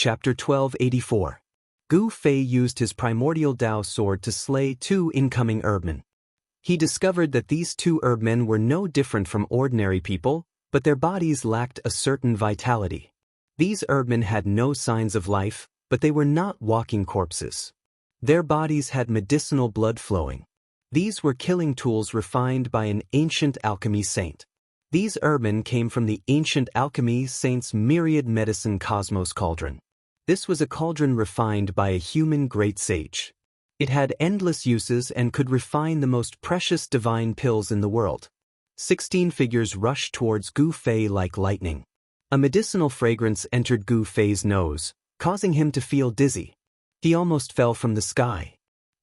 Chapter 1284. Gu Fei used his primordial Dao sword to slay 2 incoming Erbmen. He discovered that these 2 Erbmen were no different from ordinary people, but their bodies lacked a certain vitality. These Erbmen had no signs of life, but they were not walking corpses. Their bodies had medicinal blood flowing. These were killing tools refined by an ancient alchemy saint. These Erbmen came from the ancient alchemy saint's myriad medicine cosmos cauldron. This was a cauldron refined by a human great sage. It had endless uses and could refine the most precious divine pills in the world. 16 figures rushed towards Gu Fei like lightning. A medicinal fragrance entered Gu Fei's nose, causing him to feel dizzy. He almost fell from the sky.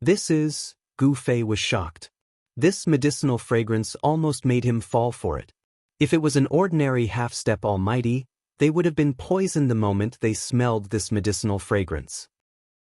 Gu Fei was shocked. This medicinal fragrance almost made him fall for it. If it was an ordinary half-step almighty, they would have been poisoned the moment they smelled this medicinal fragrance.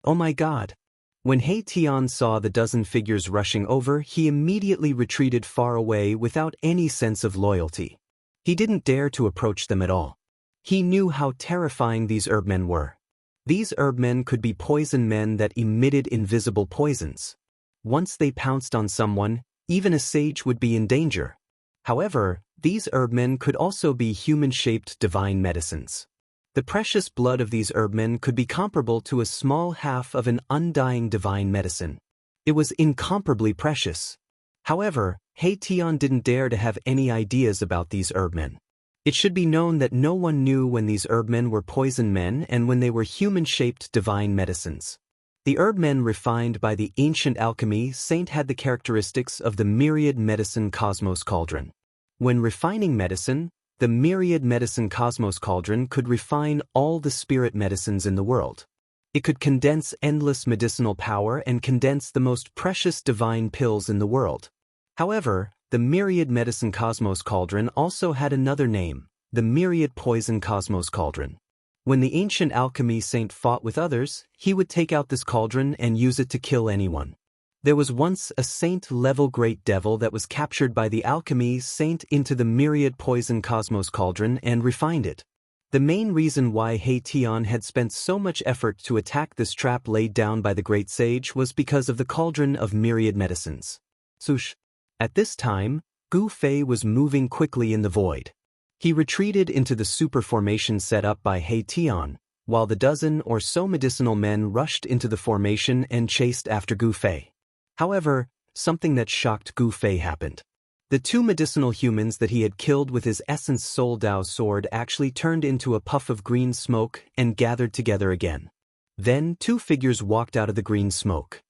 Oh my God! When He Tian saw the dozen figures rushing over, he immediately retreated far away without any sense of loyalty. He didn't dare to approach them at all. He knew how terrifying these Erbmen were. These Erbmen could be poison men that emitted invisible poisons. Once they pounced on someone, even a sage would be in danger. However, these Erbmen could also be human-shaped divine medicines. The precious blood of these Erbmen could be comparable to a small half of an undying divine medicine. It was incomparably precious. However, He Tian didn't dare to have any ideas about these Erbmen. It should be known that no one knew when these Erbmen were poison men and when they were human-shaped divine medicines. The Erbmen refined by the ancient alchemy saint had the characteristics of the myriad medicine cosmos cauldron. When refining medicine, the myriad medicine cosmos cauldron could refine all the spirit medicines in the world. It could condense endless medicinal power and condense the most precious divine pills in the world. However, the myriad medicine cosmos cauldron also had another name, the myriad poison cosmos cauldron. When the ancient alchemy saint fought with others, he would take out this cauldron and use it to kill anyone. There was once a saint-level great devil that was captured by the alchemy saint into the myriad poison cosmos cauldron and refined it. The main reason why He Tian had spent so much effort to attack this trap laid down by the great sage was because of the cauldron of myriad medicines. Swoosh! At this time, Gu Fei was moving quickly in the void. He retreated into the super formation set up by He Tian, while the dozen or so medicinal men rushed into the formation and chased after Gu Fei. However, something that shocked Gu Fei happened. The 2 medicinal humans that he had killed with his essence soul Dao sword actually turned into a puff of green smoke and gathered together again. Then 2 figures walked out of the green smoke.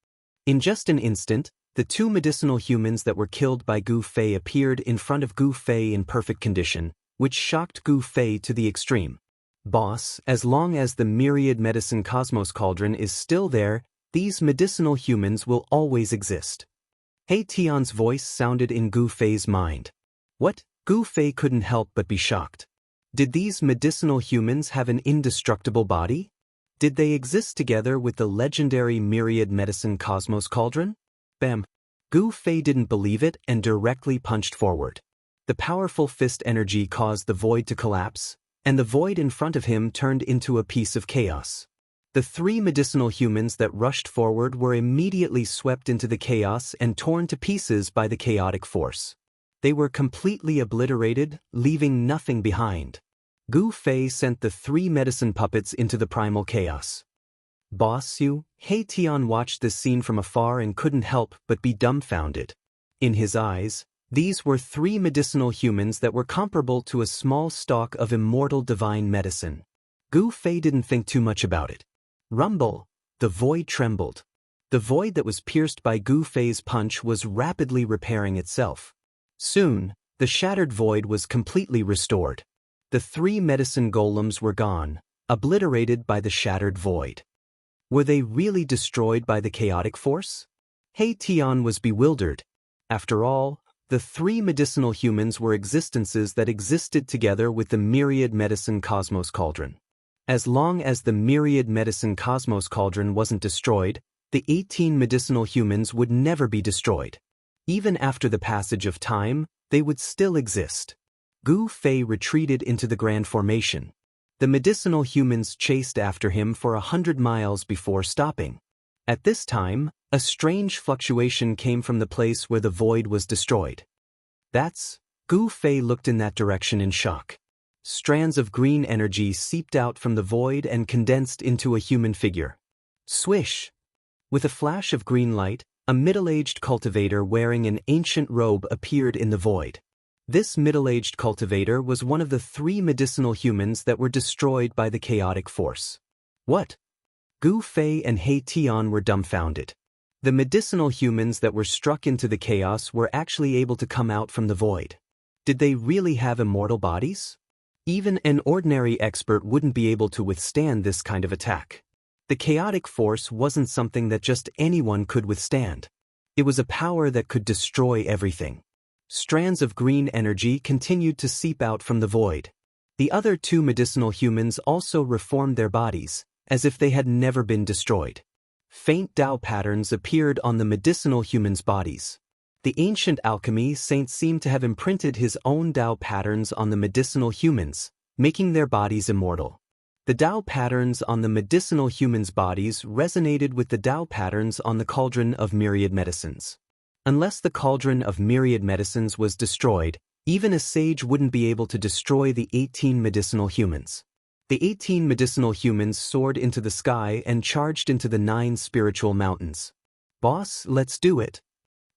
In just an instant, the 2 medicinal humans that were killed by Gu Fei appeared in front of Gu Fei in perfect condition, which shocked Gu Fei to the extreme. Boss, as long as the myriad medicine cosmos cauldron is still there, these medicinal humans will always exist. He Tian's voice sounded in Gu Fei's mind. What? Gu Fei couldn't help but be shocked. Did these medicinal humans have an indestructible body? Did they exist together with the legendary myriad medicine cosmos cauldron? Bam! Gu Fei didn't believe it and directly punched forward. The powerful fist energy caused the void to collapse, and the void in front of him turned into a piece of chaos. The 3 medicinal humans that rushed forward were immediately swept into the chaos and torn to pieces by the chaotic force. They were completely obliterated, leaving nothing behind. Gu Fei sent the 3 medicine puppets into the primal chaos. Boss you, He Tian watched this scene from afar and couldn't help but be dumbfounded. In his eyes, these were 3 medicinal humans that were comparable to a small stalk of immortal divine medicine. Gu Fei didn't think too much about it. Rumble! The void trembled. The void that was pierced by Gu Fei's punch was rapidly repairing itself. Soon, the shattered void was completely restored. The 3 medicine golems were gone, obliterated by the shattered void. Were they really destroyed by the chaotic force? He Tian was bewildered. After all, the 3 medicinal humans were existences that existed together with the myriad medicine cosmos cauldron. As long as the myriad medicine cosmos cauldron wasn't destroyed, the 18 medicinal humans would never be destroyed. Even after the passage of time, they would still exist. Gu Fei retreated into the grand formation. The medicinal humans chased after him for 100 miles before stopping. At this time, a strange fluctuation came from the place where the void was destroyed. Gu Fei looked in that direction in shock. Strands of green energy seeped out from the void and condensed into a human figure. Swish! With a flash of green light, a middle-aged cultivator wearing an ancient robe appeared in the void. This middle-aged cultivator was one of the 3 medicinal humans that were destroyed by the chaotic force. What? Gu Fei and He Tian were dumbfounded. The medicinal humans that were struck into the chaos were actually able to come out from the void. Did they really have immortal bodies? Even an ordinary expert wouldn't be able to withstand this kind of attack. The chaotic force wasn't something that just anyone could withstand. It was a power that could destroy everything. Strands of green energy continued to seep out from the void. The other 2 medicinal humans also reformed their bodies, as if they had never been destroyed. Faint Dao patterns appeared on the medicinal humans' bodies. The ancient alchemy saint seemed to have imprinted his own Dao patterns on the medicinal humans, making their bodies immortal. The Dao patterns on the medicinal humans' bodies resonated with the Dao patterns on the cauldron of myriad medicines. Unless the cauldron of myriad medicines was destroyed, even a sage wouldn't be able to destroy the 18 medicinal humans. The 18 medicinal humans soared into the sky and charged into the 9 spiritual mountains. Boss, let's do it.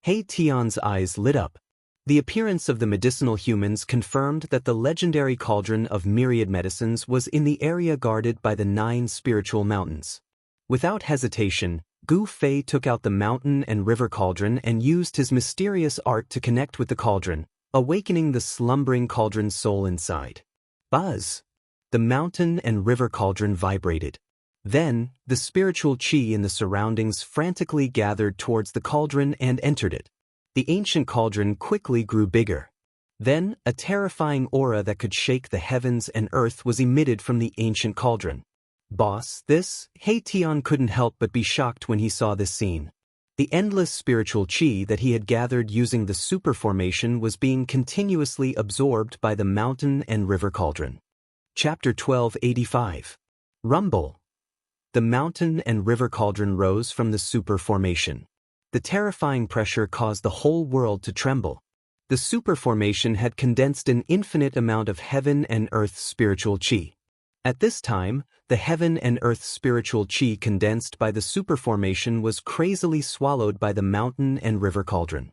He Tian's eyes lit up. The appearance of the medicinal humans confirmed that the legendary cauldron of myriad medicines was in the area guarded by the 9 spiritual mountains. Without hesitation, Gu Fei took out the mountain and river cauldron and used his mysterious art to connect with the cauldron, awakening the slumbering cauldron's soul inside. Buzz! The mountain and river cauldron vibrated. Then, the spiritual qi in the surroundings frantically gathered towards the cauldron and entered it. The ancient cauldron quickly grew bigger. Then, a terrifying aura that could shake the heavens and earth was emitted from the ancient cauldron. Boss, He Tian couldn't help but be shocked when he saw this scene. The endless spiritual qi that he had gathered using the super formation was being continuously absorbed by the mountain and river cauldron. Chapter 1285. Rumble. The mountain and river cauldron rose from the super formation. The terrifying pressure caused the whole world to tremble. The super formation had condensed an infinite amount of heaven and earth spiritual qi. At this time, the heaven and earth spiritual qi condensed by the super formation was crazily swallowed by the mountain and river cauldron.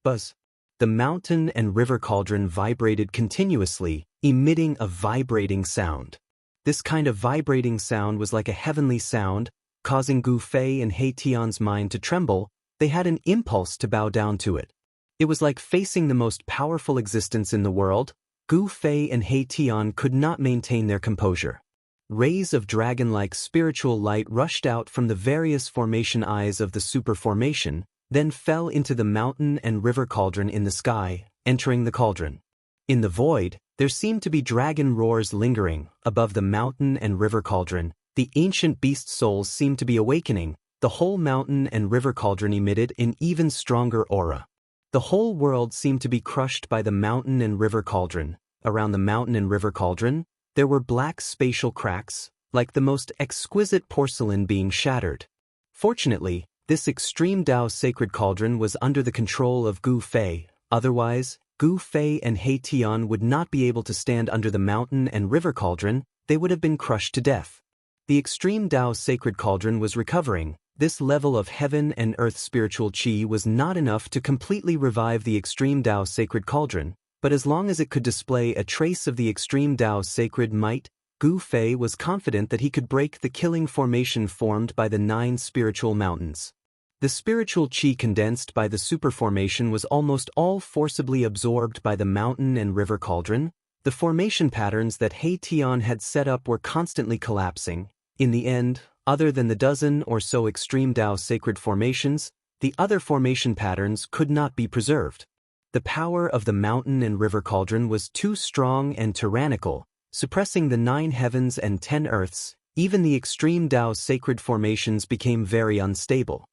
Buzz! The mountain and river cauldron vibrated continuously, emitting a vibrating sound. This kind of vibrating sound was like a heavenly sound, causing Gu Fei and He Tian's mind to tremble. They had an impulse to bow down to it. It was like facing the most powerful existence in the world. Gu Fei and He Tian could not maintain their composure. Rays of dragon-like spiritual light rushed out from the various formation eyes of the super formation, then fell into the mountain and river cauldron in the sky, entering the cauldron. In the void, there seemed to be dragon roars lingering. Above the mountain and river cauldron, the ancient beast souls seemed to be awakening. The whole mountain and river cauldron emitted an even stronger aura. The whole world seemed to be crushed by the mountain and river cauldron. Around the mountain and river cauldron, there were black spatial cracks, like the most exquisite porcelain being shattered. Fortunately, this extreme Dao sacred cauldron was under the control of Gu Fei. Otherwise, Gu Fei and He Tian would not be able to stand under the mountain and river cauldron. They would have been crushed to death. The extreme Dao sacred cauldron was recovering. This level of heaven and earth spiritual qi was not enough to completely revive the extreme Dao sacred cauldron, but as long as it could display a trace of the extreme Dao sacred might, Gu Fei was confident that he could break the killing formation formed by the 9 spiritual mountains. The spiritual qi condensed by the super formation was almost all forcibly absorbed by the mountain and river cauldron. The formation patterns that He Tian had set up were constantly collapsing. In the end, other than the dozen or so extreme Dao sacred formations, the other formation patterns could not be preserved. The power of the mountain and river cauldron was too strong and tyrannical, suppressing the 9 heavens and 10 earths. Even the extreme Dao sacred formations became very unstable.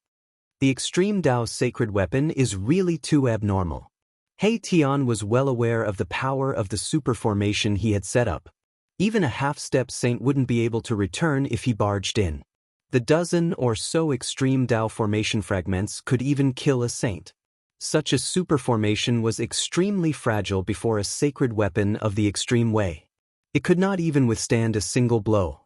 The extreme Dao sacred weapon is really too abnormal. He Tian was well aware of the power of the super formation he had set up. Even a half-step saint wouldn't be able to return if he barged in. The dozen or so extreme Dao formation fragments could even kill a saint. Such a super formation was extremely fragile before a sacred weapon of the extreme way. It could not even withstand a single blow.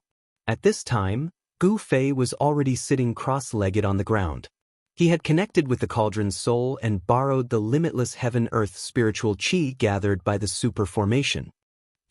At this time, Gu Fei was already sitting cross-legged on the ground. He had connected with the cauldron's soul and borrowed the limitless heaven-earth spiritual qi gathered by the super formation.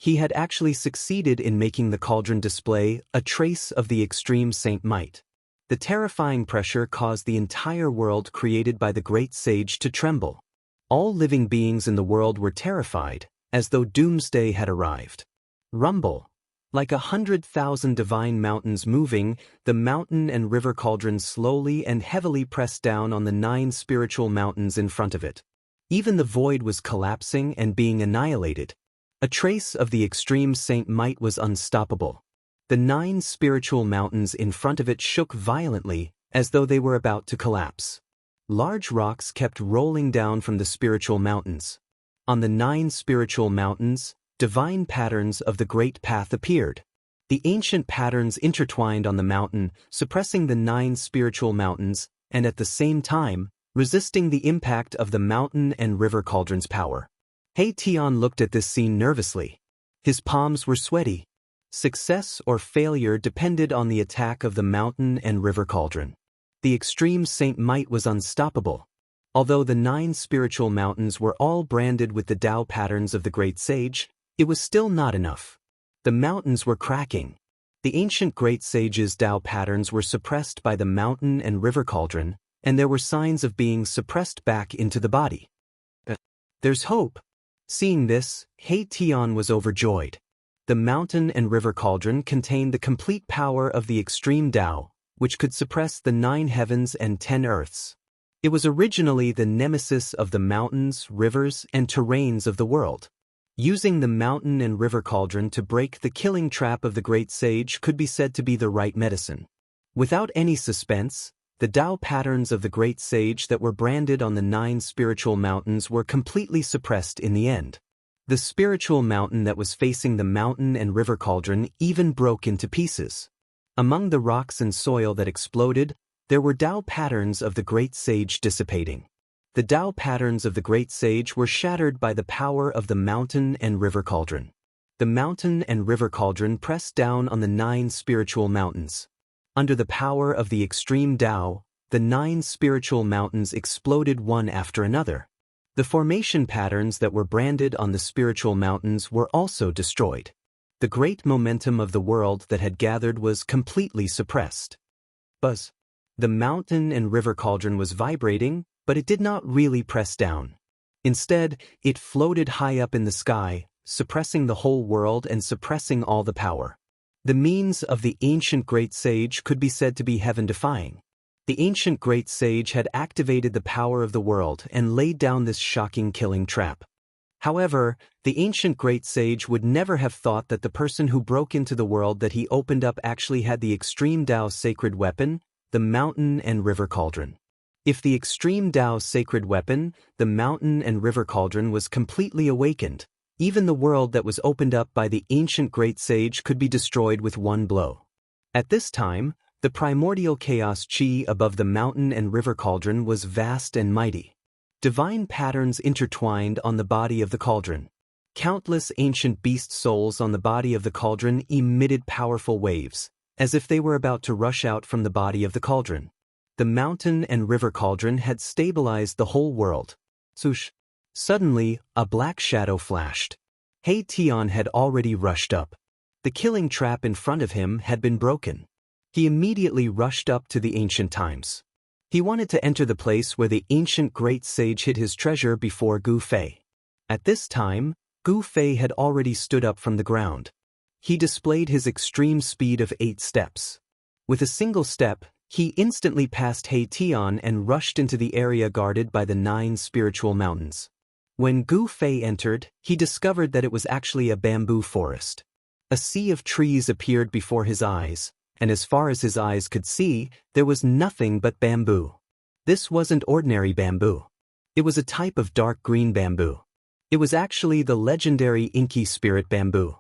He had actually succeeded in making the cauldron display a trace of the extreme saint might. The terrifying pressure caused the entire world created by the great sage to tremble. All living beings in the world were terrified, as though doomsday had arrived. Rumble. Like 100,000 divine mountains moving, the mountain and river cauldron slowly and heavily pressed down on the 9 spiritual mountains in front of it. Even the void was collapsing and being annihilated. A trace of the extreme saint might was unstoppable. The 9 spiritual mountains in front of it shook violently, as though they were about to collapse. Large rocks kept rolling down from the spiritual mountains. On the 9 spiritual mountains, divine patterns of the great path appeared. The ancient patterns intertwined on the mountain, suppressing the 9 spiritual mountains, and at the same time, resisting the impact of the mountain and river cauldron's power. He Tian looked at this scene nervously. His palms were sweaty. Success or failure depended on the attack of the mountain and river cauldron. The extreme saint might was unstoppable. Although the 9 spiritual mountains were all branded with the Tao patterns of the great sage, it was still not enough. The mountains were cracking. The ancient great sage's Tao patterns were suppressed by the mountain and river cauldron, and there were signs of being suppressed back into the body. There's hope. Seeing this, He Tian was overjoyed. The mountain and river cauldron contained the complete power of the extreme Tao, which could suppress the 9 heavens and 10 earths. It was originally the nemesis of the mountains, rivers, and terrains of the world. Using the mountain and river cauldron to break the killing trap of the great sage could be said to be the right medicine. Without any suspense, the Tao patterns of the great sage that were branded on the 9 spiritual mountains were completely suppressed in the end. The spiritual mountain that was facing the mountain and river cauldron even broke into pieces. Among the rocks and soil that exploded, there were Tao patterns of the great sage dissipating. The Tao patterns of the great sage were shattered by the power of the mountain and river cauldron. The mountain and river cauldron pressed down on the 9 spiritual mountains. Under the power of the extreme Tao, the 9 spiritual mountains exploded one after another. The formation patterns that were branded on the spiritual mountains were also destroyed. The great momentum of the world that had gathered was completely suppressed. Buzz. The mountain and river cauldron was vibrating, but it did not really press down. Instead, it floated high up in the sky, suppressing the whole world and suppressing all the power. The means of the ancient great sage could be said to be heaven-defying. The ancient great sage had activated the power of the world and laid down this shocking killing trap. However, the ancient great sage would never have thought that the person who broke into the world that he opened up actually had the extreme Tao sacred weapon, the mountain and river cauldron. If the extreme Tao sacred weapon, the mountain and river cauldron was completely awakened, even the world that was opened up by the ancient great sage could be destroyed with one blow. At this time, the primordial chaos chi above the mountain and river cauldron was vast and mighty. Divine patterns intertwined on the body of the cauldron. Countless ancient beast souls on the body of the cauldron emitted powerful waves, as if they were about to rush out from the body of the cauldron. The mountain and river cauldron had stabilized the whole world. Swoosh! Suddenly, a black shadow flashed. He Tian had already rushed up. The killing trap in front of him had been broken. He immediately rushed up to the ancient times. He wanted to enter the place where the ancient great sage hid his treasure before Gu Fei. At this time, Gu Fei had already stood up from the ground. He displayed his extreme speed of 8 steps. With a single step, he instantly passed He Tian and rushed into the area guarded by the 9 spiritual mountains. When Gu Fei entered, he discovered that it was actually a bamboo forest. A sea of trees appeared before his eyes, and as far as his eyes could see, there was nothing but bamboo. This wasn't ordinary bamboo. It was a type of dark green bamboo. It was actually the legendary inky spirit bamboo.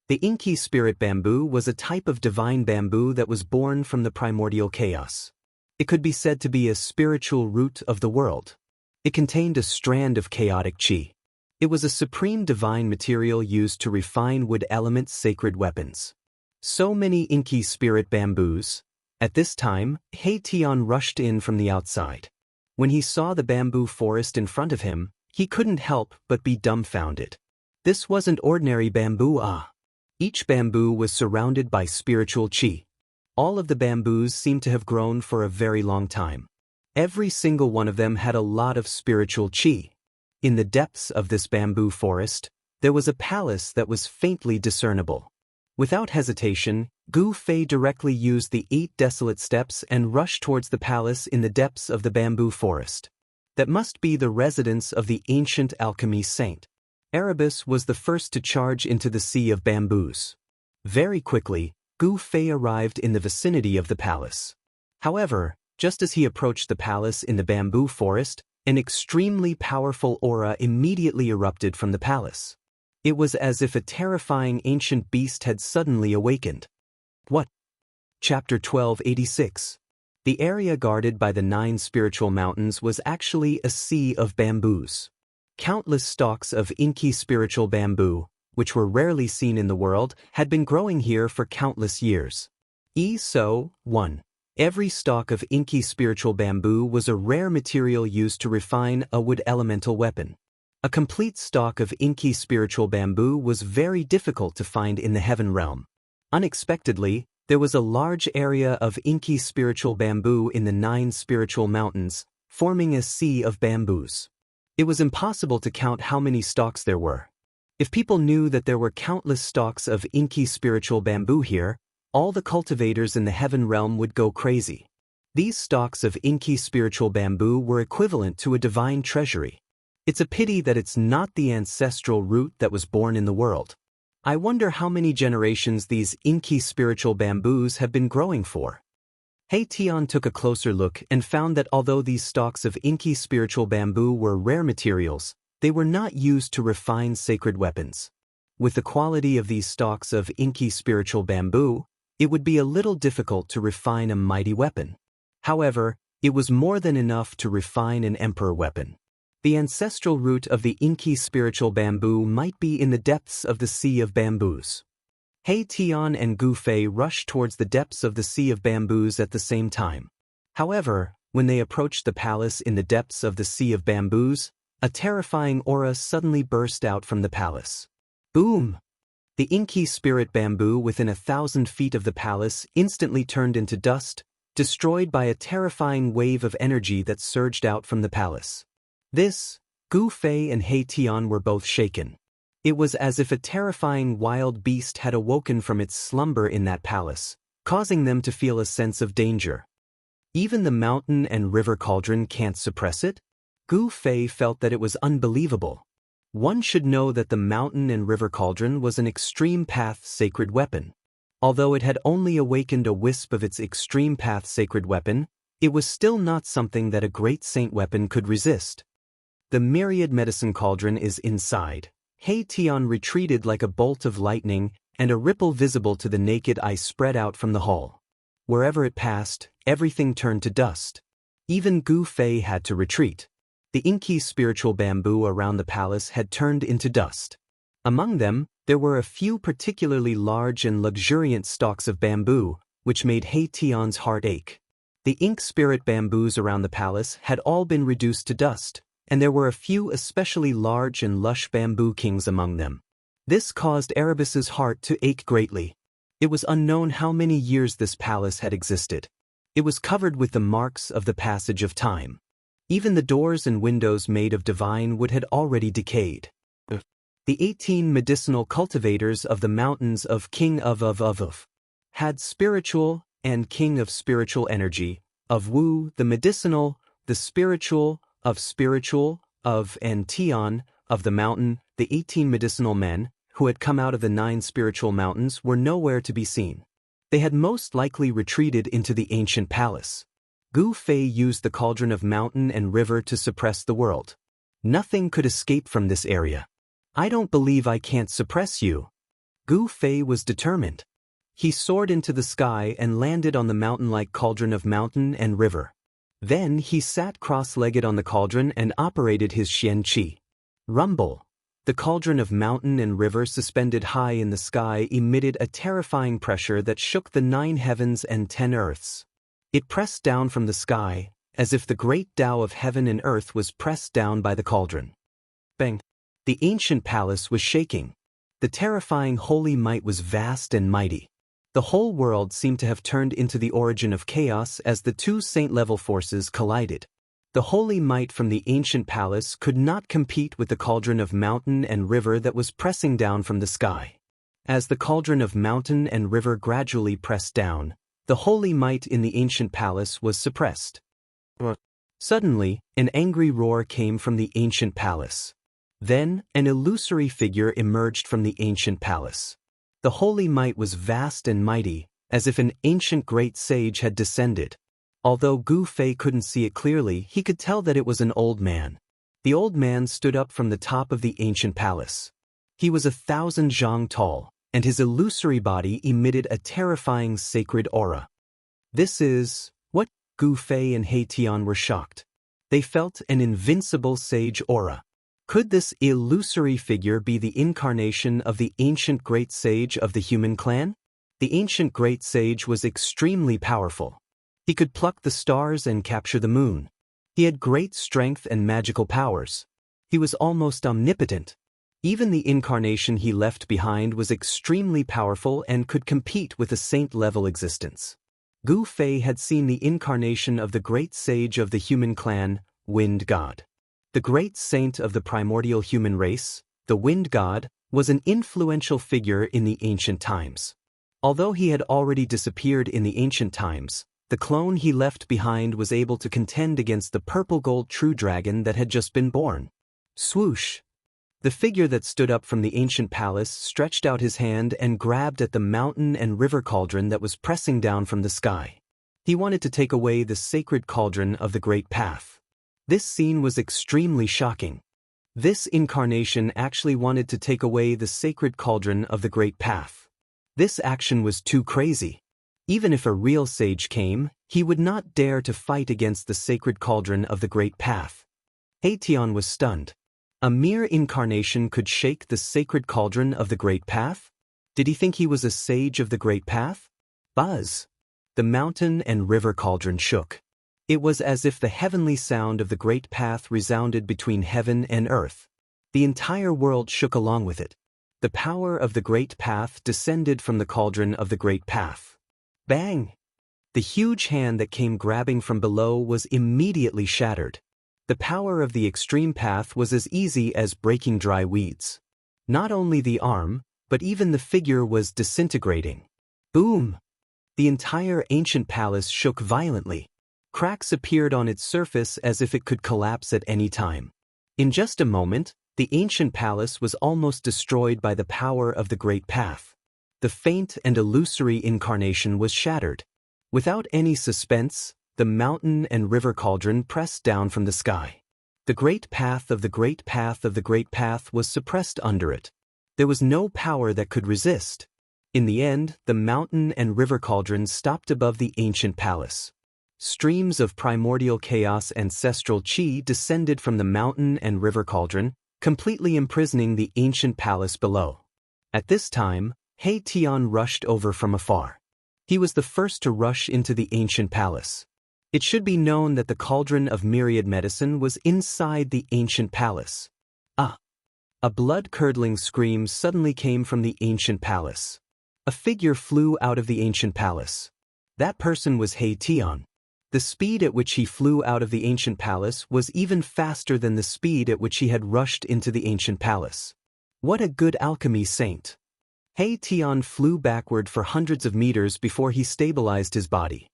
The Inky spirit bamboo was a type of divine bamboo that was born from the primordial chaos. It could be said to be a spiritual root of the world. It contained a strand of chaotic qi. It was a supreme divine material used to refine wood elements' sacred weapons. So many Inky spirit bamboos. At this time, He Tian rushed in from the outside. When he saw the bamboo forest in front of him, he couldn't help but be dumbfounded. This wasn't ordinary bamboo. Each bamboo was surrounded by spiritual qi. All of the bamboos seemed to have grown for a very long time. Every single one of them had a lot of spiritual qi. In the depths of this bamboo forest, there was a palace that was faintly discernible. Without hesitation, Gu Fei directly used the 8 desolate steps and rushed towards the palace in the depths of the bamboo forest. That must be the residence of the ancient alchemy saint. Erebus was the first to charge into the sea of bamboos. Very quickly, Gu Fei arrived in the vicinity of the palace. However, just as he approached the palace in the bamboo forest, an extremely powerful aura immediately erupted from the palace. It was as if a terrifying ancient beast had suddenly awakened. What? Chapter 1286. The area guarded by the 9 spiritual mountains was actually a sea of bamboos. Countless stalks of Inky spiritual bamboo, which were rarely seen in the world, had been growing here for countless years. 1. Every stalk of Inky spiritual bamboo was a rare material used to refine a wood elemental weapon. A complete stalk of Inky spiritual bamboo was very difficult to find in the heaven realm. Unexpectedly, there was a large area of Inky spiritual bamboo in the 9 spiritual mountains, forming a sea of bamboos. It was impossible to count how many stalks there were. If people knew that there were countless stalks of Inky spiritual bamboo here, all the cultivators in the heaven realm would go crazy. These stalks of Inky spiritual bamboo were equivalent to a divine treasury. It's a pity that it's not the ancestral root that was born in the world. I wonder how many generations these Inky spiritual bamboos have been growing for. He Tian took a closer look and found that although these stalks of Inky spiritual bamboo were rare materials, they were not used to refine sacred weapons. With the quality of these stalks of Inky spiritual bamboo, it would be a little difficult to refine a mighty weapon. However, it was more than enough to refine an emperor weapon. The ancestral root of the Inky spiritual bamboo might be in the depths of the sea of bamboos. He Tian and Gu Fei rushed towards the depths of the sea of bamboos at the same time. However, when they approached the palace in the depths of the sea of bamboos, a terrifying aura suddenly burst out from the palace. Boom! The Inky spirit bamboo within 1,000 feet of the palace instantly turned into dust, destroyed by a terrifying wave of energy that surged out from the palace. Gu Fei and He Tian were both shaken. It was as if a terrifying wild beast had awoken from its slumber in that palace, causing them to feel a sense of danger. Even the mountain and river cauldron can't suppress it? Gu Fei felt that it was unbelievable. One should know that the mountain and river cauldron was an extreme path sacred weapon. Although it had only awakened a wisp of its extreme path sacred weapon, it was still not something that a great saint weapon could resist. The myriad medicine cauldron is inside. He Tian retreated like a bolt of lightning, and a ripple visible to the naked eye spread out from the hull. Wherever it passed, everything turned to dust. Even Gu Fei had to retreat. The Inky spiritual bamboo around the palace had turned into dust. Among them, there were a few particularly large and luxuriant stalks of bamboo, which made He Tian's heart ache. The ink spirit bamboos around the palace had all been reduced to dust, and there were a few especially large and lush bamboo kings among them. This caused Erebus's heart to ache greatly. It was unknown how many years this palace had existed. It was covered with the marks of the passage of time. Even the doors and windows made of divine wood had already decayed. The 18 medicinal cultivators of the mountains of King of had spiritual and King of spiritual energy, of Wu, the medicinal, the spiritual, of and Tian, of the mountain. The 18 medicinal men, who had come out of the 9 spiritual mountains, were nowhere to be seen. They had most likely retreated into the ancient palace. Gu Fei used the cauldron of mountain and river to suppress the world. Nothing could escape from this area. I don't believe I can't suppress you. Gu Fei was determined. He soared into the sky and landed on the mountain-like cauldron of mountain and river. Then he sat cross-legged on the cauldron and operated his Xianqi. Rumble. The cauldron of mountain and river suspended high in the sky emitted a terrifying pressure that shook the 9 heavens and 10 earths. It pressed down from the sky, as if the great Tao of heaven and earth was pressed down by the cauldron. Bang! The ancient palace was shaking. The terrifying holy might was vast and mighty. The whole world seemed to have turned into the origin of chaos as the two saint-level forces collided. The holy might from the ancient palace could not compete with the cauldron of mountain and river that was pressing down from the sky. As the cauldron of mountain and river gradually pressed down, the holy might in the ancient palace was suppressed. Suddenly, an angry roar came from the ancient palace. Then, an illusory figure emerged from the ancient palace. The holy might was vast and mighty, as if an ancient great sage had descended. Although Gu Fei couldn't see it clearly, he could tell that it was an old man. The old man stood up from the top of the ancient palace. He was 1,000 zhang tall, and his illusory body emitted a terrifying sacred aura. This is what? Gu Fei and He Tian were shocked. They felt an invincible sage aura. Could this illusory figure be the incarnation of the ancient great sage of the human clan? The ancient great sage was extremely powerful. He could pluck the stars and capture the moon. He had great strength and magical powers. He was almost omnipotent. Even the incarnation he left behind was extremely powerful and could compete with a saint-level existence. Gu Fei had seen the incarnation of the great sage of the human clan, Wind God. The great saint of the primordial human race, the Wind God, was an influential figure in the ancient times. Although he had already disappeared in the ancient times, the clone he left behind was able to contend against the purple-gold true dragon that had just been born. Swoosh! The figure that stood up from the ancient palace stretched out his hand and grabbed at the mountain and river cauldron that was pressing down from the sky. He wanted to take away the sacred cauldron of the Great Path. This scene was extremely shocking. This incarnation actually wanted to take away the sacred cauldron of the Great Path. This action was too crazy. Even if a real sage came, he would not dare to fight against the sacred cauldron of the Great Path. He Tian was stunned. A mere incarnation could shake the sacred cauldron of the Great Path? Did he think he was a sage of the Great Path? Buzz! The mountain and river cauldron shook. It was as if the heavenly sound of the Great Path resounded between heaven and earth. The entire world shook along with it. The power of the Great Path descended from the cauldron of the Great Path. Bang! The huge hand that came grabbing from below was immediately shattered. The power of the extreme path was as easy as breaking dry weeds. Not only the arm, but even the figure was disintegrating. Boom! The entire ancient palace shook violently. Cracks appeared on its surface as if it could collapse at any time. In just a moment, the ancient palace was almost destroyed by the power of the Great Path. The faint and illusory incarnation was shattered. Without any suspense, the mountain and river cauldron pressed down from the sky. The Great Path of the Great Path of the Great Path was suppressed under it. There was no power that could resist. In the end, the mountain and river cauldron stopped above the ancient palace. Streams of primordial chaos ancestral chi descended from the mountain and river cauldron, completely imprisoning the ancient palace below. At this time, He Tian rushed over from afar. He was the first to rush into the ancient palace. It should be known that the cauldron of myriad medicine was inside the ancient palace. Ah! A blood-curdling scream suddenly came from the ancient palace. A figure flew out of the ancient palace. That person was He Tian. The speed at which he flew out of the ancient palace was even faster than the speed at which he had rushed into the ancient palace. What a good alchemy saint! He Tian flew backward for hundreds of meters before he stabilized his body.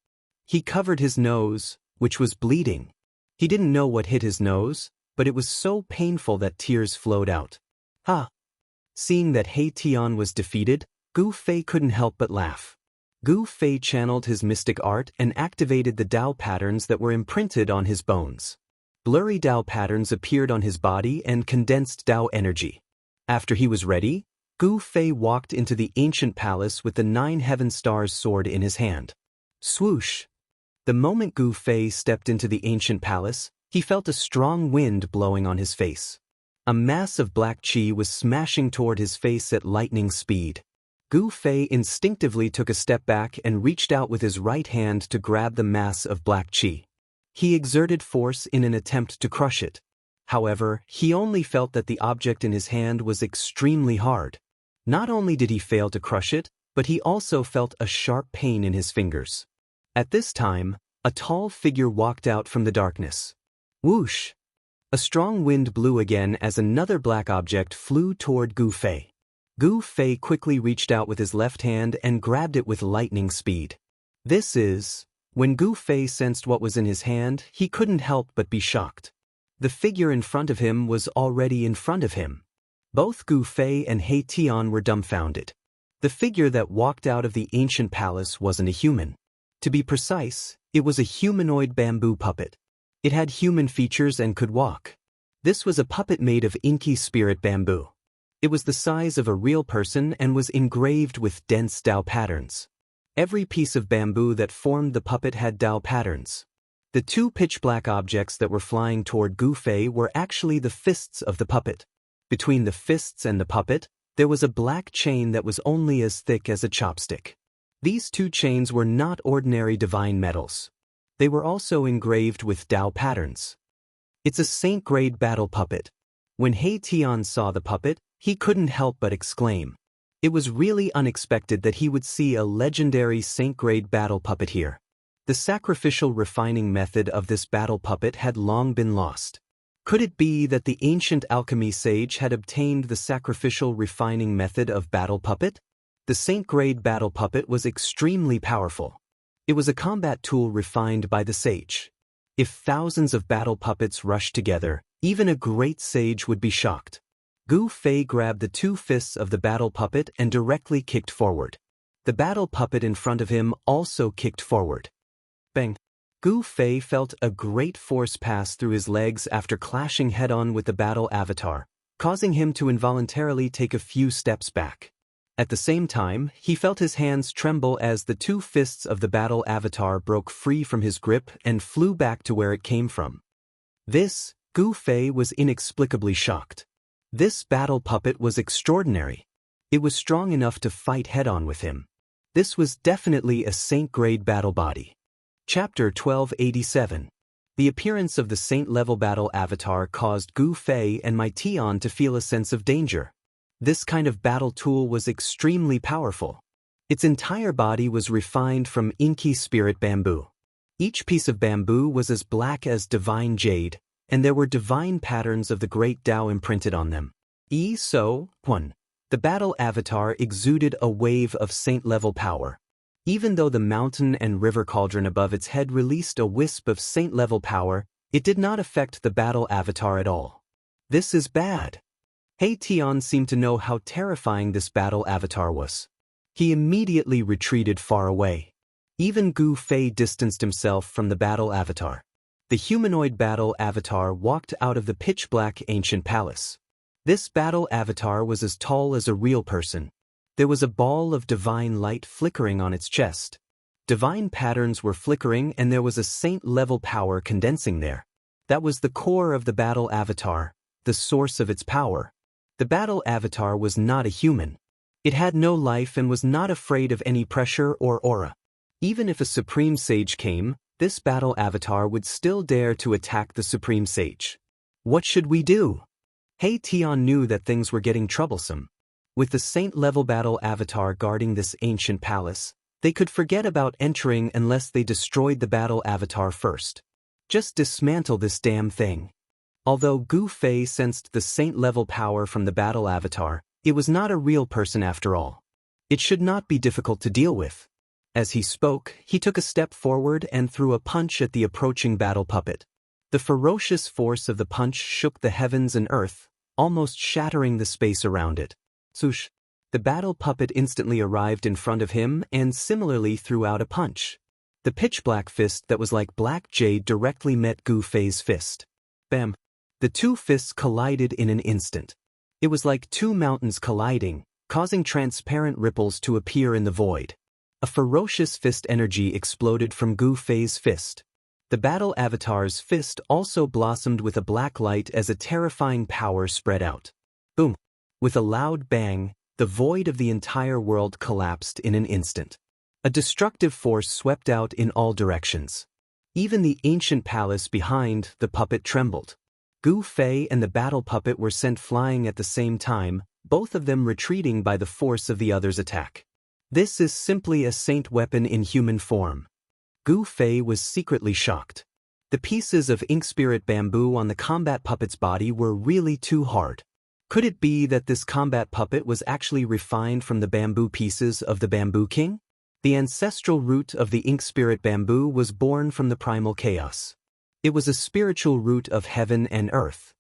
He covered his nose, which was bleeding. He didn't know what hit his nose, but it was so painful that tears flowed out. Ha! Seeing that He Tian was defeated, Gu Fei couldn't help but laugh. Gu Fei channeled his mystic art and activated the Tao patterns that were imprinted on his bones. Blurry Tao patterns appeared on his body and condensed Tao energy. After he was ready, Gu Fei walked into the ancient palace with the 9 heaven stars sword in his hand. Swoosh! The moment Gu Fei stepped into the ancient palace, he felt a strong wind blowing on his face. A mass of black qi was smashing toward his face at lightning speed. Gu Fei instinctively took a step back and reached out with his right hand to grab the mass of black qi. He exerted force in an attempt to crush it. However, he only felt that the object in his hand was extremely hard. Not only did he fail to crush it, but he also felt a sharp pain in his fingers. At this time, a tall figure walked out from the darkness. Whoosh! A strong wind blew again as another black object flew toward Gu Fei. Gu Fei quickly reached out with his left hand and grabbed it with lightning speed. When Gu Fei sensed what was in his hand, he couldn't help but be shocked. The figure in front of him was already in front of him. Both Gu Fei and He Tian were dumbfounded. The figure that walked out of the ancient palace wasn't a human. To be precise, it was a humanoid bamboo puppet. It had human features and could walk. This was a puppet made of inky spirit bamboo. It was the size of a real person and was engraved with dense Dao patterns. Every piece of bamboo that formed the puppet had Dao patterns. The 2 pitch-black objects that were flying toward Gu Fei were actually the fists of the puppet. Between the fists and the puppet, there was a black chain that was only as thick as a chopstick. These 2 chains were not ordinary divine metals. They were also engraved with Dao patterns. It's a saint-grade battle puppet. When He Tian saw the puppet, he couldn't help but exclaim. It was really unexpected that he would see a legendary saint-grade battle puppet here. The sacrificial refining method of this battle puppet had long been lost. Could it be that the ancient alchemy sage had obtained the sacrificial refining method of battle puppet? The saint-grade battle puppet was extremely powerful. It was a combat tool refined by the sage. If thousands of battle puppets rushed together, even a great sage would be shocked. Gu Fei grabbed the 2 fists of the battle puppet and directly kicked forward. The battle puppet in front of him also kicked forward. Bang! Gu Fei felt a great force pass through his legs after clashing head-on with the battle avatar, causing him to involuntarily take a few steps back. At the same time, he felt his hands tremble as the 2 fists of the battle avatar broke free from his grip and flew back to where it came from. Gu Fei was inexplicably shocked. This battle puppet was extraordinary. It was strong enough to fight head-on with him. This was definitely a saint-grade battle body. Chapter 1287. The appearance of the saint-level battle avatar caused Gu Fei and Mai Tian to feel a sense of danger. This kind of battle tool was extremely powerful. Its entire body was refined from inky spirit bamboo. Each piece of bamboo was as black as divine jade, and there were divine patterns of the great Tao imprinted on them. The battle avatar exuded a wave of saint-level power. Even though the mountain and river cauldron above its head released a wisp of saint-level power, it did not affect the battle avatar at all. This is bad. He Tian seemed to know how terrifying this battle avatar was. He immediately retreated far away. Even Gu Fei distanced himself from the battle avatar. The humanoid battle avatar walked out of the pitch-black ancient palace. This battle avatar was as tall as a real person. There was a ball of divine light flickering on its chest. Divine patterns were flickering and there was a saint-level power condensing there. That was the core of the battle avatar, the source of its power. The battle avatar was not a human. It had no life and was not afraid of any pressure or aura. Even if a supreme sage came, this battle avatar would still dare to attack the supreme sage. What should we do? He Tian knew that things were getting troublesome. With the saint-level battle avatar guarding this ancient palace, they could forget about entering unless they destroyed the battle avatar first. Just dismantle this damn thing. Although Gu Fei sensed the saint-level power from the battle avatar, it was not a real person after all. It should not be difficult to deal with. As he spoke, he took a step forward and threw a punch at the approaching battle puppet. The ferocious force of the punch shook the heavens and earth, almost shattering the space around it. Swoosh! The battle puppet instantly arrived in front of him and similarly threw out a punch. The pitch-black fist that was like black jade directly met Gu Fei's fist. Bam! The 2 fists collided in an instant. It was like 2 mountains colliding, causing transparent ripples to appear in the void. A ferocious fist energy exploded from Gu Fei's fist. The battle avatar's fist also blossomed with a black light as a terrifying power spread out. Boom! With a loud bang, the void of the entire world collapsed in an instant. A destructive force swept out in all directions. Even the ancient palace behind the puppet trembled. Gu Fei and the battle puppet were sent flying at the same time, both of them retreating by the force of the other's attack. This is simply a saint weapon in human form. Gu Fei was secretly shocked. The pieces of ink spirit bamboo on the combat puppet's body were really too hard. Could it be that this combat puppet was actually refined from the bamboo pieces of the Bamboo King? The ancestral root of the ink spirit bamboo was born from the primal chaos. It was a spiritual root of heaven and earth.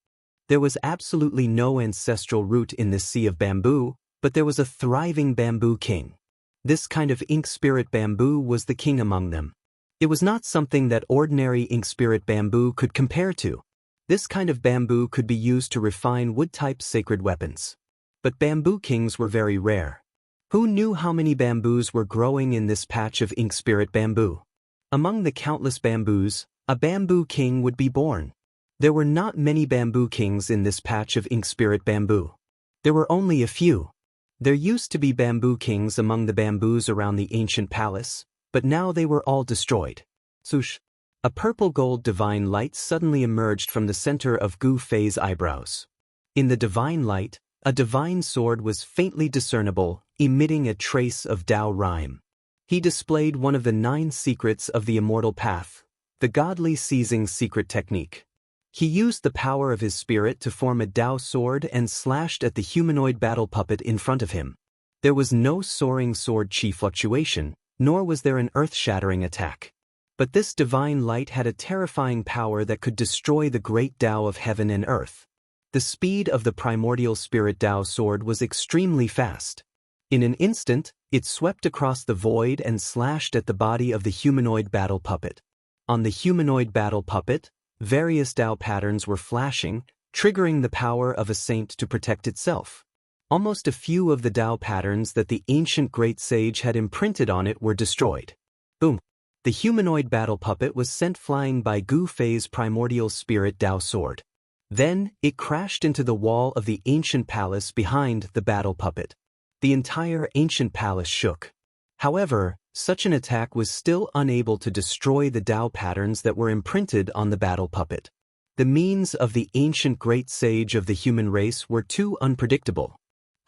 There was absolutely no ancestral root in this sea of bamboo, but there was a thriving Bamboo King. This kind of ink spirit bamboo was the king among them. It was not something that ordinary ink spirit bamboo could compare to. This kind of bamboo could be used to refine wood-type sacred weapons. But bamboo kings were very rare. Who knew how many bamboos were growing in this patch of ink spirit bamboo? Among the countless bamboos, a bamboo king would be born. There were not many bamboo kings in this patch of ink spirit bamboo. There were only a few. There used to be bamboo kings among the bamboos around the ancient palace, but now they were all destroyed. Swoosh! A purple-gold divine light suddenly emerged from the center of Gu Fei's eyebrows. In the divine light, a divine sword was faintly discernible, emitting a trace of Dao rhyme. He displayed one of the 9 secrets of the immortal path, the godly seizing secret technique. He used the power of his spirit to form a Dao sword and slashed at the humanoid battle puppet in front of him. There was no soaring sword chi fluctuation, nor was there an earth-shattering attack. But this divine light had a terrifying power that could destroy the great Dao of heaven and earth. The speed of the primordial spirit Dao sword was extremely fast. In an instant, it swept across the void and slashed at the body of the humanoid battle puppet. On the humanoid battle puppet, various Dao patterns were flashing, triggering the power of a saint to protect itself. Almost a few of the Dao patterns that the ancient great sage had imprinted on it were destroyed. Boom! The humanoid battle puppet was sent flying by Gu Fei's primordial spirit Dao sword. Then, it crashed into the wall of the ancient palace behind the battle puppet. The entire ancient palace shook. However, such an attack was still unable to destroy the Dao patterns that were imprinted on the battle puppet. The means of the ancient great sage of the human race were too unpredictable.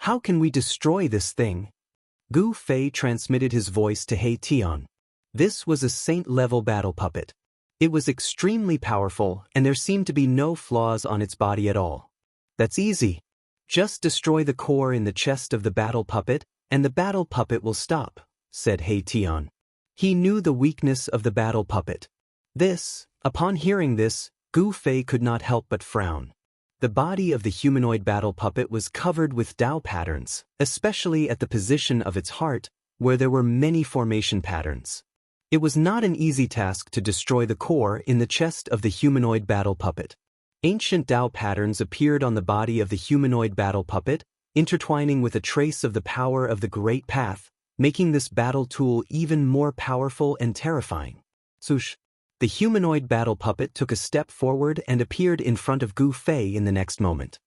How can we destroy this thing? Gu Fei transmitted his voice to He Tian. This was a saint-level battle puppet. It was extremely powerful, and there seemed to be no flaws on its body at all. That's easy. Just destroy the core in the chest of the battle puppet, and the battle puppet will stop, said He Tian. He knew the weakness of the battle puppet. Upon hearing this, Gu Fei could not help but frown. The body of the humanoid battle puppet was covered with Dao patterns, especially at the position of its heart, where there were many formation patterns. It was not an easy task to destroy the core in the chest of the humanoid battle puppet. Ancient Dao patterns appeared on the body of the humanoid battle puppet, intertwining with a trace of the power of the Great Path, making this battle tool even more powerful and terrifying. Swoosh! The humanoid battle puppet took a step forward and appeared in front of Gu Fei in the next moment.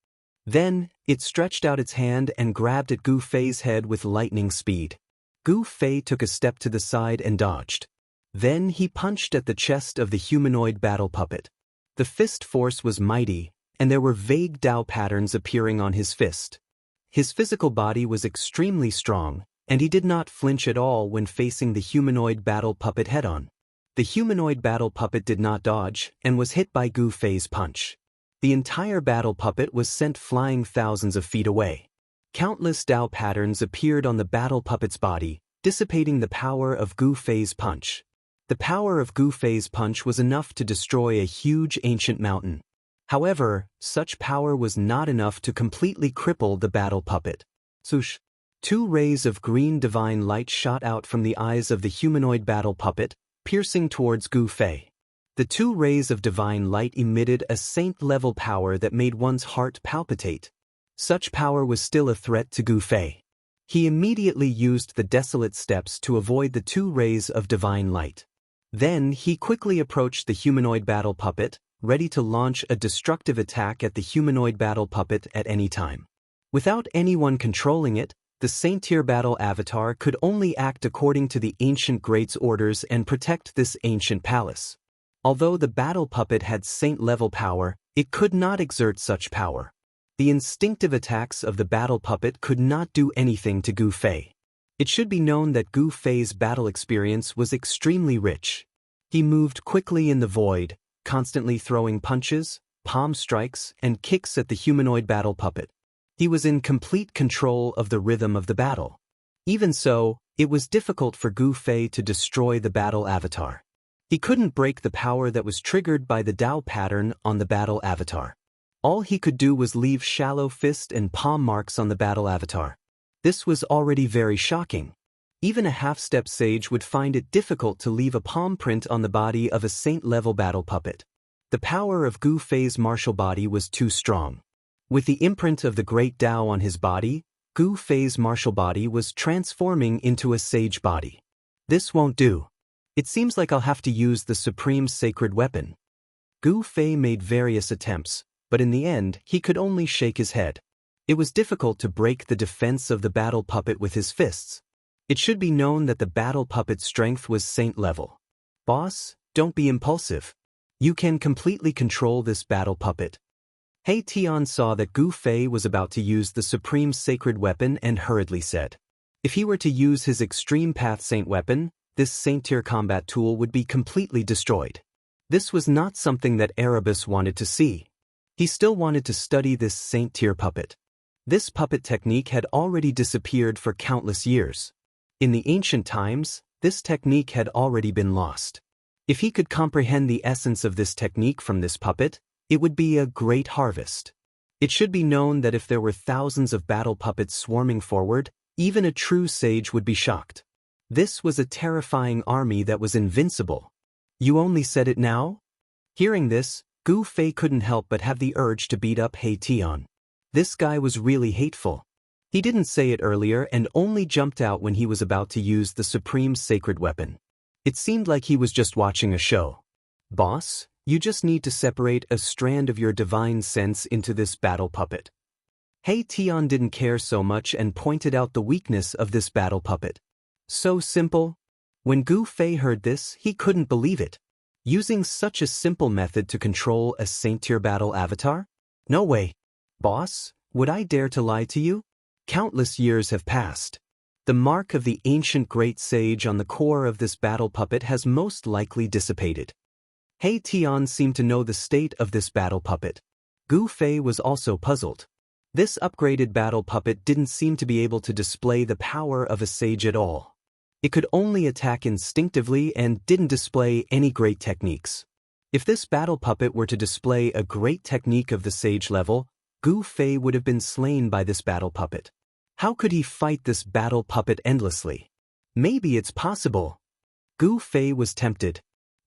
Then, it stretched out its hand and grabbed at Gu Fei's head with lightning speed. Gu Fei took a step to the side and dodged. Then he punched at the chest of the humanoid battle puppet. The fist force was mighty, and there were vague Dao patterns appearing on his fist. His physical body was extremely strong, and he did not flinch at all when facing the humanoid battle puppet head-on. The humanoid battle puppet did not dodge, and was hit by Gu Fei's punch. The entire battle puppet was sent flying thousands of feet away. Countless Dao patterns appeared on the battle puppet's body, dissipating the power of Gu Fei's punch. The power of Gu Fei's punch was enough to destroy a huge ancient mountain. However, such power was not enough to completely cripple the battle puppet. Swoosh! 2 rays of green divine light shot out from the eyes of the humanoid battle puppet, piercing towards Gu Fei. The 2 rays of divine light emitted a saint-level power that made one's heart palpitate. Such power was still a threat to Gu Fei. He immediately used the desolate steps to avoid the two rays of divine light. Then he quickly approached the humanoid battle puppet, ready to launch a destructive attack at the humanoid battle puppet at any time. Without anyone controlling it, the Saint-Tier battle avatar could only act according to the ancient great's orders and protect this ancient palace. Although the battle puppet had saint-level power, it could not exert such power. The instinctive attacks of the battle puppet could not do anything to Gu Fei. It should be known that Gu Fei's battle experience was extremely rich. He moved quickly in the void, constantly throwing punches, palm strikes, and kicks at the humanoid battle puppet. He was in complete control of the rhythm of the battle. Even so, it was difficult for Gu Fei to destroy the battle avatar. He couldn't break the power that was triggered by the Dao pattern on the battle avatar. All he could do was leave shallow fist and palm marks on the battle avatar. This was already very shocking. Even a half-step sage would find it difficult to leave a palm print on the body of a saint-level battle puppet. The power of Gu Fei's martial body was too strong. With the imprint of the great Dao on his body, Gu Fei's martial body was transforming into a sage body. This won't do. It seems like I'll have to use the supreme sacred weapon. Gu Fei made various attempts, but in the end, he could only shake his head. It was difficult to break the defense of the battle puppet with his fists. It should be known that the battle puppet's strength was saint level. Boss, don't be impulsive. You can completely control this battle puppet. He Tian saw that Gu Fei was about to use the supreme sacred weapon and hurriedly said, if he were to use his extreme path saint weapon, this saint-tier combat tool would be completely destroyed. This was not something that Erebus wanted to see. He still wanted to study this saint-tier puppet. This puppet technique had already disappeared for countless years. In the ancient times, this technique had already been lost. If he could comprehend the essence of this technique from this puppet, it would be a great harvest. It should be known that if there were thousands of battle puppets swarming forward, even a true sage would be shocked. This was a terrifying army that was invincible. You only said it now? Hearing this, Gu Fei couldn't help but have the urge to beat up He Tian. This guy was really hateful. He didn't say it earlier and only jumped out when he was about to use the supreme sacred weapon. It seemed like he was just watching a show. Boss, you just need to separate a strand of your divine sense into this battle puppet. He Tian didn't care so much and pointed out the weakness of this battle puppet. So simple. When Gu Fei heard this, he couldn't believe it. Using such a simple method to control a saint-tier battle avatar? No way. Boss, would I dare to lie to you? Countless years have passed. The mark of the ancient great sage on the core of this battle puppet has most likely dissipated. He Tian seemed to know the state of this battle puppet. Gu Fei was also puzzled. This upgraded battle puppet didn't seem to be able to display the power of a sage at all. It could only attack instinctively and didn't display any great techniques. If this battle puppet were to display a great technique of the sage level, Gu Fei would have been slain by this battle puppet. How could he fight this battle puppet endlessly? Maybe it's possible. Gu Fei was tempted.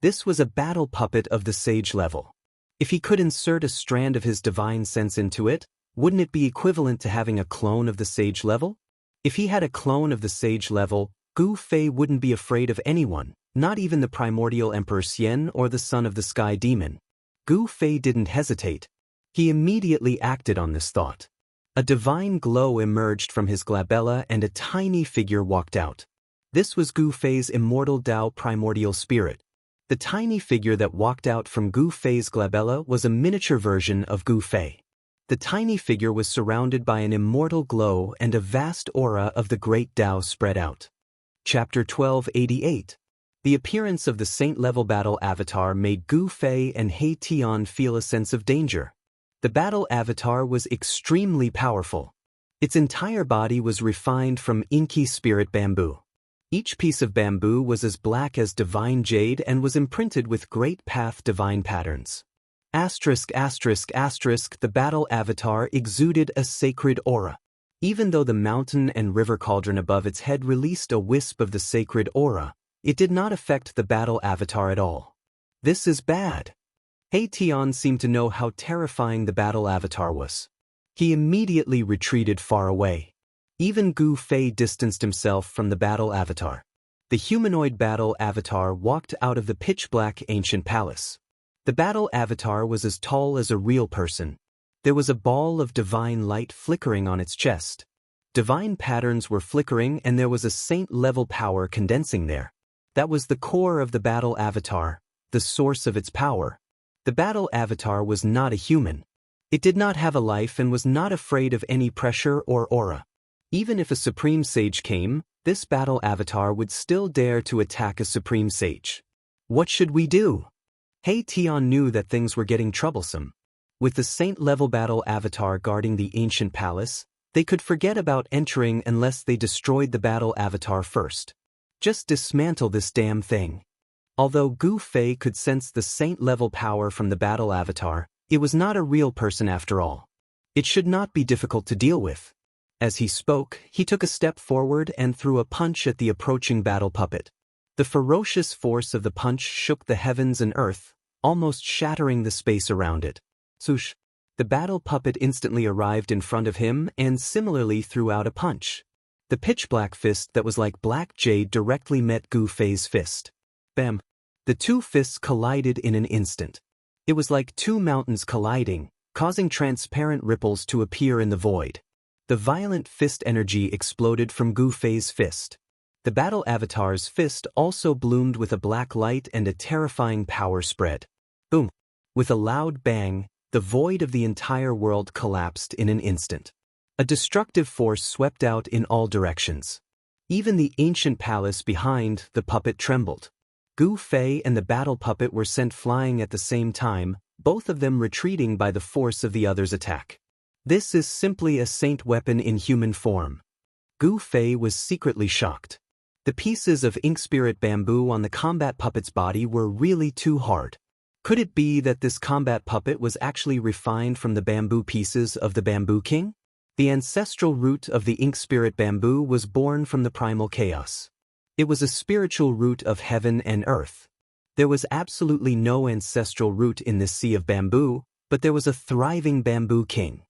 This was a battle puppet of the sage level. If he could insert a strand of his divine sense into it, wouldn't it be equivalent to having a clone of the sage level? If he had a clone of the sage level, Gu Fei wouldn't be afraid of anyone, not even the primordial Emperor Xian or the son of the Sky Demon. Gu Fei didn't hesitate. He immediately acted on this thought. A divine glow emerged from his glabella and a tiny figure walked out. This was Gu Fei's immortal Dao primordial spirit. The tiny figure that walked out from Gu Fei's glabella was a miniature version of Gu Fei. The tiny figure was surrounded by an immortal glow and a vast aura of the great Dao spread out. Chapter 1288. The appearance of the saint-level battle avatar made Gu Fei and He Tian feel a sense of danger. The battle avatar was extremely powerful. Its entire body was refined from inky spirit bamboo. Each piece of bamboo was as black as divine jade and was imprinted with great path divine patterns. The battle avatar exuded a sacred aura. Even though the mountain and river cauldron above its head released a wisp of the sacred aura, it did not affect the battle avatar at all. This is bad. He Tian seemed to know how terrifying the battle avatar was. He immediately retreated far away. Even Gu Fei distanced himself from the battle avatar. The humanoid battle avatar walked out of the pitch-black ancient palace. The battle avatar was as tall as a real person. There was a ball of divine light flickering on its chest. Divine patterns were flickering and there was a saint-level power condensing there. That was the core of the battle avatar, the source of its power. The battle avatar was not a human. It did not have a life and was not afraid of any pressure or aura. Even if a supreme sage came, this battle avatar would still dare to attack a supreme sage. What should we do? He Tian knew that things were getting troublesome. With the saint-level battle avatar guarding the ancient palace, they could forget about entering unless they destroyed the battle avatar first. Just dismantle this damn thing. Although Gu Fei could sense the saint-level power from the battle avatar, it was not a real person after all. It should not be difficult to deal with. As he spoke, he took a step forward and threw a punch at the approaching battle puppet. The ferocious force of the punch shook the heavens and earth, almost shattering the space around it. Swoosh! The battle puppet instantly arrived in front of him and similarly threw out a punch. The pitch-black fist that was like black jade directly met Gu Fei's fist. Bam! The two fists collided in an instant. It was like two mountains colliding, causing transparent ripples to appear in the void. The violent fist energy exploded from Gu Fei's fist. The battle avatar's fist also bloomed with a black light and a terrifying power spread. Boom! With a loud bang, the void of the entire world collapsed in an instant. A destructive force swept out in all directions. Even the ancient palace behind the puppet trembled. Gu Fei and the battle puppet were sent flying at the same time, both of them retreating by the force of the other's attack. This is simply a saint weapon in human form. Gu Fei was secretly shocked. The pieces of ink spirit bamboo on the combat puppet's body were really too hard. Could it be that this combat puppet was actually refined from the bamboo pieces of the Bamboo King? The ancestral root of the ink spirit bamboo was born from the primal chaos. It was a spiritual root of heaven and earth. There was absolutely no ancestral root in this sea of bamboo, but there was a thriving Bamboo King.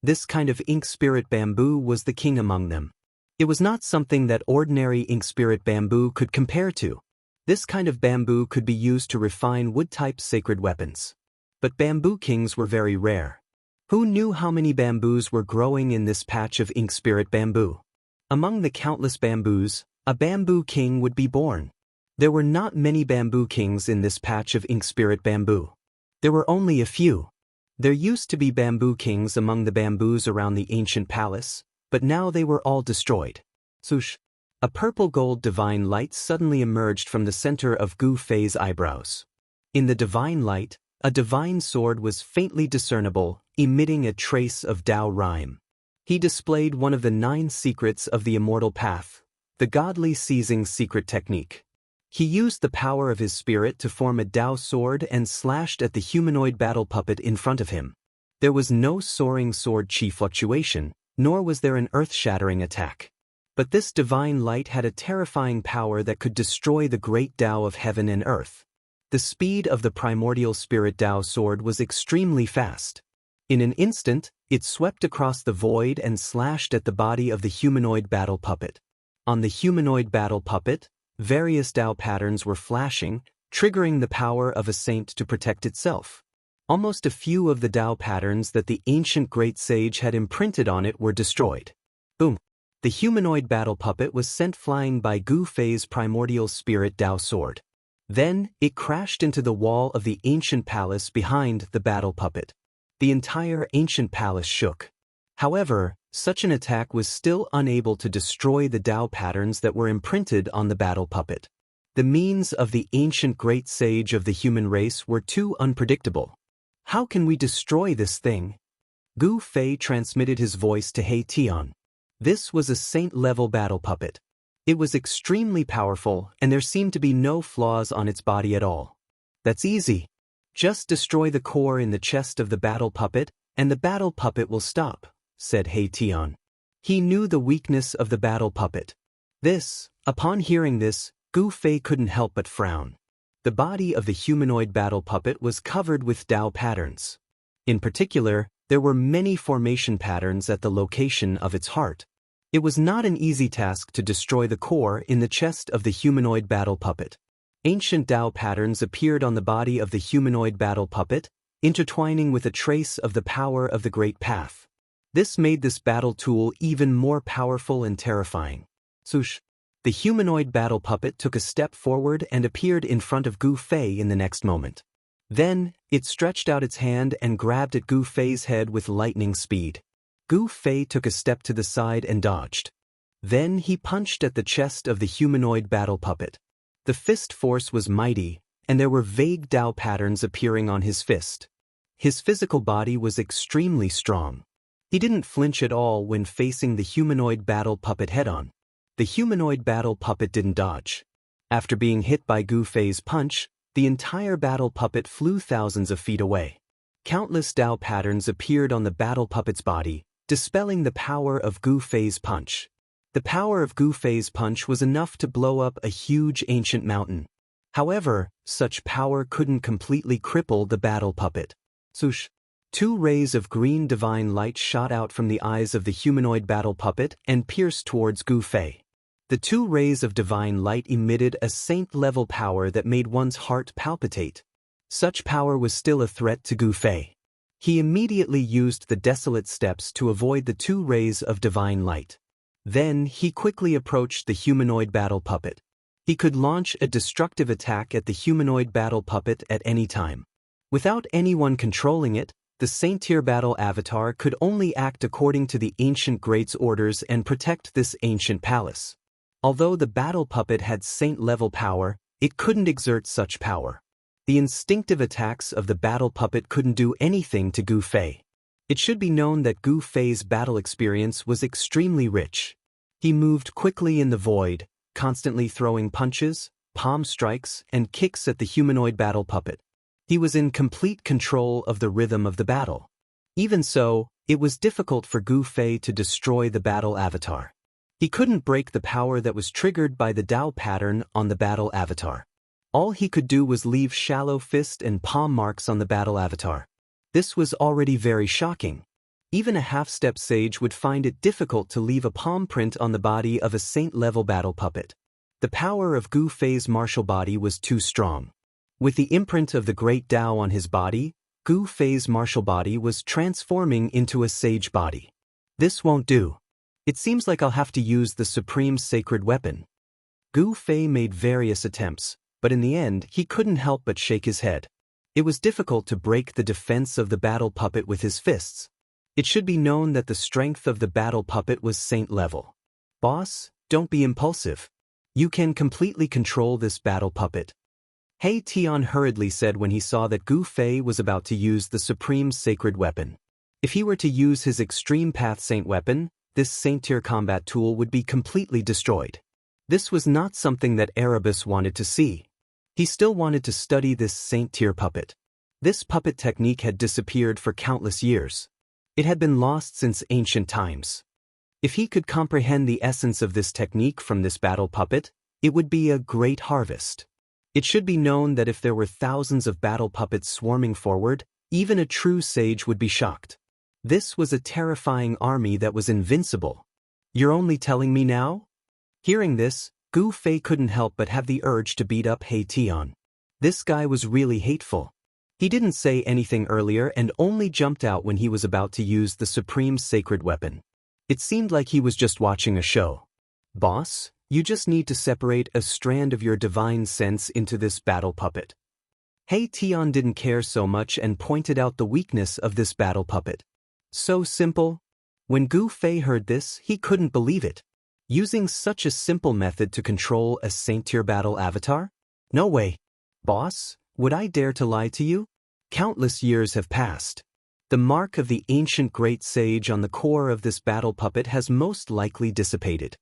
This kind of ink spirit bamboo was the king among them. It was not something that ordinary ink spirit bamboo could compare to. This kind of bamboo could be used to refine wood-type sacred weapons. But bamboo kings were very rare. Who knew how many bamboos were growing in this patch of ink spirit bamboo? Among the countless bamboos, a bamboo king would be born. There were not many bamboo kings in this patch of ink spirit bamboo. There were only a few. There used to be bamboo kings among the bamboos around the ancient palace, but now they were all destroyed. Swoosh! A purple-gold divine light suddenly emerged from the center of Gu Fei's eyebrows. In the divine light, a divine sword was faintly discernible, emitting a trace of Dao rhyme. He displayed one of the 9 secrets of the immortal path, the godly seizing secret technique. He used the power of his spirit to form a Dao sword and slashed at the humanoid battle puppet in front of him. There was no soaring sword chi fluctuation, nor was there an earth-shattering attack. But this divine light had a terrifying power that could destroy the great Dao of heaven and earth. The speed of the primordial spirit Dao sword was extremely fast. In an instant, it swept across the void and slashed at the body of the humanoid battle puppet. On the humanoid battle puppet, various Dao patterns were flashing, triggering the power of a saint to protect itself. Almost a few of the Dao patterns that the ancient great sage had imprinted on it were destroyed. Boom! The humanoid battle puppet was sent flying by Gu Fei's primordial spirit Dao sword. Then, it crashed into the wall of the ancient palace behind the battle puppet. The entire ancient palace shook. However, such an attack was still unable to destroy the Dao patterns that were imprinted on the battle puppet. The means of the ancient great sage of the human race were too unpredictable. How can we destroy this thing? Gu Fei transmitted his voice to He Tian. This was a saint-level battle puppet. It was extremely powerful, and there seemed to be no flaws on its body at all. That's easy. Just destroy the core in the chest of the battle puppet, and the battle puppet will stop, said He Tian. He knew the weakness of the battle puppet. Upon hearing this, Gu Fei couldn't help but frown. The body of the humanoid battle puppet was covered with Dao patterns. In particular, there were many formation patterns at the location of its heart. It was not an easy task to destroy the core in the chest of the humanoid battle puppet. Ancient Dao patterns appeared on the body of the humanoid battle puppet, intertwining with a trace of the power of the Great Path. This made this battle tool even more powerful and terrifying. Swoosh! The humanoid battle puppet took a step forward and appeared in front of Gu Fei in the next moment. Then, it stretched out its hand and grabbed at Gu Fei's head with lightning speed. Gu Fei took a step to the side and dodged. Then he punched at the chest of the humanoid battle puppet. The fist force was mighty, and there were vague Dao patterns appearing on his fist. His physical body was extremely strong. He didn't flinch at all when facing the humanoid battle puppet head-on. The humanoid battle puppet didn't dodge. After being hit by Gu Fei's punch, the entire battle puppet flew thousands of feet away. Countless Dao patterns appeared on the battle puppet's body, dispelling the power of Gu Fei's punch. The power of Gu Fei's punch was enough to blow up a huge ancient mountain. However, such power couldn't completely cripple the battle puppet. Swoosh! 2 rays of green divine light shot out from the eyes of the humanoid battle puppet and pierced towards Gu Fei. The 2 rays of divine light emitted a saint-level power that made one's heart palpitate. Such power was still a threat to Gu Fei. He immediately used the desolate steps to avoid the 2 rays of divine light. Then he quickly approached the humanoid battle puppet. He could launch a destructive attack at the humanoid battle puppet at any time. Without anyone controlling it, the Saint-tier battle avatar could only act according to the ancient great's orders and protect this ancient palace. Although the battle puppet had saint-level power, it couldn't exert such power. The instinctive attacks of the battle puppet couldn't do anything to Gu Fei. It should be known that Gu Fei's battle experience was extremely rich. He moved quickly in the void, constantly throwing punches, palm strikes, and kicks at the humanoid battle puppet. He was in complete control of the rhythm of the battle. Even so, it was difficult for Gu Fei to destroy the battle avatar. He couldn't break the power that was triggered by the Dao pattern on the battle avatar. All he could do was leave shallow fist and palm marks on the battle avatar. This was already very shocking. Even a half-step sage would find it difficult to leave a palm print on the body of a saint-level battle puppet. The power of Gu Fei's martial body was too strong. With the imprint of the Great Dao on his body, Gu Fei's martial body was transforming into a sage body. This won't do. It seems like I'll have to use the supreme sacred weapon. Gu Fei made various attempts, but in the end he couldn't help but shake his head. It was difficult to break the defense of the battle puppet with his fists. It should be known that the strength of the battle puppet was saint level. Boss, don't be impulsive. You can completely control this battle puppet. He Tian hurriedly said when he saw that Gu Fei was about to use the supreme sacred weapon. If he were to use his extreme path saint weapon, this saint-tier combat tool would be completely destroyed. This was not something that Erebus wanted to see. He still wanted to study this saint-tier puppet. This puppet technique had disappeared for countless years. It had been lost since ancient times. If he could comprehend the essence of this technique from this battle puppet, it would be a great harvest. It should be known that if there were thousands of battle puppets swarming forward, even a true sage would be shocked. This was a terrifying army that was invincible. You're only telling me now? Hearing this, Gu Fei couldn't help but have the urge to beat up He Tian. This guy was really hateful. He didn't say anything earlier and only jumped out when he was about to use the supreme sacred weapon. It seemed like he was just watching a show. Boss, you just need to separate a strand of your divine sense into this battle puppet. He Tian didn't care so much and pointed out the weakness of this battle puppet. So simple. When Gu Fei heard this, he couldn't believe it. Using such a simple method to control a saint-tier battle avatar? No way. Boss, would I dare to lie to you? Countless years have passed. The mark of the ancient great sage on the core of this battle puppet has most likely dissipated.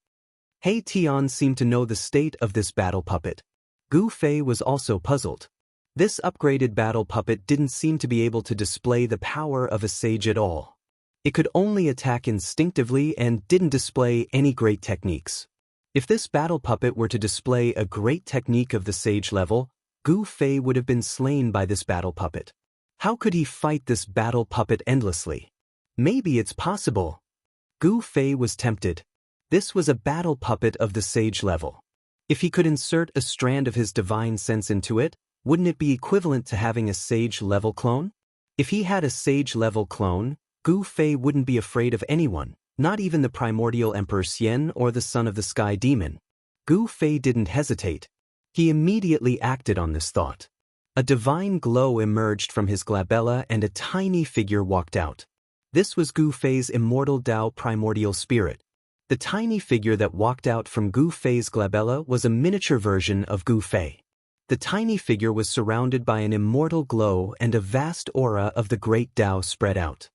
He Tian seemed to know the state of this battle puppet. Gu Fei was also puzzled. This upgraded battle puppet didn't seem to be able to display the power of a sage at all. It could only attack instinctively and didn't display any great techniques. If this battle puppet were to display a great technique of the sage level, Gu Fei would have been slain by this battle puppet. How could he fight this battle puppet endlessly? Maybe it's possible. Gu Fei was tempted. This was a battle puppet of the sage level. If he could insert a strand of his divine sense into it, wouldn't it be equivalent to having a sage-level clone? If he had a sage-level clone, Gu Fei wouldn't be afraid of anyone, not even the primordial Emperor Xian or the son of the Sky Demon. Gu Fei didn't hesitate. He immediately acted on this thought. A divine glow emerged from his glabella and a tiny figure walked out. This was Gu Fei's immortal Dao primordial spirit. The tiny figure that walked out from Gu Fei's glabella was a miniature version of Gu Fei. The tiny figure was surrounded by an immortal glow and a vast aura of the great Dao spread out.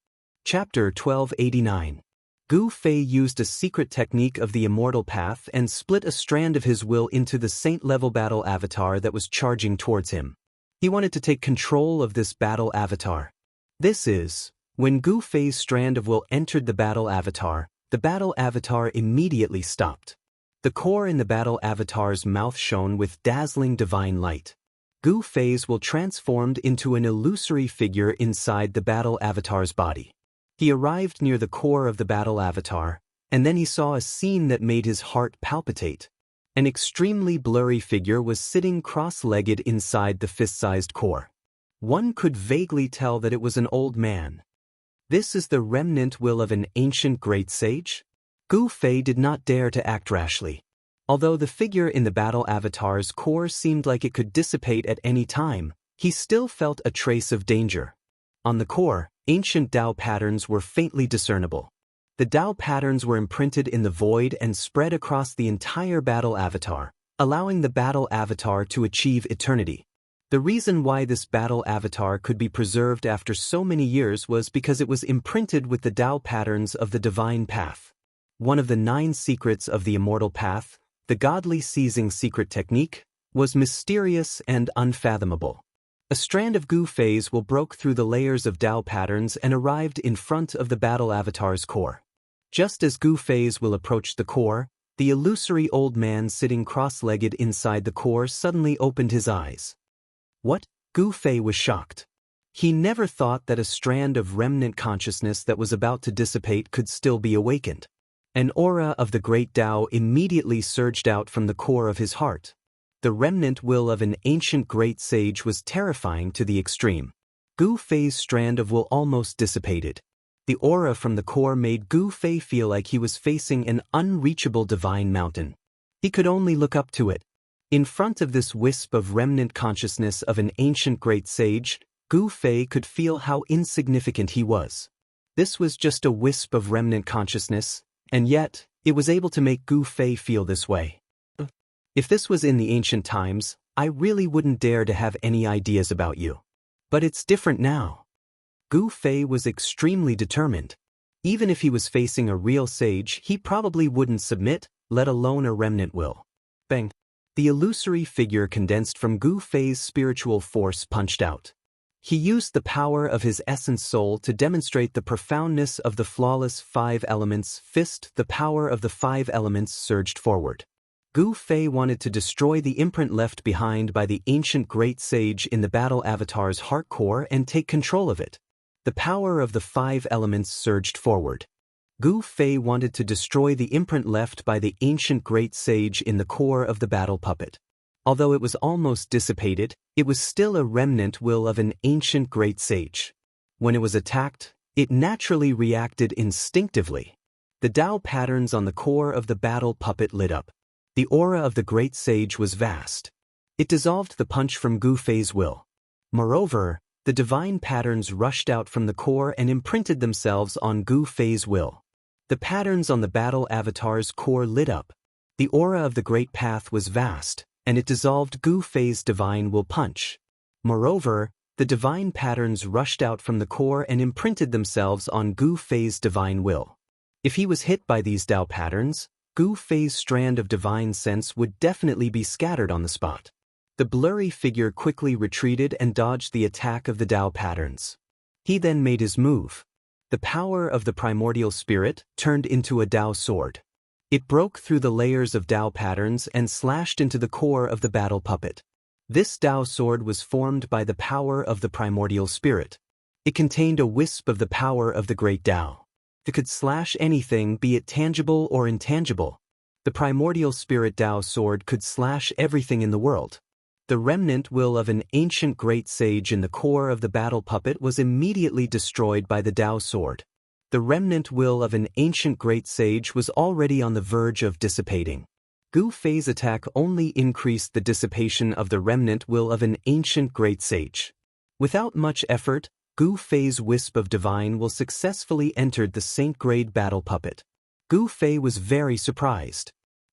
Chapter 1289. Gu Fei used a secret technique of the immortal path and split a strand of his will into the saint-level battle avatar that was charging towards him. He wanted to take control of this battle avatar. When Gu Fei's strand of will entered the battle avatar immediately stopped. The core in the battle avatar's mouth shone with dazzling divine light. Gu Fei's will transformed into an illusory figure inside the battle avatar's body. He arrived near the core of the battle avatar, and then he saw a scene that made his heart palpitate. An extremely blurry figure was sitting cross-legged inside the fist-sized core. One could vaguely tell that it was an old man. This is the remnant will of an ancient great sage? Gu Fei did not dare to act rashly. Although the figure in the battle avatar's core seemed like it could dissipate at any time, he still felt a trace of danger. On the core, ancient Dao patterns were faintly discernible. The Dao patterns were imprinted in the void and spread across the entire battle avatar, allowing the battle avatar to achieve eternity. The reason why this battle avatar could be preserved after so many years was because it was imprinted with the Dao patterns of the divine path. One of the 9 secrets of the immortal path, the godly seizing secret technique, was mysterious and unfathomable. A strand of Gu Fei's will broke through the layers of Dao patterns and arrived in front of the battle avatar's core. Just as Gu Fei's will approached the core, the illusory old man sitting cross-legged inside the core suddenly opened his eyes. What? Gu Fei was shocked. He never thought that a strand of remnant consciousness that was about to dissipate could still be awakened. An aura of the great Dao immediately surged out from the core of his heart. The remnant will of an ancient great sage was terrifying to the extreme. Gu Fei's strand of will almost dissipated. The aura from the core made Gu Fei feel like he was facing an unreachable divine mountain. He could only look up to it. In front of this wisp of remnant consciousness of an ancient great sage, Gu Fei could feel how insignificant he was. This was just a wisp of remnant consciousness, and yet, it was able to make Gu Fei feel this way. If this was in the ancient times, I really wouldn't dare to have any ideas about you. But it's different now. Gu Fei was extremely determined. Even if he was facing a real sage, he probably wouldn't submit, let alone a remnant will. Bang! The illusory figure condensed from Gu Fei's spiritual force punched out. He used the power of his essence soul to demonstrate the profoundness of the flawless 5 elements fist. The power of the 5 elements surged forward. Gu Fei wanted to destroy the imprint left behind by the ancient great sage in the battle avatar's heart core and take control of it. The power of the 5 elements surged forward. Gu Fei wanted to destroy the imprint left by the ancient great sage in the core of the battle puppet. Although it was almost dissipated, it was still a remnant will of an ancient great sage. When it was attacked, it naturally reacted instinctively. The Dao patterns on the core of the battle puppet lit up. The aura of the great sage was vast. It dissolved the punch from Gu Fei's will. Moreover, the divine patterns rushed out from the core and imprinted themselves on Gu Fei's will. The patterns on the battle avatar's core lit up. The aura of the great path was vast, and it dissolved Gu Fei's divine will punch. Moreover, the divine patterns rushed out from the core and imprinted themselves on Gu Fei's divine will. If he was hit by these Dao patterns, Gu Fei's strand of divine sense would definitely be scattered on the spot. The blurry figure quickly retreated and dodged the attack of the Dao patterns. He then made his move. The power of the primordial spirit turned into a Dao sword. It broke through the layers of Dao patterns and slashed into the core of the battle puppet. This Dao sword was formed by the power of the primordial spirit. It contained a wisp of the power of the great Dao. It could slash anything, be it tangible or intangible. The primordial spirit Dao sword could slash everything in the world. The remnant will of an ancient great sage in the core of the battle puppet was immediately destroyed by the Dao sword. The remnant will of an ancient great sage was already on the verge of dissipating. Gu Fei's attack only increased the dissipation of the remnant will of an ancient great sage. Without much effort, Gu Fei's wisp of divine will successfully entered the saint-grade battle puppet. Gu Fei was very surprised.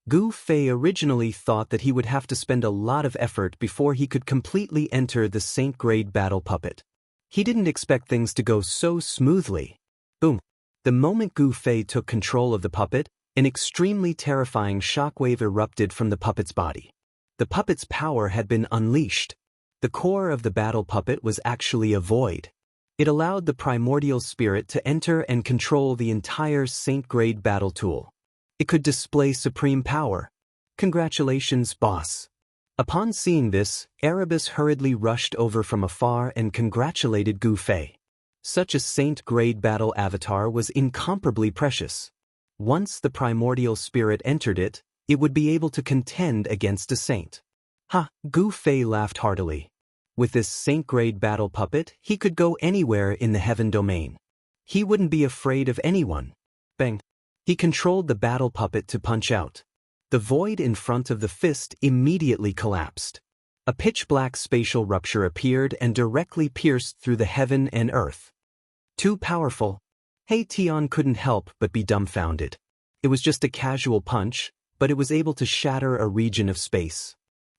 Gu Fei originally thought that he would have to spend a lot of effort before he could completely enter the saint-grade battle puppet. He didn't expect things to go so smoothly. Boom! The moment Gu Fei took control of the puppet, an extremely terrifying shockwave erupted from the puppet's body. The puppet's power had been unleashed. The core of the battle puppet was actually a void. It allowed the primordial spirit to enter and control the entire saint-grade battle tool. It could display supreme power. Congratulations, boss. Upon seeing this, Erebus hurriedly rushed over from afar and congratulated Gu Fei. Such a saint-grade battle avatar was incomparably precious. Once the primordial spirit entered it, it would be able to contend against a saint. Ha! Gu Fei laughed heartily. With this saint-grade battle puppet, he could go anywhere in the heaven domain. He wouldn't be afraid of anyone. Bang! He controlled the battle puppet to punch out. The void in front of the fist immediately collapsed. A pitch-black spatial rupture appeared and directly pierced through the heaven and earth. Too powerful. He Tian couldn't help but be dumbfounded. It was just a casual punch, but it was able to shatter a region of space.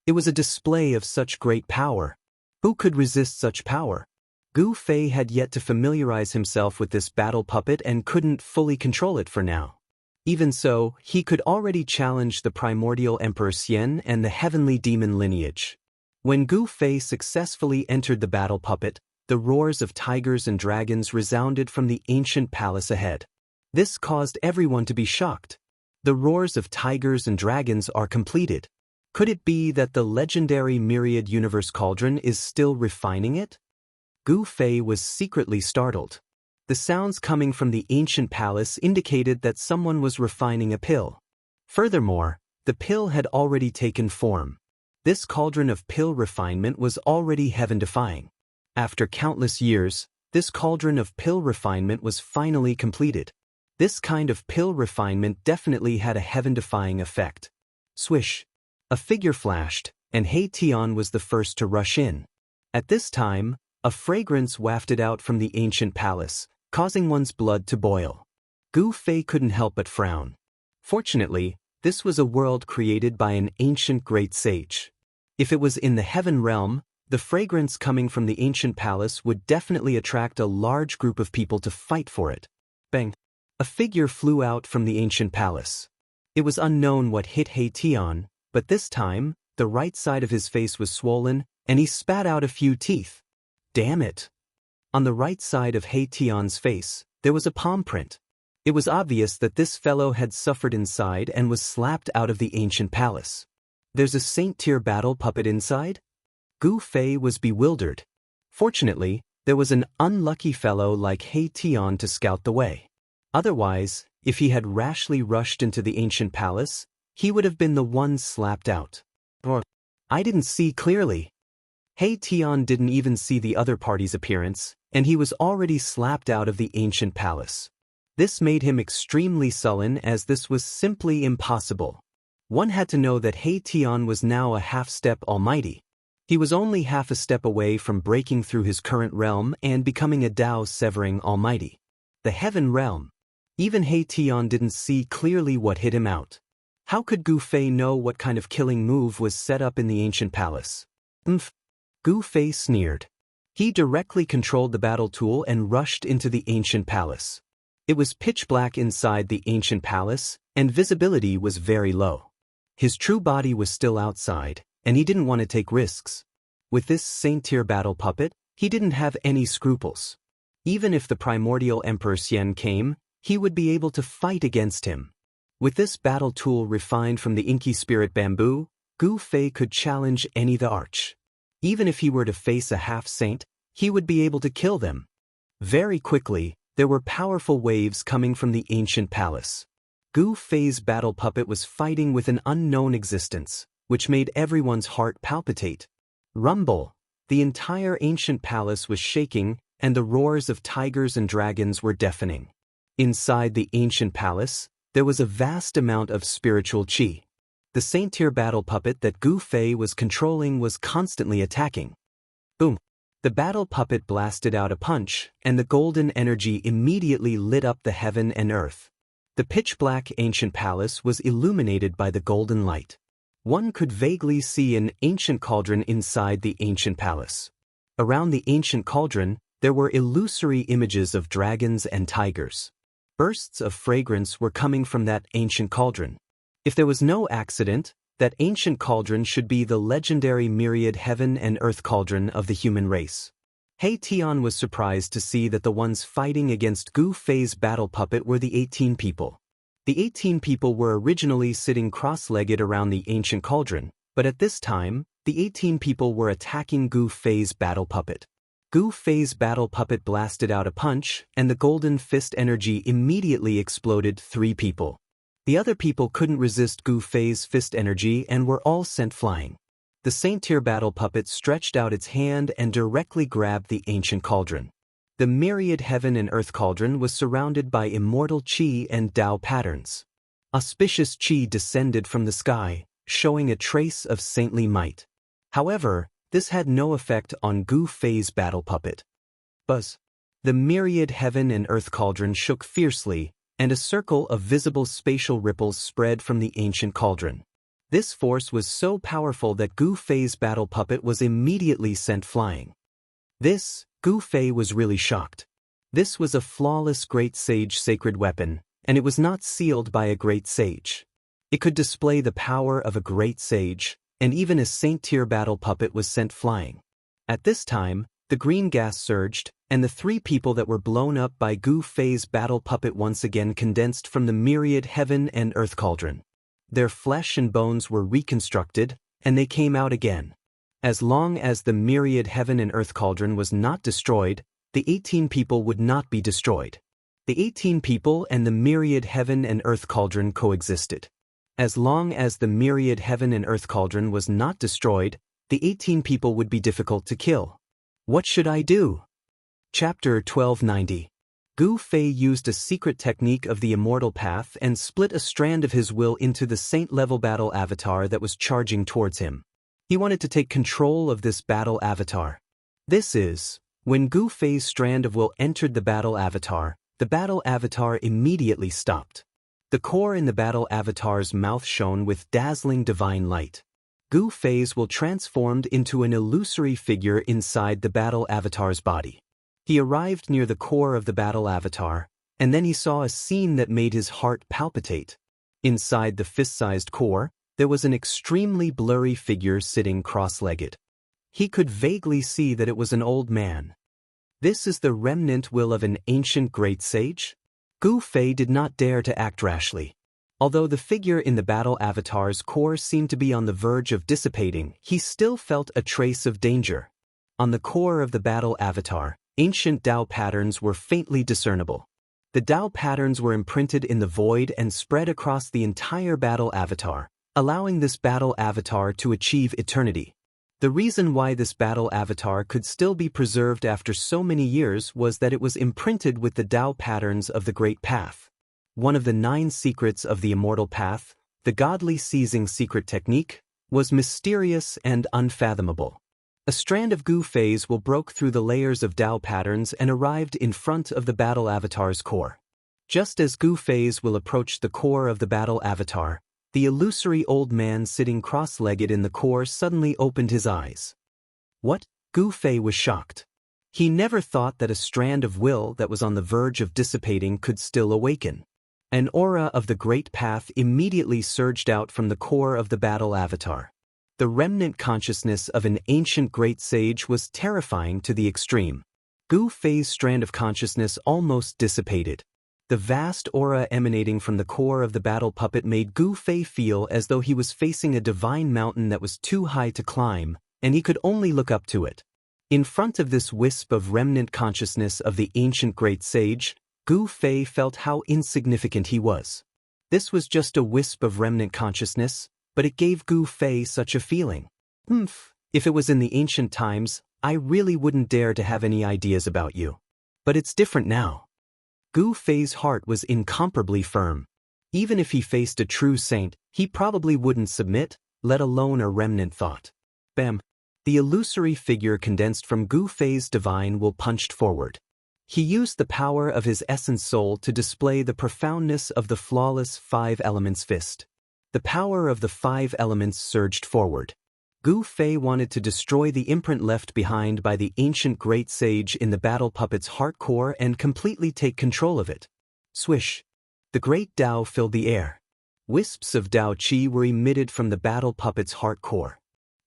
It was a display of such great power. Who could resist such power? Gu Fei had yet to familiarize himself with this battle puppet and couldn't fully control it for now. Even so, he could already challenge the primordial Emperor Xian and the heavenly demon lineage. When Gu Fei successfully entered the battle puppet, the roars of tigers and dragons resounded from the ancient palace ahead. This caused everyone to be shocked. The roars of tigers and dragons are completed. Could it be that the legendary myriad universe cauldron is still refining it? Gu Fei was secretly startled. The sounds coming from the ancient palace indicated that someone was refining a pill. Furthermore, the pill had already taken form. This cauldron of pill refinement was already heaven-defying. After countless years, this cauldron of pill refinement was finally completed. This kind of pill refinement definitely had a heaven-defying effect. Swish! A figure flashed, and He Tian was the first to rush in. At this time, a fragrance wafted out from the ancient palace, causing one's blood to boil. Gu Fei couldn't help but frown. Fortunately, this was a world created by an ancient great sage. If it was in the heaven realm, the fragrance coming from the ancient palace would definitely attract a large group of people to fight for it. Bang! A figure flew out from the ancient palace. It was unknown what hit He Tian, but this time, the right side of his face was swollen, and he spat out a few teeth. Damn it! On the right side of He Tian's face, there was a palm print. It was obvious that this fellow had suffered inside and was slapped out of the ancient palace. There's a saint-tier battle puppet inside? Gu Fei was bewildered. Fortunately, there was an unlucky fellow like He Tian to scout the way. Otherwise, if he had rashly rushed into the ancient palace, he would have been the one slapped out. Or, I didn't see clearly. He Tian didn't even see the other party's appearance, and he was already slapped out of the ancient palace. This made him extremely sullen as this was simply impossible. One had to know that He Tian was now a half-step almighty. He was only half a step away from breaking through his current realm and becoming a Dao-severing almighty. The heaven realm. Even He Tian didn't see clearly what hit him out. How could Gu Fei know what kind of killing move was set up in the ancient palace? Gu Fei sneered. He directly controlled the battle tool and rushed into the ancient palace. It was pitch black inside the ancient palace, and visibility was very low. His true body was still outside, and he didn't want to take risks. With this saint-tier battle puppet, he didn't have any scruples. Even if the primordial Emperor Xian came, he would be able to fight against him. With this battle tool refined from the inky spirit bamboo, Gu Fei could challenge any the arch. Even if he were to face a half-saint, he would be able to kill them. Very quickly, there were powerful waves coming from the ancient palace. Gu Fei's battle puppet was fighting with an unknown existence, which made everyone's heart palpitate. Rumble! The entire ancient palace was shaking, and the roars of tigers and dragons were deafening. Inside the ancient palace, there was a vast amount of spiritual qi. The saint-tier battle puppet that Gu Fei was controlling was constantly attacking. Boom! The battle puppet blasted out a punch, and the golden energy immediately lit up the heaven and earth. The pitch-black ancient palace was illuminated by the golden light. One could vaguely see an ancient cauldron inside the ancient palace. Around the ancient cauldron, there were illusory images of dragons and tigers. Bursts of fragrance were coming from that ancient cauldron. If there was no accident, that ancient cauldron should be the legendary myriad heaven and earth cauldron of the human race. He Tian was surprised to see that the ones fighting against Gu Fei's battle puppet were the 18 people. The 18 people were originally sitting cross-legged around the ancient cauldron, but at this time, the 18 people were attacking Gu Fei's battle puppet. Gu Fei's battle puppet blasted out a punch, and the golden fist energy immediately exploded 3 people. The other people couldn't resist Gu Fei's fist energy and were all sent flying. The saint-tier battle puppet stretched out its hand and directly grabbed the ancient cauldron. The myriad heaven and earth cauldron was surrounded by immortal qi and Dao patterns. Auspicious qi descended from the sky, showing a trace of saintly might. However, this had no effect on Gu Fei's battle puppet. Buzz! The myriad heaven and earth cauldron shook fiercely, and a circle of visible spatial ripples spread from the ancient cauldron. This force was so powerful that Gu Fei's battle puppet was immediately sent flying. Gu Fei was really shocked. This was a flawless great sage sacred weapon, and it was not sealed by a great sage. It could display the power of a great sage, and even a saint-tier battle puppet was sent flying. At this time, the green gas surged, and the 3 people that were blown up by Gu Fei's battle puppet once again condensed from the myriad heaven and earth cauldron. Their flesh and bones were reconstructed, and they came out again. As long as the myriad heaven and earth cauldron was not destroyed, the 18 people would not be destroyed. The 18 people and the myriad heaven and earth cauldron coexisted. As long as the myriad heaven and earth cauldron was not destroyed, the 18 people would be difficult to kill. What should I do? Chapter 1290. Gu Fei used a secret technique of the immortal path and split a strand of his will into the saint-level battle avatar that was charging towards him. He wanted to take control of this battle avatar. When Gu Fei's strand of will entered the battle avatar immediately stopped. The core in the battle avatar's mouth shone with dazzling divine light. Gu Fei's will transformed into an illusory figure inside the battle avatar's body. He arrived near the core of the battle avatar, and then he saw a scene that made his heart palpitate. Inside the fist-sized core, there was an extremely blurry figure sitting cross-legged. He could vaguely see that it was an old man. This is the remnant will of an ancient great sage? Gu Fei did not dare to act rashly. Although the figure in the battle avatar's core seemed to be on the verge of dissipating, he still felt a trace of danger. On the core of the battle avatar, ancient Dao patterns were faintly discernible. The Dao patterns were imprinted in the void and spread across the entire battle avatar, allowing this battle avatar to achieve eternity. The reason why this battle avatar could still be preserved after so many years was that it was imprinted with the Dao patterns of the Great Path. One of the 9 secrets of the Immortal Path, the godly seizing secret technique, was mysterious and unfathomable. A strand of Gu Fei's will broke through the layers of Dao patterns and arrived in front of the battle avatar's core. Just as Gu Fei's will approached the core of the battle avatar, the illusory old man sitting cross-legged in the core suddenly opened his eyes. What? Gu Fei was shocked. He never thought that a strand of will that was on the verge of dissipating could still awaken. An aura of the Great Path immediately surged out from the core of the battle avatar. The remnant consciousness of an ancient great sage was terrifying to the extreme. Gu Fei's strand of consciousness almost dissipated. The vast aura emanating from the core of the battle puppet made Gu Fei feel as though he was facing a divine mountain that was too high to climb, and he could only look up to it. In front of this wisp of remnant consciousness of the ancient great sage, Gu Fei felt how insignificant he was. This was just a wisp of remnant consciousness, but it gave Gu Fei such a feeling. If it was in the ancient times, I really wouldn't dare to have any ideas about you. But it's different now. Gu Fei's heart was incomparably firm. Even if he faced a true saint, he probably wouldn't submit, let alone a remnant thought. Bam! The illusory figure condensed from Gu Fei's divine will punched forward. He used the power of his essence soul to display the profoundness of the flawless 5 elements fist. The power of the 5 elements surged forward. Gu Fei wanted to destroy the imprint left behind by the ancient great sage in the battle puppet's heart core and completely take control of it. Swish! The great Dao filled the air. Wisps of Dao Qi were emitted from the battle puppet's heart core.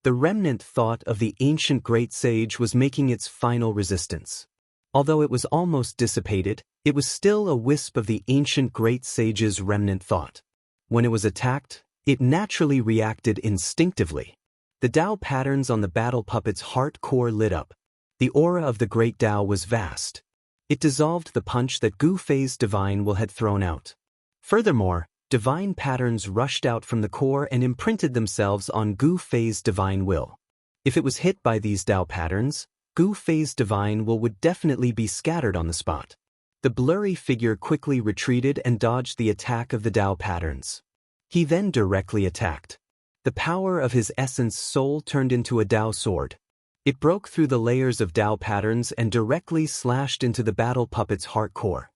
The remnant thought of the ancient great sage was making its final resistance. Although it was almost dissipated, it was still a wisp of the ancient great sage's remnant thought. When it was attacked, it naturally reacted instinctively. The Dao patterns on the battle puppet's heart core lit up. The aura of the great Dao was vast. It dissolved the punch that Gu Fei's divine will had thrown out. Furthermore, divine patterns rushed out from the core and imprinted themselves on Gu Fei's divine will. If it was hit by these Dao patterns, Gu Fei's divine will would definitely be scattered on the spot. The blurry figure quickly retreated and dodged the attack of the Dao patterns. He then directly attacked. The power of his essence soul turned into a Dao sword. It broke through the layers of Dao patterns and directly slashed into the battle puppet's heart core.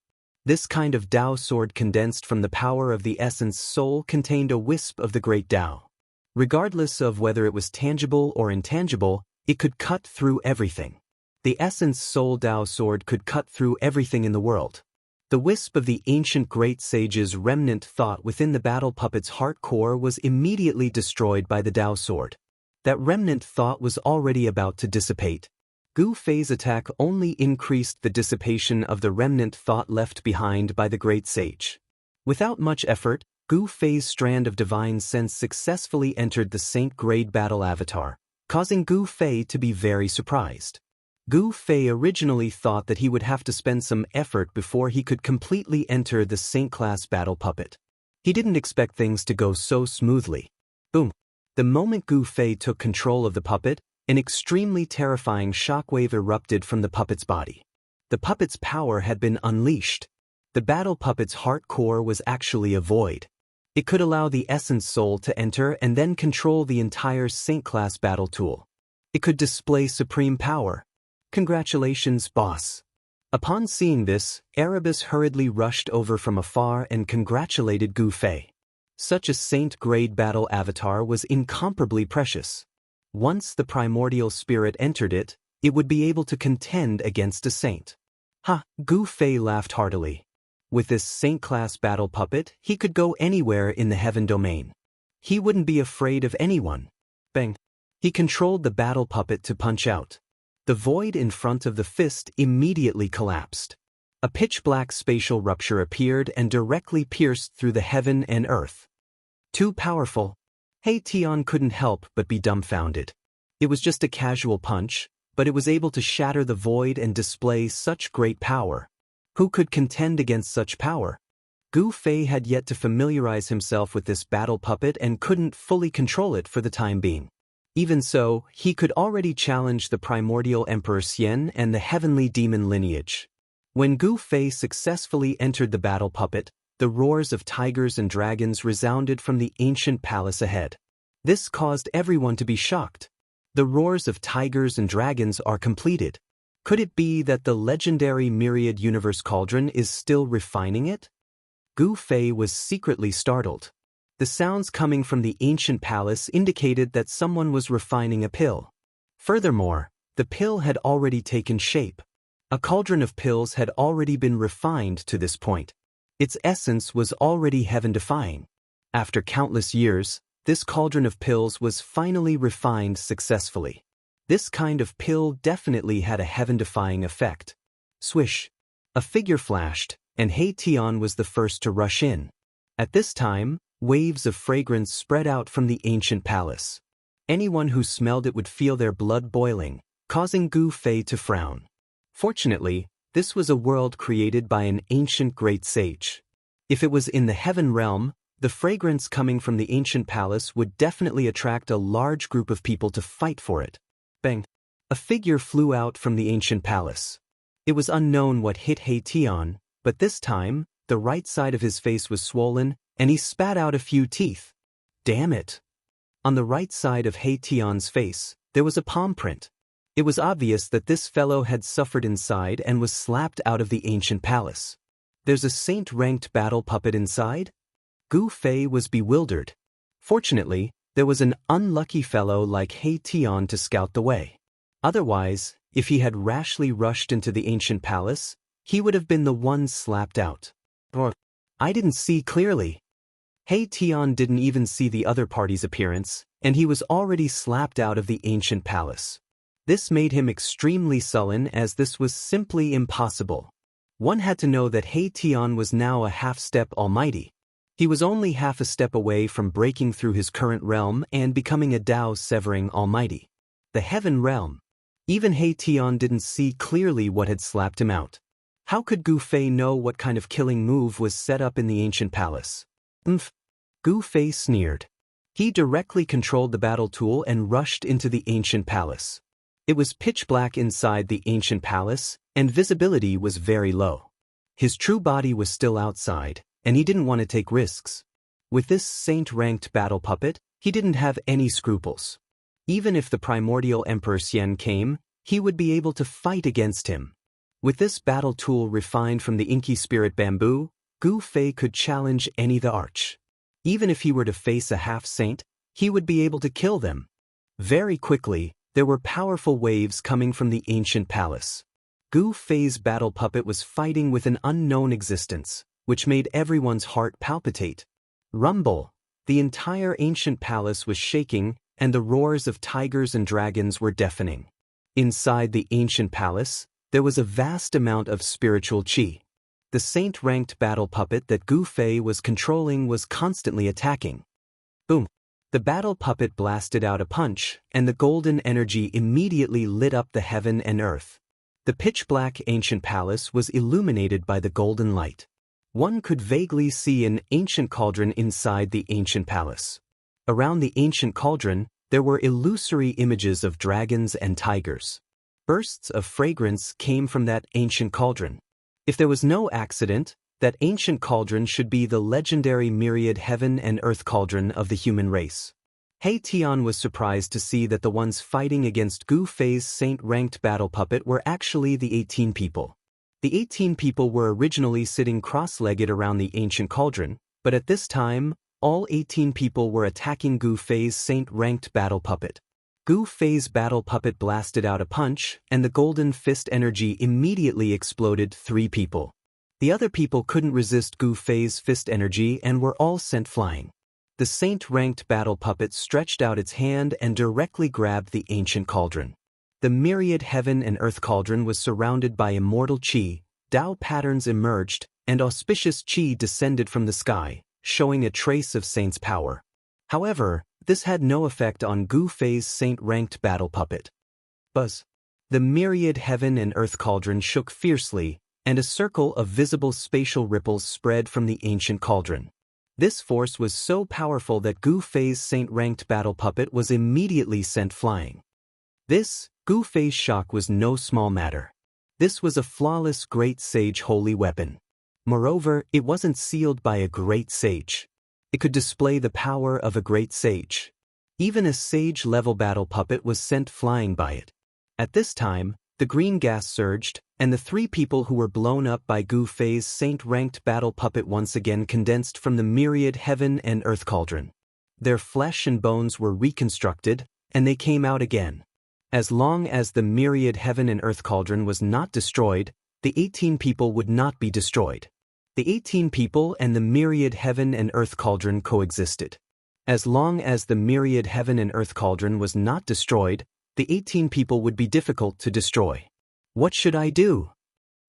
This kind of Dao sword condensed from the power of the essence soul contained a wisp of the great Dao. Regardless of whether it was tangible or intangible, it could cut through everything. The essence soul Dao sword could cut through everything in the world. The wisp of the ancient great sage's remnant thought within the battle puppet's heart core was immediately destroyed by the Dao sword. That remnant thought was already about to dissipate. Gu Fei's attack only increased the dissipation of the remnant thought left behind by the great sage. Without much effort, Gu Fei's strand of divine sense successfully entered the saint-grade battle avatar, causing Gu Fei to be very surprised. Gu Fei originally thought that he would have to spend some effort before he could completely enter the saint-class battle puppet. He didn't expect things to go so smoothly. Boom! The moment Gu Fei took control of the puppet, an extremely terrifying shockwave erupted from the puppet's body. The puppet's power had been unleashed. The battle puppet's heart core was actually a void. It could allow the essence soul to enter and then control the entire saint-class battle tool. It could display supreme power. Congratulations, boss. Upon seeing this, Erebus hurriedly rushed over from afar and congratulated Gu Fei. Such a saint-grade battle avatar was incomparably precious. Once the primordial spirit entered it, it would be able to contend against a saint. Ha! Gu Fei laughed heartily. With this saint-class battle puppet, he could go anywhere in the heaven domain. He wouldn't be afraid of anyone. Bang! He controlled the battle puppet to punch out. The void in front of the fist immediately collapsed. A pitch-black spatial rupture appeared and directly pierced through the heaven and earth. Too powerful. Hei Tian couldn't help but be dumbfounded. It was just a casual punch, but it was able to shatter the void and display such great power. Who could contend against such power? Gu Fei had yet to familiarize himself with this battle puppet and couldn't fully control it for the time being. Even so, he could already challenge the primordial Emperor Xian and the heavenly demon lineage. When Gu Fei successfully entered the battle puppet, the roars of tigers and dragons resounded from the ancient palace ahead. This caused everyone to be shocked. The roars of tigers and dragons are completed. Could it be that the legendary myriad universe cauldron is still refining it? Gu Fei was secretly startled. The sounds coming from the ancient palace indicated that someone was refining a pill. Furthermore, the pill had already taken shape. A cauldron of pills had already been refined to this point. Its essence was already heaven-defying. After countless years, this cauldron of pills was finally refined successfully. This kind of pill definitely had a heaven-defying effect. Swish! A figure flashed, and Hei Tian was the first to rush in. At this time, waves of fragrance spread out from the ancient palace. Anyone who smelled it would feel their blood boiling, causing Gu Fei to frown. Fortunately, This was a world created by an ancient great sage. If it was in the heaven realm, the fragrance coming from the ancient palace would definitely attract a large group of people to fight for it. Bang! A figure flew out from the ancient palace. It was unknown what hit He Tian, but this time, the right side of his face was swollen, and he spat out a few teeth. Damn it! On the right side of He Tian's face, there was a palm print. It was obvious that this fellow had suffered inside and was slapped out of the ancient palace. There's a saint-ranked battle puppet inside? Gu Fei was bewildered. Fortunately, there was an unlucky fellow like He Tian to scout the way. Otherwise, if he had rashly rushed into the ancient palace, he would have been the one slapped out. Or, I didn't see clearly. He Tian didn't even see the other party's appearance, and he was already slapped out of the ancient palace. This made him extremely sullen, as this was simply impossible. One had to know that He Tian was now a half-step almighty. He was only half a step away from breaking through his current realm and becoming a Dao-severing almighty. The heaven realm. Even He Tian didn't see clearly what had slapped him out. How could Gu Fei know what kind of killing move was set up in the ancient palace? Gu Fei sneered. He directly controlled the battle tool and rushed into the ancient palace. It was pitch black inside the ancient palace, and visibility was very low. His true body was still outside, and he didn't want to take risks. With this saint-ranked battle puppet, he didn't have any scruples. Even if the primordial Emperor Xian came, he would be able to fight against him. With this battle tool refined from the inky spirit bamboo, Gu Fei could challenge any the arch. Even if he were to face a half-saint, he would be able to kill them. Very quickly, there were powerful waves coming from the ancient palace. Gu Fei's battle puppet was fighting with an unknown existence, which made everyone's heart palpitate. Rumble! The entire ancient palace was shaking, and the roars of tigers and dragons were deafening. Inside the ancient palace, there was a vast amount of spiritual qi. The saint-ranked battle puppet that Gu Fei was controlling was constantly attacking. Boom! The battle puppet blasted out a punch, and the golden energy immediately lit up the heaven and earth. The pitch-black ancient palace was illuminated by the golden light. One could vaguely see an ancient cauldron inside the ancient palace. Around the ancient cauldron, there were illusory images of dragons and tigers. Bursts of fragrance came from that ancient cauldron. If there was no accident, that ancient cauldron should be the legendary myriad heaven and earth cauldron of the human race. He Tian was surprised to see that the ones fighting against Gu Fei's saint-ranked battle puppet were actually the 18 people. The 18 people were originally sitting cross-legged around the ancient cauldron, but at this time, all 18 people were attacking Gu Fei's saint-ranked battle puppet. Gu Fei's battle puppet blasted out a punch, and the golden fist energy immediately exploded 3 people. The other people couldn't resist Gu Fei's fist energy and were all sent flying. The saint-ranked battle puppet stretched out its hand and directly grabbed the ancient cauldron. The myriad heaven and earth cauldron was surrounded by immortal qi, Dao patterns emerged, and auspicious qi descended from the sky, showing a trace of saint's power. However, this had no effect on Gu Fei's saint-ranked battle puppet. Buzz! The myriad heaven and earth cauldron shook fiercely, and a circle of visible spatial ripples spread from the ancient cauldron. This force was so powerful that Gu Fei's saint-ranked battle puppet was immediately sent flying. This, Gu Fei's shock was no small matter. This was a flawless great sage holy weapon. Moreover, it wasn't sealed by a great sage. It could display the power of a great sage. Even a sage-level battle puppet was sent flying by it. At this time, the green gas surged, and the 3 people who were blown up by Gu Fei's saint-ranked battle puppet once again condensed from the myriad heaven and earth cauldron. Their flesh and bones were reconstructed, and they came out again. As long as the myriad heaven and earth cauldron was not destroyed, the 18 people would not be destroyed. The 18 people and the myriad heaven and earth cauldron coexisted. As long as the myriad heaven and earth cauldron was not destroyed, the 18 people would be difficult to destroy. What should I do?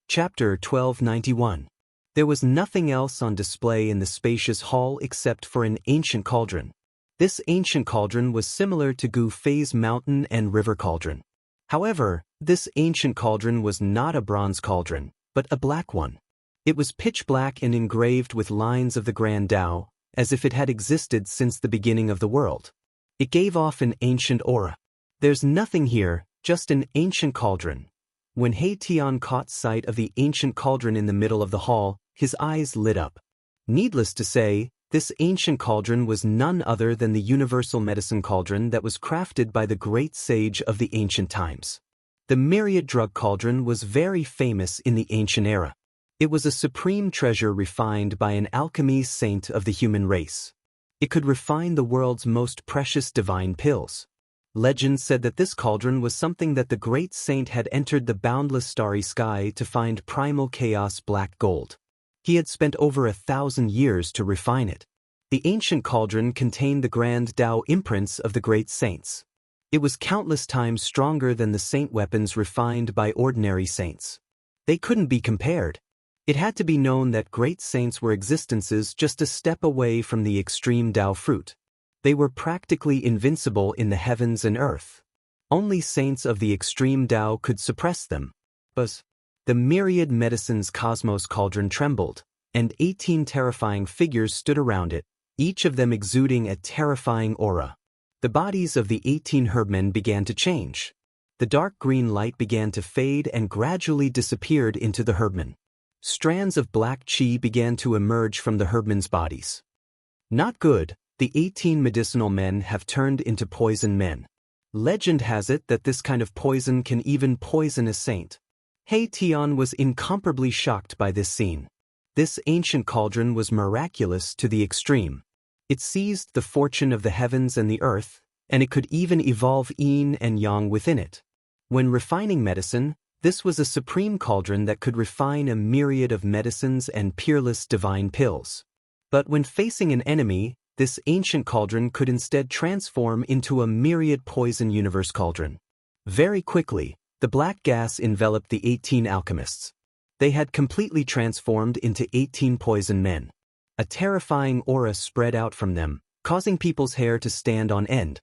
Chapter 1291. There was nothing else on display in the spacious hall except for an ancient cauldron. This ancient cauldron was similar to Gu Fei's mountain and river cauldron. However, This ancient cauldron was not a bronze cauldron, but a black one. It was pitch black and engraved with lines of the Grand Tao, as if it had existed since the beginning of the world. It gave off an ancient aura. There's nothing here, just an ancient cauldron. When He Tian caught sight of the ancient cauldron in the middle of the hall, his eyes lit up. Needless to say, this ancient cauldron was none other than the universal medicine cauldron that was crafted by the great sage of the ancient times. The myriad drug cauldron was very famous in the ancient era. It was a supreme treasure refined by an alchemy saint of the human race. It could refine the world's most precious divine pills. Legend said that this cauldron was something that the great saint had entered the boundless starry sky to find primal chaos black gold. He had spent over 1,000 years to refine it. The ancient cauldron contained the grand Tao imprints of the great saints. It was countless times stronger than the saint weapons refined by ordinary saints. They couldn't be compared. It had to be known that great saints were existences just a step away from the extreme Tao fruit. They were practically invincible in the heavens and earth. Only saints of the extreme Tao could suppress them. But the myriad medicines cosmos cauldron trembled, and 18 terrifying figures stood around it, each of them exuding a terrifying aura. The bodies of the 18 herbmen began to change. The dark green light began to fade and gradually disappeared into the herbmen. Strands of black qi began to emerge from the herbmen's bodies. Not good, the 18 medicinal men have turned into poison men. Legend has it that this kind of poison can even poison a saint. He Tian was incomparably shocked by this scene. This ancient cauldron was miraculous to the extreme. It seized the fortune of the heavens and the earth, and it could even evolve yin and yang within it. When refining medicine, this was a supreme cauldron that could refine a myriad of medicines and peerless divine pills. But when facing an enemy, this ancient cauldron could instead transform into a myriad poison universe cauldron. Very quickly, the black gas enveloped the 18 alchemists. They had completely transformed into 18 poison men. A terrifying aura spread out from them, causing people's hair to stand on end.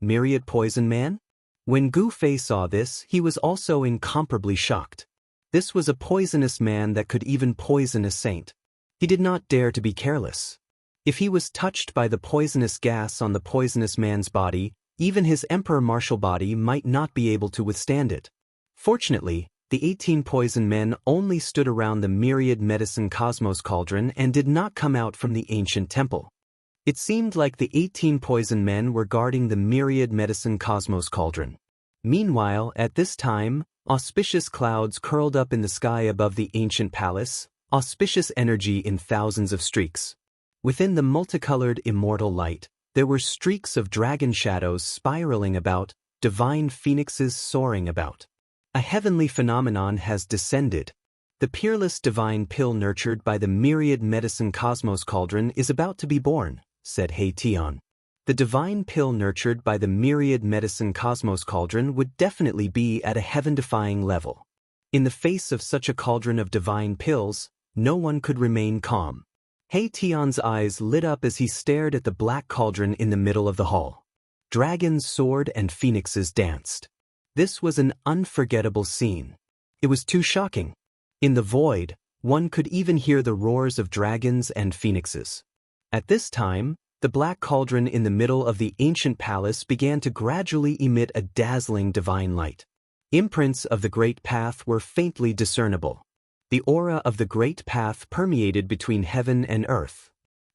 Myriad poison man? When Gu Fei saw this, he was also incomparably shocked. This was a poisonous man that could even poison a saint. He did not dare to be careless. If he was touched by the poisonous gas on the poisonous man's body, even his emperor martial body might not be able to withstand it. Fortunately, the 18 poison men only stood around the myriad medicine cosmos cauldron and did not come out from the ancient temple. It seemed like the 18 poison men were guarding the myriad medicine cosmos cauldron. Meanwhile, at this time, auspicious clouds curled up in the sky above the ancient palace, auspicious energy in thousands of streaks. Within the multicolored immortal light, there were streaks of dragon shadows spiraling about, divine phoenixes soaring about. A heavenly phenomenon has descended. The peerless divine pill nurtured by the myriad medicine cosmos cauldron is about to be born, said He Tian. The divine pill nurtured by the myriad medicine cosmos cauldron would definitely be at a heaven-defying level. In the face of such a cauldron of divine pills, no one could remain calm. He Tian's eyes lit up as he stared at the black cauldron in the middle of the hall. Dragons soared and phoenixes danced. This was an unforgettable scene. It was too shocking. In the void, one could even hear the roars of dragons and phoenixes. At this time, the black cauldron in the middle of the ancient palace began to gradually emit a dazzling divine light. Imprints of the great path were faintly discernible. The aura of the great path permeated between heaven and earth.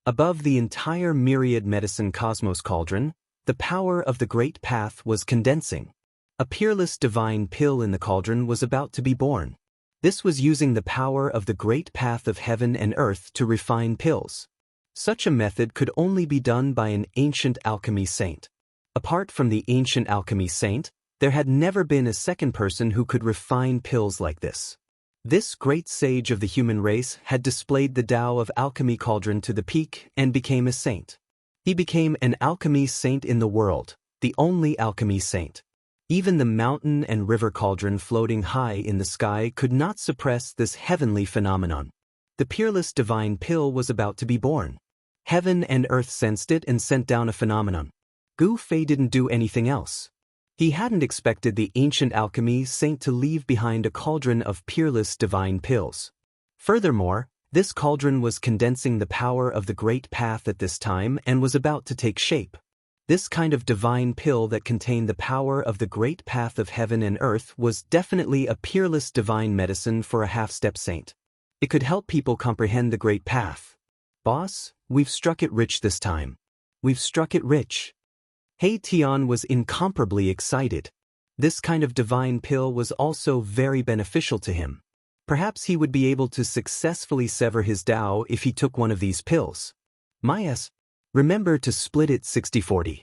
Above the entire myriad medicine cosmos cauldron, the power of the great path was condensing. A peerless divine pill in the cauldron was about to be born. This was using the power of the great path of heaven and earth to refine pills. Such a method could only be done by an ancient alchemy saint. Apart from the ancient alchemy saint, there had never been a second person who could refine pills like this. This great sage of the human race had displayed the Tao of alchemy cauldron to the peak and became a saint. He became an alchemy saint in the world, the only alchemy saint. Even the mountain and river cauldron floating high in the sky could not suppress this heavenly phenomenon. The peerless divine pill was about to be born. Heaven and earth sensed it and sent down a phenomenon. Gu Fei didn't do anything else. He hadn't expected the ancient alchemy saint to leave behind a cauldron of peerless divine pills. Furthermore, this cauldron was condensing the power of the Great Path at this time and was about to take shape. This kind of divine pill that contained the power of the Great Path of heaven and earth was definitely a peerless divine medicine for a half-step saint. It could help people comprehend the Great Path. Boss, we've struck it rich this time. We've struck it rich. He Tian was incomparably excited. This kind of divine pill was also very beneficial to him. Perhaps he would be able to successfully sever his Dao if he took one of these pills. Myas, remember to split it 60-40.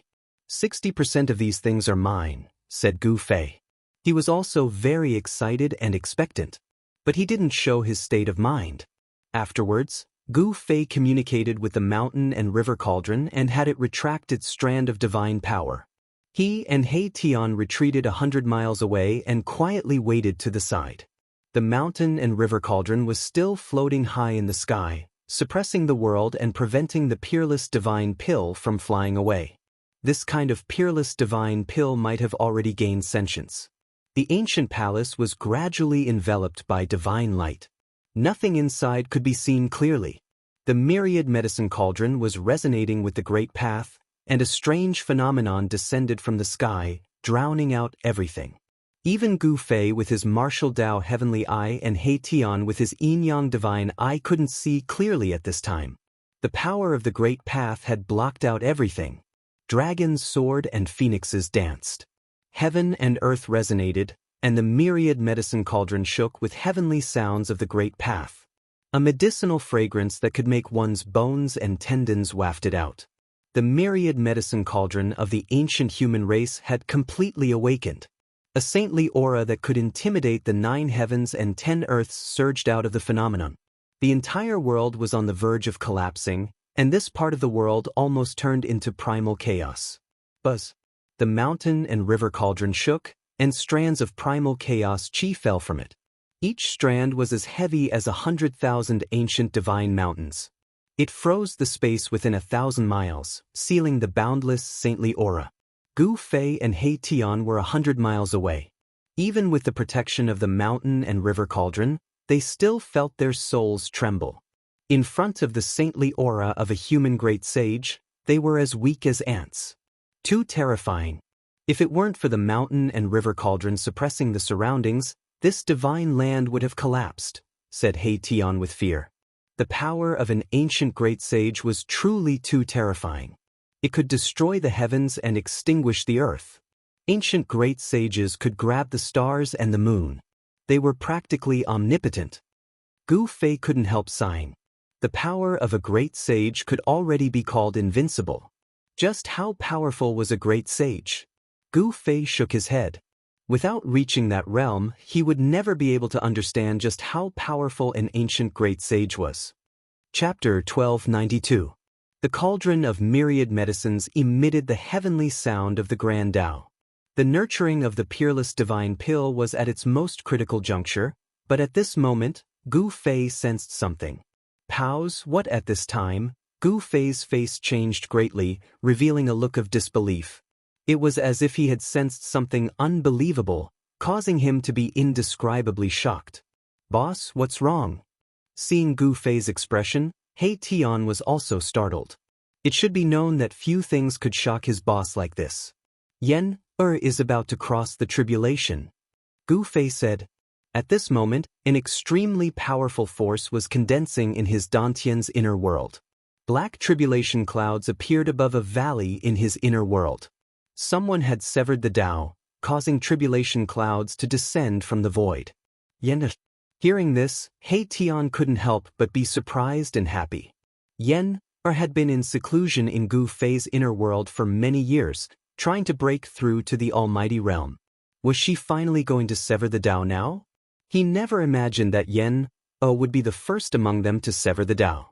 60% of these things are mine, said Gu Fei. He was also very excited and expectant, but he didn't show his state of mind. Afterwards, Gu Fei communicated with the mountain and river cauldron and had it retract its strand of divine power. He and He Tian retreated 100 miles away and quietly waited to the side. The mountain and river cauldron was still floating high in the sky, suppressing the world and preventing the peerless divine pill from flying away. This kind of peerless divine pill might have already gained sentience. The ancient palace was gradually enveloped by divine light. Nothing inside could be seen clearly. The myriad medicine cauldron was resonating with the Great Path, and a strange phenomenon descended from the sky, drowning out everything. Even Gu Fei with his martial Dao heavenly eye and He Tian with his yin-yang divine eye couldn't see clearly at this time. The power of the Great Path had blocked out everything. Dragons soared and phoenixes danced. Heaven and earth resonated, and the myriad medicine cauldron shook with heavenly sounds of the Great Path. A medicinal fragrance that could make one's bones and tendons wafted out. The myriad medicine cauldron of the ancient human race had completely awakened. A saintly aura that could intimidate the 9 heavens and 10 earths surged out of the phenomenon. The entire world was on the verge of collapsing, and this part of the world almost turned into primal chaos. Buzz. The mountain and river cauldron shook, and strands of primal chaos chi fell from it. Each strand was as heavy as 100,000 ancient divine mountains. It froze the space within 1,000 miles, sealing the boundless saintly aura. Gu Fei and He Tian were 100 miles away. Even with the protection of the mountain and river cauldron, they still felt their souls tremble. In front of the saintly aura of a human great sage, they were as weak as ants. Too terrifying. If it weren't for the mountain and river cauldron suppressing the surroundings, this divine land would have collapsed, said He Tian with fear. The power of an ancient great sage was truly too terrifying. It could destroy the heavens and extinguish the earth. Ancient great sages could grab the stars and the moon. They were practically omnipotent. Gu Fei couldn't help sighing. The power of a great sage could already be called invincible. Just how powerful was a great sage? Gu Fei shook his head. Without reaching that realm, he would never be able to understand just how powerful an ancient great sage was. Chapter 1292. The cauldron of myriad medicines emitted the heavenly sound of the Grand Tao. The nurturing of the peerless divine pill was at its most critical juncture, but at this moment, Gu Fei sensed something. Pause, what at this time? Gu Fei's face changed greatly, revealing a look of disbelief. It was as if he had sensed something unbelievable, causing him to be indescribably shocked. Boss, what's wrong? Seeing Gu Fei's expression, He Tian was also startled. It should be known that few things could shock his boss like this. Yen is about to cross the tribulation, Gu Fei said. At this moment, an extremely powerful force was condensing in his Dantian's inner world. Black tribulation clouds appeared above a valley in his inner world. Someone had severed the Tao, causing tribulation clouds to descend from the void. Yen. Hearing this, He Tian couldn't help but be surprised and happy. Yen had been in seclusion in Gu Fei's inner world for many years, trying to break through to the almighty realm. Was she finally going to sever the Tao now? He never imagined that Yen would be the first among them to sever the Tao.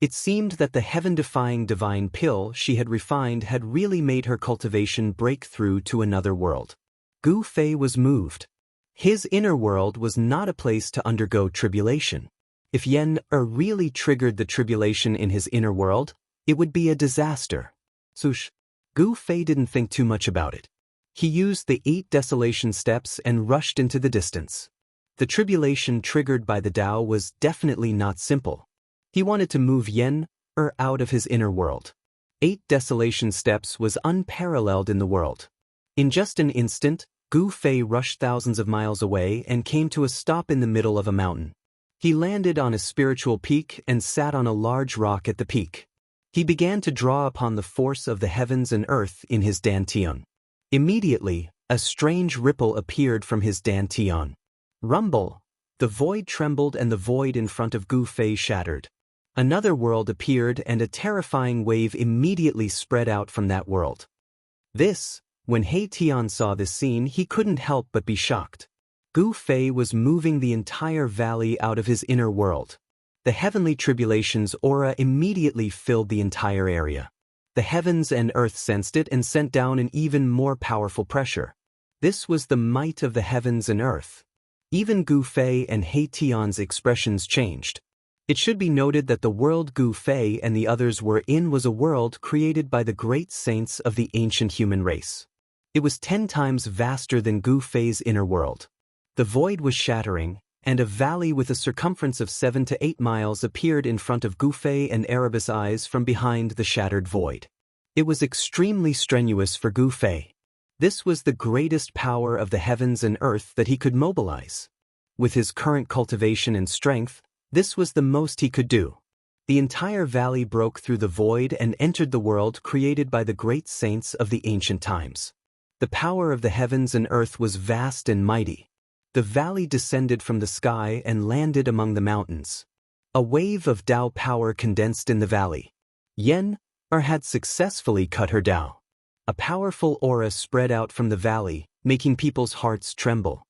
It seemed that the heaven-defying divine pill she had refined had really made her cultivation break through to another world. Gu Fei was moved. His inner world was not a place to undergo tribulation. If Yen really triggered the tribulation in his inner world, it would be a disaster. Sush. Gu Fei didn't think too much about it. He used the 8 desolation steps and rushed into the distance. The tribulation triggered by the Tao was definitely not simple. He wanted to move Yen, out of his inner world. 8 desolation steps was unparalleled in the world. In just an instant, Gu Fei rushed thousands of miles away and came to a stop in the middle of a mountain. He landed on a spiritual peak and sat on a large rock at the peak. He began to draw upon the force of the heavens and earth in his dantian. Immediately, a strange ripple appeared from his dantian. Rumble! The void trembled and the void in front of Gu Fei shattered. Another world appeared and a terrifying wave immediately spread out from that world. When He Tian saw this scene, he couldn't help but be shocked. Gu Fei was moving the entire valley out of his inner world. The heavenly tribulation's aura immediately filled the entire area. The heavens and earth sensed it and sent down an even more powerful pressure. This was the might of the heavens and earth. Even Gu Fei and He Tian's expressions changed. It should be noted that the world Gu Fei and the others were in was a world created by the great saints of the ancient human race. It was 10 times vaster than Gu Fei's inner world. The void was shattering, and a valley with a circumference of 7 to 8 miles appeared in front of Gu Fei and Erebus' eyes from behind the shattered void. It was extremely strenuous for Gu Fei. This was the greatest power of the heavens and earth that he could mobilize. With his current cultivation and strength, this was the most he could do. The entire valley broke through the void and entered the world created by the great saints of the ancient times. The power of the heavens and earth was vast and mighty. The valley descended from the sky and landed among the mountains. A wave of Tao power condensed in the valley. Yen, had successfully cut her Tao. A powerful aura spread out from the valley, making people's hearts tremble.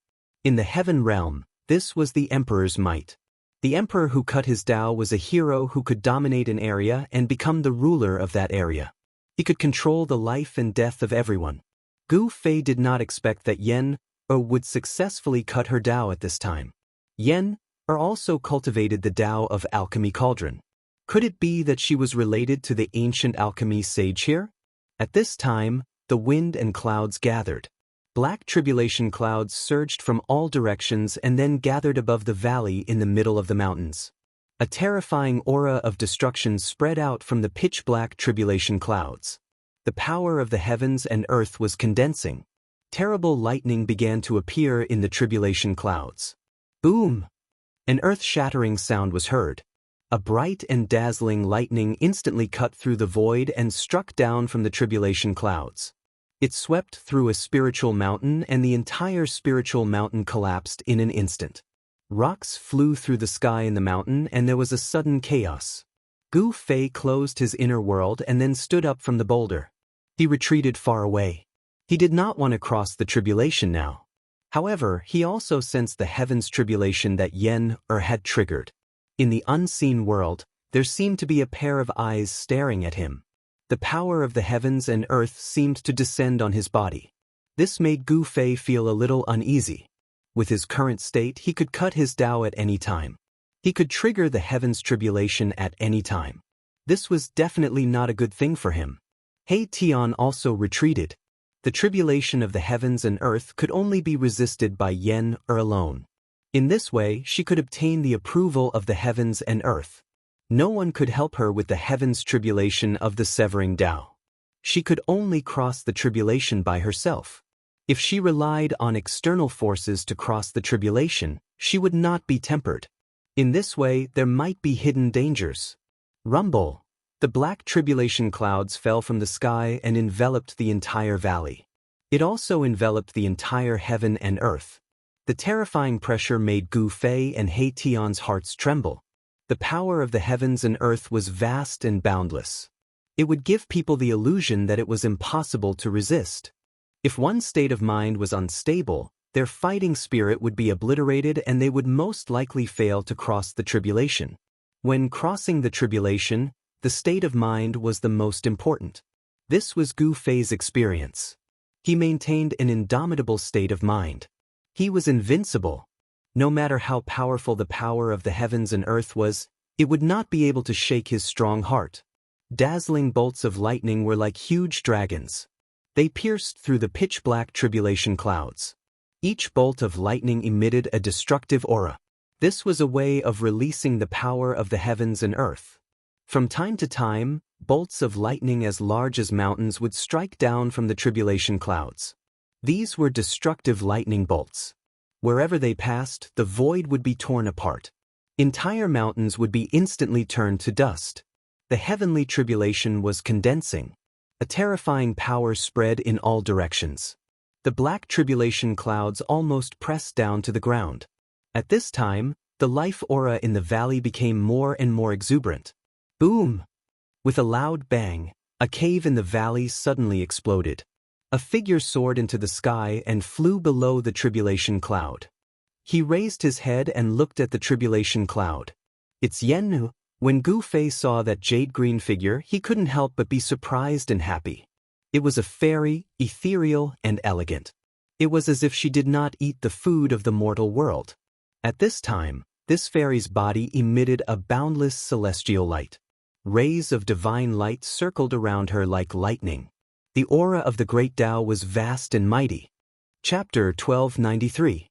In the heaven realm, this was the emperor's might. The emperor who cut his Tao was a hero who could dominate an area and become the ruler of that area. He could control the life and death of everyone. Gu Fei did not expect that Yen, would successfully cut her Tao at this time. Yen, also cultivated the Tao of alchemy cauldron. Could it be that she was related to the ancient alchemy sage here? At this time, the wind and clouds gathered. Black tribulation clouds surged from all directions and then gathered above the valley in the middle of the mountains. A terrifying aura of destruction spread out from the pitch-black tribulation clouds. The power of the heavens and earth was condensing. Terrible lightning began to appear in the tribulation clouds. Boom! An earth-shattering sound was heard. A bright and dazzling lightning instantly cut through the void and struck down from the tribulation clouds. It swept through a spiritual mountain and the entire spiritual mountain collapsed in an instant. Rocks flew through the sky in the mountain and there was a sudden chaos. Gu Fei closed his inner world and then stood up from the boulder. He retreated far away. He did not want to cross the tribulation now. However, he also sensed the heavens tribulation that Yen, had triggered. In the unseen world, there seemed to be a pair of eyes staring at him. The power of the heavens and earth seemed to descend on his body. This made Gu Fei feel a little uneasy. With his current state, he could cut his Tao at any time. He could trigger the heavens tribulation at any time. This was definitely not a good thing for him. He Tian also retreated. The tribulation of the heavens and earth could only be resisted by Yen, alone. In this way, she could obtain the approval of the heavens and earth. No one could help her with the heavens tribulation of the severing Tao. She could only cross the tribulation by herself. If she relied on external forces to cross the tribulation, she would not be tempered. In this way, there might be hidden dangers. Rumble! The black tribulation clouds fell from the sky and enveloped the entire valley. It also enveloped the entire heaven and earth. The terrifying pressure made Gu Fei and He Tian's hearts tremble. The power of the heavens and earth was vast and boundless. It would give people the illusion that it was impossible to resist. If one state of mind was unstable, their fighting spirit would be obliterated and they would most likely fail to cross the tribulation. When crossing the tribulation, the state of mind was the most important. This was Gu Fei's experience. He maintained an indomitable state of mind. He was invincible. No matter how powerful the power of the heavens and earth was, it would not be able to shake his strong heart. Dazzling bolts of lightning were like huge dragons. They pierced through the pitch-black tribulation clouds. Each bolt of lightning emitted a destructive aura. This was a way of releasing the power of the heavens and earth. From time to time, bolts of lightning as large as mountains would strike down from the tribulation clouds. These were destructive lightning bolts. Wherever they passed, the void would be torn apart. Entire mountains would be instantly turned to dust. The heavenly tribulation was condensing. A terrifying power spread in all directions. The black tribulation clouds almost pressed down to the ground. At this time, the life aura in the valley became more and more exuberant. Boom! With a loud bang, a cave in the valley suddenly exploded. A figure soared into the sky and flew below the tribulation cloud. He raised his head and looked at the tribulation cloud. It's Yen. When Gu Fei saw that jade-green figure, he couldn't help but be surprised and happy. It was a fairy, ethereal, and elegant. It was as if she did not eat the food of the mortal world. At this time, this fairy's body emitted a boundless celestial light. Rays of divine light circled around her like lightning. The aura of the great Tao was vast and mighty. Chapter 1293.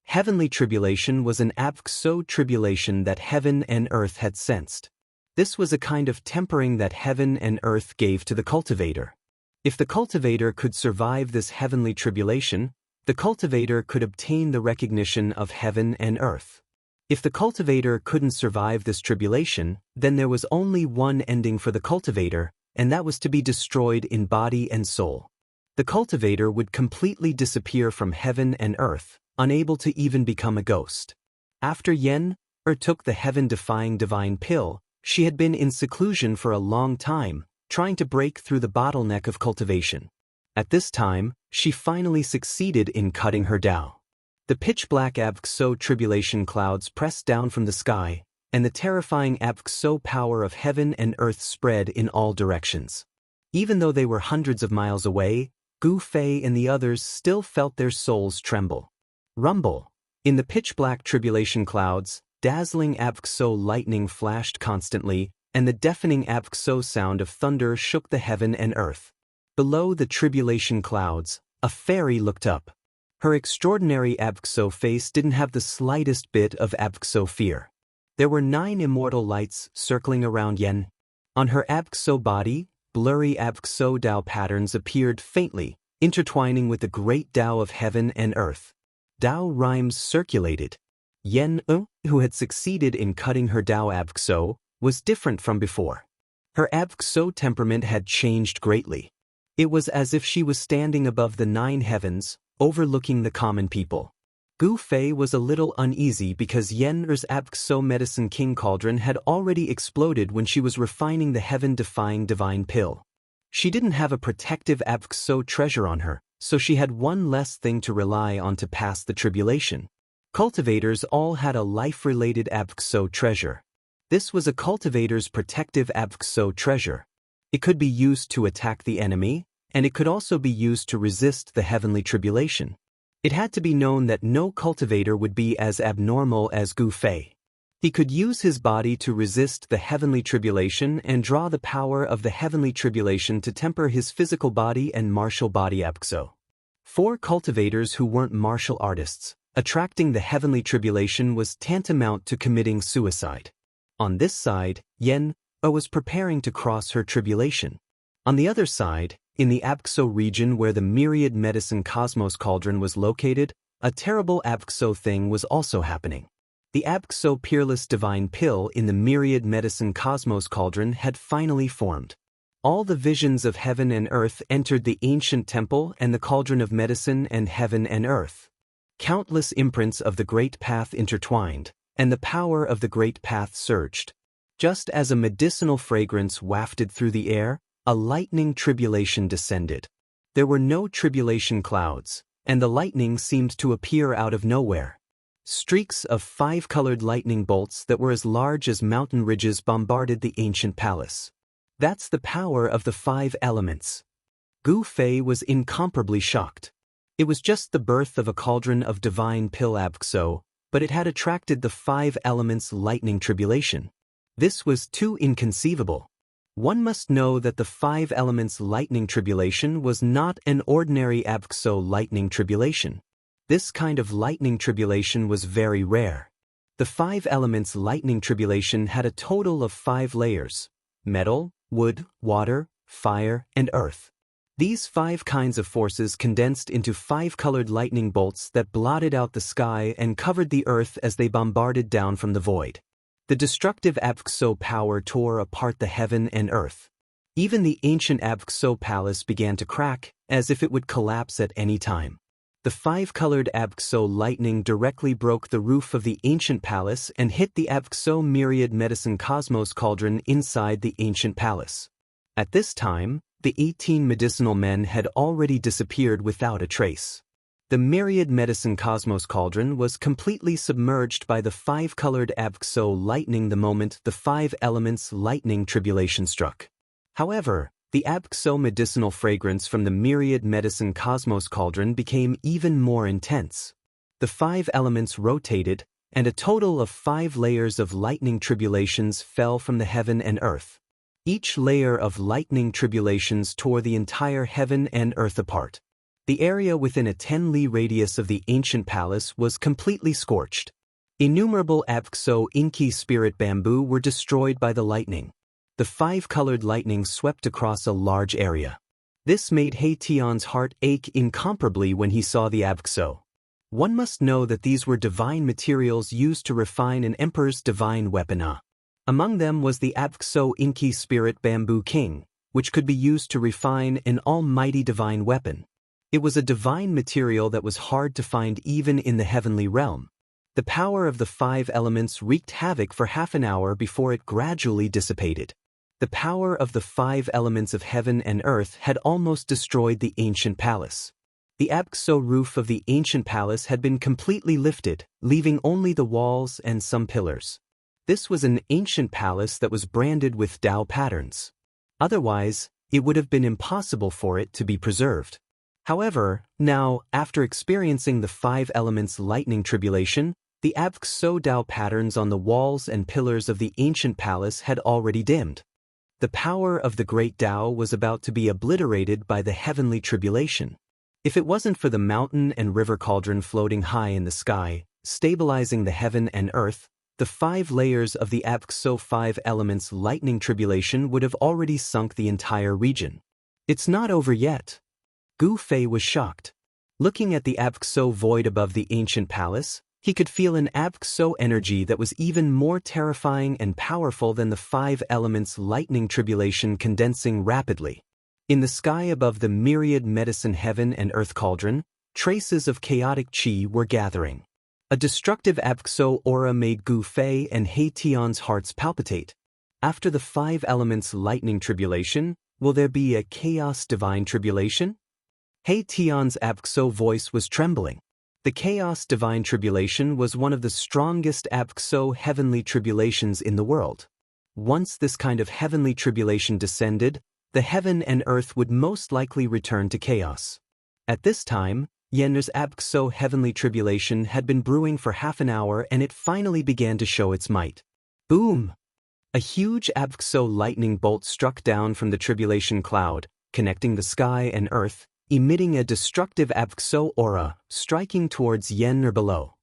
Heavenly tribulation was an abxo tribulation that heaven and earth had sensed. This was a kind of tempering that heaven and earth gave to the cultivator. If the cultivator could survive this heavenly tribulation, the cultivator could obtain the recognition of heaven and earth. If the cultivator couldn't survive this tribulation, then there was only one ending for the cultivator, and that was to be destroyed in body and soul. The cultivator would completely disappear from heaven and earth, unable to even become a ghost. After Yen took the heaven-defying divine pill, she had been in seclusion for a long time, trying to break through the bottleneck of cultivation. At this time, she finally succeeded in cutting her Tao. The pitch-black abxo tribulation clouds pressed down from the sky, and the terrifying abxo power of heaven and earth spread in all directions. Even though they were hundreds of miles away, Gu Fei and the others still felt their souls tremble. Rumble. In the pitch-black tribulation clouds, dazzling abxo lightning flashed constantly, and the deafening abxo sound of thunder shook the heaven and earth. Below the tribulation clouds, a fairy looked up. Her extraordinary abxo face didn't have the slightest bit of abxo fear. There were 9 immortal lights circling around Yen. On her abxo body, blurry abxo Dao patterns appeared faintly, intertwining with the great Dao of heaven and earth. Dao rhymes circulated. Yen, who had succeeded in cutting her Dao abxo, was different from before. Her abxo temperament had changed greatly. It was as if she was standing above the 9 heavens, overlooking the common people. Gu Fei was a little uneasy because Yen's abxo medicine king cauldron had already exploded when she was refining the heaven-defying divine pill. She didn't have a protective abxo treasure on her, so she had one less thing to rely on to pass the tribulation. Cultivators all had a life-related abxo treasure. This was a cultivator's protective abxo treasure. It could be used to attack the enemy, and it could also be used to resist the heavenly tribulation. It had to be known that no cultivator would be as abnormal as Gu Fei. He could use his body to resist the heavenly tribulation and draw the power of the heavenly tribulation to temper his physical body and martial body abxo. 4 cultivators who weren't martial artists, attracting the heavenly tribulation was tantamount to committing suicide. On this side, Yen was preparing to cross her tribulation. On the other side, in the abxo region where the myriad medicine cosmos cauldron was located, a terrible abxo thing was also happening. The abxo peerless divine pill in the myriad medicine cosmos cauldron had finally formed. All the visions of heaven and earth entered the ancient temple and the cauldron of medicine and heaven and earth. Countless imprints of the great path intertwined, and the power of the great path surged. Just as a medicinal fragrance wafted through the air, a lightning tribulation descended. There were no tribulation clouds, and the lightning seemed to appear out of nowhere. Streaks of 5-colored lightning bolts that were as large as mountain ridges bombarded the ancient palace. That's the power of the 5 elements. Gu Fei was incomparably shocked. It was just the birth of a cauldron of divine pill abxo, but it had attracted the 5 elements lightning tribulation. This was too inconceivable. One must know that the 5 elements lightning tribulation was not an ordinary Avxo lightning tribulation. This kind of lightning tribulation was very rare. The 5 elements lightning tribulation had a total of 5 layers: metal, wood, water, fire, and earth. These 5 kinds of forces condensed into 5 colored lightning bolts that blotted out the sky and covered the earth as they bombarded down from the void. The destructive Avxo power tore apart the heaven and earth. Even the ancient Avxo palace began to crack, as if it would collapse at any time. The 5-colored Avxo lightning directly broke the roof of the ancient palace and hit the Avxo myriad medicine cosmos cauldron inside the ancient palace. At this time, the 18 medicinal men had already disappeared without a trace. The myriad medicine cosmos cauldron was completely submerged by the 5-colored Avxo lightning the moment the 5 elements lightning tribulation struck. However, the Avxo medicinal fragrance from the myriad medicine cosmos cauldron became even more intense. The 5 elements rotated, and a total of 5 layers of lightning tribulations fell from the heaven and earth. Each layer of lightning tribulations tore the entire heaven and earth apart. The area within a 10-li radius of the ancient palace was completely scorched. Innumerable Avxo inky spirit bamboo were destroyed by the lightning. The 5-colored lightning swept across a large area. This made He Tian's heart ache incomparably when he saw the Avxo. One must know that these were divine materials used to refine an emperor's divine weapon. Among them was the Avxo inky spirit bamboo king, which could be used to refine an almighty divine weapon. It was a divine material that was hard to find even in the heavenly realm. The power of the 5 elements wreaked havoc for half an hour before it gradually dissipated. The power of the 5 elements of heaven and earth had almost destroyed the ancient palace. The Avxo roof of the ancient palace had been completely lifted, leaving only the walls and some pillars. This was an ancient palace that was branded with Dao patterns. Otherwise, it would have been impossible for it to be preserved. However, now, after experiencing the 5 elements lightning tribulation, the Avxo Dao patterns on the walls and pillars of the ancient palace had already dimmed. The power of the great Dao was about to be obliterated by the heavenly tribulation. If it wasn't for the mountain and river cauldron floating high in the sky, stabilizing the heaven and earth, the 5 layers of the Avxo 5 elements lightning tribulation would have already sunk the entire region. It's not over yet. Gu Fei was shocked. Looking at the Avxo void above the ancient palace, he could feel an Avxo energy that was even more terrifying and powerful than the 5 elements lightning tribulation condensing rapidly. In the sky above the myriad medicine heaven and earth cauldron, traces of chaotic qi were gathering. A destructive Avxo aura made Gu Fei and He Tian's hearts palpitate. After the 5 elements lightning tribulation, will there be a chaos divine tribulation? He Tian's Avxo voice was trembling. The chaos divine tribulation was one of the strongest Avxo heavenly tribulations in the world. Once this kind of heavenly tribulation descended, the heaven and earth would most likely return to chaos. At this time, Yen's Avxo heavenly tribulation had been brewing for half an hour and it finally began to show its might. Boom! A huge Avxo lightning bolt struck down from the tribulation cloud, connecting the sky and earth, emitting a destructive Avxo aura, striking towards Yen below.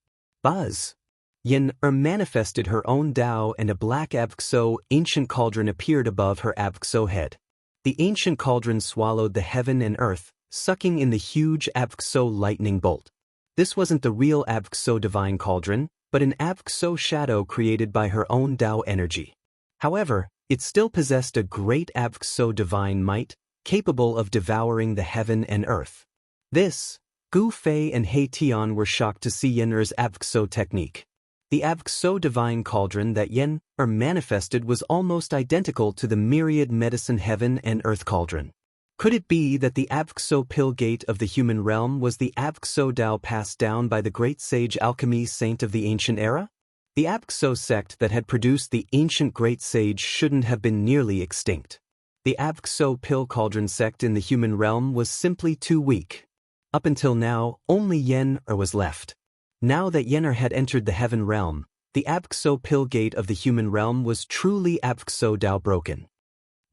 Buzz! Yen manifested her own Dao and a black Avxo ancient cauldron appeared above her Avxo head. The ancient cauldron swallowed the heaven and earth, sucking in the huge Avxo lightning bolt. This wasn't the real Avxo divine cauldron, but an Avxo shadow created by her own Dao energy. However, it still possessed a great Avxo divine might, capable of devouring the heaven and earth. This, Gu Fei and He Tian were shocked to see Yen's Avxo technique. The Avxo divine cauldron that Yen manifested was almost identical to the myriad medicine heaven and earth cauldron. Could it be that the Avxo pill gate of the human realm was the Avxo Dao passed down by the great sage alchemy saint of the ancient era? The Avxo sect that had produced the ancient great sage shouldn't have been nearly extinct. The Avxo pill cauldron sect in the human realm was simply too weak. Up until now, only Yen was left. Now that Yen had entered the heaven realm, the Avxo pill gate of the human realm was truly Avxo Dao broken.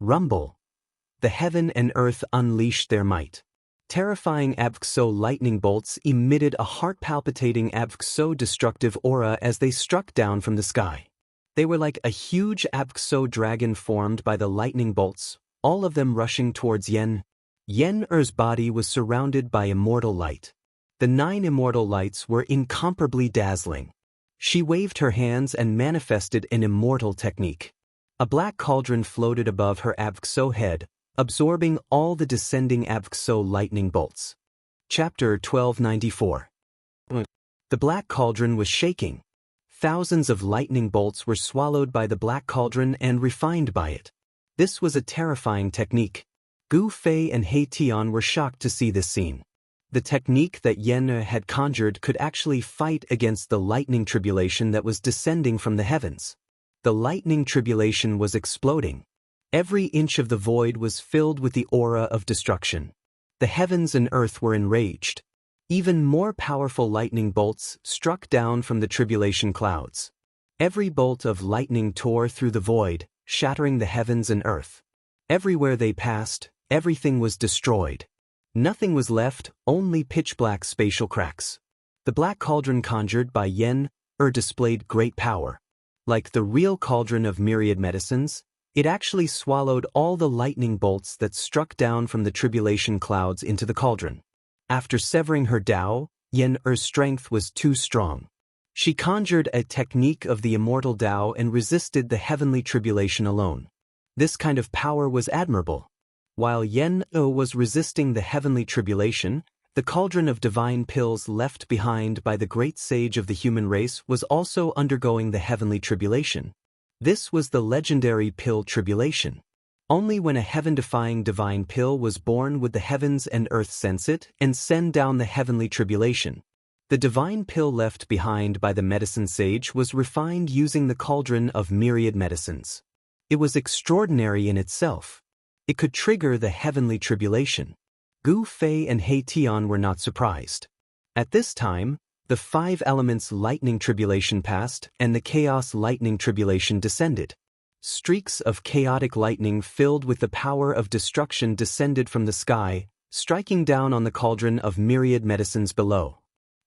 Rumble. The heaven and earth unleashed their might. Terrifying Abxo lightning bolts emitted a heart-palpitating Abxo destructive aura as they struck down from the sky. They were like a huge Abxo dragon formed by the lightning bolts, all of them rushing towards Yen. Yen-er's body was surrounded by immortal light. The 9 immortal lights were incomparably dazzling. She waved her hands and manifested an immortal technique. A black cauldron floated above her Abxo head, absorbing all the descending Abxo lightning bolts. Chapter 1294. The black cauldron was shaking. Thousands of lightning bolts were swallowed by the black cauldron and refined by it. This was a terrifying technique. Gu Fei and He Tian were shocked to see this scene. The technique that Yen had conjured could actually fight against the lightning tribulation that was descending from the heavens. The lightning tribulation was exploding. Every inch of the void was filled with the aura of destruction. The heavens and earth were enraged. Even more powerful lightning bolts struck down from the tribulation clouds. Every bolt of lightning tore through the void, shattering the heavens and earth. Everywhere they passed, everything was destroyed. Nothing was left, only pitch-black spatial cracks. The black cauldron conjured by Yen-er displayed great power. Like the real cauldron of myriad medicines, it actually swallowed all the lightning bolts that struck down from the tribulation clouds into the cauldron. After severing her Dao, Yen-er's strength was too strong. She conjured a technique of the immortal Dao and resisted the heavenly tribulation alone. This kind of power was admirable. While Yen-er was resisting the heavenly tribulation, the cauldron of divine pills left behind by the great sage of the human race was also undergoing the heavenly tribulation. This was the legendary pill tribulation. Only when a heaven-defying divine pill was born would the heavens and earth sense it and send down the heavenly tribulation. The divine pill left behind by the medicine sage was refined using the cauldron of myriad medicines. It was extraordinary in itself. It could trigger the heavenly tribulation. Gu Fei and He Tian were not surprised. At this time, the 5 elements lightning tribulation passed and the chaos lightning tribulation descended. Streaks of chaotic lightning filled with the power of destruction descended from the sky, striking down on the cauldron of myriad medicines below.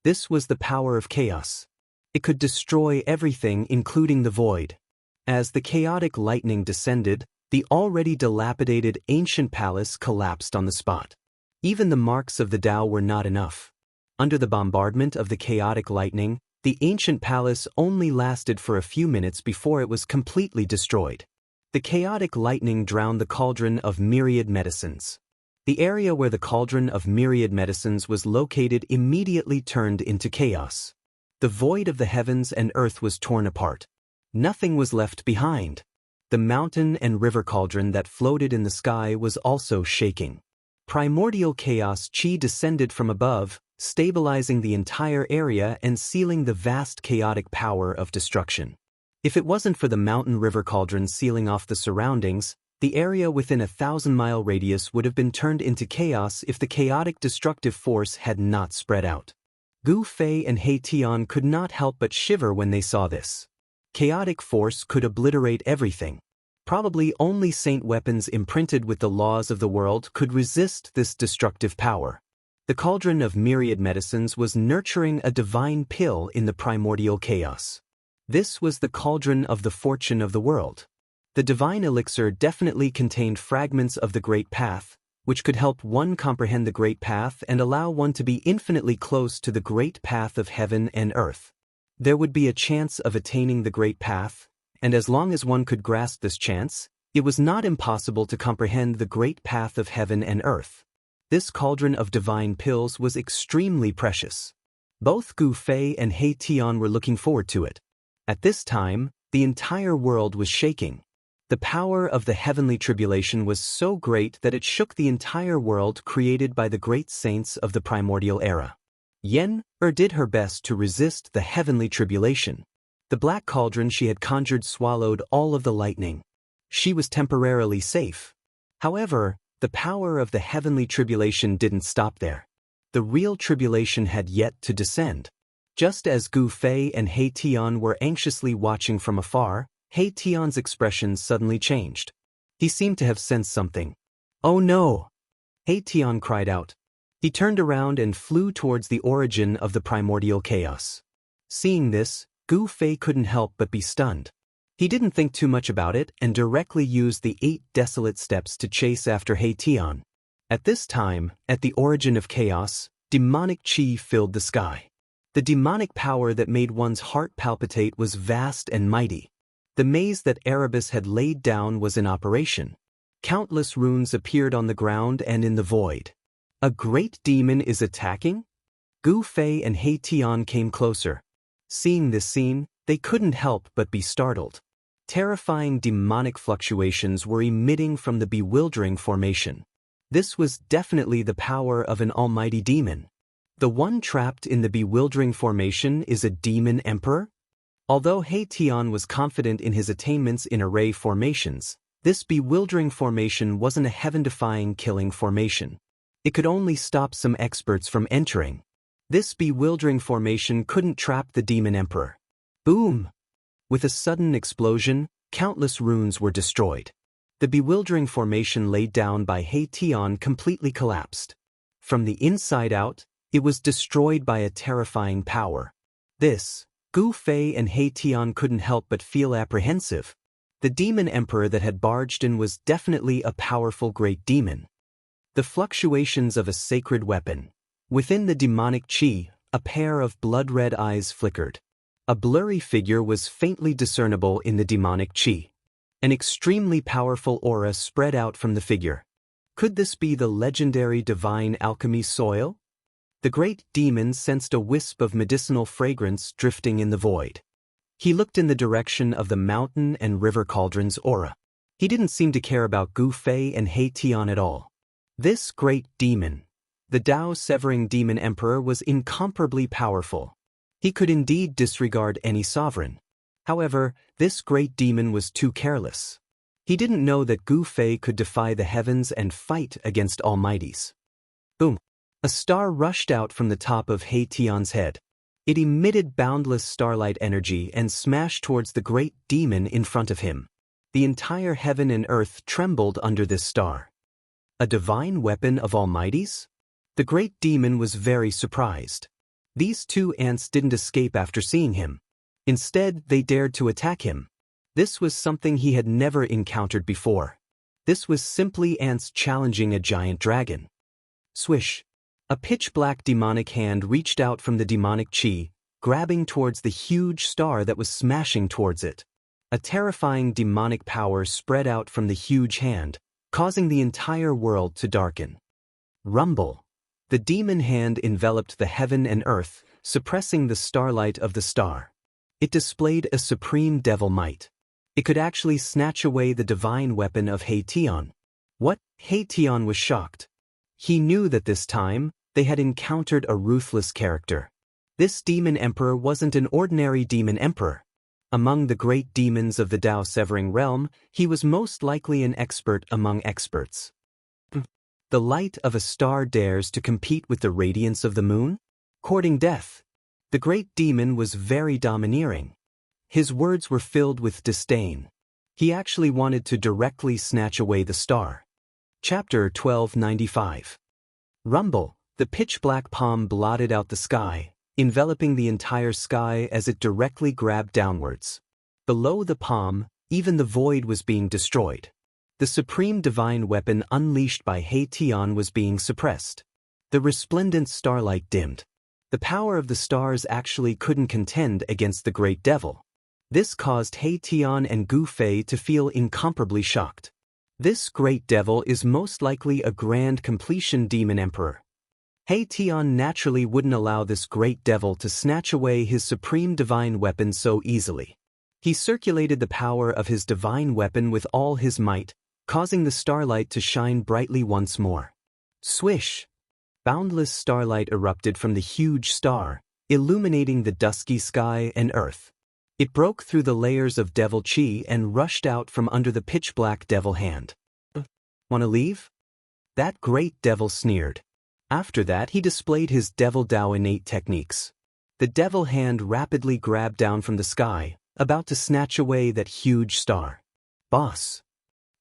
This was the power of chaos. It could destroy everything, including the void. As the chaotic lightning descended, the already dilapidated ancient palace collapsed on the spot. Even the marks of the Dao were not enough. Under the bombardment of the chaotic lightning, the ancient palace only lasted for a few minutes before it was completely destroyed. The chaotic lightning drowned the cauldron of myriad medicines. The area where the cauldron of myriad medicines was located immediately turned into chaos. The void of the heavens and earth was torn apart. Nothing was left behind. The mountain and river cauldron that floated in the sky was also shaking. Primordial chaos chi descended from above, stabilizing the entire area and sealing the vast chaotic power of destruction. If it wasn't for the mountain-river cauldron sealing off the surroundings, the area within a 1,000-mile radius would have been turned into chaos if the chaotic destructive force had not spread out. Gu Fei and He Tian could not help but shiver when they saw this. Chaotic force could obliterate everything. Probably only saint weapons imprinted with the laws of the world could resist this destructive power. The cauldron of myriad medicines was nurturing a divine pill in the primordial chaos. This was the cauldron of the fortune of the world. The divine elixir definitely contained fragments of the Great Path, which could help one comprehend the Great Path and allow one to be infinitely close to the Great Path of heaven and earth. There would be a chance of attaining the Great Path, and as long as one could grasp this chance, it was not impossible to comprehend the Great Path of heaven and earth. This cauldron of divine pills was extremely precious. Both Gu Fei and He Tian were looking forward to it. At this time, the entire world was shaking. The power of the heavenly tribulation was so great that it shook the entire world created by the great saints of the primordial era. Yen-er did her best to resist the heavenly tribulation. The black cauldron she had conjured swallowed all of the lightning. She was temporarily safe. However, the power of the heavenly tribulation didn't stop there. The real tribulation had yet to descend. Just as Gu Fei and He Tian were anxiously watching from afar, He Tian's expression suddenly changed. He seemed to have sensed something. "Oh no!" He Tian cried out. He turned around and flew towards the origin of the primordial chaos. Seeing this, Gu Fei couldn't help but be stunned. He didn't think too much about it and directly used the 8 desolate steps to chase after He Tian. At this time, at the origin of chaos, demonic qi filled the sky. The demonic power that made one's heart palpitate was vast and mighty. The maze that Erebus had laid down was in operation. Countless runes appeared on the ground and in the void. A great demon is attacking? Gu Fei and He Tian came closer. Seeing this scene, they couldn't help but be startled. Terrifying demonic fluctuations were emitting from the bewildering formation. This was definitely the power of an almighty demon. The one trapped in the bewildering formation is a demon emperor? Although He Tian was confident in his attainments in array formations, this bewildering formation wasn't a heaven-defying killing formation. It could only stop some experts from entering. This bewildering formation couldn't trap the demon emperor. Boom! With a sudden explosion, countless runes were destroyed. The bewildering formation laid down by He Tian completely collapsed. From the inside out, it was destroyed by a terrifying power. This, Gu Fei and He Tian couldn't help but feel apprehensive. The demon emperor that had barged in was definitely a powerful great demon. The fluctuations of a sacred weapon. Within the demonic qi, a pair of blood-red eyes flickered. A blurry figure was faintly discernible in the demonic qi. An extremely powerful aura spread out from the figure. Could this be the legendary divine alchemy soil? The great demon sensed a wisp of medicinal fragrance drifting in the void. He looked in the direction of the mountain and river cauldron's aura. He didn't seem to care about Gu Fei and He Tian at all. This great demon, the Dao-severing demon emperor, was incomparably powerful. He could indeed disregard any sovereign. However, this great demon was too careless. He didn't know that Gu Fei could defy the heavens and fight against almighties. Boom! A star rushed out from the top of He Tian's head. It emitted boundless starlight energy and smashed towards the great demon in front of him. The entire heaven and earth trembled under this star. A divine weapon of almighties? The great demon was very surprised. These 2 ants didn't escape after seeing him. Instead, they dared to attack him. This was something he had never encountered before. This was simply ants challenging a giant dragon. Swish! A pitch-black demonic hand reached out from the demonic qi, grabbing towards the huge star that was smashing towards it. A terrifying demonic power spread out from the huge hand, causing the entire world to darken. Rumble! The demon hand enveloped the heaven and earth, suppressing the starlight of the star. It displayed a supreme devil might. It could actually snatch away the divine weapon of He Tian. What? He Tian was shocked. He knew that this time, they had encountered a ruthless character. This demon emperor wasn't an ordinary demon emperor. Among the great demons of the Dao-severing realm, he was most likely an expert among experts. The light of a star dares to compete with the radiance of the moon? Courting death. The great demon was very domineering. His words were filled with disdain. He actually wanted to directly snatch away the star. Chapter 1295. Rumble! The pitch-black palm blotted out the sky, enveloping the entire sky as it directly grabbed downwards. Below the palm, even the void was being destroyed. The supreme divine weapon unleashed by He Tian was being suppressed. The resplendent starlight dimmed. The power of the stars actually couldn't contend against the great devil. This caused He Tian and Gu Fei to feel incomparably shocked. This great devil is most likely a grand completion demon emperor. He Tian naturally wouldn't allow this great devil to snatch away his supreme divine weapon so easily. He circulated the power of his divine weapon with all his might, causing the starlight to shine brightly once more. Swish! Boundless starlight erupted from the huge star, illuminating the dusky sky and earth. It broke through the layers of devil qi and rushed out from under the pitch-black devil hand. "Wanna leave?" That great devil sneered. After that, he displayed his devil Dao innate techniques. The devil hand rapidly grabbed down from the sky, about to snatch away that huge star. "Boss!"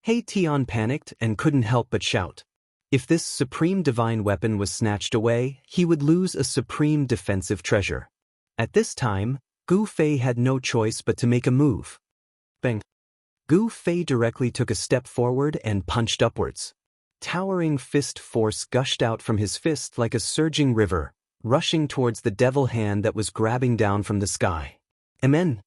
He Tian panicked and couldn't help but shout. If this supreme divine weapon was snatched away, he would lose a supreme defensive treasure. At this time, Gu Fei had no choice but to make a move. Bang! Gu Fei directly took a step forward and punched upwards. Towering fist force gushed out from his fist like a surging river, rushing towards the devil hand that was grabbing down from the sky. Amen.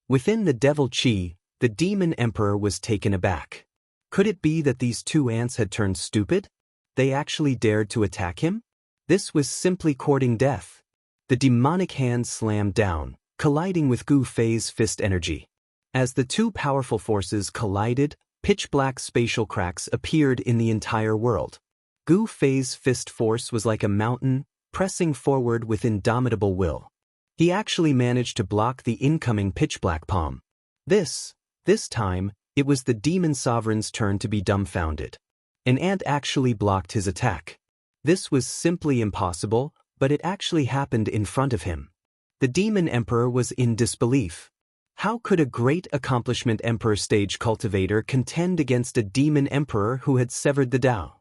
Within the devil chi, the demon emperor was taken aback. Could it be that these two ants had turned stupid? They actually dared to attack him? This was simply courting death. The demonic hand slammed down, colliding with Gu Fei's fist energy. As the two powerful forces collided, pitch-black spatial cracks appeared in the entire world. Gu Fei's fist force was like a mountain, pressing forward with indomitable will. He actually managed to block the incoming pitch-black palm. This time, it was the demon sovereign's turn to be dumbfounded. An ant actually blocked his attack. This was simply impossible, but it actually happened in front of him. The demon emperor was in disbelief. How could a great accomplishment emperor stage cultivator contend against a demon emperor who had severed the Tao?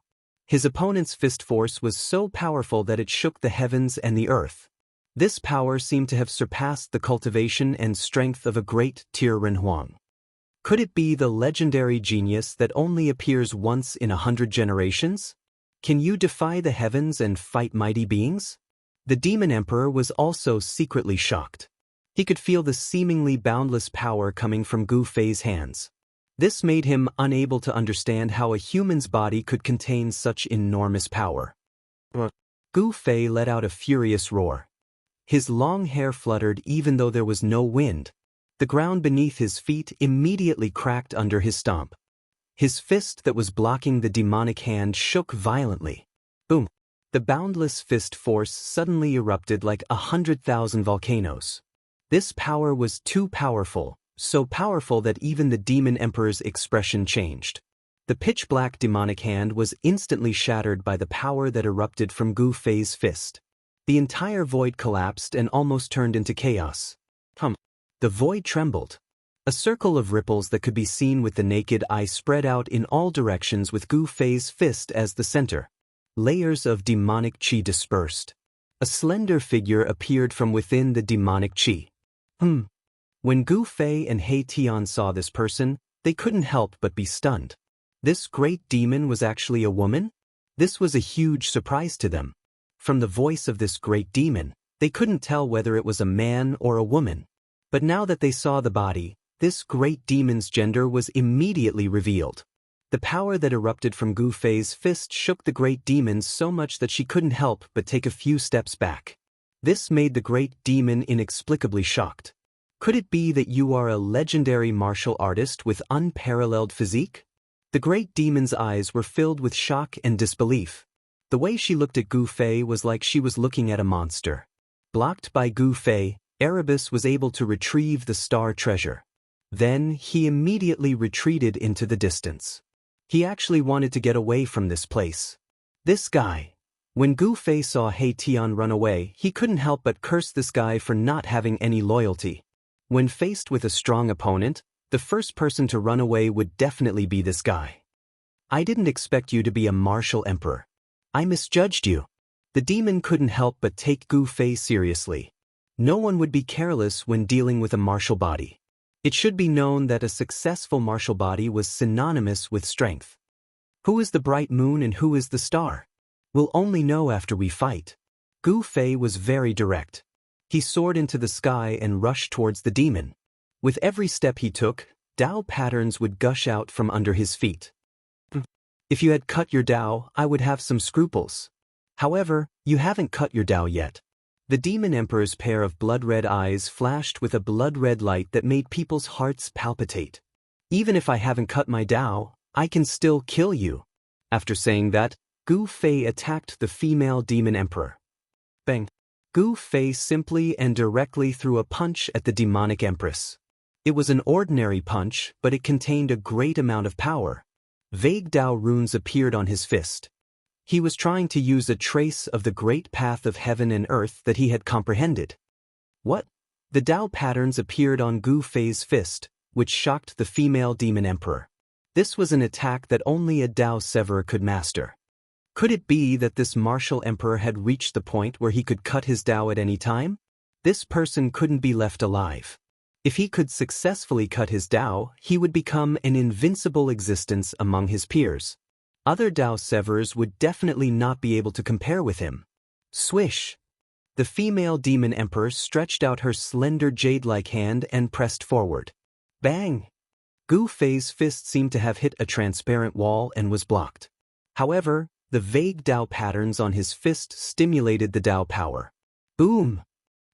His opponent's fist force was so powerful that it shook the heavens and the earth. This power seemed to have surpassed the cultivation and strength of a great Tir Renhuang. Could it be the legendary genius that only appears once in 100 generations? Can you defy the heavens and fight mighty beings? The demon emperor was also secretly shocked. He could feel the seemingly boundless power coming from Gu Fei's hands. This made him unable to understand how a human's body could contain such enormous power. Gu Fei let out a furious roar. His long hair fluttered even though there was no wind. The ground beneath his feet immediately cracked under his stomp. His fist that was blocking the demonic hand shook violently. Boom! The boundless fist force suddenly erupted like 100,000 volcanoes. This power was too powerful, so powerful that even the demon emperor's expression changed. The pitch-black demonic hand was instantly shattered by the power that erupted from Gu Fei's fist. The entire void collapsed and almost turned into chaos. The void trembled. A circle of ripples that could be seen with the naked eye spread out in all directions with Gu Fei's fist as the center. Layers of demonic qi dispersed. A slender figure appeared from within the demonic qi. When Gu Fei and He Tian saw this person, they couldn't help but be stunned. This great demon was actually a woman? This was a huge surprise to them. From the voice of this great demon, they couldn't tell whether it was a man or a woman. But now that they saw the body, this great demon's gender was immediately revealed. The power that erupted from Gu Fei's fist shook the great demon so much that she couldn't help but take a few steps back. This made the great demon inexplicably shocked. Could it be that you are a legendary martial artist with unparalleled physique? The great demon's eyes were filled with shock and disbelief. The way she looked at Gu Fei was like she was looking at a monster. Blocked by Gu Fei, Erebus was able to retrieve the star treasure. Then he immediately retreated into the distance. He actually wanted to get away from this place. This guy. When Gu Fei saw He Tian run away, he couldn't help but curse this guy for not having any loyalty. When faced with a strong opponent, the first person to run away would definitely be this guy. I didn't expect you to be a martial emperor. I misjudged you. The demon couldn't help but take Gu Fei seriously. No one would be careless when dealing with a martial body. It should be known that a successful martial body was synonymous with strength. Who is the bright moon and who is the star? We'll only know after we fight. Gu Fei was very direct. He soared into the sky and rushed towards the demon. With every step he took, Dao patterns would gush out from under his feet. If you had cut your Dao, I would have some scruples. However, you haven't cut your Dao yet. The demon emperor's pair of blood-red eyes flashed with a blood-red light that made people's hearts palpitate. Even if I haven't cut my Dao, I can still kill you. After saying that, Gu Fei attacked the female demon emperor. Bang! Gu Fei simply and directly threw a punch at the demonic empress. It was an ordinary punch, but it contained a great amount of power. Vague Dao runes appeared on his fist. He was trying to use a trace of the great path of heaven and earth that he had comprehended. What? The Dao patterns appeared on Gu Fei's fist, which shocked the female demon emperor. This was an attack that only a Dao Severer could master. Could it be that this martial emperor had reached the point where he could cut his Dao at any time? This person couldn't be left alive. If he could successfully cut his Dao, he would become an invincible existence among his peers. Other Dao Severers would definitely not be able to compare with him. Swish! The female demon emperor stretched out her slender jade-like hand and pressed forward. Bang! Gu Fei's fist seemed to have hit a transparent wall and was blocked. However, the vague Dao patterns on his fist stimulated the Dao power. Boom!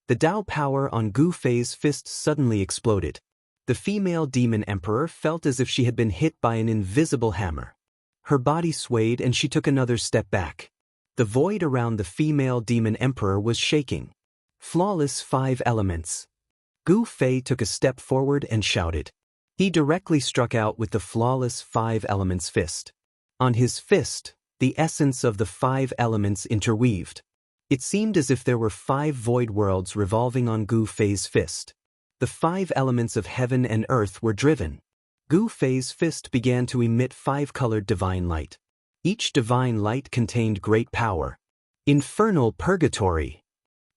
The Dao power on Gu Fei's fist suddenly exploded. The female demon emperor felt as if she had been hit by an invisible hammer. Her body swayed and she took another step back. The void around the female demon emperor was shaking. Flawless 5 elements. Gu Fei took a step forward and shouted. He directly struck out with the flawless 5 elements fist. On his fist, the essence of the 5 elements interweaved. It seemed as if there were 5 void worlds revolving on Gu Fei's fist. The 5 elements of heaven and earth were driven. Gu Fei's fist began to emit 5-colored divine light. Each divine light contained great power. Infernal purgatory.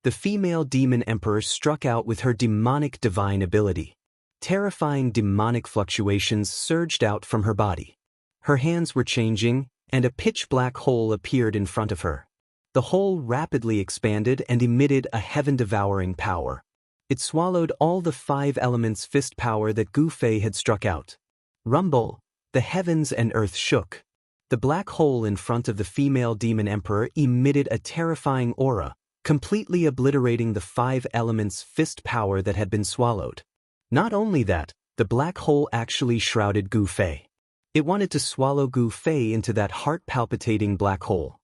The female demon emperor struck out with her demonic divine ability. Terrifying demonic fluctuations surged out from her body. Her hands were changing, and a pitch-black hole appeared in front of her. The hole rapidly expanded and emitted a heaven-devouring power. It swallowed all the 5 elements fist power that Gu Fei had struck out. Rumble! The heavens and earth shook. The black hole in front of the female demon emperor emitted a terrifying aura, completely obliterating the 5 elements fist power that had been swallowed. Not only that, the black hole actually shrouded Gu Fei. It wanted to swallow Gu Fei into that heart-palpitating black hole.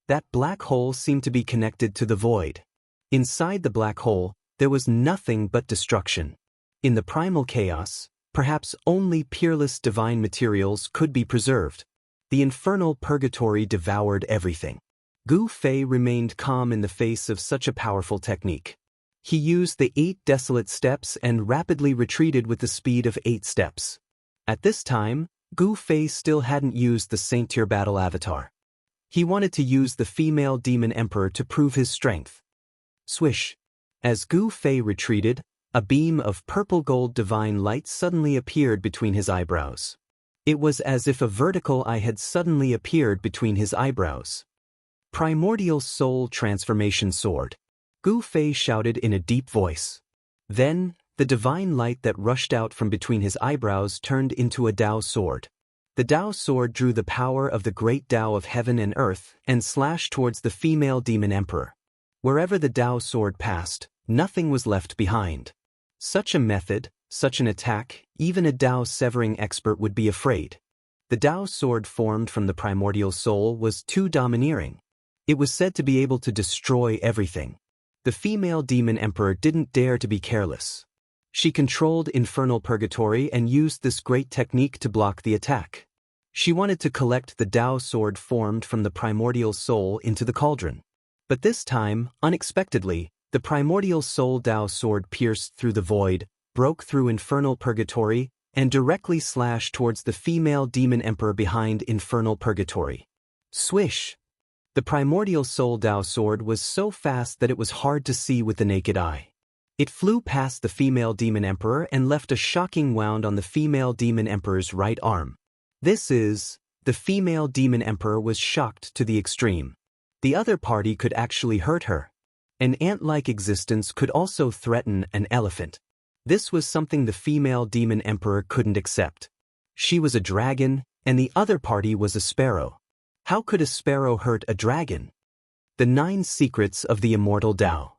That black hole seemed to be connected to the void. Inside the black hole, there was nothing but destruction. In the primal chaos, perhaps only peerless divine materials could be preserved. The infernal purgatory devoured everything. Gu Fei remained calm in the face of such a powerful technique. He used the 8 desolate steps and rapidly retreated with the speed of 8 steps. At this time, Gu Fei still hadn't used the Saint-Tier battle avatar. He wanted to use the female demon emperor to prove his strength. Swish! As Gu Fei retreated, a beam of purple-gold divine light suddenly appeared between his eyebrows. It was as if a vertical eye had suddenly appeared between his eyebrows. Primordial Soul Transformation Sword. Gu Fei shouted in a deep voice. Then, the divine light that rushed out from between his eyebrows turned into a Dao sword. The Dao sword drew the power of the great Dao of heaven and earth and slashed towards the female demon emperor. Wherever the Dao sword passed, nothing was left behind. Such a method, such an attack, even a Dao severing expert would be afraid. The Dao sword formed from the primordial soul was too domineering. It was said to be able to destroy everything. The female demon emperor didn't dare to be careless. She controlled infernal purgatory and used this great technique to block the attack. She wanted to collect the Dao sword formed from the primordial soul into the cauldron. But this time, unexpectedly, the primordial soul Dao sword pierced through the void, broke through infernal purgatory, and directly slashed towards the female demon emperor behind infernal purgatory. Swish! The primordial soul Dao sword was so fast that it was hard to see with the naked eye. It flew past the female demon emperor and left a shocking wound on the female demon emperor's right arm. The female demon emperor was shocked to the extreme. The other party could actually hurt her. An ant-like existence could also threaten an elephant. This was something the female demon emperor couldn't accept. She was a dragon, and the other party was a sparrow. How could a sparrow hurt a dragon? The 9 secrets of the immortal Dao.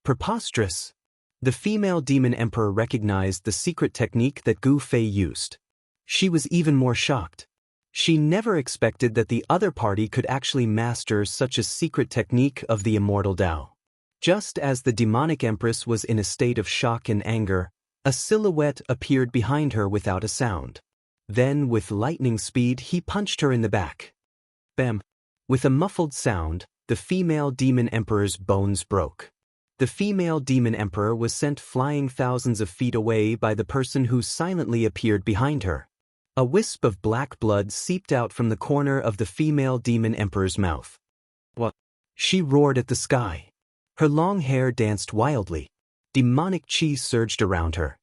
Preposterous. The female demon emperor recognized the secret technique that Gu Fei used. She was even more shocked. She never expected that the other party could actually master such a secret technique of the immortal Dao. Just as the demonic empress was in a state of shock and anger, a silhouette appeared behind her without a sound. Then, with lightning speed, he punched her in the back. Bam! With a muffled sound, the female demon emperor's bones broke. The female demon emperor was sent flying thousands of feet away by the person who silently appeared behind her. A wisp of black blood seeped out from the corner of the female demon emperor's mouth. What? She roared at the sky. Her long hair danced wildly. Demonic chi surged around her.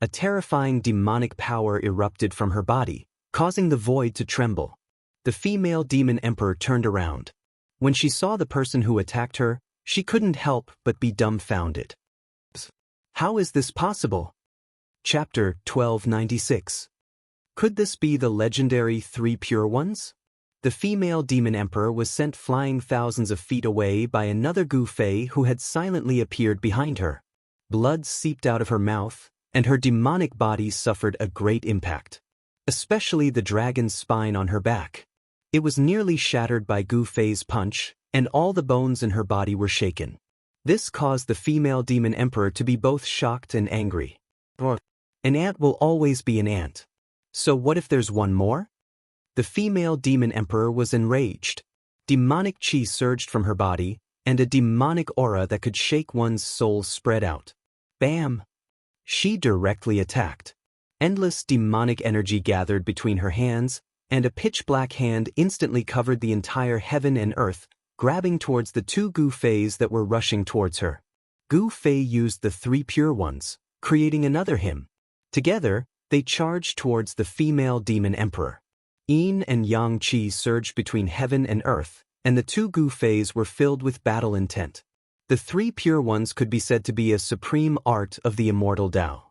A terrifying demonic power erupted from her body, causing the void to tremble. The female demon emperor turned around. When she saw the person who attacked her, she couldn't help but be dumbfounded. How is this possible? Chapter 1296. Could this be the legendary Three Pure Ones? The female demon emperor was sent flying thousands of feet away by another Gu Fei who had silently appeared behind her. Blood seeped out of her mouth, and her demonic body suffered a great impact. Especially the dragon's spine on her back. It was nearly shattered by Gu Fei's punch, and all the bones in her body were shaken. This caused the female demon emperor to be both shocked and angry. An ant will always be an ant. So what if there's one more? The female demon emperor was enraged. Demonic chi surged from her body, and a demonic aura that could shake one's soul spread out. Bam! She directly attacked. Endless demonic energy gathered between her hands, and a pitch-black hand instantly covered the entire heaven and earth, grabbing towards the two Gu Feis that were rushing towards her. Gu Fei used the Three Pure Ones, creating another hymn. Together, they charged towards the female demon emperor. Yin and Yang chi surged between heaven and earth, and the two Gu Feis were filled with battle intent. The Three Pure Ones could be said to be a supreme art of the immortal Dao.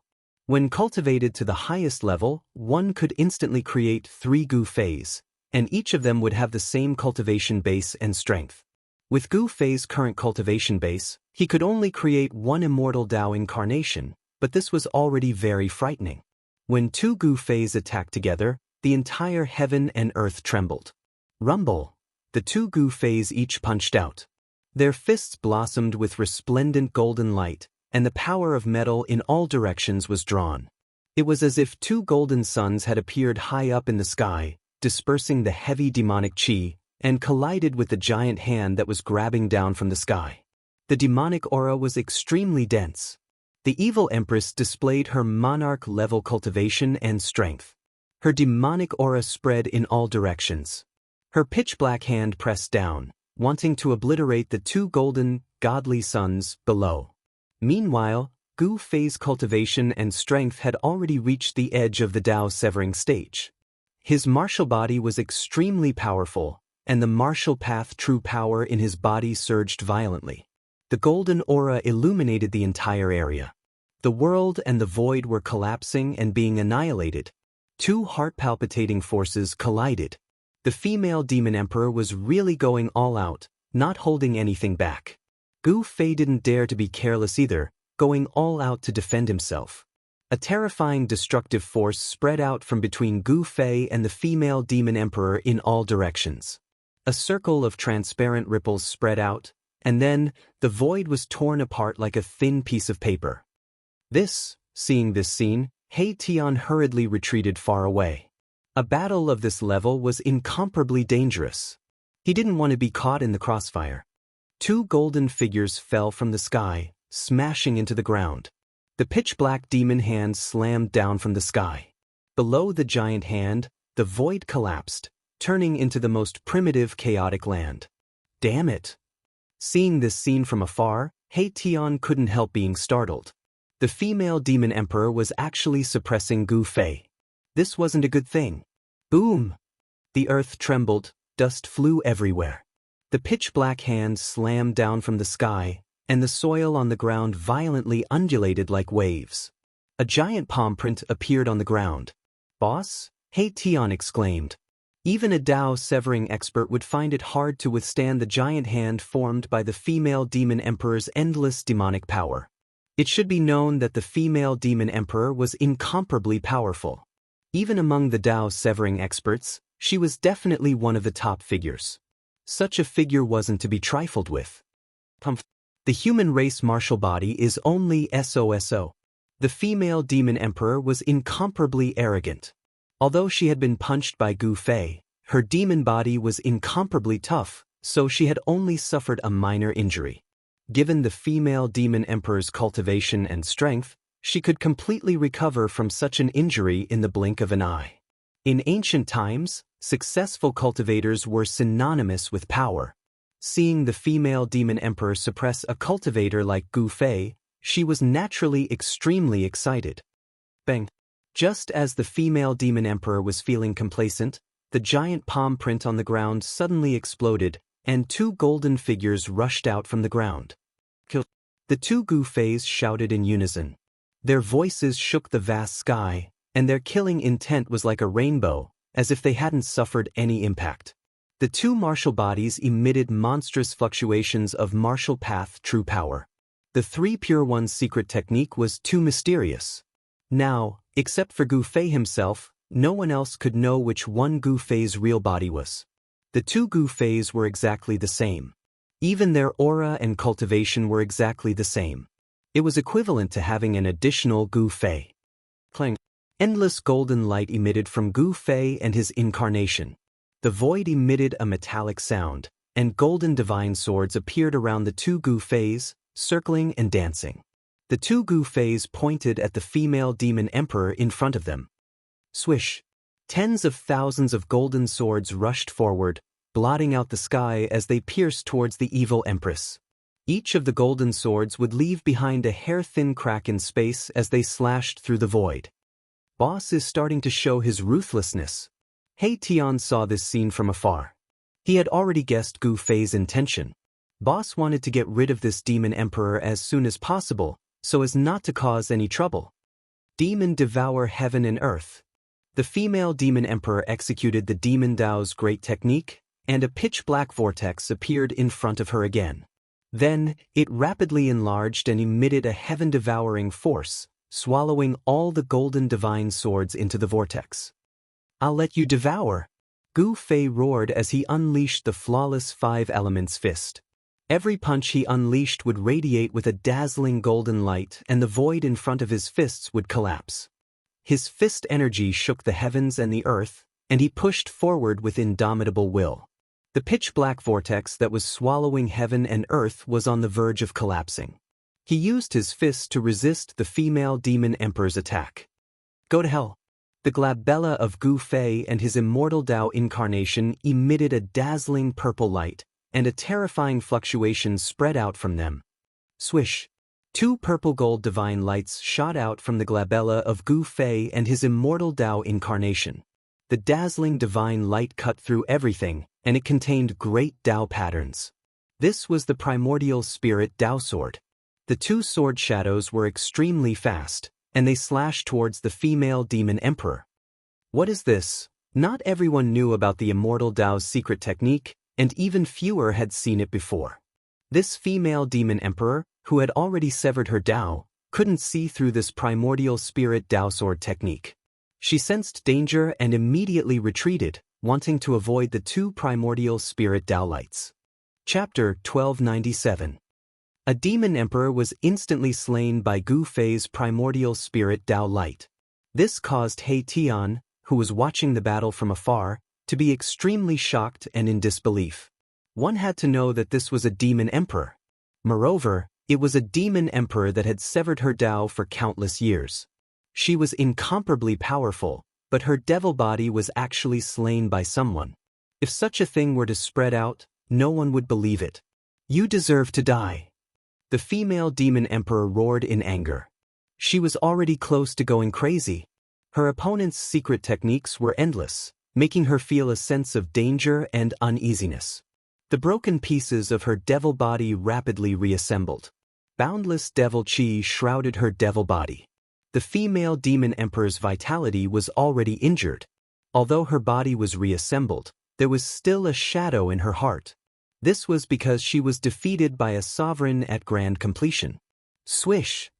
When cultivated to the highest level, one could instantly create 3 Gu Feis, and each of them would have the same cultivation base and strength. With Gu Fei's current cultivation base, he could only create 1 immortal Dao incarnation, but this was already very frightening. When 2 Gu Feis attacked together, the entire heaven and earth trembled. Rumble! The 2 Gu Feis each punched out. Their fists blossomed with resplendent golden light, and the power of metal in all directions was drawn. It was as if 2 golden suns had appeared high up in the sky, dispersing the heavy demonic chi, and collided with the giant hand that was grabbing down from the sky. The demonic aura was extremely dense. The evil empress displayed her monarch-level cultivation and strength. Her demonic aura spread in all directions. Her pitch-black hand pressed down, wanting to obliterate the 2 golden, godly suns below. Meanwhile, Gu Fei's cultivation and strength had already reached the edge of the Dao severing stage. His martial body was extremely powerful, and the martial path true power in his body surged violently. The golden aura illuminated the entire area. The world and the void were collapsing and being annihilated. 2 heart-palpitating forces collided. The female demon emperor was really going all out, not holding anything back. Gu Fei didn't dare to be careless either, going all out to defend himself. A terrifying destructive force spread out from between Gu Fei and the female demon emperor in all directions. A circle of transparent ripples spread out, and then, the void was torn apart like a thin piece of paper. Seeing this scene, He Tian hurriedly retreated far away. A battle of this level was incomparably dangerous. He didn't want to be caught in the crossfire. 2 golden figures fell from the sky, smashing into the ground. The pitch-black demon hand slammed down from the sky. Below the giant hand, the void collapsed, turning into the most primitive chaotic land. Damn it! Seeing this scene from afar, He Tian couldn't help being startled. The female demon emperor was actually suppressing Gu Fei. This wasn't a good thing. Boom! The earth trembled, dust flew everywhere. The pitch-black hand slammed down from the sky, and the soil on the ground violently undulated like waves. A giant palm print appeared on the ground. "Boss?" He Tian exclaimed. Even a Dao severing expert would find it hard to withstand the giant hand formed by the female demon emperor's endless demonic power. It should be known that the female demon emperor was incomparably powerful. Even among the Dao severing experts, she was definitely one of the top figures. Such a figure wasn't to be trifled with. The human race martial body is only SOSO. The female demon emperor was incomparably arrogant. Although she had been punched by Gu Fei, her demon body was incomparably tough, so she had only suffered a minor injury. Given the female demon emperor's cultivation and strength, she could completely recover from such an injury in the blink of an eye. In ancient times, successful cultivators were synonymous with power. Seeing the female demon emperor suppress a cultivator like Gu Fei, she was naturally extremely excited. Bang! Just as the female demon emperor was feeling complacent, the giant palm print on the ground suddenly exploded, and two golden figures rushed out from the ground. Kill! The two Gu Feis shouted in unison. Their voices shook the vast sky, and their killing intent was like a rainbow, as if they hadn't suffered any impact. The two martial bodies emitted monstrous fluctuations of martial path true power. The three Pure One's secret technique was too mysterious. Now, except for Gu Fei himself, no one else could know which one Gu Fei's real body was. The two Gu Feis were exactly the same. Even their aura and cultivation were exactly the same. It was equivalent to having an additional Gu Fei. Clang! Endless golden light emitted from Gu Fei and his incarnation. The void emitted a metallic sound, and golden divine swords appeared around the two Gu Feis, circling and dancing. The two Gu Feis pointed at the female demon emperor in front of them. Swish! Tens of thousands of golden swords rushed forward, blotting out the sky as they pierced towards the evil empress. Each of the golden swords would leave behind a hair-thin crack in space as they slashed through the void. Boss is starting to show his ruthlessness. He Tian saw this scene from afar. He had already guessed Gu Fei's intention. Boss wanted to get rid of this demon emperor as soon as possible, so as not to cause any trouble. Demon devour heaven and earth. The female demon emperor executed the demon Dao's great technique, and a pitch-black vortex appeared in front of her again. Then, it rapidly enlarged and emitted a heaven-devouring force, swallowing all the golden divine swords into the vortex. I'll let you devour! Gu Fei roared as he unleashed the flawless five elements fist. Every punch he unleashed would radiate with a dazzling golden light, and the void in front of his fists would collapse. His fist energy shook the heavens and the earth, and he pushed forward with indomitable will. The pitch-black vortex that was swallowing heaven and earth was on the verge of collapsing. He used his fists to resist the female demon emperor's attack. Go to hell! The glabella of Gu Fei and his immortal Dao incarnation emitted a dazzling purple light, and a terrifying fluctuation spread out from them. Swish! Two purple-gold divine lights shot out from the glabella of Gu Fei and his immortal Dao incarnation. The dazzling divine light cut through everything, and it contained great Dao patterns. This was the primordial spirit Dao sword. The two sword shadows were extremely fast, and they slashed towards the female demon emperor. What is this? Not everyone knew about the immortal Dao's secret technique, and even fewer had seen it before. This female demon emperor, who had already severed her Dao, couldn't see through this primordial spirit Dao sword technique. She sensed danger and immediately retreated, wanting to avoid the two primordial spirit Dao lights. Chapter 1297. A demon emperor was instantly slain by Gu Fei's primordial spirit Dao light. This caused He Tian, who was watching the battle from afar, to be extremely shocked and in disbelief. One had to know that this was a demon emperor. Moreover, it was a demon emperor that had severed her Dao for countless years. She was incomparably powerful, but her devil body was actually slain by someone. If such a thing were to spread out, no one would believe it. You deserve to die. The female demon emperor roared in anger. She was already close to going crazy. Her opponent's secret techniques were endless, making her feel a sense of danger and uneasiness. The broken pieces of her devil body rapidly reassembled. Boundless devil chi shrouded her devil body. The female demon emperor's vitality was already injured. Although her body was reassembled, there was still a shadow in her heart. This was because she was defeated by a sovereign at grand completion. Swish!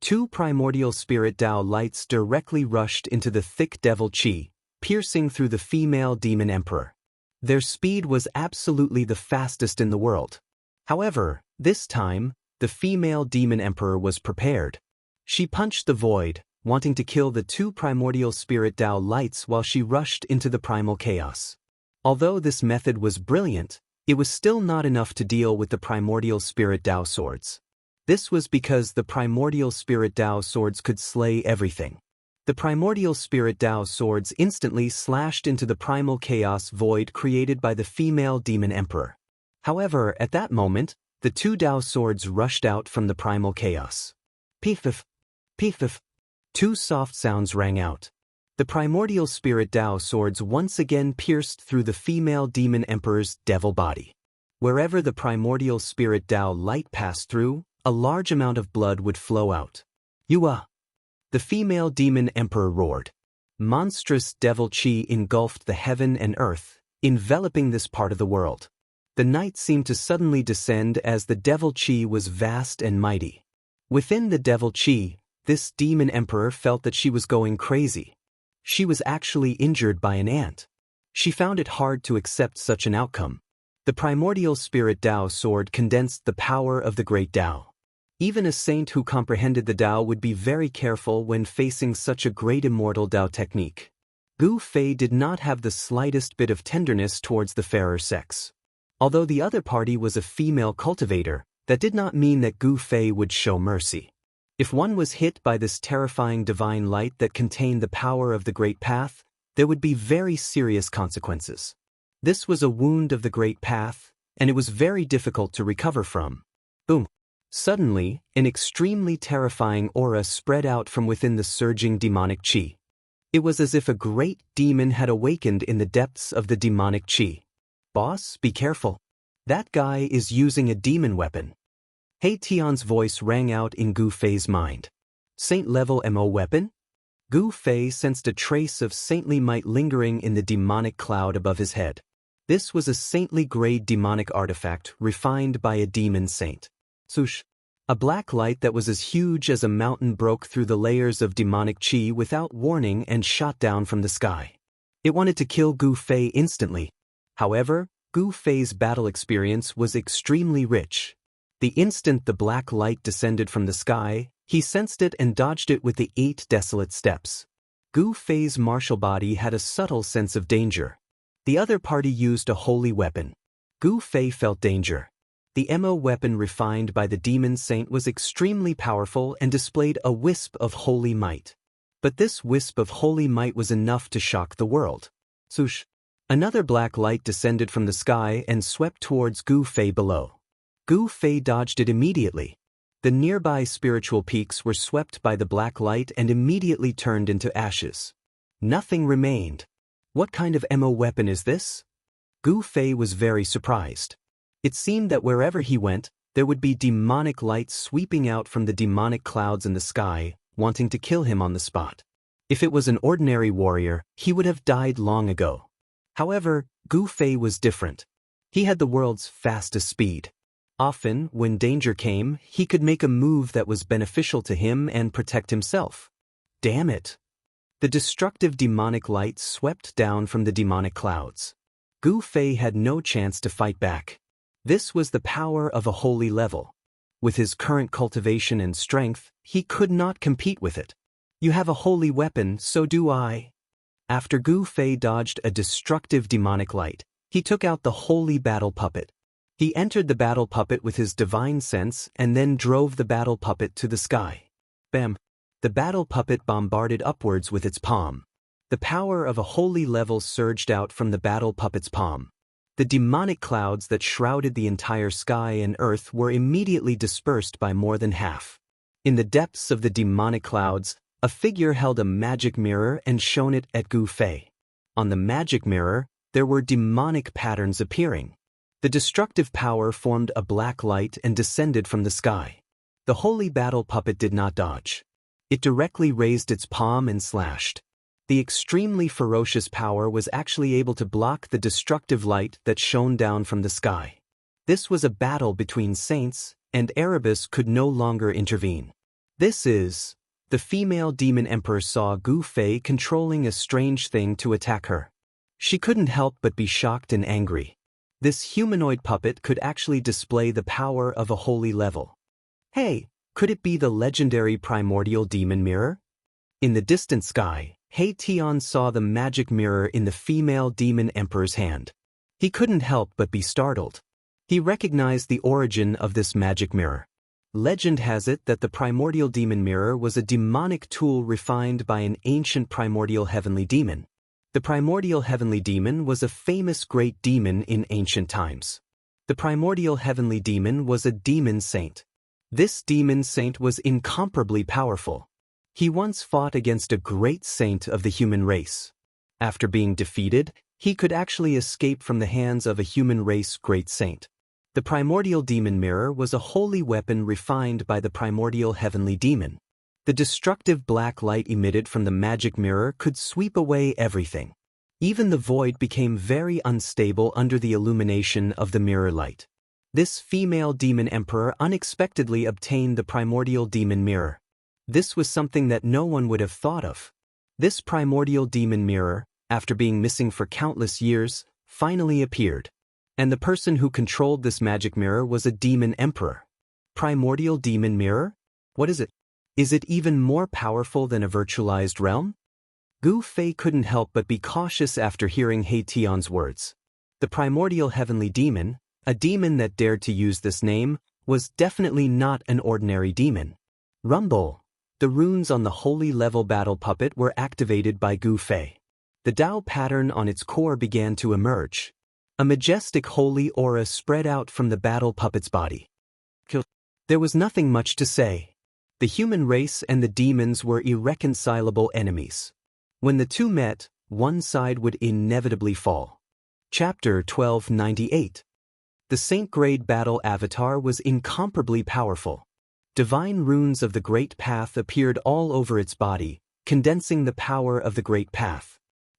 Two primordial spirit Dao lights directly rushed into the thick devil chi, piercing through the female demon emperor. Their speed was absolutely the fastest in the world. However, this time, the female demon emperor was prepared. She punched the void, wanting to kill the two primordial spirit Dao lights while she rushed into the primal chaos. Although this method was brilliant, it was still not enough to deal with the primordial spirit Dao swords. This was because the primordial spirit Dao swords could slay everything. The primordial spirit Dao swords instantly slashed into the primal chaos void created by the female demon emperor. However, at that moment, the two Dao swords rushed out from the primal chaos. Peef, peef. Two soft sounds rang out. The primordial spirit Dao swords once again pierced through the female demon emperor's devil body. Wherever the primordial spirit Dao light passed through, a large amount of blood would flow out. Yua! The female demon emperor roared. Monstrous devil chi engulfed the heaven and earth, enveloping this part of the world. The night seemed to suddenly descend as the devil chi was vast and mighty. Within the devil chi, this demon emperor felt that she was going crazy. She was actually injured by an ant. She found it hard to accept such an outcome. The primordial spirit Dao sword condensed the power of the great Dao. Even a saint who comprehended the Dao would be very careful when facing such a great immortal Dao technique. Gu Fei did not have the slightest bit of tenderness towards the fairer sex. Although the other party was a female cultivator, that did not mean that Gu Fei would show mercy. If one was hit by this terrifying divine light that contained the power of the Great Path, there would be very serious consequences. This was a wound of the Great Path, and it was very difficult to recover from. Boom! Suddenly, an extremely terrifying aura spread out from within the surging demonic chi. It was as if a great demon had awakened in the depths of the demonic chi. Boss, be careful. That guy is using a demon weapon. He Tian's voice rang out in Gu Fei's mind. Saint-level MO weapon? Gu Fei sensed a trace of saintly might lingering in the demonic cloud above his head. This was a saintly-grade demonic artifact refined by a demon saint. Swoosh! A black light that was as huge as a mountain broke through the layers of demonic chi without warning and shot down from the sky. It wanted to kill Gu Fei instantly. However, Gu Fei's battle experience was extremely rich. The instant the black light descended from the sky, he sensed it and dodged it with the 8 desolate steps. Gu Fei's martial body had a subtle sense of danger. The other party used a holy weapon. Gu Fei felt danger. The MO weapon refined by the demon saint was extremely powerful and displayed a wisp of holy might. But this wisp of holy might was enough to shock the world. Swoosh! Another black light descended from the sky and swept towards Gu Fei below. Gu Fei dodged it immediately. The nearby spiritual peaks were swept by the black light and immediately turned into ashes. Nothing remained. What kind of MO weapon is this? Gu Fei was very surprised. It seemed that wherever he went, there would be demonic light sweeping out from the demonic clouds in the sky, wanting to kill him on the spot. If it was an ordinary warrior, he would have died long ago. However, Gu Fei was different. He had the world's fastest speed. Often, when danger came, he could make a move that was beneficial to him and protect himself. Damn it! The destructive demonic light swept down from the demonic clouds. Gu Fei had no chance to fight back. This was the power of a holy level. With his current cultivation and strength, he could not compete with it. You have a holy weapon, so do I. After Gu Fei dodged a destructive demonic light, he took out the holy battle puppet. He entered the battle puppet with his divine sense and then drove the battle puppet to the sky. Bam! The battle puppet bombarded upwards with its palm. The power of a holy level surged out from the battle puppet's palm. The demonic clouds that shrouded the entire sky and earth were immediately dispersed by more than half. In the depths of the demonic clouds, a figure held a magic mirror and shone it at Gu Fei. On the magic mirror, there were demonic patterns appearing. The destructive power formed a black light and descended from the sky. The holy battle puppet did not dodge. It directly raised its palm and slashed. The extremely ferocious power was actually able to block the destructive light that shone down from the sky. This was a battle between saints, and Erebus could no longer intervene. The female demon emperor saw Gu Fei controlling a strange thing to attack her. She couldn't help but be shocked and angry. This humanoid puppet could actually display the power of a holy level. Hey, could it be the legendary primordial demon mirror? In the distant sky, He Tian saw the magic mirror in the female demon emperor's hand. He couldn't help but be startled. He recognized the origin of this magic mirror. Legend has it that the primordial demon mirror was a demonic tool refined by an ancient primordial heavenly demon. The primordial heavenly demon was a famous great demon in ancient times. The primordial heavenly demon was a demon saint. This demon saint was incomparably powerful. He once fought against a great saint of the human race. After being defeated, he could actually escape from the hands of a human race great saint. The primordial demon mirror was a holy weapon refined by the primordial heavenly demon. The destructive black light emitted from the magic mirror could sweep away everything. Even the void became very unstable under the illumination of the mirror light. This female demon emperor unexpectedly obtained the primordial demon mirror. This was something that no one would have thought of. This primordial demon mirror, after being missing for countless years, finally appeared. And the person who controlled this magic mirror was a demon emperor. Primordial demon mirror? What is it? Is it even more powerful than a virtualized realm? Gu Fei couldn't help but be cautious after hearing He Tian's words. The primordial heavenly demon, a demon that dared to use this name, was definitely not an ordinary demon. Rumble. The runes on the holy level battle puppet were activated by Gu Fei. The Dao pattern on its core began to emerge. A majestic holy aura spread out from the battle puppet's body. There was nothing much to say. The human race and the demons were irreconcilable enemies. When the two met, one side would inevitably fall. Chapter 1298. The Saint-grade battle avatar was incomparably powerful. Divine runes of the Great Path appeared all over its body, condensing the power of the Great Path.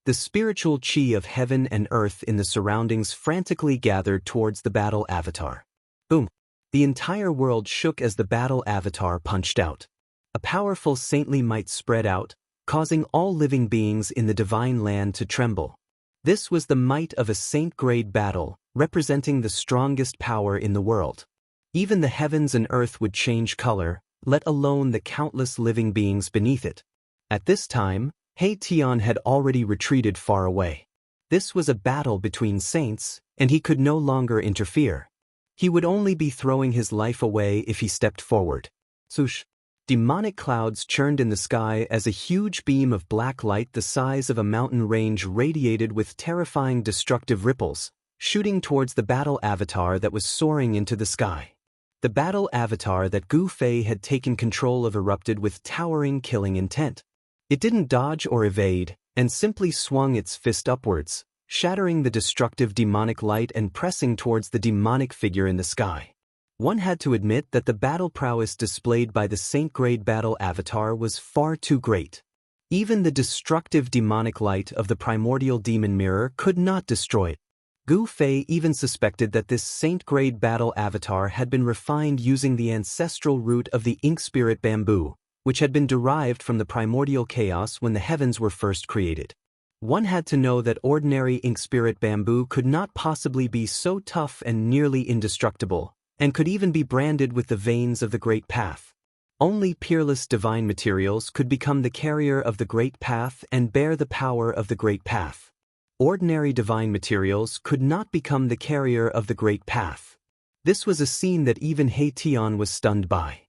The spiritual chi of heaven and earth in the surroundings frantically gathered towards the battle avatar. Boom! The entire world shook as the battle avatar punched out. A powerful saintly might spread out, causing all living beings in the divine land to tremble. This was the might of a saint-grade battle, representing the strongest power in the world. Even the heavens and earth would change color, let alone the countless living beings beneath it. At this time, He Tian had already retreated far away. This was a battle between saints, and he could no longer interfere. He would only be throwing his life away if he stepped forward. Swoosh! Demonic clouds churned in the sky as a huge beam of black light the size of a mountain range radiated with terrifying destructive ripples, shooting towards the battle avatar that was soaring into the sky. The battle avatar that Gu Fei had taken control of erupted with towering killing intent. It didn't dodge or evade, and simply swung its fist upwards, shattering the destructive demonic light and pressing towards the demonic figure in the sky. One had to admit that the battle prowess displayed by the saint-grade battle avatar was far too great. Even the destructive demonic light of the primordial demon mirror could not destroy it. Gu Fei even suspected that this saint-grade battle avatar had been refined using the ancestral root of the ink spirit bamboo, which had been derived from the primordial chaos when the heavens were first created. One had to know that ordinary ink spirit bamboo could not possibly be so tough and nearly indestructible, and could even be branded with the veins of the Great Path. Only peerless divine materials could become the carrier of the Great Path and bear the power of the Great Path. Ordinary divine materials could not become the carrier of the Great Path. This was a scene that even He Tian was stunned by.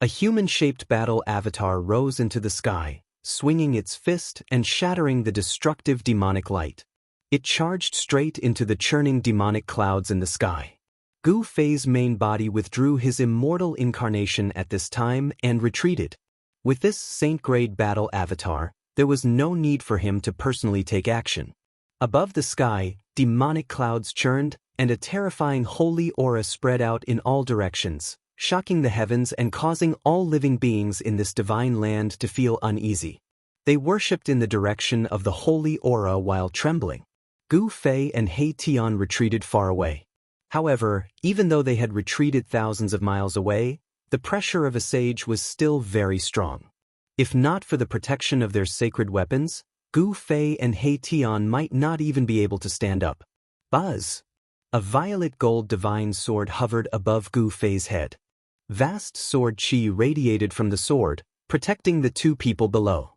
A human-shaped battle avatar rose into the sky, swinging its fist and shattering the destructive demonic light. It charged straight into the churning demonic clouds in the sky. Gu Fei's main body withdrew his immortal incarnation at this time and retreated. With this saint-grade battle avatar, there was no need for him to personally take action. Above the sky, demonic clouds churned, and a terrifying holy aura spread out in all directions, shocking the heavens and causing all living beings in this divine land to feel uneasy. They worshipped in the direction of the holy aura while trembling. Gu Fei and He Tian retreated far away. However, even though they had retreated thousands of miles away, the pressure of a sage was still very strong. If not for the protection of their sacred weapons, Gu Fei and He Tian might not even be able to stand up. Buzz! A violet gold divine sword hovered above Gu Fei's head. Vast sword chi radiated from the sword, protecting the two people below.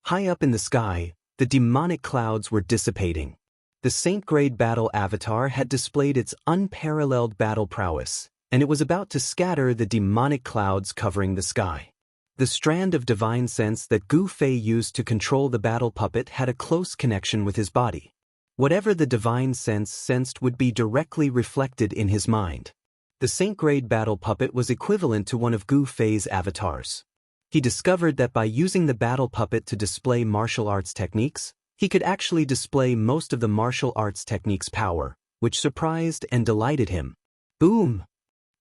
High up in the sky, the demonic clouds were dissipating. The saint-grade battle avatar had displayed its unparalleled battle prowess, and it was about to scatter the demonic clouds covering the sky. The strand of divine sense that Gu Fei used to control the battle puppet had a close connection with his body. Whatever the divine sense sensed would be directly reflected in his mind. The Saint-grade battle puppet was equivalent to one of Gu Fei's avatars. He discovered that by using the battle puppet to display martial arts techniques, he could actually display most of the martial arts techniques' power, which surprised and delighted him. Boom!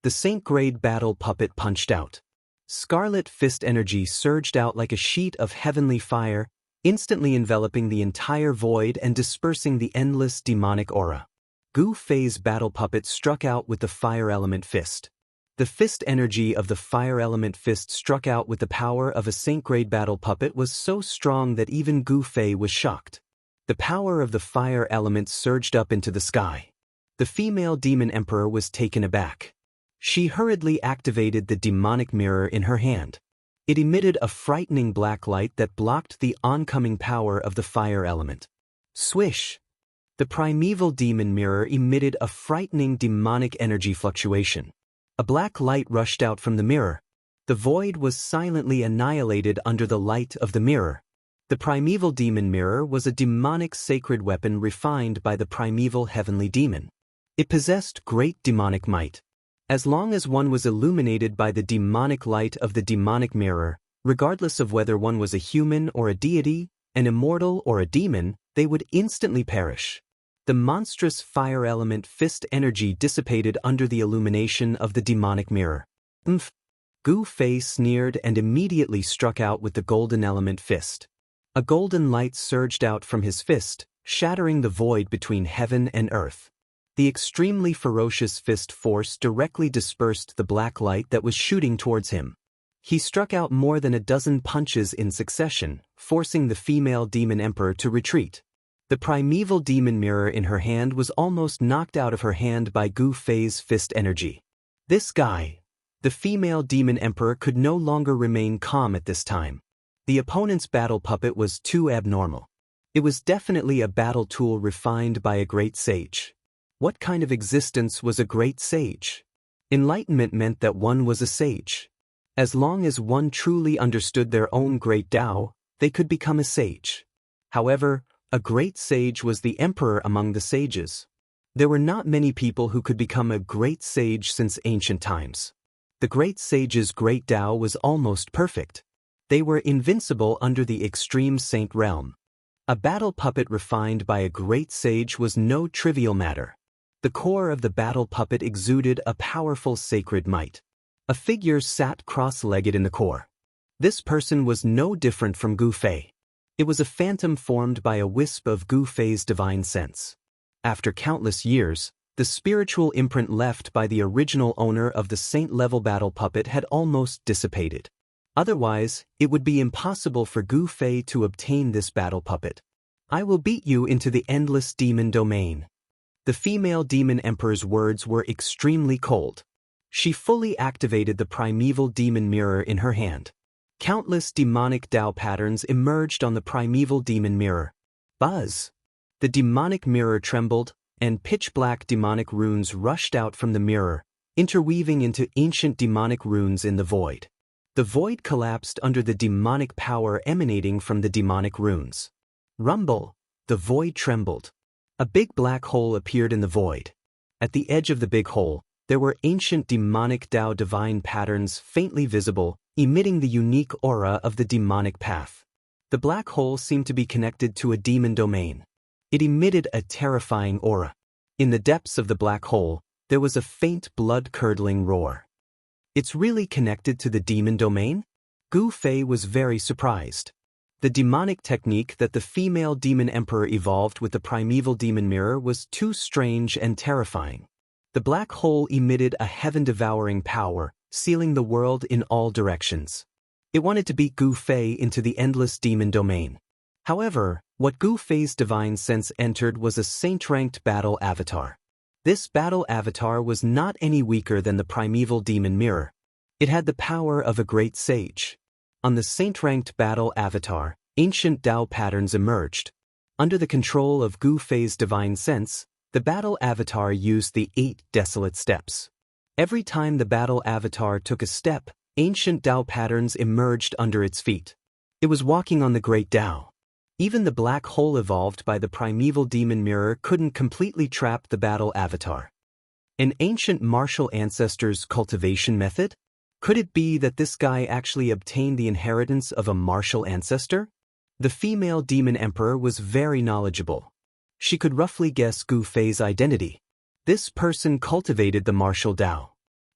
The Saint-grade battle puppet punched out. Scarlet fist energy surged out like a sheet of heavenly fire, instantly enveloping the entire void and dispersing the endless demonic aura. Gu Fei's battle puppet struck out with the fire element fist. The fist energy of the fire element fist struck out with the power of a Saint-grade battle puppet was so strong that even Gu Fei was shocked. The power of the fire element surged up into the sky. The female demon emperor was taken aback. She hurriedly activated the demonic mirror in her hand. It emitted a frightening black light that blocked the oncoming power of the fire element. Swish! The primeval demon mirror emitted a frightening demonic energy fluctuation. A black light rushed out from the mirror. The void was silently annihilated under the light of the mirror. The primeval demon mirror was a demonic sacred weapon refined by the primeval heavenly demon. It possessed great demonic might. As long as one was illuminated by the demonic light of the demonic mirror, regardless of whether one was a human or a deity, an immortal or a demon, they would instantly perish. The monstrous fire element fist energy dissipated under the illumination of the demonic mirror. Umph! Gu Fei sneered and immediately struck out with the golden element fist. A golden light surged out from his fist, shattering the void between heaven and earth. The extremely ferocious fist force directly dispersed the black light that was shooting towards him. He struck out more than a dozen punches in succession, forcing the female demon emperor to retreat. The primeval demon mirror in her hand was almost knocked out of her hand by Gu Fei's fist energy. This guy, the female demon emperor, could no longer remain calm at this time. The opponent's battle puppet was too abnormal. It was definitely a battle tool refined by a great sage. What kind of existence was a great sage? Enlightenment meant that one was a sage. As long as one truly understood their own great Tao, they could become a sage. However, a great sage was the emperor among the sages. There were not many people who could become a great sage since ancient times. The great sage's great Tao was almost perfect. They were invincible under the extreme saint realm. A battle puppet refined by a great sage was no trivial matter. The core of the battle puppet exuded a powerful sacred might. A figure sat cross-legged in the core. This person was no different from Gu Fei. It was a phantom formed by a wisp of Gu Fei's divine sense. After countless years, the spiritual imprint left by the original owner of the saint-level battle puppet had almost dissipated. Otherwise, it would be impossible for Gu Fei to obtain this battle puppet. I will beat you into the endless demon domain. The female demon emperor's words were extremely cold. She fully activated the primeval demon mirror in her hand. Countless demonic Tao patterns emerged on the primeval demon mirror. Buzz! The demonic mirror trembled, and pitch-black demonic runes rushed out from the mirror, interweaving into ancient demonic runes in the void. The void collapsed under the demonic power emanating from the demonic runes. Rumble! The void trembled. A big black hole appeared in the void. At the edge of the big hole, there were ancient demonic Tao divine patterns faintly visible, emitting the unique aura of the demonic path. The black hole seemed to be connected to a demon domain. It emitted a terrifying aura. In the depths of the black hole, there was a faint blood-curdling roar. It's really connected to the demon domain? Gu Fei was very surprised. The demonic technique that the female demon emperor evolved with the primeval demon mirror was too strange and terrifying. The black hole emitted a heaven-devouring power, sealing the world in all directions. It wanted to beat Gu Fei into the endless demon domain. However, what Gu Fei's divine sense entered was a saint-ranked battle avatar. This battle avatar was not any weaker than the primeval demon mirror. It had the power of a great sage. On the saint-ranked battle avatar, ancient Tao patterns emerged. Under the control of Gu Fei's divine sense, the battle avatar used the 8 desolate steps. Every time the battle avatar took a step, ancient Dao patterns emerged under its feet. It was walking on the great Dao. Even the black hole evolved by the primeval demon mirror couldn't completely trap the battle avatar. An ancient martial ancestor's cultivation method? Could it be that this guy actually obtained the inheritance of a martial ancestor? The female demon emperor was very knowledgeable. She could roughly guess Gu Fei's identity. This person cultivated the martial Dao.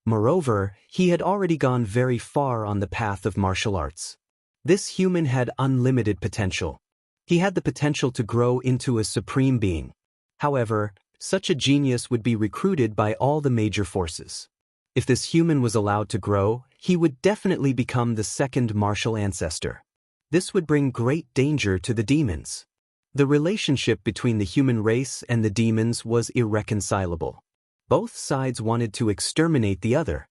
Moreover, he had already gone very far on the path of martial arts. This human had unlimited potential. He had the potential to grow into a supreme being. However, such a genius would be recruited by all the major forces. If this human was allowed to grow, he would definitely become the second martial ancestor. This would bring great danger to the demons. The relationship between the human race and the demons was irreconcilable. Both sides wanted to exterminate the other.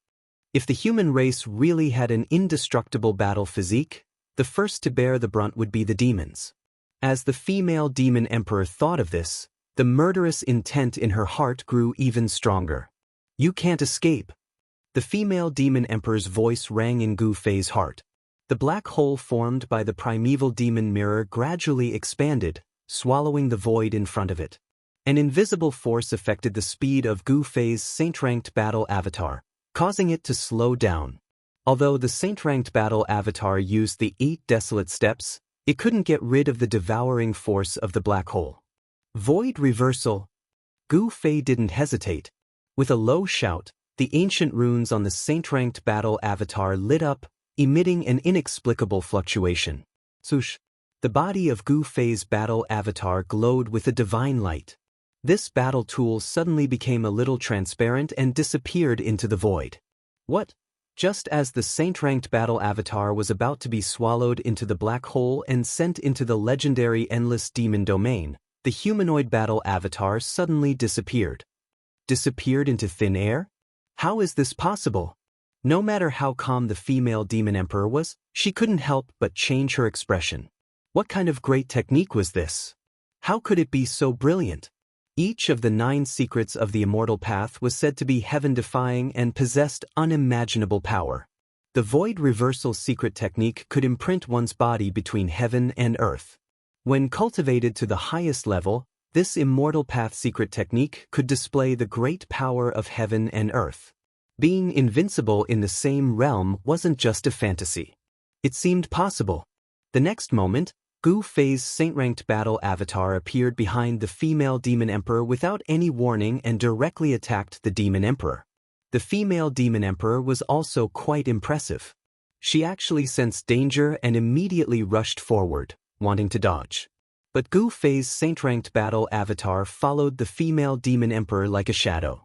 If the human race really had an indestructible battle physique, the first to bear the brunt would be the demons. As the female demon emperor thought of this, the murderous intent in her heart grew even stronger. You can't escape. The female demon emperor's voice rang in Gu Fei's heart. The black hole formed by the primeval demon mirror gradually expanded, swallowing the void in front of it. An invisible force affected the speed of Gu Fei's saint-ranked battle avatar, causing it to slow down. Although the saint-ranked battle avatar used the 8 desolate steps, it couldn't get rid of the devouring force of the black hole. Void reversal. Gu Fei didn't hesitate. With a low shout, the ancient runes on the saint-ranked battle avatar lit up, emitting an inexplicable fluctuation. Swoosh. The body of Gu Fei's battle avatar glowed with a divine light. This battle tool suddenly became a little transparent and disappeared into the void. What? Just as the saint-ranked battle avatar was about to be swallowed into the black hole and sent into the legendary endless demon domain, the humanoid battle avatar suddenly disappeared. Disappeared into thin air? How is this possible? No matter how calm the female demon emperor was, she couldn't help but change her expression. What kind of great technique was this? How could it be so brilliant? Each of the 9 secrets of the immortal path was said to be heaven-defying and possessed unimaginable power. The void reversal secret technique could imprint one's body between heaven and earth. When cultivated to the highest level, this immortal path secret technique could display the great power of heaven and earth. Being invincible in the same realm wasn't just a fantasy. It seemed possible. The next moment, Gu Fei's saint-ranked battle avatar appeared behind the female demon emperor without any warning and directly attacked the demon emperor. The female demon emperor was also quite impressive. She actually sensed danger and immediately rushed forward, wanting to dodge. But Gu Fei's saint-ranked battle avatar followed the female demon emperor like a shadow.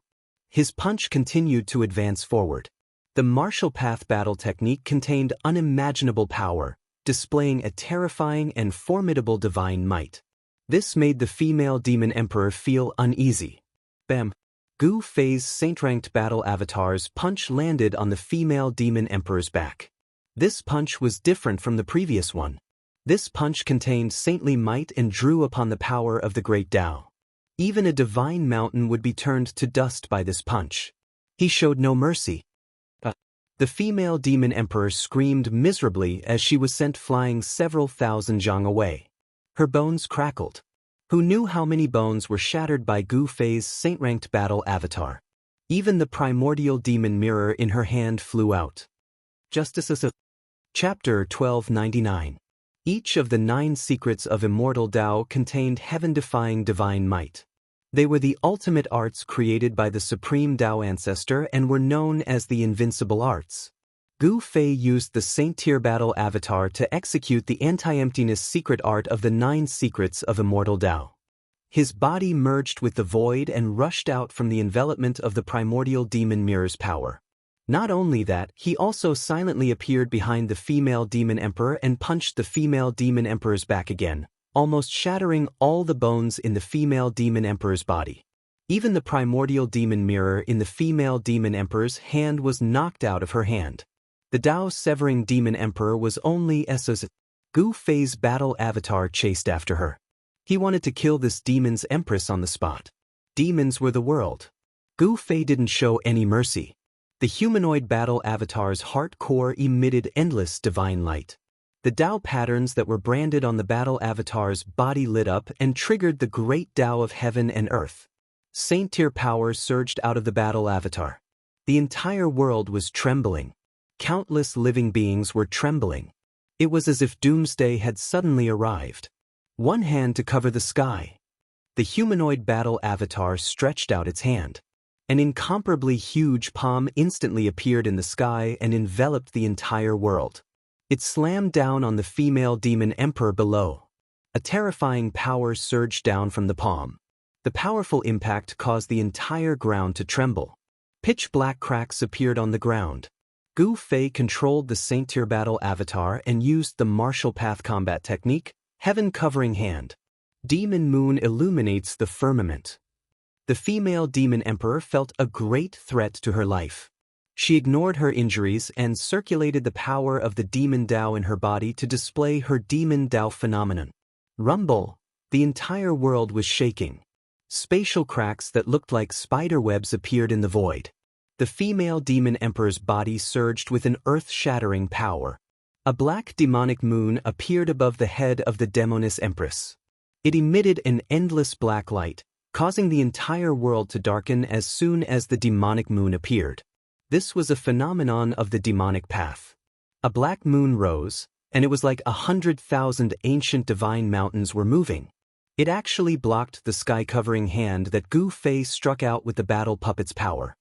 His punch continued to advance forward. The martial path battle technique contained unimaginable power, displaying a terrifying and formidable divine might. This made the female demon emperor feel uneasy. Bam! Gu Fei's saint-ranked battle avatar's punch landed on the female demon emperor's back. This punch was different from the previous one. This punch contained saintly might and drew upon the power of the great Dao. Even a divine mountain would be turned to dust by this punch. He showed no mercy. The female demon emperor screamed miserably as she was sent flying several thousand zhang away. Her bones crackled. Who knew how many bones were shattered by Gu Fei's saint-ranked battle avatar? Even the primordial demon mirror in her hand flew out. Justices of Chapter 1299. Each of the 9 secrets of immortal Dao contained heaven-defying divine might. They were the ultimate arts created by the supreme Dao ancestor and were known as the invincible arts. Gu Fei used the Saint-Tier battle avatar to execute the anti-emptiness secret art of the 9 secrets of immortal Dao. His body merged with the void and rushed out from the envelopment of the primordial demon mirror's power. Not only that, he also silently appeared behind the female demon emperor and punched the female demon emperor's back again, almost shattering all the bones in the female demon emperor's body. Even the primordial demon mirror in the female demon emperor's hand was knocked out of her hand. The Dao-severing demon emperor was only as Gu Fei's battle avatar chased after her. He wanted to kill this demon's empress on the spot. Demons were the world. Gu Fei didn't show any mercy. The humanoid battle avatar's heart core emitted endless divine light. The Dao patterns that were branded on the battle avatar's body lit up and triggered the great Dao of heaven and earth. Saint-tier power surged out of the battle avatar. The entire world was trembling. Countless living beings were trembling. It was as if doomsday had suddenly arrived. One hand to cover the sky. The humanoid battle avatar stretched out its hand. An incomparably huge palm instantly appeared in the sky and enveloped the entire world. It slammed down on the female demon emperor below. A terrifying power surged down from the palm. The powerful impact caused the entire ground to tremble. Pitch-black cracks appeared on the ground. Gu Fei controlled the Saint-tier battle avatar and used the martial path combat technique, Heaven Covering Hand. Demon moon illuminates the firmament. The female demon emperor felt a great threat to her life. She ignored her injuries and circulated the power of the demon Dao in her body to display her demon Dao phenomenon. Rumble! The entire world was shaking. Spatial cracks that looked like spider webs appeared in the void. The female demon emperor's body surged with an earth-shattering power. A black demonic moon appeared above the head of the demoness empress. It emitted an endless black light, causing the entire world to darken as soon as the demonic moon appeared. This was a phenomenon of the demonic path. A black moon rose, and it was like 100,000 ancient divine mountains were moving. It actually blocked the sky-covering hand that Gu Fei struck out with the battle puppet's power.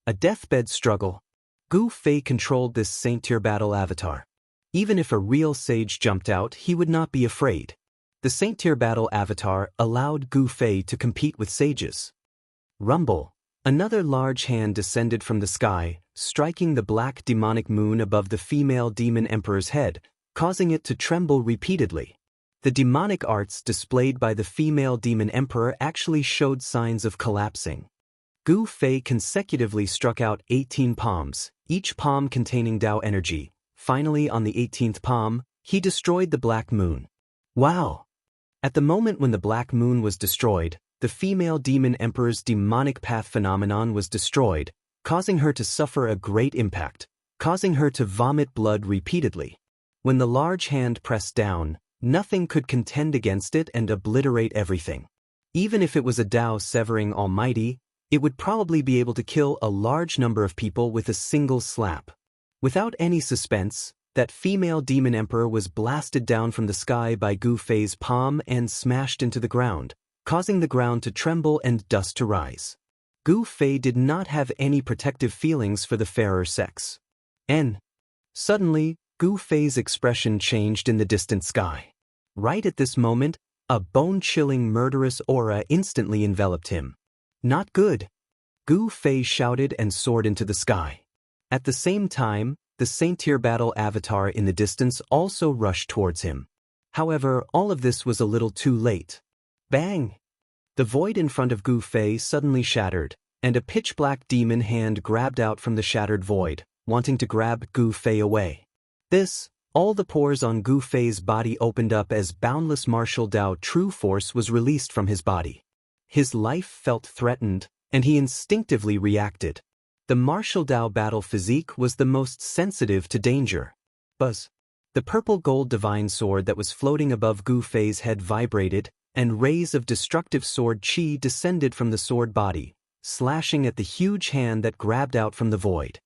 A deathbed struggle. Gu Fei controlled this Saint-tier battle avatar. Even if a real sage jumped out, he would not be afraid. The Saint-tier battle avatar allowed Gu Fei to compete with sages. Rumble. Another large hand descended from the sky, striking the black demonic moon above the female demon emperor's head, causing it to tremble repeatedly. The demonic arts displayed by the female demon emperor actually showed signs of collapsing. Gu Fei consecutively struck out 18 palms, each palm containing Dao energy. Finally, on the 18th palm, he destroyed the black moon. Wow! At the moment when the black moon was destroyed, the female demon emperor's demonic path phenomenon was destroyed, causing her to suffer a great impact, causing her to vomit blood repeatedly. When the large hand pressed down, nothing could contend against it and obliterate everything. Even if it was a Dao severing almighty, it would probably be able to kill a large number of people with a single slap. Without any suspense, that female demon emperor was blasted down from the sky by Gu Fei's palm and smashed into the ground, causing the ground to tremble and dust to rise. Gu Fei did not have any protective feelings for the fairer sex. Suddenly, Gu Fei's expression changed in the distant sky. Right at this moment, a bone-chilling murderous aura instantly enveloped him. Not good! Gu Fei shouted and soared into the sky. At the same time, the Saint-tier battle avatar in the distance also rushed towards him. However, all of this was a little too late. Bang! The void in front of Gu Fei suddenly shattered, and a pitch-black demon hand grabbed out from the shattered void, wanting to grab Gu Fei away. All the pores on Gu Fei's body opened up as boundless martial Dao true force was released from his body. His life felt threatened, and he instinctively reacted. The martial Dao battle physique was the most sensitive to danger. Buzz. The purple gold divine sword that was floating above Gu Fei's head vibrated, and rays of destructive sword chi descended from the sword body, slashing at the huge hand that grabbed out from the void.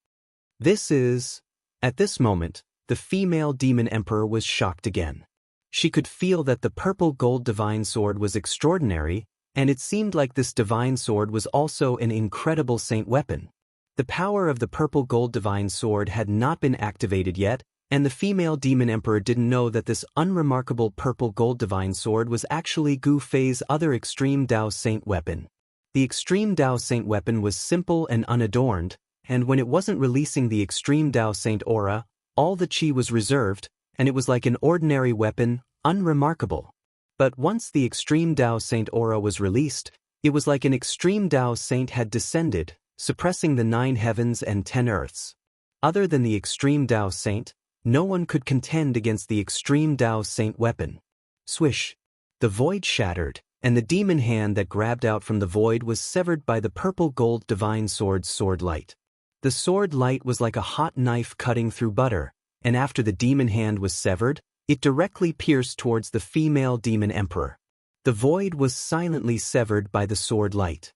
At this moment, the female demon emperor was shocked again. She could feel that the purple gold divine sword was extraordinary, and it seemed like this divine sword was also an incredible saint weapon. The power of the purple gold divine sword had not been activated yet, and the female demon emperor didn't know that this unremarkable purple gold divine sword was actually Gu Fei's other extreme Dao saint weapon. The extreme Dao saint weapon was simple and unadorned, and when it wasn't releasing the extreme Dao saint aura, all the chi was reserved, and it was like an ordinary weapon, unremarkable. But once the extreme Dao saint aura was released, it was like an extreme Dao saint had descended, suppressing the 9 heavens and 10 earths. Other than the extreme Dao saint, no one could contend against the extreme Dao saint weapon. Swish! The void shattered, and the demon hand that grabbed out from the void was severed by the purple gold divine sword's sword light. The sword light was like a hot knife cutting through butter, and after the demon hand was severed, it directly pierced towards the female demon emperor. The void was silently severed by the sword light.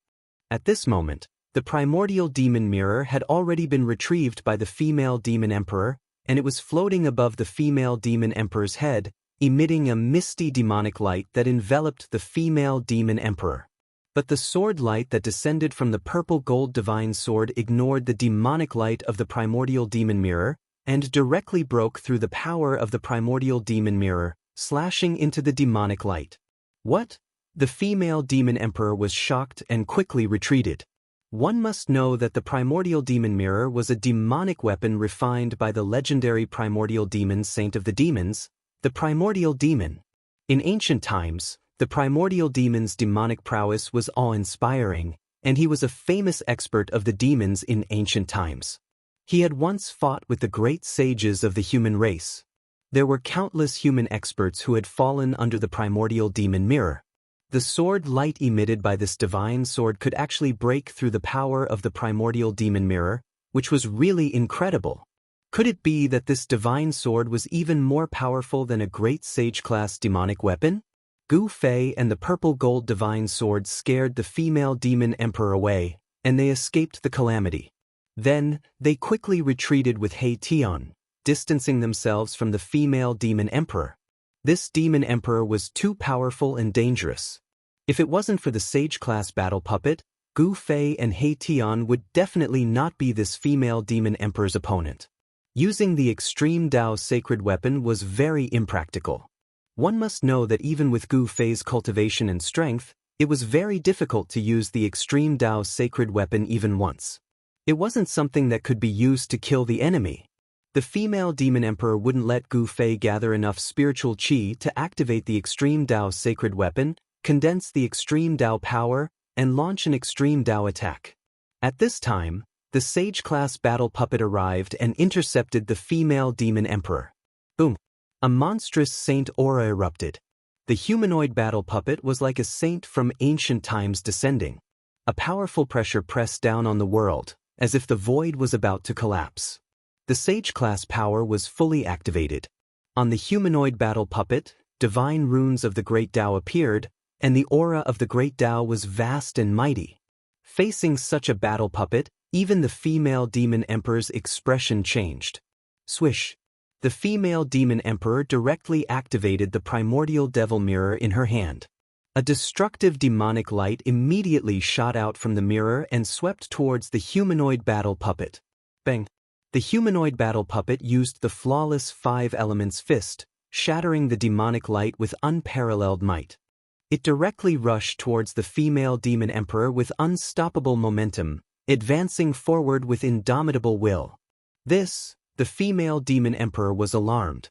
At this moment, the primordial demon mirror had already been retrieved by the female demon emperor, and it was floating above the female demon emperor's head, emitting a misty demonic light that enveloped the female demon emperor. But the sword light that descended from the purple gold divine sword ignored the demonic light of the primordial demon mirror, and directly broke through the power of the primordial demon mirror, slashing into the demonic light. What? The female demon emperor was shocked and quickly retreated. One must know that the primordial demon mirror was a demonic weapon refined by the legendary primordial demon saint of the demons, the primordial demon. In ancient times, the primordial demon's demonic prowess was awe-inspiring, and he was a famous expert of the demons in ancient times. He had once fought with the great sages of the human race. There were countless human experts who had fallen under the primordial demon mirror. The sword light emitted by this divine sword could actually break through the power of the primordial demon mirror, which was really incredible. Could it be that this divine sword was even more powerful than a great sage-class demonic weapon? Gu Fei and the purple gold divine sword scared the female demon emperor away, and they escaped the calamity. Then, they quickly retreated with He Tian, distancing themselves from the female demon emperor. This demon emperor was too powerful and dangerous. If it wasn't for the sage-class battle puppet, Gu Fei and He Tian would definitely not be this female demon emperor's opponent. Using the extreme Dao sacred weapon was very impractical. One must know that even with Gu Fei's cultivation and strength, it was very difficult to use the extreme Dao sacred weapon even once. It wasn't something that could be used to kill the enemy. The female demon emperor wouldn't let Gu Fei gather enough spiritual qi to activate the extreme Dao sacred weapon, condense the extreme Dao power, and launch an extreme Dao attack. At this time, the sage-class battle puppet arrived and intercepted the female demon emperor. Boom! A monstrous saint aura erupted. The humanoid battle puppet was like a saint from ancient times descending. A powerful pressure pressed down on the world, as if the void was about to collapse. The sage-class power was fully activated. On the humanoid battle puppet, divine runes of the Great Dao appeared, and the aura of the Great Dao was vast and mighty. Facing such a battle puppet, even the female demon emperor's expression changed. Swish! The female demon emperor directly activated the primordial devil mirror in her hand. A destructive demonic light immediately shot out from the mirror and swept towards the humanoid battle puppet. Bang! The humanoid battle puppet used the flawless 5 elements fist, shattering the demonic light with unparalleled might. It directly rushed towards the female demon emperor with unstoppable momentum, advancing forward with indomitable will. The female demon emperor was alarmed.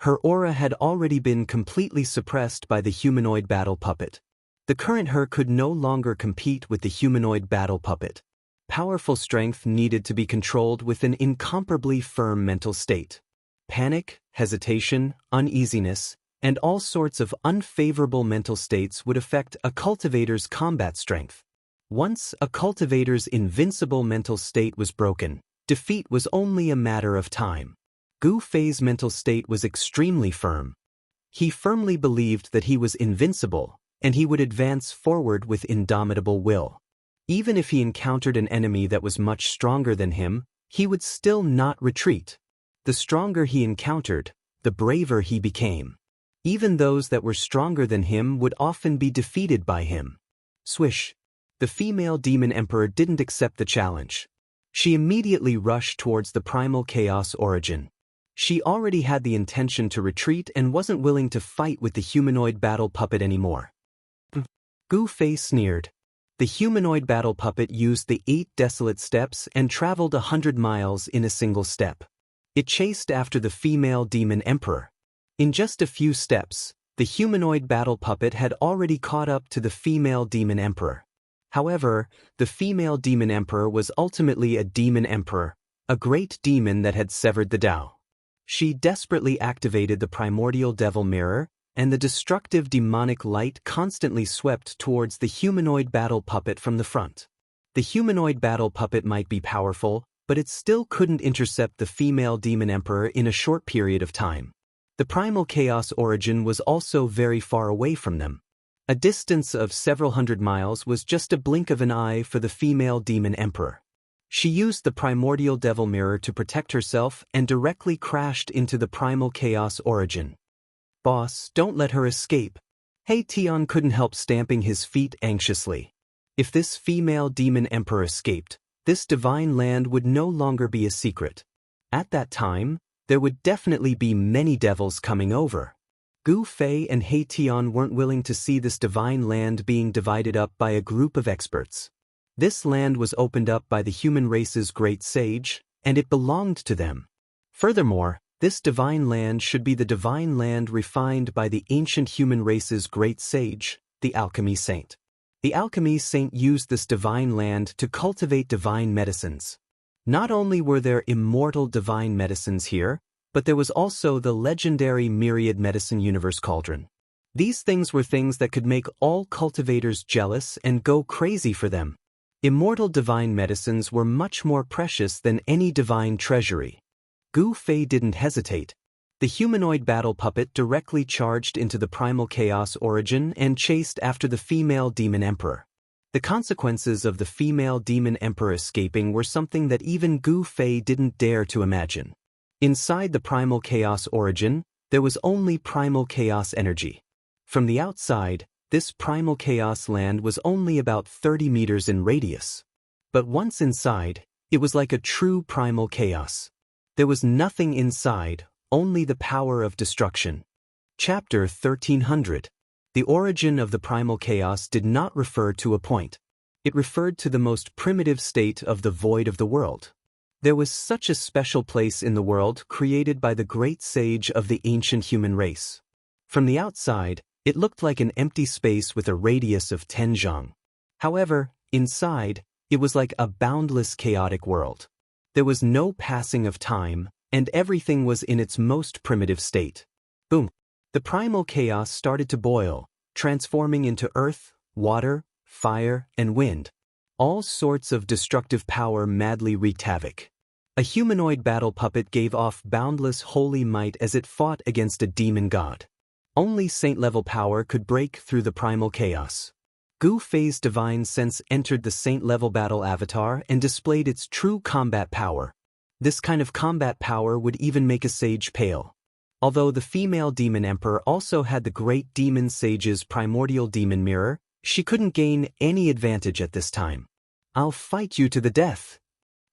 Her aura had already been completely suppressed by the humanoid battle puppet. The current her could no longer compete with the humanoid battle puppet. Powerful strength needed to be controlled with an incomparably firm mental state. Panic, hesitation, uneasiness, and all sorts of unfavorable mental states would affect a cultivator's combat strength. Once a cultivator's invincible mental state was broken, defeat was only a matter of time. Gu Fei's mental state was extremely firm. He firmly believed that he was invincible, and he would advance forward with indomitable will. Even if he encountered an enemy that was much stronger than him, he would still not retreat. The stronger he encountered, the braver he became. Even those that were stronger than him would often be defeated by him. Swish! The female demon emperor didn't accept the challenge. She immediately rushed towards the primal chaos origin. She already had the intention to retreat and wasn't willing to fight with the humanoid battle puppet anymore. Gu Fei sneered. The humanoid battle puppet used the 8 desolate steps and traveled 100 miles in a single step. It chased after the female demon emperor. In just a few steps, the humanoid battle puppet had already caught up to the female demon emperor. However, the female demon emperor was ultimately a demon emperor, a great demon that had severed the Dao. She desperately activated the primordial devil mirror, and the destructive demonic light constantly swept towards the humanoid battle puppet from the front. The humanoid battle puppet might be powerful, but it still couldn't intercept the female demon emperor in a short period of time. The primal chaos origin was also very far away from them. A distance of several hundred miles was just a blink of an eye for the female demon emperor. She used the primordial devil mirror to protect herself and directly crashed into the primal chaos origin. "Boss, don't let her escape." He Tian couldn't help stamping his feet anxiously. If this female demon emperor escaped, this divine land would no longer be a secret. At that time, there would definitely be many devils coming over. Gu Fei and He Tian weren't willing to see this divine land being divided up by a group of experts. This land was opened up by the human race's great sage, and it belonged to them. Furthermore, this divine land should be the divine land refined by the ancient human race's great sage, the alchemy saint. The alchemy saint used this divine land to cultivate divine medicines. Not only were there immortal divine medicines here, but there was also the legendary myriad medicine universe cauldron. These things were things that could make all cultivators jealous and go crazy for them. Immortal divine medicines were much more precious than any divine treasury. Gu Fei didn't hesitate. The humanoid battle puppet directly charged into the primal chaos origin and chased after the female demon emperor. The consequences of the female demon emperor escaping were something that even Gu Fei didn't dare to imagine. Inside the primal chaos origin, there was only primal chaos energy. From the outside, this primal chaos land was only about 30 meters in radius. But once inside, it was like a true primal chaos. There was nothing inside, only the power of destruction. Chapter 1300. The origin of the primal chaos did not refer to a point. It referred to the most primitive state of the void of the world. There was such a special place in the world created by the great sage of the ancient human race. From the outside, it looked like an empty space with a radius of 10 zhang. However, inside, it was like a boundless chaotic world. There was no passing of time, and everything was in its most primitive state. Boom! The primal chaos started to boil, transforming into earth, water, fire, and wind. All sorts of destructive power madly wreaked havoc. A humanoid battle puppet gave off boundless holy might as it fought against a demon god. Only saint-level power could break through the primal chaos. Gu Fei's divine sense entered the saint-level battle avatar and displayed its true combat power. This kind of combat power would even make a sage pale. Although the female demon emperor also had the great demon sage's primordial demon mirror, she couldn't gain any advantage at this time. "I'll fight you to the death."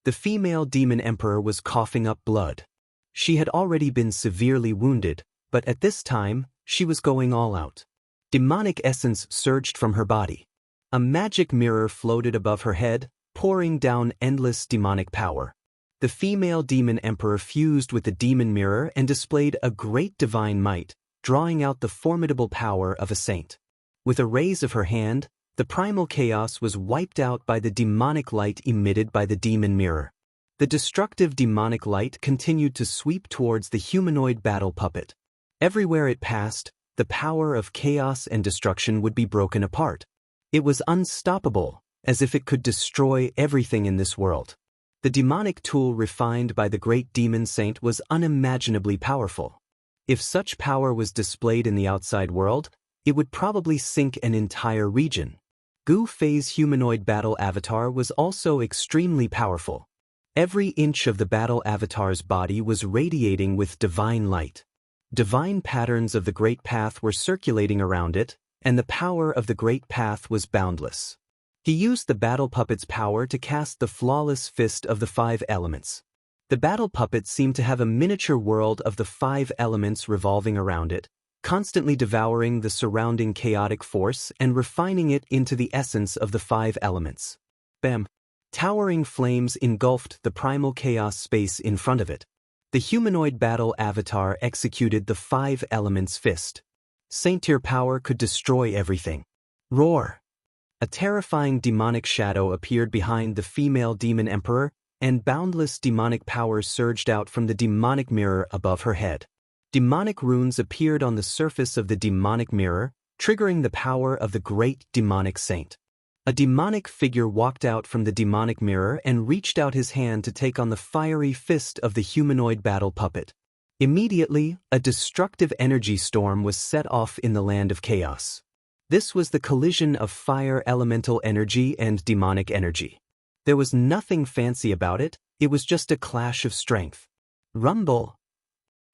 The female demon emperor was coughing up blood. She had already been severely wounded, but at this time, she was going all out. Demonic essence surged from her body. A magic mirror floated above her head, pouring down endless demonic power. The female demon emperor fused with the demon mirror and displayed a great divine might, drawing out the formidable power of a saint. With a raise of her hand, the primal chaos was wiped out by the demonic light emitted by the demon mirror. The destructive demonic light continued to sweep towards the humanoid battle puppet. Everywhere it passed, the power of chaos and destruction would be broken apart. It was unstoppable, as if it could destroy everything in this world. The demonic tool refined by the great demon saint was unimaginably powerful. If such power was displayed in the outside world, it would probably sink an entire region. Gu Fei's humanoid battle avatar was also extremely powerful. Every inch of the battle avatar's body was radiating with divine light. Divine patterns of the Great Path were circulating around it, and the power of the Great Path was boundless. He used the battle puppet's power to cast the flawless fist of the 5 elements. The battle puppet seemed to have a miniature world of the 5 elements revolving around it, constantly devouring the surrounding chaotic force and refining it into the essence of the 5 elements. Bam! Towering flames engulfed the primal chaos space in front of it. The humanoid battle avatar executed the 5 elements fist. Saint-tier power could destroy everything. Roar! A terrifying demonic shadow appeared behind the female demon emperor, and boundless demonic power surged out from the demonic mirror above her head. Demonic runes appeared on the surface of the demonic mirror, triggering the power of the great demonic saint. A demonic figure walked out from the demonic mirror and reached out his hand to take on the fiery fist of the humanoid battle puppet. Immediately, a destructive energy storm was set off in the land of chaos. This was the collision of fire elemental energy and demonic energy. There was nothing fancy about it, it was just a clash of strength. Rumble!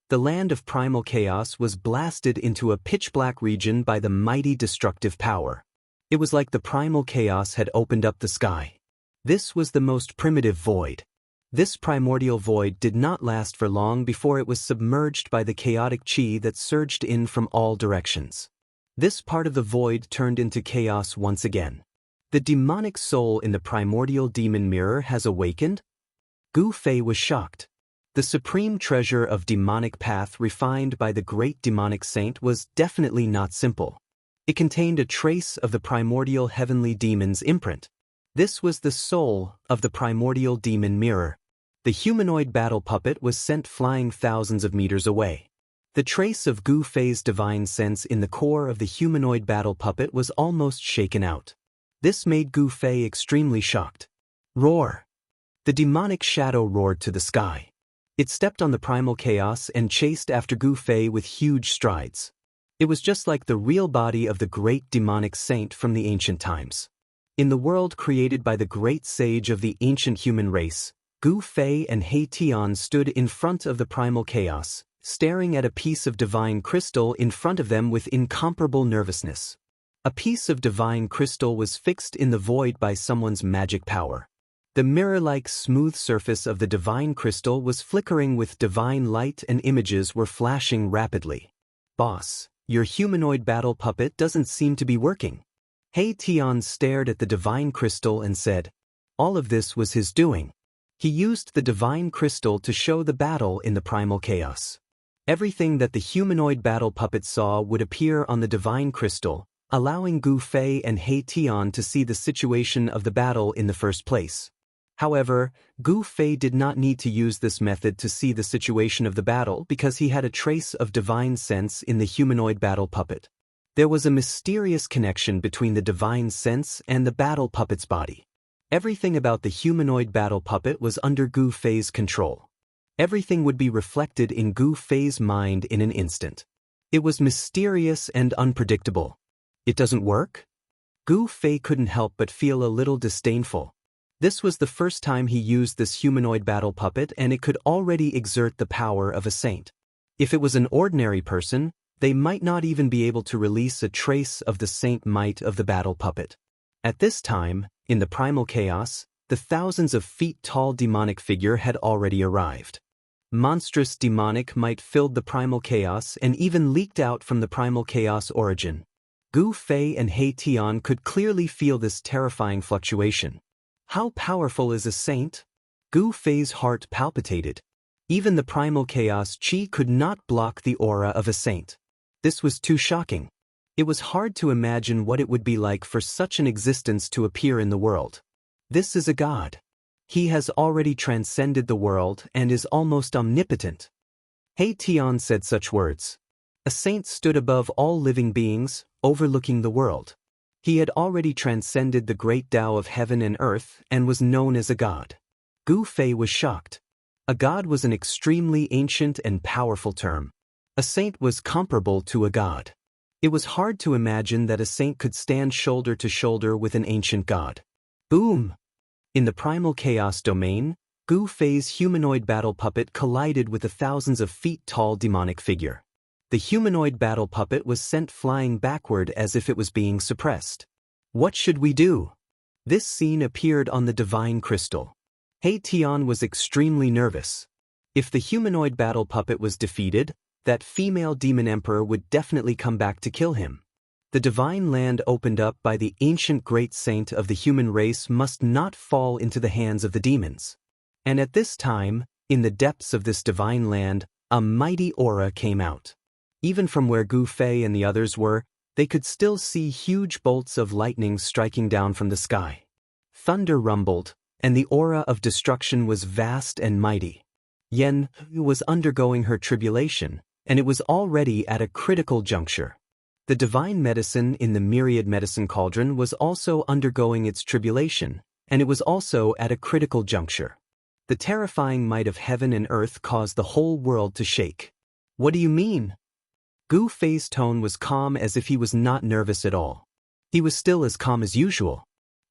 The land of primal chaos was blasted into a pitch-black region by the mighty destructive power. It was like the primal chaos had opened up the sky. This was the most primitive void. This primordial void did not last for long before it was submerged by the chaotic chi that surged in from all directions. This part of the void turned into chaos once again. The demonic soul in the primordial demon mirror has awakened? Gu Fei was shocked. The supreme treasure of demonic path refined by the great demonic saint was definitely not simple. It contained a trace of the primordial heavenly demon's imprint. This was the soul of the primordial demon mirror. The humanoid battle puppet was sent flying thousands of meters away. The trace of Gu Fei's divine sense in the core of the humanoid battle puppet was almost shaken out. This made Gu Fei extremely shocked. Roar! The demonic shadow roared to the sky. It stepped on the primal chaos and chased after Gu Fei with huge strides. It was just like the real body of the great demonic saint from the ancient times. In the world created by the great sage of the ancient human race, Gu Fei and He Tian stood in front of the primal chaos, staring at a piece of divine crystal in front of them with incomparable nervousness. A piece of divine crystal was fixed in the void by someone's magic power. The mirror-like smooth surface of the divine crystal was flickering with divine light and images were flashing rapidly. Boss, your humanoid battle puppet doesn't seem to be working. He Tian stared at the divine crystal and said, all of this was his doing. He used the divine crystal to show the battle in the primal chaos. Everything that the humanoid battle puppet saw would appear on the divine crystal, allowing Gu Fei and He Tian to see the situation of the battle in the first place. However, Gu Fei did not need to use this method to see the situation of the battle because he had a trace of divine sense in the humanoid battle puppet. There was a mysterious connection between the divine sense and the battle puppet's body. Everything about the humanoid battle puppet was under Gu Fei's control. Everything would be reflected in Gu Fei's mind in an instant. It was mysterious and unpredictable. It doesn't work? Gu Fei couldn't help but feel a little disdainful. This was the first time he used this humanoid battle puppet and it could already exert the power of a saint. If it was an ordinary person, they might not even be able to release a trace of the saint might of the battle puppet. At this time, in the primal chaos, the thousands of feet tall demonic figure had already arrived. Monstrous demonic might filled the primal chaos and even leaked out from the primal chaos origin. Gu Fei and He Tian could clearly feel this terrifying fluctuation. How powerful is a saint? Gu Fei's heart palpitated. Even the primal chaos chi could not block the aura of a saint. This was too shocking. It was hard to imagine what it would be like for such an existence to appear in the world. This is a god. He has already transcended the world and is almost omnipotent. He Tian said such words. A saint stood above all living beings, overlooking the world. He had already transcended the great Tao of heaven and earth and was known as a god. Gu Fei was shocked. A god was an extremely ancient and powerful term. A saint was comparable to a god. It was hard to imagine that a saint could stand shoulder to shoulder with an ancient god. Boom! In the primal chaos domain, Gu Fei's humanoid battle puppet collided with a thousands of feet tall demonic figure. The humanoid battle puppet was sent flying backward as if it was being suppressed. What should we do? This scene appeared on the divine crystal. He Tian was extremely nervous. If the humanoid battle puppet was defeated, that female demon emperor would definitely come back to kill him. The divine land opened up by the ancient great saint of the human race must not fall into the hands of the demons. And at this time, in the depths of this divine land, a mighty aura came out. Even from where Gu Fei and the others were, they could still see huge bolts of lightning striking down from the sky. Thunder rumbled, and the aura of destruction was vast and mighty. Yen was undergoing her tribulation, and it was already at a critical juncture. The divine medicine in the myriad medicine cauldron was also undergoing its tribulation, and it was also at a critical juncture. The terrifying might of heaven and earth caused the whole world to shake. What do you mean? Gu Fei's tone was calm, as if he was not nervous at all. He was still as calm as usual.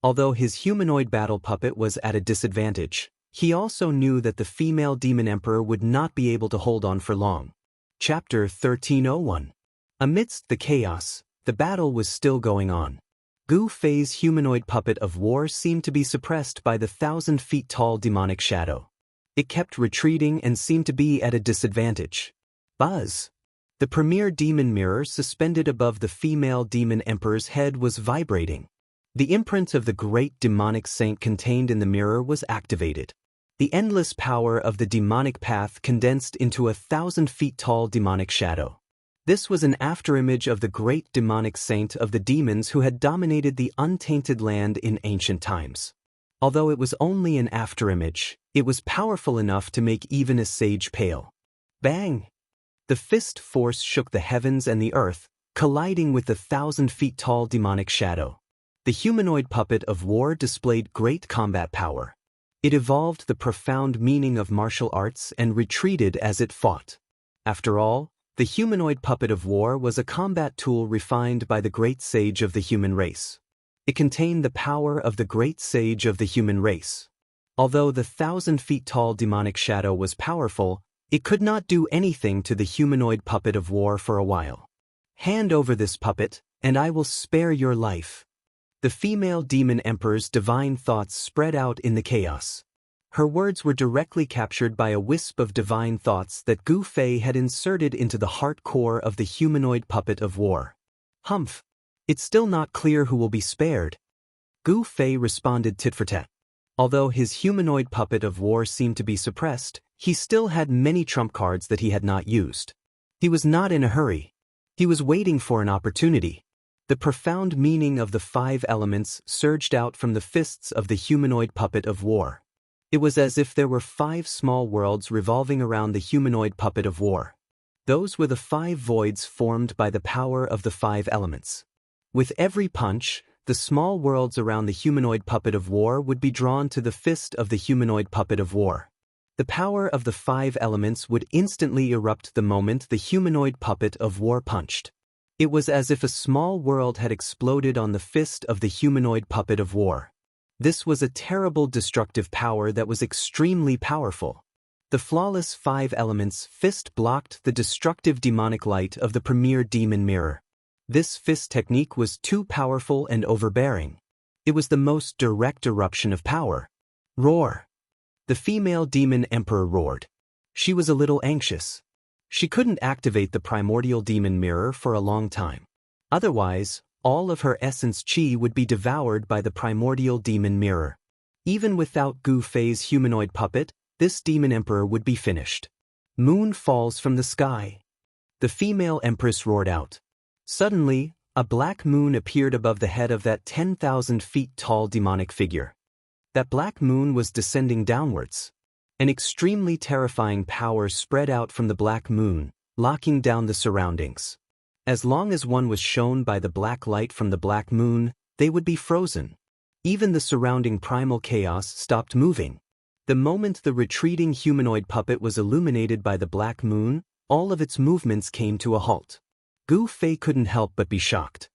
Although his humanoid battle puppet was at a disadvantage, he also knew that the female demon emperor would not be able to hold on for long. Chapter 1301. Amidst the chaos, the battle was still going on. Gu Fei's humanoid puppet of war seemed to be suppressed by the 1,000-feet-tall demonic shadow. It kept retreating and seemed to be at a disadvantage. Buzz! The premier demon mirror suspended above the female demon emperor's head was vibrating. The imprint of the great demonic saint contained in the mirror was activated. The endless power of the demonic path condensed into a 1,000-feet-tall demonic shadow. This was an afterimage of the great demonic saint of the demons who had dominated the untainted land in ancient times. Although it was only an afterimage, it was powerful enough to make even a sage pale. Bang! The fist force shook the heavens and the earth, colliding with the 1,000-feet-tall demonic shadow. The humanoid puppet of war displayed great combat power. It evolved the profound meaning of martial arts and retreated as it fought. After all, the humanoid puppet of war was a combat tool refined by the great sage of the human race. It contained the power of the great sage of the human race. Although the 1,000-feet-tall demonic shadow was powerful, it could not do anything to the humanoid puppet of war for a while. Hand over this puppet, and I will spare your life. The female demon emperor's divine thoughts spread out in the chaos. Her words were directly captured by a wisp of divine thoughts that Gu Fei had inserted into the heart core of the humanoid puppet of war. Humph! It's still not clear who will be spared. Gu Fei responded tit for tat. Although his humanoid puppet of war seemed to be suppressed, he still had many trump cards that he had not used. He was not in a hurry. He was waiting for an opportunity. The profound meaning of the 5 elements surged out from the fists of the humanoid puppet of war. It was as if there were 5 small worlds revolving around the humanoid puppet of war. Those were the 5 voids formed by the power of the 5 elements. With every punch, the small worlds around the humanoid puppet of war would be drawn to the fist of the humanoid puppet of war. The power of the 5 elements would instantly erupt the moment the humanoid puppet of war punched. It was as if a small world had exploded on the fist of the humanoid puppet of war. This was a terrible destructive power that was extremely powerful. The flawless 5 elements fist blocked the destructive demonic light of the premier demon mirror. This fist technique was too powerful and overbearing. It was the most direct eruption of power. Roar! The female demon emperor roared. She was a little anxious. She couldn't activate the primordial demon mirror for a long time. Otherwise, all of her essence chi would be devoured by the primordial demon mirror. Even without Gu Fei's humanoid puppet, this demon emperor would be finished. Moon falls from the sky. The female empress roared out. Suddenly, a black moon appeared above the head of that 10,000 feet tall demonic figure. That black moon was descending downwards. An extremely terrifying power spread out from the black moon, locking down the surroundings. As long as one was shown by the black light from the black moon, they would be frozen. Even the surrounding primal chaos stopped moving. The moment the retreating humanoid puppet was illuminated by the black moon, all of its movements came to a halt. Gu Fei couldn't help but be shocked.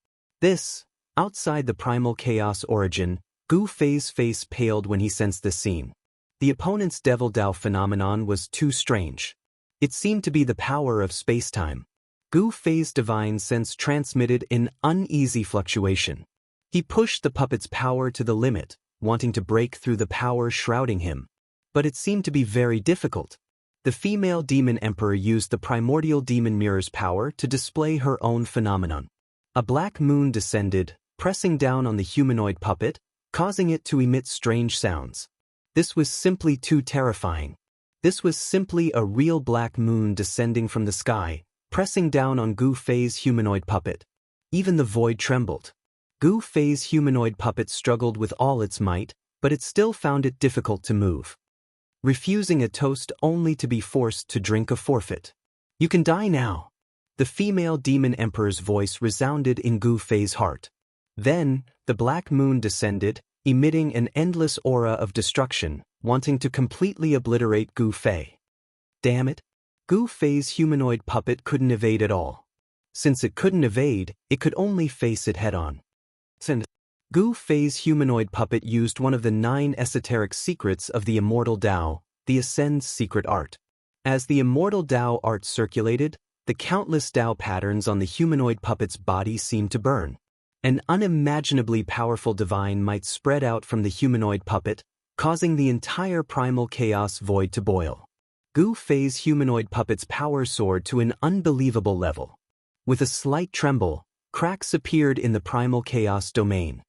Outside the primal chaos origin, Gu Fei's face paled when he sensed this scene. The opponent's Devil Dao phenomenon was too strange. It seemed to be the power of space-time. Gu Fei's divine sense transmitted an uneasy fluctuation. He pushed the puppet's power to the limit, wanting to break through the power shrouding him. But it seemed to be very difficult. The female demon emperor used the primordial demon mirror's power to display her own phenomenon. A black moon descended, pressing down on the humanoid puppet, causing it to emit strange sounds. This was simply too terrifying. This was simply a real black moon descending from the sky, pressing down on Gu Fei's humanoid puppet. Even the void trembled. Gu Fei's humanoid puppet struggled with all its might, but it still found it difficult to move. Refusing a toast only to be forced to drink a forfeit. You can die now. The female demon emperor's voice resounded in Gu Fei's heart. Then, the black moon descended, emitting an endless aura of destruction, wanting to completely obliterate Gu Fei. Damn it! Gu Fei's humanoid puppet couldn't evade at all. Since it couldn't evade, it could only face it head-on. Gu Fei's humanoid puppet used one of the 9 esoteric secrets of the Immortal Dao, the Ascend's secret art. As the Immortal Dao art circulated, the countless Dao patterns on the humanoid puppet's body seemed to burn. An unimaginably powerful divine might spread out from the humanoid puppet, causing the entire primal chaos void to boil. Gu Fei's humanoid puppet's power soared to an unbelievable level. With a slight tremble, cracks appeared in the primal chaos domain.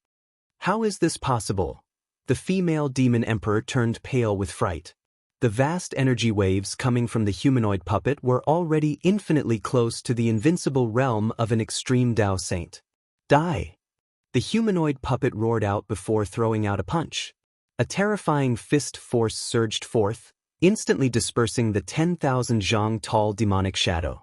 How is this possible? The female demon emperor turned pale with fright. The vast energy waves coming from the humanoid puppet were already infinitely close to the invincible realm of an extreme Dao saint. Die! The humanoid puppet roared out before throwing out a punch. A terrifying fist force surged forth, instantly dispersing the 10,000 zhang tall demonic shadow.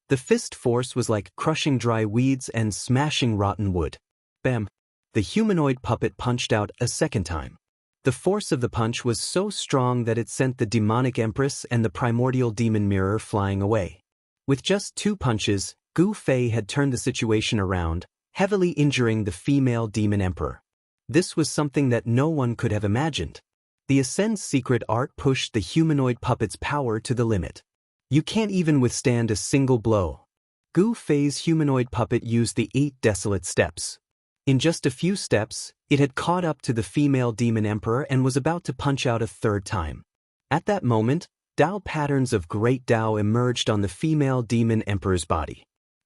The fist force was like crushing dry weeds and smashing rotten wood. Bam! The humanoid puppet punched out a second time. The force of the punch was so strong that it sent the demonic empress and the primordial demon mirror flying away. With just 2 punches, Gu Fei had turned the situation around, heavily injuring the female demon emperor. This was something that no one could have imagined. The Ascend's secret art pushed the humanoid puppet's power to the limit. You can't even withstand a single blow. Gu Fei's humanoid puppet used the 8 desolate steps. In just a few steps, it had caught up to the female demon emperor and was about to punch out a 3rd time. At that moment, Dao patterns of great Dao emerged on the female demon emperor's body.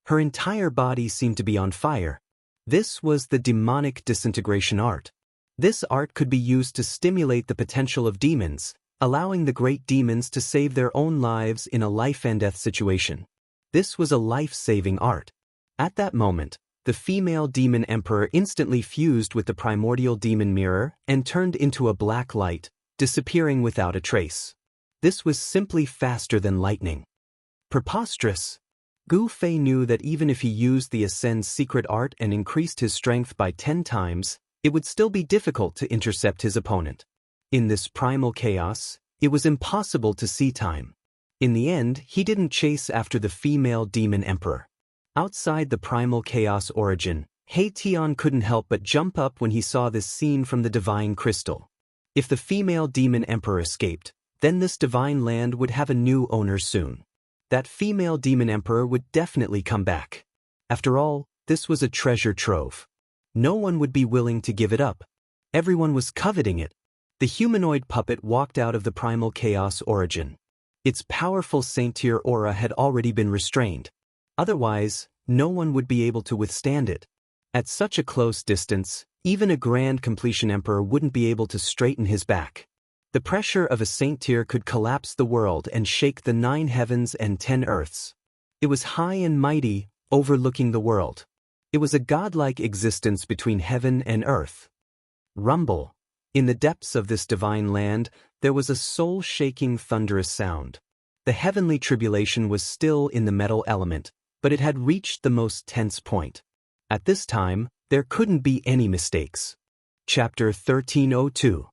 Her entire body seemed to be on fire. This was the demonic disintegration art. This art could be used to stimulate the potential of demons, allowing the great demons to save their own lives in a life-and-death situation. This was a life-saving art. At that moment, the female demon emperor instantly fused with the primordial demon mirror and turned into a black light, disappearing without a trace. This was simply faster than lightning. Preposterous! Gu Fei knew that even if he used the Ascend's secret art and increased his strength by 10 times, it would still be difficult to intercept his opponent. In this primal chaos, it was impossible to see time. In the end, he didn't chase after the female demon emperor. Outside the primal chaos origin, He Tian couldn't help but jump up when he saw this scene from the divine crystal. If the female demon emperor escaped, then this divine land would have a new owner soon. That female demon emperor would definitely come back. After all, this was a treasure trove. No one would be willing to give it up. Everyone was coveting it. The humanoid puppet walked out of the primal chaos origin. Its powerful saint-tier aura had already been restrained. Otherwise, no one would be able to withstand it. At such a close distance, even a grand completion emperor wouldn't be able to straighten his back. The pressure of a saint-tier could collapse the world and shake the 9 heavens and 10 earths. It was high and mighty, overlooking the world. It was a godlike existence between heaven and earth. Rumble. In the depths of this divine land, there was a soul-shaking thunderous sound. The heavenly tribulation was still in the metal element, but it had reached the most tense point. At this time, there couldn't be any mistakes. Chapter 1302.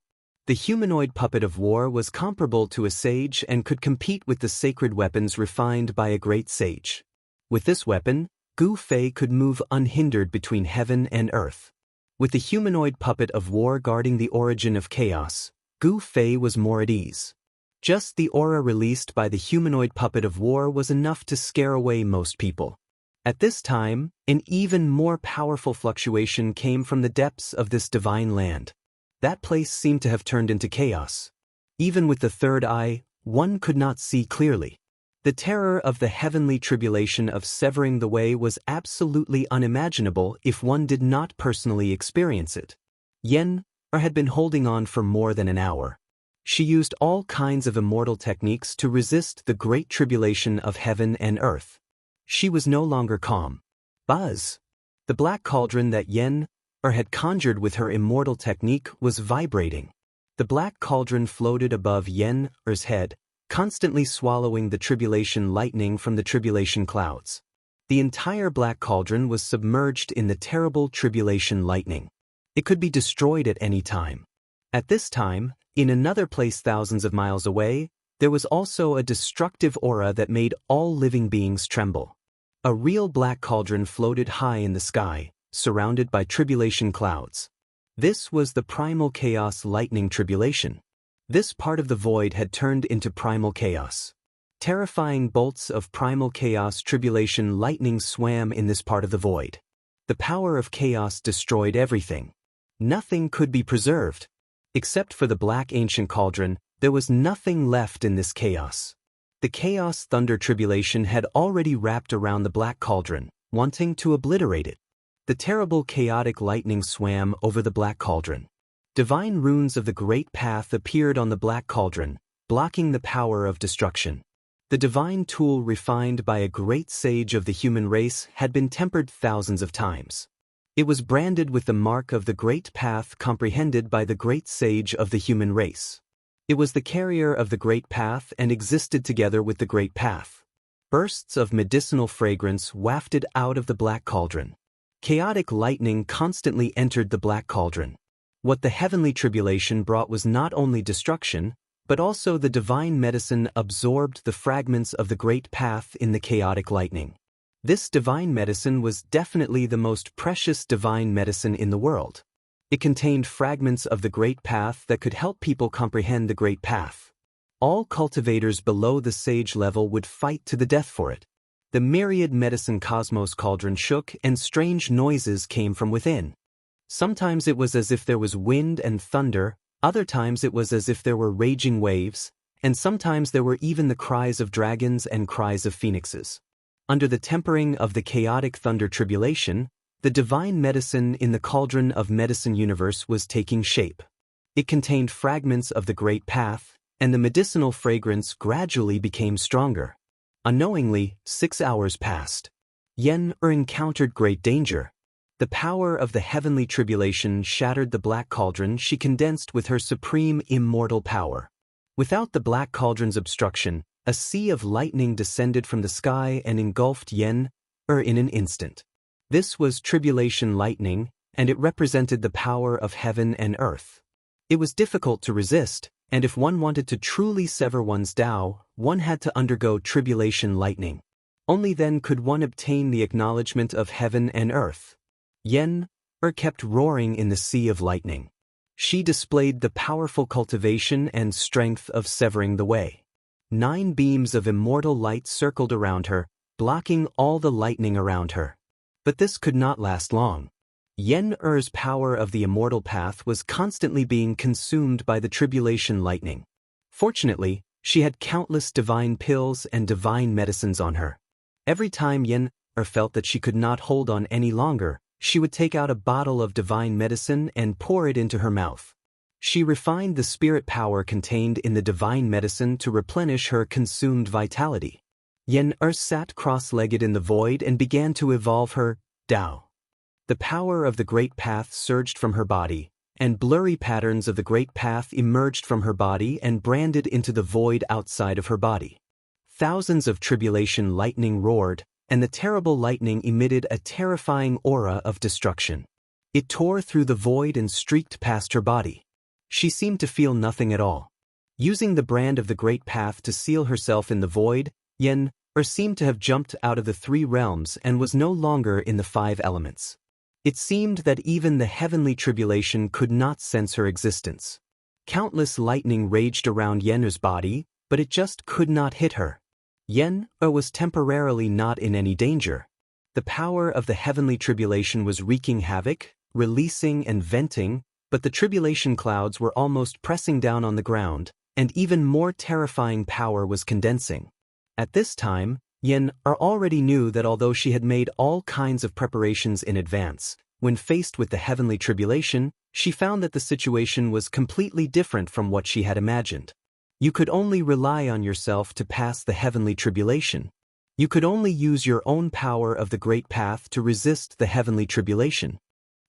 The humanoid puppet of war was comparable to a sage and could compete with the sacred weapons refined by a great sage. With this weapon, Gu Fei could move unhindered between heaven and earth. With the humanoid puppet of war guarding the origin of chaos, Gu Fei was more at ease. Just the aura released by the humanoid puppet of war was enough to scare away most people. At this time, an even more powerful fluctuation came from the depths of this divine land. That place seemed to have turned into chaos. Even with the third eye, one could not see clearly. The terror of the heavenly tribulation of severing the way was absolutely unimaginable if one did not personally experience it. Yen had been holding on for more than an hour. She used all kinds of immortal techniques to resist the great tribulation of heaven and earth. She was no longer calm. Buzz! The black cauldron that Yen had conjured with her immortal technique was vibrating. The black cauldron floated above Yen's head, constantly swallowing the tribulation lightning from the tribulation clouds. The entire Black Cauldron was submerged in the terrible tribulation lightning. It could be destroyed at any time. At this time, in another place thousands of miles away, there was also a destructive aura that made all living beings tremble. A real Black Cauldron floated high in the sky, surrounded by tribulation clouds. This was the primal chaos lightning tribulation. This part of the void had turned into primal chaos. Terrifying bolts of primal chaos tribulation lightning swam in this part of the void. The power of chaos destroyed everything. Nothing could be preserved. Except for the Black Ancient Cauldron, there was nothing left in this chaos. The chaos thunder tribulation had already wrapped around the Black Cauldron, wanting to obliterate it. The terrible chaotic lightning swam over the Black Cauldron. Divine runes of the Great Path appeared on the Black Cauldron, blocking the power of destruction. The divine tool refined by a great sage of the human race had been tempered thousands of times. It was branded with the mark of the Great Path comprehended by the great sage of the human race. It was the carrier of the Great Path and existed together with the Great Path. Bursts of medicinal fragrance wafted out of the Black Cauldron. Chaotic lightning constantly entered the Black Cauldron. What the heavenly tribulation brought was not only destruction, but also the divine medicine absorbed the fragments of the Great Path in the chaotic lightning. This divine medicine was definitely the most precious divine medicine in the world. It contained fragments of the Great Path that could help people comprehend the Great Path. All cultivators below the sage level would fight to the death for it. The myriad medicine cosmos cauldron shook and strange noises came from within. Sometimes it was as if there was wind and thunder, other times it was as if there were raging waves, and sometimes there were even the cries of dragons and cries of phoenixes. Under the tempering of the chaotic thunder tribulation, the divine medicine in the cauldron of medicine universe was taking shape. It contained fragments of the Great Path, and the medicinal fragrance gradually became stronger. Unknowingly, 6 hours passed. Yen encountered great danger. The power of the heavenly tribulation shattered the Black Cauldron she condensed with her supreme immortal power. Without the Black Cauldron's obstruction, a sea of lightning descended from the sky and engulfed Yen in an instant. This was tribulation lightning, and it represented the power of heaven and earth. It was difficult to resist, and if one wanted to truly sever one's Tao, one had to undergo tribulation lightning. Only then could one obtain the acknowledgement of heaven and earth. Yen kept roaring in the sea of lightning. She displayed the powerful cultivation and strength of severing the way. 9 beams of immortal light circled around her, blocking all the lightning around her. But this could not last long. Yen-Er's power of the immortal path was constantly being consumed by the tribulation lightning. Fortunately, she had countless divine pills and divine medicines on her. Every time Yen-Er felt that she could not hold on any longer, she would take out a bottle of divine medicine and pour it into her mouth. She refined the spirit power contained in the divine medicine to replenish her consumed vitality. Yen-Er sat cross-legged in the void and began to evolve her Tao. The power of the Great Path surged from her body, and blurry patterns of the Great Path emerged from her body and branded into the void outside of her body. Thousands of tribulation lightning roared, and the terrible lightning emitted a terrifying aura of destruction. It tore through the void and streaked past her body. She seemed to feel nothing at all. Using the brand of the Great Path to seal herself in the void, Yen-Er seemed to have jumped out of the 3 realms and was no longer in the 5 elements. It seemed that even the heavenly tribulation could not sense her existence. Countless lightning raged around Yen-Er's body, but it just could not hit her. Yen-Er was temporarily not in any danger. The power of the heavenly tribulation was wreaking havoc, releasing and venting, but the tribulation clouds were almost pressing down on the ground, and even more terrifying power was condensing. At this time, Yen-Er already knew that although she had made all kinds of preparations in advance, when faced with the heavenly tribulation, she found that the situation was completely different from what she had imagined. You could only rely on yourself to pass the heavenly tribulation. You could only use your own power of the Great Path to resist the heavenly tribulation.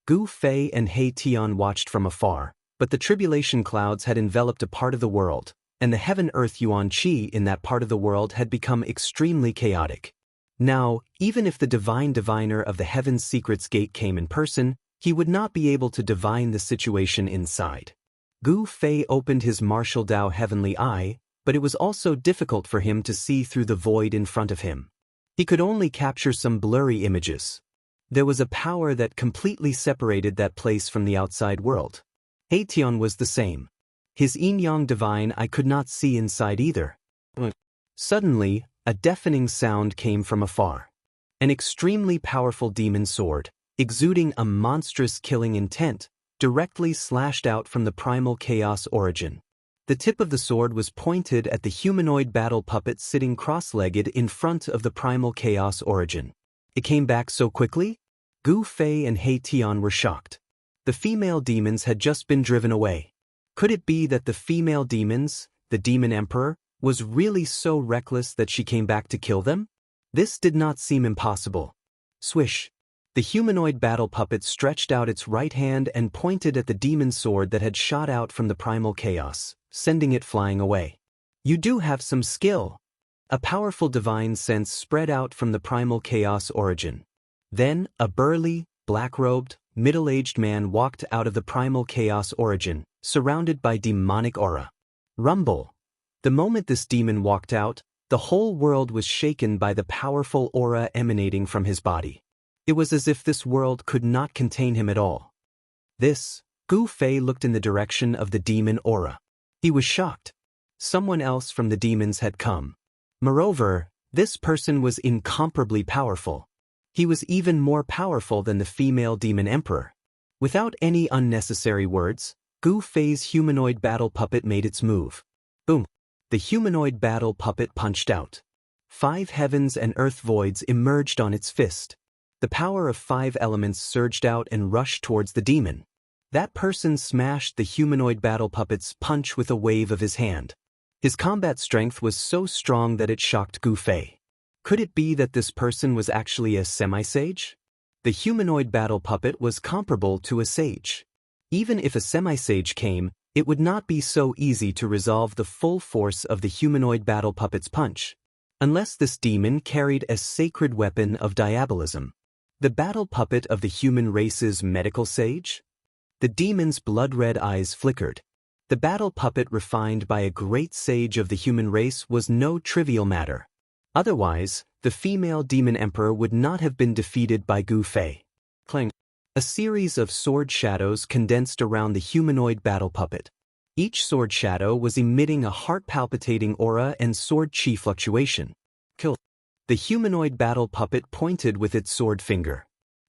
Gu Fei and He Tian watched from afar, but the tribulation clouds had enveloped a part of the world, and the heaven-earth yuan qi in that part of the world had become extremely chaotic. Now, even if the divine diviner of the Heaven's Secrets Gate came in person, he would not be able to divine the situation inside. Gu Fei opened his martial Dao heavenly eye, but it was also difficult for him to see through the void in front of him. He could only capture some blurry images. There was a power that completely separated that place from the outside world. Haitian was the same. His yin-yang divine eye could not see inside either. Suddenly, a deafening sound came from afar. An extremely powerful demon sword, exuding a monstrous killing intent, directly slashed out from the primal chaos origin. The tip of the sword was pointed at the humanoid battle puppet sitting cross-legged in front of the primal chaos origin. It came back so quickly? Gu Fei and He Tian were shocked. The female demons had just been driven away. Could it be that the female demons, the demon emperor, was really so reckless that she came back to kill them? This did not seem impossible. Swish! The humanoid battle puppet stretched out its right hand and pointed at the demon sword that had shot out from the primal chaos, sending it flying away. You do have some skill. A powerful divine sense spread out from the primal chaos origin. Then, a burly, black-robed, middle-aged man walked out of the primal chaos origin, surrounded by demonic aura. Rumble! The moment this demon walked out, the whole world was shaken by the powerful aura emanating from his body. It was as if this world could not contain him at all. Gu Fei looked in the direction of the demon aura. He was shocked. Someone else from the demons had come. Moreover, this person was incomparably powerful. He was even more powerful than the female demon emperor. Without any unnecessary words, Gu Fei's humanoid battle puppet made its move. Boom! The humanoid battle puppet punched out. 5 heavens and earth voids emerged on its fist. The power of 5 elements surged out and rushed towards the demon. That person smashed the humanoid battle puppet's punch with a wave of his hand. His combat strength was so strong that it shocked Gu Fei. Could it be that this person was actually a semi-sage? The humanoid battle puppet was comparable to a sage. Even if a semi-sage came, it would not be so easy to resolve the full force of the humanoid battle puppet's punch, unless this demon carried a sacred weapon of diabolism. The battle puppet of the human race's medical sage? The demon's blood-red eyes flickered. The battle puppet refined by a great sage of the human race was no trivial matter. Otherwise, the female demon emperor would not have been defeated by Gu Fei. Clang! A series of sword shadows condensed around the humanoid battle puppet. Each sword shadow was emitting a heart-palpitating aura and sword chi fluctuation. Kill! The humanoid battle puppet pointed with its sword finger.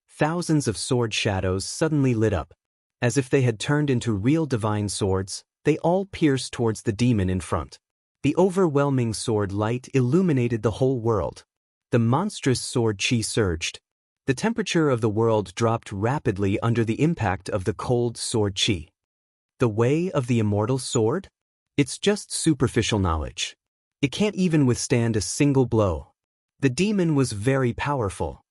Thousands of sword shadows suddenly lit up. As if they had turned into real divine swords, they all pierced towards the demon in front. The overwhelming sword light illuminated the whole world. The monstrous sword chi surged. The temperature of the world dropped rapidly under the impact of the cold sword chi. The way of the immortal sword? It's just superficial knowledge. It can't even withstand a single blow. The demon was very powerful.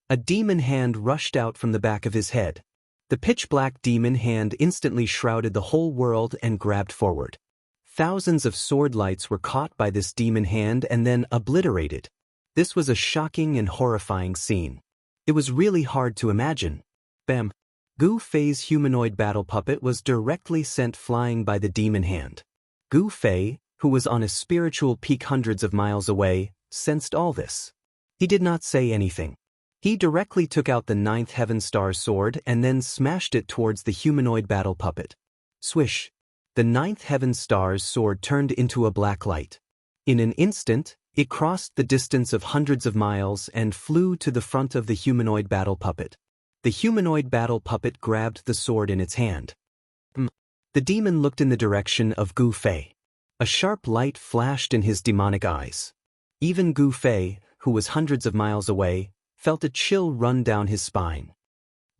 A demon hand rushed out from the back of his head. The pitch-black demon hand instantly shrouded the whole world and grabbed forward. Thousands of sword lights were caught by this demon hand and then obliterated. This was a shocking and horrifying scene. It was really hard to imagine. Bam! Gu Fei's humanoid battle puppet was directly sent flying by the demon hand. Gu Fei, who was on a spiritual peak hundreds of miles away, sensed all this. He did not say anything. He directly took out the 9th Heaven Star sword and then smashed it towards the humanoid battle puppet. Swish! The 9th Heaven Star's sword turned into a black light. In an instant, it crossed the distance of hundreds of miles and flew to the front of the humanoid battle puppet. The humanoid battle puppet grabbed the sword in its hand. The demon looked in the direction of Gu Fei. A sharp light flashed in his demonic eyes. Even Gu Fei, who was hundreds of miles away, felt a chill run down his spine.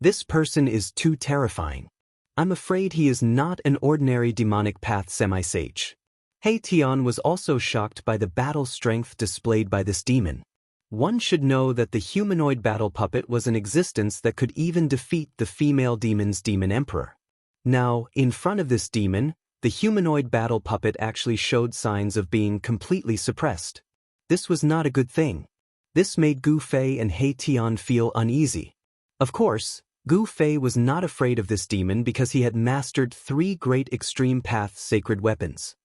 This person is too terrifying. I'm afraid he is not an ordinary demonic path semi-sage. He Tian was also shocked by the battle strength displayed by this demon. One should know that the humanoid battle puppet was an existence that could even defeat the female demon's demon emperor. Now, in front of this demon, the humanoid battle puppet actually showed signs of being completely suppressed. This was not a good thing. This made Gu Fei and He Tian feel uneasy. Of course, Gu Fei was not afraid of this demon because he had mastered 3 great extreme path sacred weapons.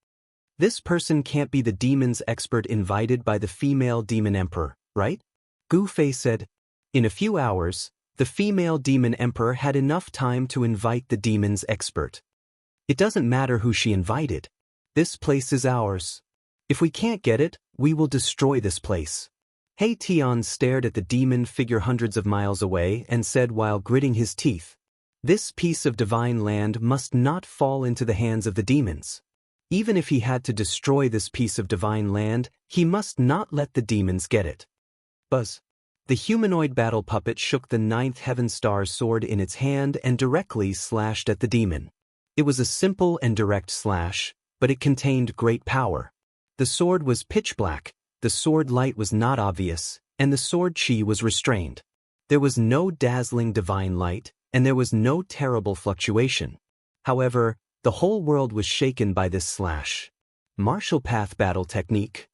This person can't be the demon's expert invited by the female demon emperor, right? Gu Fei said. In a few hours, the female demon emperor had enough time to invite the demon's expert. It doesn't matter who she invited. This place is ours. If we can't get it, we will destroy this place. He Tian stared at the demon figure hundreds of miles away and said while gritting his teeth, "This piece of divine land must not fall into the hands of the demons. Even if he had to destroy this piece of divine land, he must not let the demons get it." Buzz. The humanoid battle puppet shook the 9th Heaven Star sword in its hand and directly slashed at the demon. It was a simple and direct slash, but it contained great power. The sword was pitch black, the sword light was not obvious, and the sword chi was restrained. There was no dazzling divine light, and there was no terrible fluctuation. However, the whole world was shaken by this slash. Martial Path Battle Technique.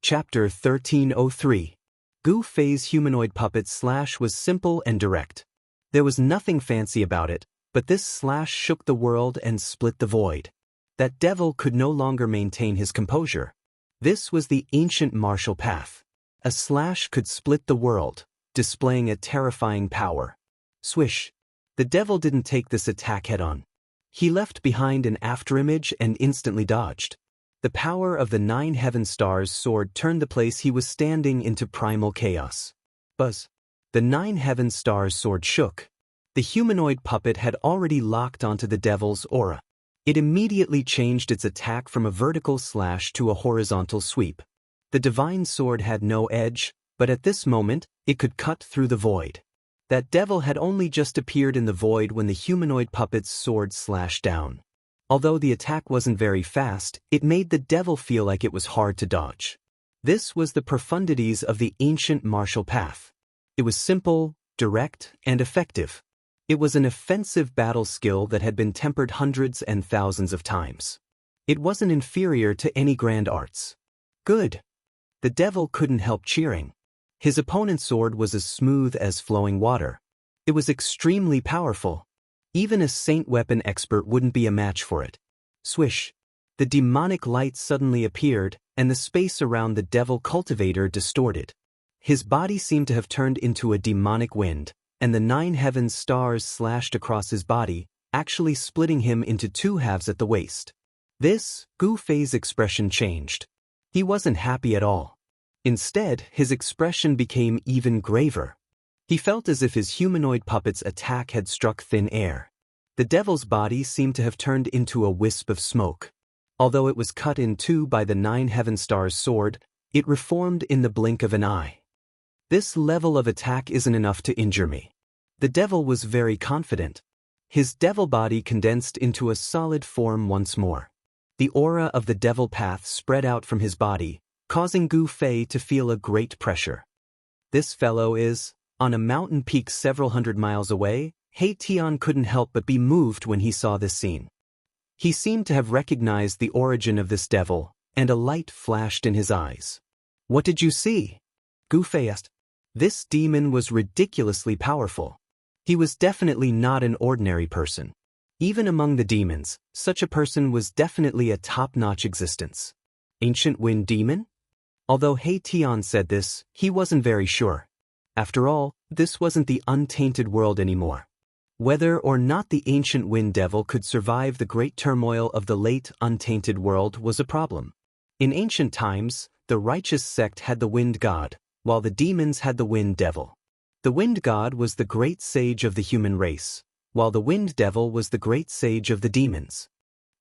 Chapter 1303. Gu Fei's humanoid puppet slash was simple and direct. There was nothing fancy about it, but this slash shook the world and split the void. That devil could no longer maintain his composure. This was the ancient martial path. A slash could split the world, displaying a terrifying power. Swish. The devil didn't take this attack head-on. He left behind an afterimage and instantly dodged. The power of the 9 Heaven Stars sword turned the place he was standing into primal chaos. Buzz. The 9 Heaven Stars sword shook. The humanoid puppet had already locked onto the devil's aura. It immediately changed its attack from a vertical slash to a horizontal sweep. The divine sword had no edge, but at this moment, it could cut through the void. That devil had only just appeared in the void when the humanoid puppet's sword slashed down. Although the attack wasn't very fast, it made the devil feel like it was hard to dodge. This was the profundities of the ancient martial path. It was simple, direct, and effective. It was an offensive battle skill that had been tempered hundreds and thousands of times. It wasn't inferior to any grand arts. Good. The devil couldn't help cheering. His opponent's sword was as smooth as flowing water. It was extremely powerful. Even a saint weapon expert wouldn't be a match for it. Swish. The demonic light suddenly appeared, and the space around the devil cultivator distorted. His body seemed to have turned into a demonic wind, and the 9 Heaven Stars slashed across his body, actually splitting him into 2 halves at the waist. Gu Fei's expression changed. He wasn't happy at all. Instead, his expression became even graver. He felt as if his humanoid puppet's attack had struck thin air. The devil's body seemed to have turned into a wisp of smoke. Although it was cut in 2 by the 9 Heaven Stars sword, it reformed in the blink of an eye. This level of attack isn't enough to injure me. The devil was very confident. His devil body condensed into a solid form once more. The aura of the devil path spread out from his body, causing Gu Fei to feel a great pressure. This fellow is, on a mountain peak several hundred miles away. He Tian couldn't help but be moved when he saw this scene. He seemed to have recognized the origin of this devil, and a light flashed in his eyes. "What did you see?" Gu Fei asked. This demon was ridiculously powerful. He was definitely not an ordinary person. Even among the demons, such a person was definitely a top-notch existence. Ancient Wind Demon? Although He Tian said this, he wasn't very sure. After all, this wasn't the untainted world anymore. Whether or not the ancient wind devil could survive the great turmoil of the late untainted world was a problem. In ancient times, the righteous sect had the wind god, while the demons had the wind devil. The wind god was the great sage of the human race, while the wind devil was the great sage of the demons.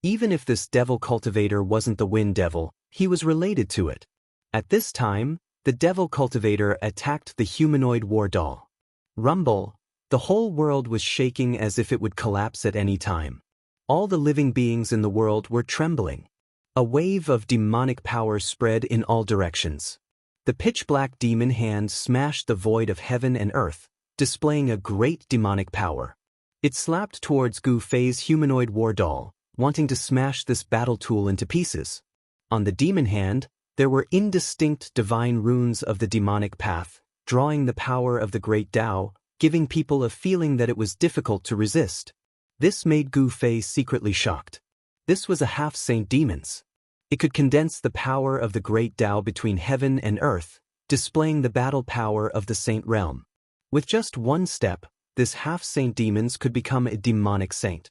Even if this devil cultivator wasn't the wind devil, he was related to it. At this time, the devil cultivator attacked the humanoid war doll. Rumble. The whole world was shaking as if it would collapse at any time. All the living beings in the world were trembling. A wave of demonic power spread in all directions. The pitch-black demon hand smashed the void of heaven and earth, displaying a great demonic power. It slapped towards Gu Fei's humanoid war doll, wanting to smash this battle tool into pieces. On the demon hand, There were indistinct divine runes of the demonic path, drawing the power of the great Tao, giving people a feeling that it was difficult to resist. This made Gu Fei secretly shocked. This was a half-saint demons. It could condense the power of the great Tao between heaven and earth, displaying the battle power of the saint realm. With just one step, this half-saint demons could become a demonic saint.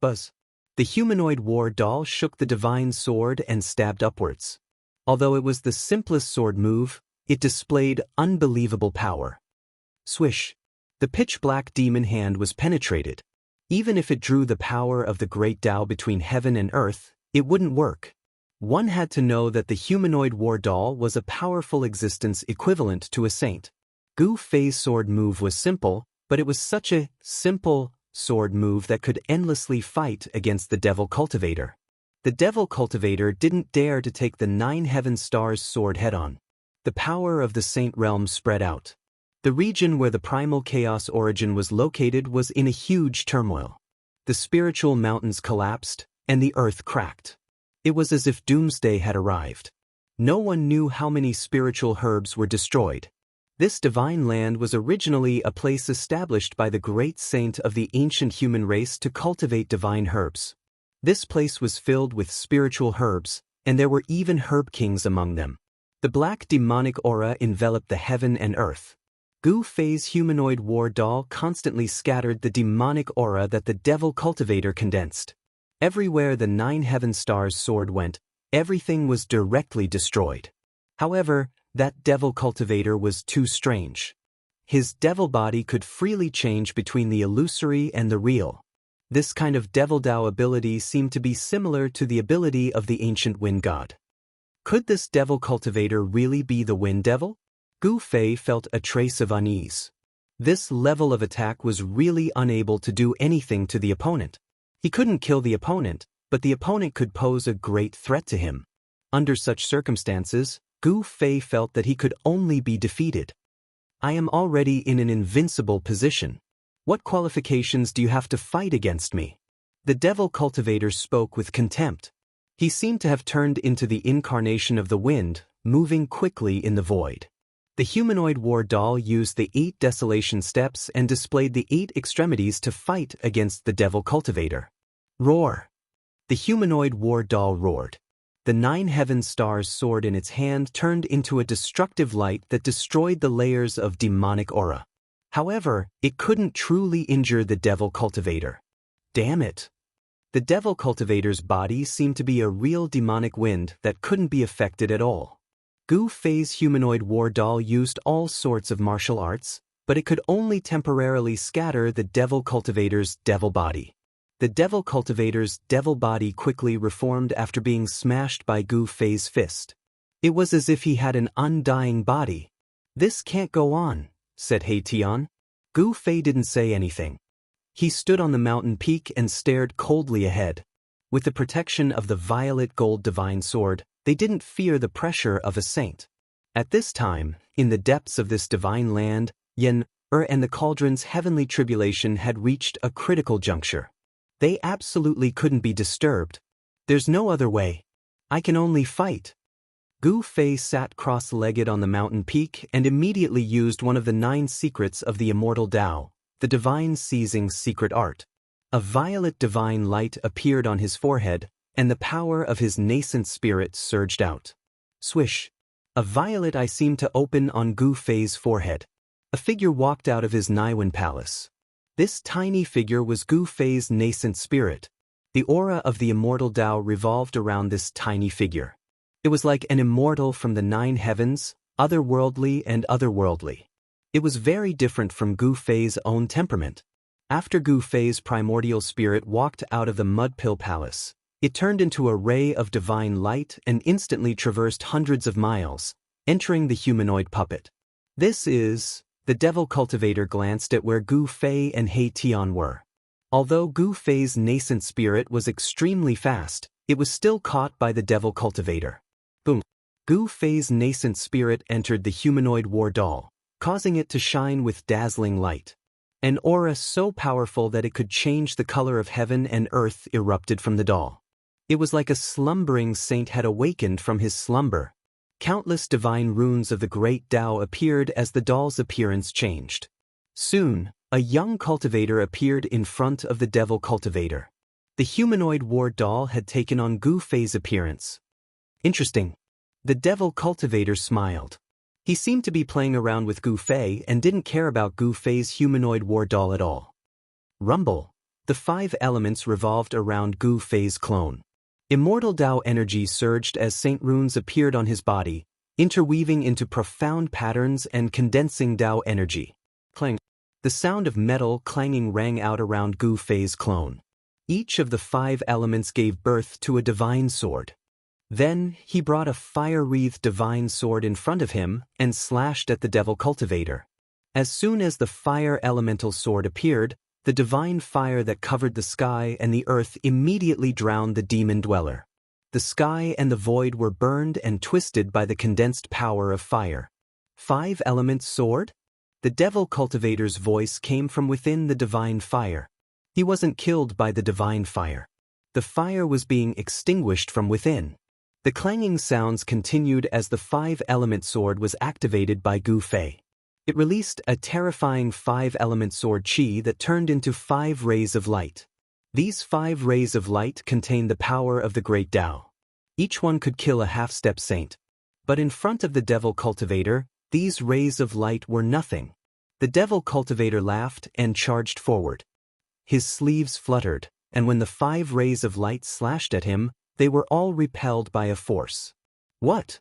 Buzz. The humanoid war doll shook the divine sword and stabbed upwards. Although it was the simplest sword move, it displayed unbelievable power. Swish. The pitch-black demon hand was penetrated. Even if it drew the power of the great Tao between heaven and earth, it wouldn't work. One had to know that the humanoid war doll was a powerful existence equivalent to a saint. Gu Fei's sword move was simple, but it was such a simple sword move that could endlessly fight against the Devil Cultivator. The Devil Cultivator didn't dare to take the 9 heaven stars sword head-on. The power of the saint realm spread out. The region where the primal chaos origin was located was in a huge turmoil. The spiritual mountains collapsed, and the earth cracked. It was as if doomsday had arrived. No one knew how many spiritual herbs were destroyed. This divine land was originally a place established by the great saint of the ancient human race to cultivate divine herbs. This place was filled with spiritual herbs, and there were even herb kings among them. The black demonic aura enveloped the heaven and earth. Gu Fei's humanoid war doll constantly scattered the demonic aura that the Devil Cultivator condensed. Everywhere the 9 heaven stars sword went, everything was directly destroyed. However, that Devil Cultivator was too strange. His devil body could freely change between the illusory and the real. This kind of Devil Dao ability seemed to be similar to the ability of the ancient wind god. Could this Devil Cultivator really be the Wind Devil? Gu Fei felt a trace of unease. This level of attack was really unable to do anything to the opponent. He couldn't kill the opponent, but the opponent could pose a great threat to him. Under such circumstances, Gu Fei felt that he could only be defeated. I am already in an invincible position. What qualifications do you have to fight against me? The Devil Cultivator spoke with contempt. He seemed to have turned into the incarnation of the wind, moving quickly in the void. The humanoid war doll used the 8 desolation steps and displayed the 8 extremities to fight against the Devil Cultivator. Roar! The humanoid war doll roared. The 9 heaven stars sword in its hand turned into a destructive light that destroyed the layers of demonic aura. However, it couldn't truly injure the Devil Cultivator. Damn it! The Devil Cultivator's body seemed to be a real demonic wind that couldn't be affected at all. Gu Fei's humanoid war doll used all sorts of martial arts, but it could only temporarily scatter the Devil Cultivator's devil body. The Devil Cultivator's devil body quickly reformed after being smashed by Gu Fei's fist. It was as if he had an undying body. This can't go on, said He Tian. Gu Fei didn't say anything. He stood on the mountain peak and stared coldly ahead. With the protection of the violet gold divine sword, they didn't fear the pressure of a saint. At this time, in the depths of this divine land, Yin, and the cauldron's heavenly tribulation had reached a critical juncture. They absolutely couldn't be disturbed. There's no other way. I can only fight. Gu Fei sat cross-legged on the mountain peak and immediately used one of the 9 secrets of the Immortal Tao, the divine seizing secret art. A violet divine light appeared on his forehead, and the power of his nascent spirit surged out. Swish! A violet eye seemed to open on Gu Fei's forehead. A figure walked out of his Naiwan palace. This tiny figure was Gu Fei's nascent spirit. The aura of the Immortal Tao revolved around this tiny figure. It was like an immortal from the 9 heavens, otherworldly and otherworldly. It was very different from Gu Fei's own temperament. After Gu Fei's primordial spirit walked out of the Mudpill Palace, it turned into a ray of divine light and instantly traversed hundreds of miles, entering the humanoid puppet. This is... The Devil Cultivator glanced at where Gu Fei and He Tian were. Although Gu Fei's nascent spirit was extremely fast, it was still caught by the Devil Cultivator. Boom! Gu Fei's nascent spirit entered the humanoid war doll, causing it to shine with dazzling light. An aura so powerful that it could change the color of heaven and earth erupted from the doll. It was like a slumbering saint had awakened from his slumber. Countless divine runes of the great Tao appeared as the doll's appearance changed. Soon, a young cultivator appeared in front of the devil cultivator. The humanoid war doll had taken on Gu Fei's appearance. Interesting. The devil cultivator smiled. He seemed to be playing around with Gu Fei and didn't care about Gu Fei's humanoid war doll at all. Rumble. The 5 elements revolved around Gu Fei's clone. Immortal Tao energy surged as Saint runes appeared on his body, interweaving into profound patterns and condensing Tao energy. Clang. The sound of metal clanging rang out around Gu Fei's clone. Each of the 5 elements gave birth to a divine sword. Then, he brought a fire-wreathed divine sword in front of him and slashed at the devil cultivator. As soon as the fire elemental sword appeared, the divine fire that covered the sky and the earth immediately drowned the demon dweller. The sky and the void were burned and twisted by the condensed power of fire. 5-element sword? The devil cultivator's voice came from within the divine fire. He wasn't killed by the divine fire. The fire was being extinguished from within. The clanging sounds continued as the 5-element sword was activated by Gu Fei. It released a terrifying 5-element sword chi that turned into 5 rays of light. These 5 rays of light contained the power of the great Tao. Each one could kill a half-step saint. But in front of the devil cultivator, these rays of light were nothing. The devil cultivator laughed and charged forward. His sleeves fluttered, and when the 5 rays of light slashed at him, they were all repelled by a force. What?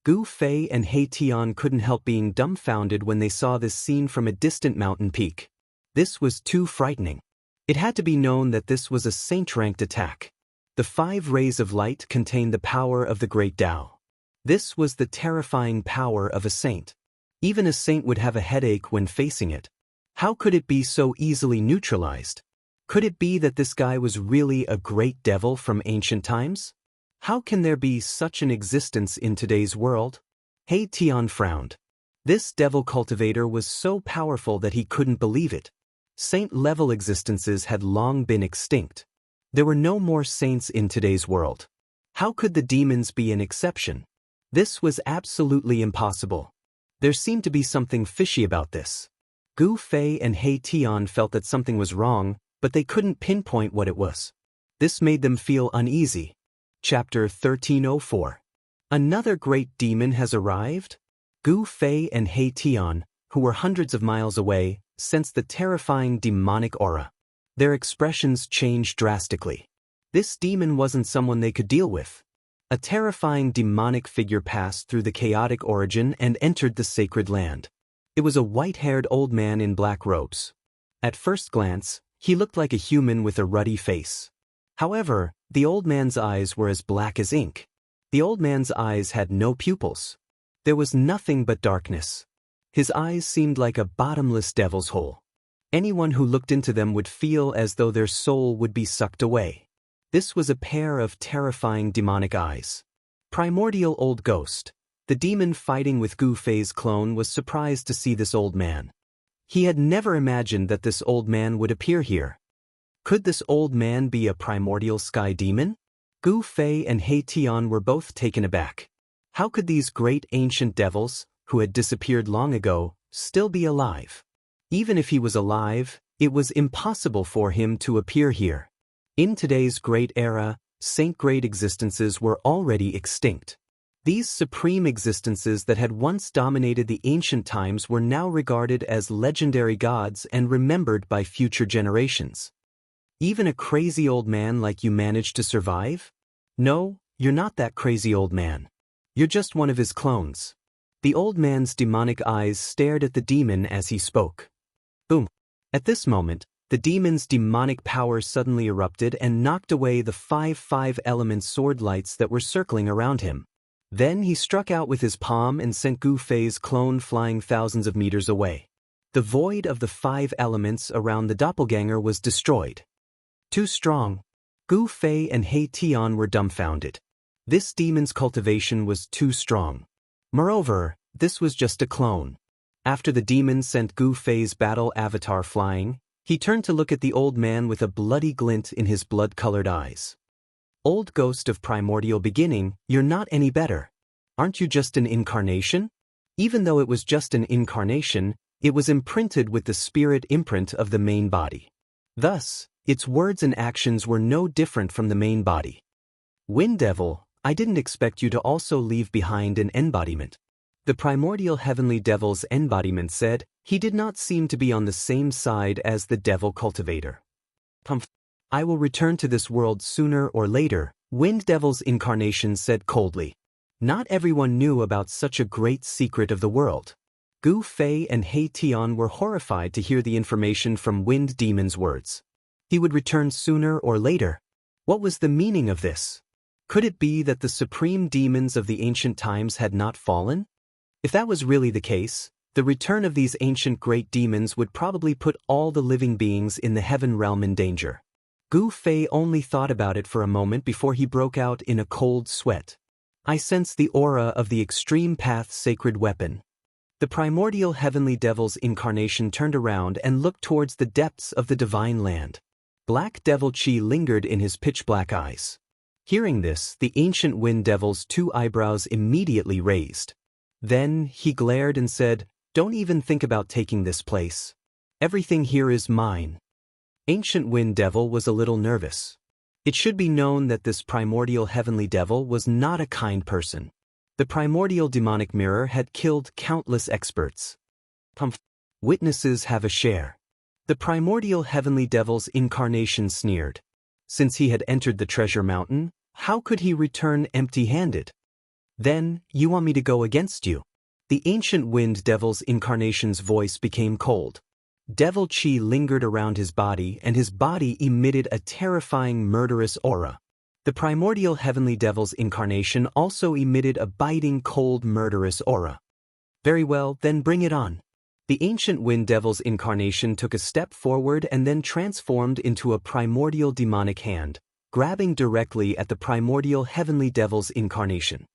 Gu Fei and He Tian couldn't help being dumbfounded when they saw this scene from a distant mountain peak. This was too frightening. It had to be known that this was a saint-ranked attack. The 5 rays of light contained the power of the great Tao. This was the terrifying power of a saint. Even a saint would have a headache when facing it. How could it be so easily neutralized? Could it be that this guy was really a great devil from ancient times? How can there be such an existence in today's world? He Tian frowned. This devil cultivator was so powerful that he couldn't believe it. Saint-level existences had long been extinct. There were no more saints in today's world. How could the demons be an exception? This was absolutely impossible. There seemed to be something fishy about this. Gu Fei and He Tian felt that something was wrong, but they couldn't pinpoint what it was. This made them feel uneasy. Chapter 1304. Another great demon has arrived? Gu Fei and He Tian, who were hundreds of miles away, sensed the terrifying demonic aura. Their expressions changed drastically. This demon wasn't someone they could deal with. A terrifying demonic figure passed through the chaotic origin and entered the sacred land. It was a white-haired old man in black robes. At first glance, he looked like a human with a ruddy face. However, the old man's eyes were as black as ink. The old man's eyes had no pupils. There was nothing but darkness. His eyes seemed like a bottomless devil's hole. Anyone who looked into them would feel as though their soul would be sucked away. This was a pair of terrifying demonic eyes. Primordial old ghost. The demon fighting with Gu Fei's clone was surprised to see this old man. He had never imagined that this old man would appear here. Could this old man be a primordial sky demon? Gu Fei and He Tian were both taken aback. How could these great ancient devils, who had disappeared long ago, still be alive? Even if he was alive, it was impossible for him to appear here. In today's great era, saint-grade existences were already extinct. These supreme existences that had once dominated the ancient times were now regarded as legendary gods and remembered by future generations. Even a crazy old man like you managed to survive? No, you're not that crazy old man. You're just one of his clones. The old man's demonic eyes stared at the demon as he spoke. Boom. At this moment, the demon's demonic power suddenly erupted and knocked away the 5-element sword lights that were circling around him. Then he struck out with his palm and sent Gu Fei's clone flying thousands of meters away. The void of the 5 elements around the doppelganger was destroyed. Too strong. Gu Fei and He Tian were dumbfounded. This demon's cultivation was too strong. Moreover, this was just a clone. After the demon sent Gu Fei's battle avatar flying, he turned to look at the old man with a bloody glint in his blood-colored eyes. Old ghost of primordial beginning, you're not any better. Aren't you just an incarnation? Even though it was just an incarnation, it was imprinted with the spirit imprint of the main body. Thus, its words and actions were no different from the main body. Wind Devil, I didn't expect you to also leave behind an embodiment. The primordial heavenly devil's embodiment said he did not seem to be on the same side as the devil cultivator. I will return to this world sooner or later, Wind Devil's incarnation said coldly. Not everyone knew about such a great secret of the world. Gu Fei and He Tian were horrified to hear the information from Wind Demon's words. He would return sooner or later. What was the meaning of this? Could it be that the supreme demons of the ancient times had not fallen? If that was really the case, the return of these ancient great demons would probably put all the living beings in the heaven realm in danger. Gu Fei only thought about it for a moment before he broke out in a cold sweat. I sense the aura of the extreme path's sacred weapon. The primordial heavenly devil's incarnation turned around and looked towards the depths of the divine land. Black devil chi lingered in his pitch-black eyes. Hearing this, the ancient wind devil's two eyebrows immediately raised. Then he glared and said, "Don't even think about taking this place. Everything here is mine." Ancient Wind Devil was a little nervous. It should be known that this primordial heavenly devil was not a kind person. The primordial demonic mirror had killed countless experts. Witnesses have a share. The primordial heavenly devil's incarnation sneered. Since he had entered the treasure mountain, how could he return empty-handed? Then, you want me to go against you? The ancient wind devil's incarnation's voice became cold. Devil chi lingered around his body and his body emitted a terrifying murderous aura. The primordial heavenly devil's incarnation also emitted a biting cold murderous aura. Very well, then bring it on. The ancient wind devil's incarnation took a step forward and then transformed into a primordial demonic hand, grabbing directly at the primordial heavenly devil's incarnation.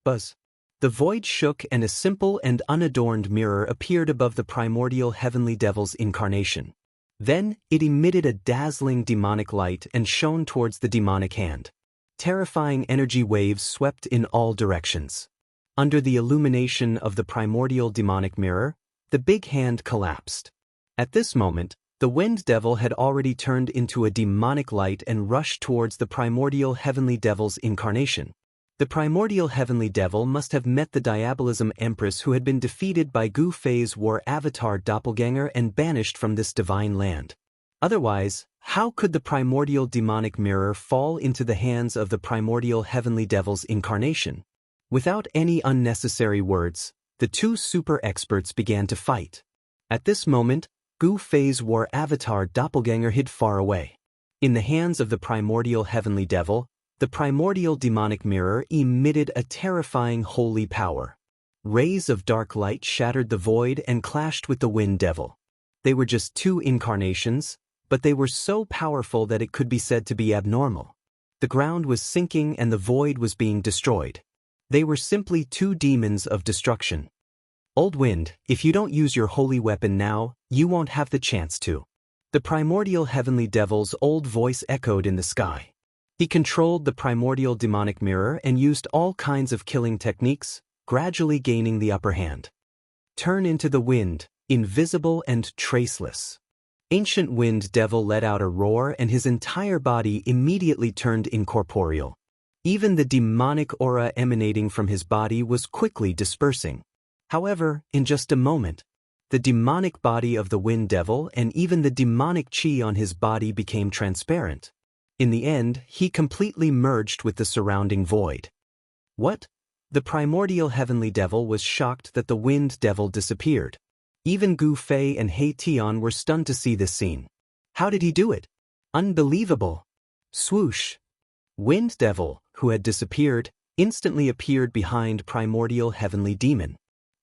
Buzz. The void shook and a simple and unadorned mirror appeared above the primordial heavenly devil's incarnation. Then, it emitted a dazzling demonic light and shone towards the demonic hand. Terrifying energy waves swept in all directions. Under the illumination of the primordial demonic mirror, the big hand collapsed. At this moment, the wind devil had already turned into a demonic light and rushed towards the primordial heavenly devil's incarnation. The primordial heavenly devil must have met the Diabolism Empress who had been defeated by Gu Fei's war avatar doppelganger and banished from this divine land. Otherwise, how could the primordial demonic mirror fall into the hands of the primordial heavenly devil's incarnation? Without any unnecessary words, the two super experts began to fight. At this moment, Gu Fei's war avatar doppelganger hid far away. In the hands of the primordial heavenly devil, the primordial demonic mirror emitted a terrifying holy power. Rays of dark light shattered the void and clashed with the wind devil. They were just two incarnations, but they were so powerful that it could be said to be abnormal. The ground was sinking and the void was being destroyed. They were simply two demons of destruction. Old Wind, if you don't use your holy weapon now, you won't have the chance to. The primordial heavenly devil's old voice echoed in the sky. He controlled the primordial demonic mirror and used all kinds of killing techniques, gradually gaining the upper hand. Turn into the wind, invisible and traceless. Ancient Wind Devil let out a roar and his entire body immediately turned incorporeal. Even the demonic aura emanating from his body was quickly dispersing. However, in just a moment, the demonic body of the Wind Devil and even the demonic chi on his body became transparent. In the end, he completely merged with the surrounding void. What? The primordial heavenly devil was shocked that the wind devil disappeared. Even Gu Fei and He Tian were stunned to see this scene. How did he do it? Unbelievable! Swoosh! Wind devil, who had disappeared, instantly appeared behind primordial heavenly demon.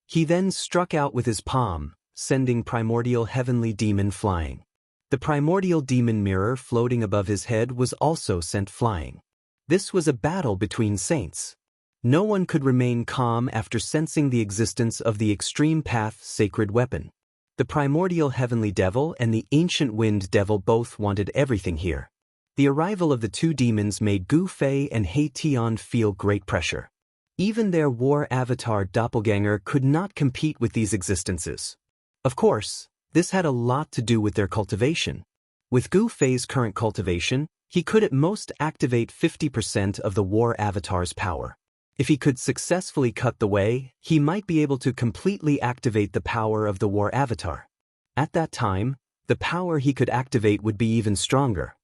He then struck out with his palm, sending primordial heavenly demon flying. The primordial demon mirror floating above his head was also sent flying. This was a battle between saints. No one could remain calm after sensing the existence of the extreme path sacred weapon. The primordial heavenly devil and the ancient wind devil both wanted everything here. The arrival of the two demons made Gu Fei and He Tian feel great pressure. Even their war avatar doppelganger could not compete with these existences. Of course, this had a lot to do with their cultivation. With Gu Fei's current cultivation, he could at most activate 50% of the war avatar's power. If he could successfully cut the way, he might be able to completely activate the power of the war avatar. At that time, the power he could activate would be even stronger.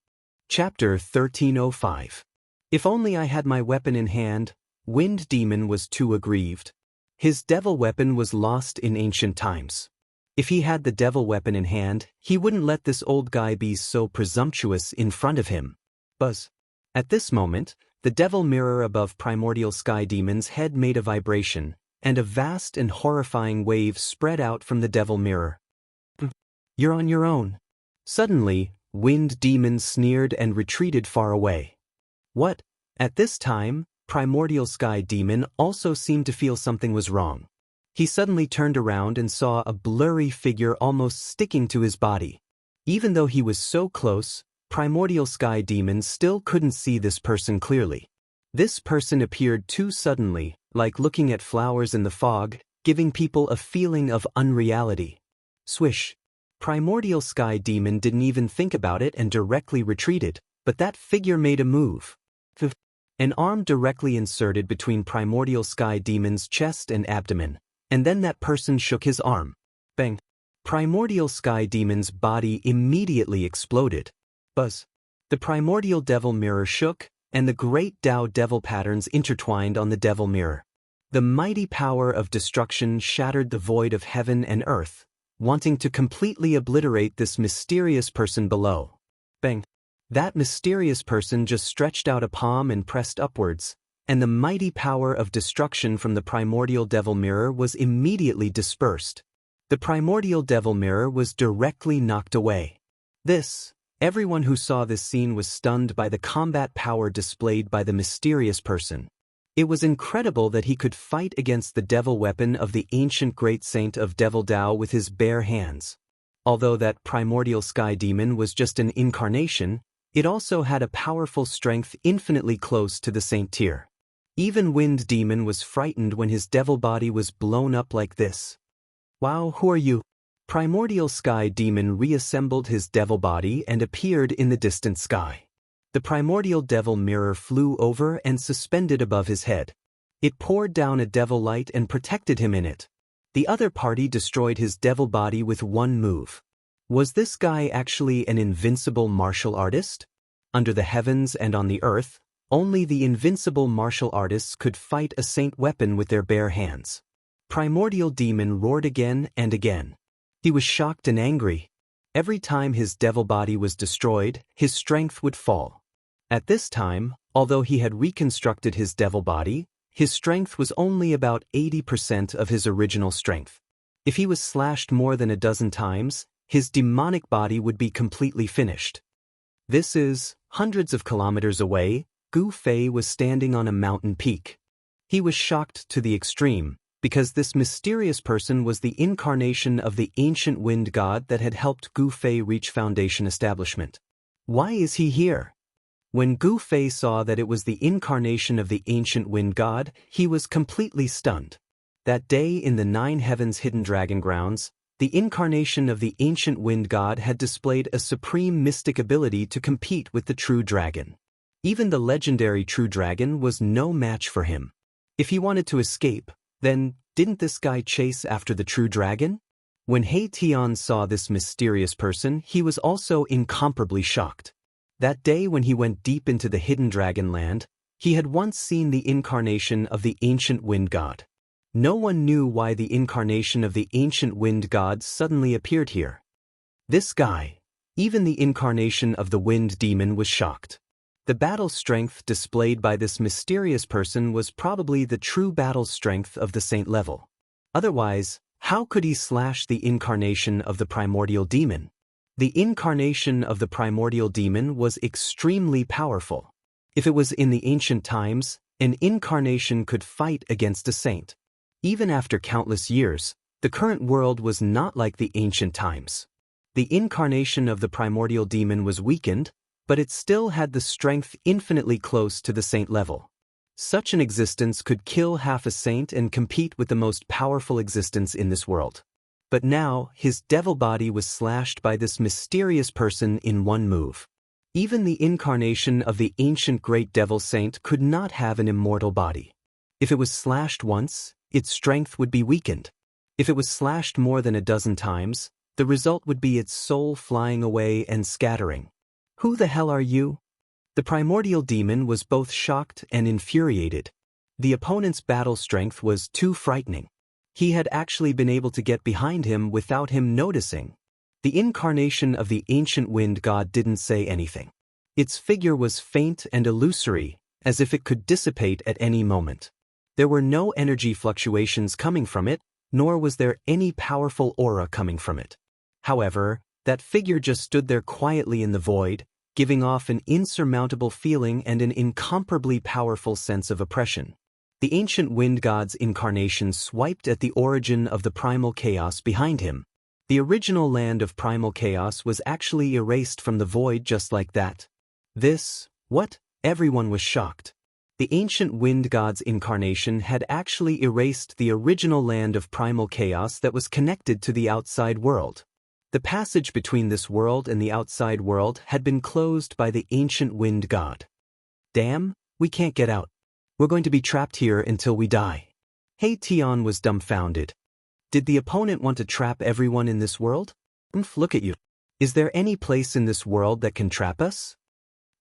Chapter 1305. If only I had my weapon in hand. Wind Demon was too aggrieved. His devil weapon was lost in ancient times. If he had the devil weapon in hand, he wouldn't let this old guy be so presumptuous in front of him. Buzz. At this moment, the devil mirror above Primordial Sky Demon's head made a vibration, and a vast and horrifying wave spread out from the devil mirror. You're on your own. Suddenly, Wind Demon sneered and retreated far away. What? At this time, Primordial Sky Demon also seemed to feel something was wrong. He suddenly turned around and saw a blurry figure almost sticking to his body. Even though he was so close, Primordial Sky Demon still couldn't see this person clearly. This person appeared too suddenly, like looking at flowers in the fog, giving people a feeling of unreality. Swish. Primordial Sky Demon didn't even think about it and directly retreated, but that figure made a move. An arm directly inserted between Primordial Sky Demon's chest and abdomen, and then that person shook his arm. Bang! Primordial Sky Demon's body immediately exploded. Buzz! The Primordial Devil Mirror shook, and the great Tao Devil patterns intertwined on the Devil Mirror. The mighty power of destruction shattered the void of heaven and earth, wanting to completely obliterate this mysterious person below. Bang! That mysterious person just stretched out a palm and pressed upwards, and the mighty power of destruction from the Primordial Devil Mirror was immediately dispersed. The Primordial Devil Mirror was directly knocked away. Everyone who saw this scene was stunned by the combat power displayed by the mysterious person. It was incredible that he could fight against the devil weapon of the ancient great saint of Devil Tao with his bare hands. Although that Primordial Sky Demon was just an incarnation, it also had a powerful strength infinitely close to the saint tier. Even Wind Demon was frightened when his devil body was blown up like this. Wow, who are you? Primordial Sky Demon reassembled his devil body and appeared in the distant sky. The Primordial Devil Mirror flew over and suspended above his head. It poured down a devil light and protected him in it. The other party destroyed his devil body with one move. Was this guy actually an invincible martial artist? Under the heavens and on the earth, only the invincible martial artists could fight a saint weapon with their bare hands. Primordial Demon roared again and again. He was shocked and angry. Every time his devil body was destroyed, his strength would fall. At this time, although he had reconstructed his devil body, his strength was only about 80% of his original strength. If he was slashed more than a dozen times, his demonic body would be completely finished. Hundreds of kilometers away, Gu Fei was standing on a mountain peak. He was shocked to the extreme, because this mysterious person was the incarnation of the ancient wind god that had helped Gu Fei reach foundation establishment. Why is he here? When Gu Fei saw that it was the incarnation of the ancient wind god, he was completely stunned. That day in the Nine Heavens Hidden Dragon Grounds, the incarnation of the ancient wind god had displayed a supreme mystic ability to compete with the true dragon. Even the legendary true dragon was no match for him. If he wanted to escape, then didn't this guy chase after the true dragon? When He Tian saw this mysterious person, he was also incomparably shocked. That day when he went deep into the hidden dragon land, he had once seen the incarnation of the ancient wind god. No one knew why the incarnation of the ancient wind god suddenly appeared here. This guy, even the incarnation of the wind demon, was shocked. The battle strength displayed by this mysterious person was probably the true battle strength of the saint level. Otherwise, how could he slash the incarnation of the primordial demon? The incarnation of the primordial demon was extremely powerful. If it was in the ancient times, an incarnation could fight against a saint. Even after countless years, the current world was not like the ancient times. The incarnation of the primordial demon was weakened, but it still had the strength infinitely close to the saint level. Such an existence could kill half a saint and compete with the most powerful existence in this world. But now, his devil body was slashed by this mysterious person in one move. Even the incarnation of the ancient great devil saint could not have an immortal body. If it was slashed once, its strength would be weakened. If it was slashed more than a dozen times, the result would be its soul flying away and scattering. Who the hell are you? The primordial demon was both shocked and infuriated. The opponent's battle strength was too frightening. He had actually been able to get behind him without him noticing. The incarnation of the ancient wind god didn't say anything. Its figure was faint and illusory, as if it could dissipate at any moment. There were no energy fluctuations coming from it, nor was there any powerful aura coming from it. However, that figure just stood there quietly in the void, giving off an insurmountable feeling and an incomparably powerful sense of oppression. The ancient wind god's incarnation swiped at the origin of the primal chaos behind him. The original land of primal chaos was actually erased from the void just like that. What? Everyone was shocked. The ancient wind god's incarnation had actually erased the original land of primal chaos that was connected to the outside world. The passage between this world and the outside world had been closed by the ancient wind god. Damn, we can't get out. We're going to be trapped here until we die. He Tian was dumbfounded. Did the opponent want to trap everyone in this world? Look at you. Is there any place in this world that can trap us?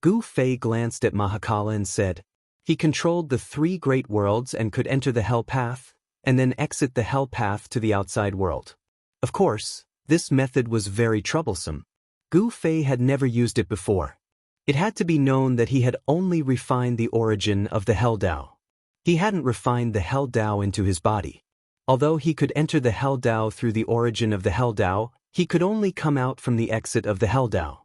Gu Fei glanced at Mahakala and said, he controlled the three great worlds and could enter the hell path, and then exit the hell path to the outside world. Of course, this method was very troublesome. Gu Fei had never used it before. It had to be known that he had only refined the origin of the Hell Dao. He hadn't refined the Hell Dao into his body. Although he could enter the Hell Dao through the origin of the Hell Dao, he could only come out from the exit of the Hell Dao.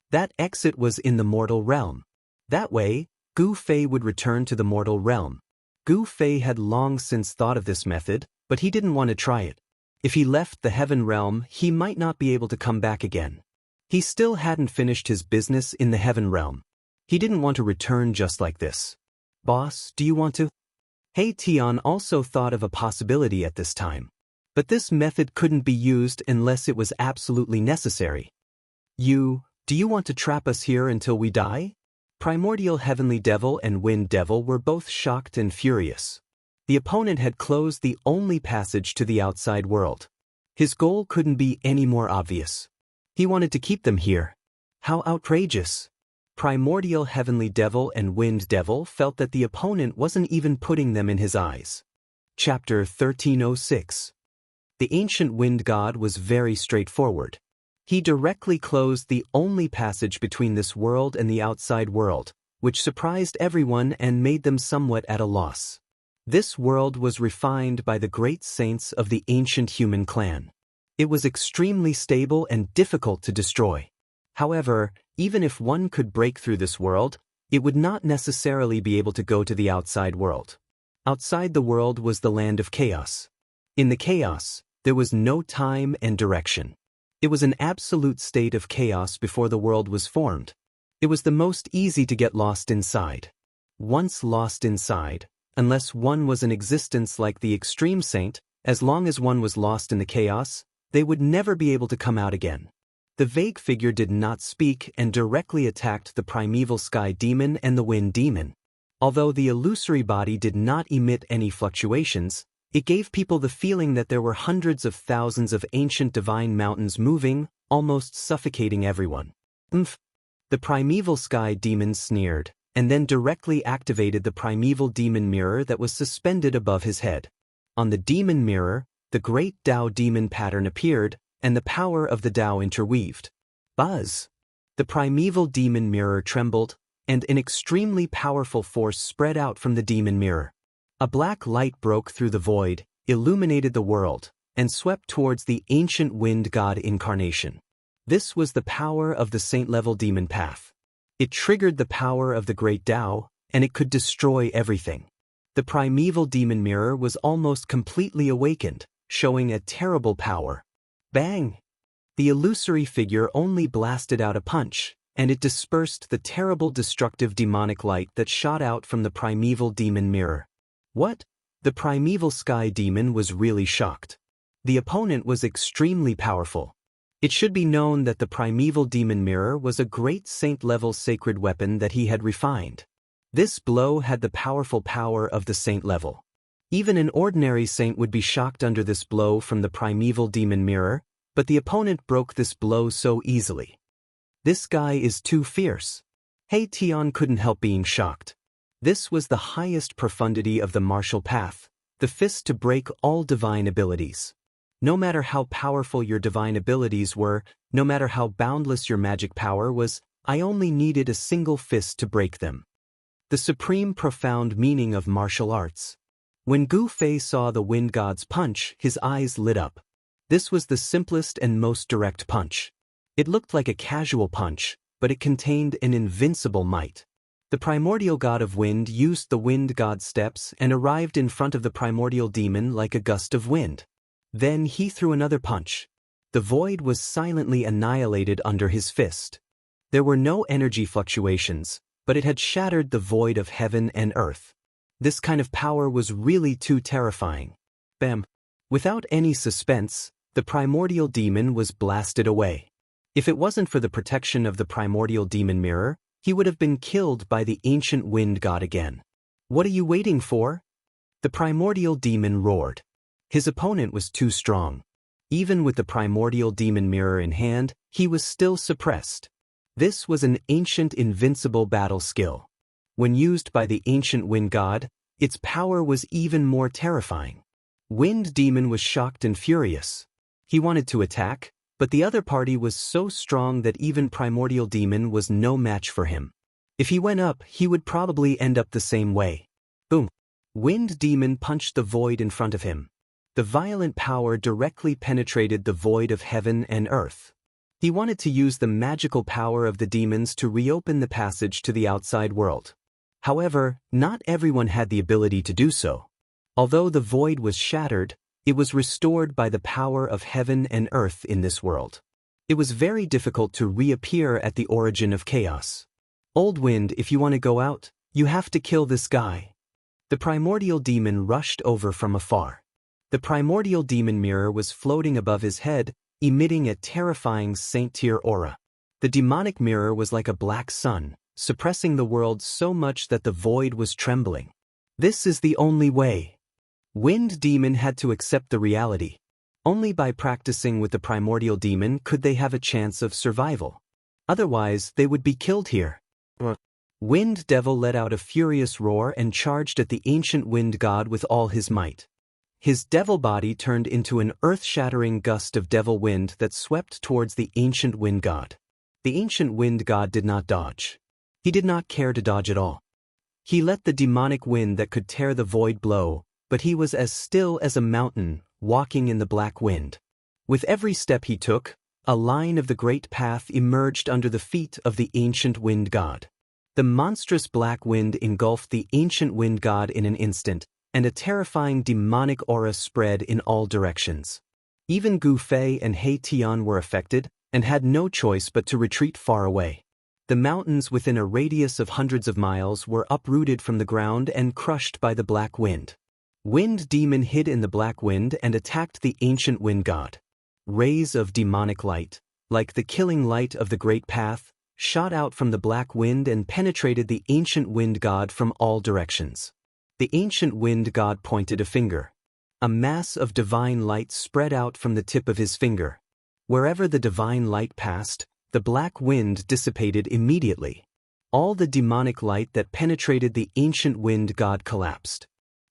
That exit was in the mortal realm. That way, Gu Fei would return to the mortal realm. Gu Fei had long since thought of this method, but he didn't want to try it. If he left the heaven realm, he might not be able to come back again. He still hadn't finished his business in the heaven realm. He didn't want to return just like this. Boss, do you want to? He Tian also thought of a possibility at this time. But this method couldn't be used unless it was absolutely necessary. Do you want to trap us here until we die? Primordial Heavenly Devil and Wind Devil were both shocked and furious. The opponent had closed the only passage to the outside world. His goal couldn't be any more obvious. He wanted to keep them here. How outrageous! Primordial Heavenly Devil and Wind Devil felt that the opponent wasn't even putting them in his eyes. Chapter 1306. The ancient wind god was very straightforward. He directly closed the only passage between this world and the outside world, which surprised everyone and made them somewhat at a loss. This world was refined by the great saints of the ancient human clan. It was extremely stable and difficult to destroy. However, even if one could break through this world, it would not necessarily be able to go to the outside world. Outside the world was the land of chaos. In the chaos, there was no time and direction. It was an absolute state of chaos before the world was formed. It was the most easy to get lost inside. Once lost inside, unless one was an existence like the extreme saint, as long as one was lost in the chaos, they would never be able to come out again. The vague figure did not speak and directly attacked the primeval sky demon and the wind demon. Although the illusory body did not emit any fluctuations, it gave people the feeling that there were hundreds of thousands of ancient divine mountains moving, almost suffocating everyone. The primeval sky demon sneered, and then directly activated the primeval demon mirror that was suspended above his head. On the demon mirror, the great Dao demon pattern appeared, and the power of the Dao interweaved. Buzz! The primeval demon mirror trembled, and an extremely powerful force spread out from the demon mirror. A black light broke through the void, illuminated the world, and swept towards the ancient wind god incarnation. This was the power of the saint-level demon path. It triggered the power of the great Dao, and it could destroy everything. The primeval demon mirror was almost completely awakened, showing a terrible power. Bang! The illusory figure only blasted out a punch, and it dispersed the terrible destructive demonic light that shot out from the primeval demon mirror. What? The primeval sky demon was really shocked. The opponent was extremely powerful. It should be known that the primeval demon mirror was a great saint-level sacred weapon that he had refined. This blow had the powerful power of the saint level. Even an ordinary saint would be shocked under this blow from the primeval demon mirror, but the opponent broke this blow so easily. This guy is too fierce. He Tian couldn't help being shocked. This was the highest profundity of the martial path, the fist to break all divine abilities. No matter how powerful your divine abilities were, no matter how boundless your magic power was, I only needed a single fist to break them. The supreme profound meaning of martial arts. When Gu Fei saw the wind god's punch, his eyes lit up. This was the simplest and most direct punch. It looked like a casual punch, but it contained an invincible might. The primordial god of wind used the wind god's steps and arrived in front of the primordial demon like a gust of wind. Then he threw another punch. The void was silently annihilated under his fist. There were no energy fluctuations, but it had shattered the void of heaven and earth. This kind of power was really too terrifying. Bam! Without any suspense, the primordial demon was blasted away. If it wasn't for the protection of the primordial demon mirror, he would have been killed by the ancient wind god again. What are you waiting for? The primordial demon roared. His opponent was too strong. Even with the primordial demon mirror in hand, he was still suppressed. This was an ancient invincible battle skill. When used by the ancient wind god, its power was even more terrifying. Wind demon was shocked and furious. He wanted to attack, but the other party was so strong that even primordial demon was no match for him. If he went up, he would probably end up the same way. Boom! Wind demon punched the void in front of him. The violent power directly penetrated the void of heaven and earth. He wanted to use the magical power of the demons to reopen the passage to the outside world. However, not everyone had the ability to do so. Although the void was shattered, it was restored by the power of heaven and earth in this world. It was very difficult to reappear at the origin of chaos. Old wind, if you want to go out, you have to kill this guy. The primordial demon rushed over from afar. The primordial demon mirror was floating above his head, emitting a terrifying saint-tier aura. The demonic mirror was like a black sun, suppressing the world so much that the void was trembling. This is the only way. Wind demon had to accept the reality. Only by practicing with the primordial demon could they have a chance of survival. Otherwise, they would be killed here. Wind devil let out a furious roar and charged at the ancient wind god with all his might. His devil body turned into an earth-shattering gust of devil wind that swept towards the ancient wind god. The ancient wind god did not dodge. He did not care to dodge at all. He let the demonic wind that could tear the void blow, but he was as still as a mountain, walking in the black wind. With every step he took, a line of the great path emerged under the feet of the ancient wind god. The monstrous black wind engulfed the ancient wind god in an instant, and a terrifying demonic aura spread in all directions. Even Gu Fei and He Tian were affected, and had no choice but to retreat far away. The mountains within a radius of hundreds of miles were uprooted from the ground and crushed by the black wind. Wind demon hid in the black wind and attacked the ancient wind god. Rays of demonic light, like the killing light of the great path, shot out from the black wind and penetrated the ancient wind god from all directions. The ancient wind god pointed a finger. A mass of divine light spread out from the tip of his finger. Wherever the divine light passed, the black wind dissipated immediately. All the demonic light that penetrated the ancient wind god collapsed.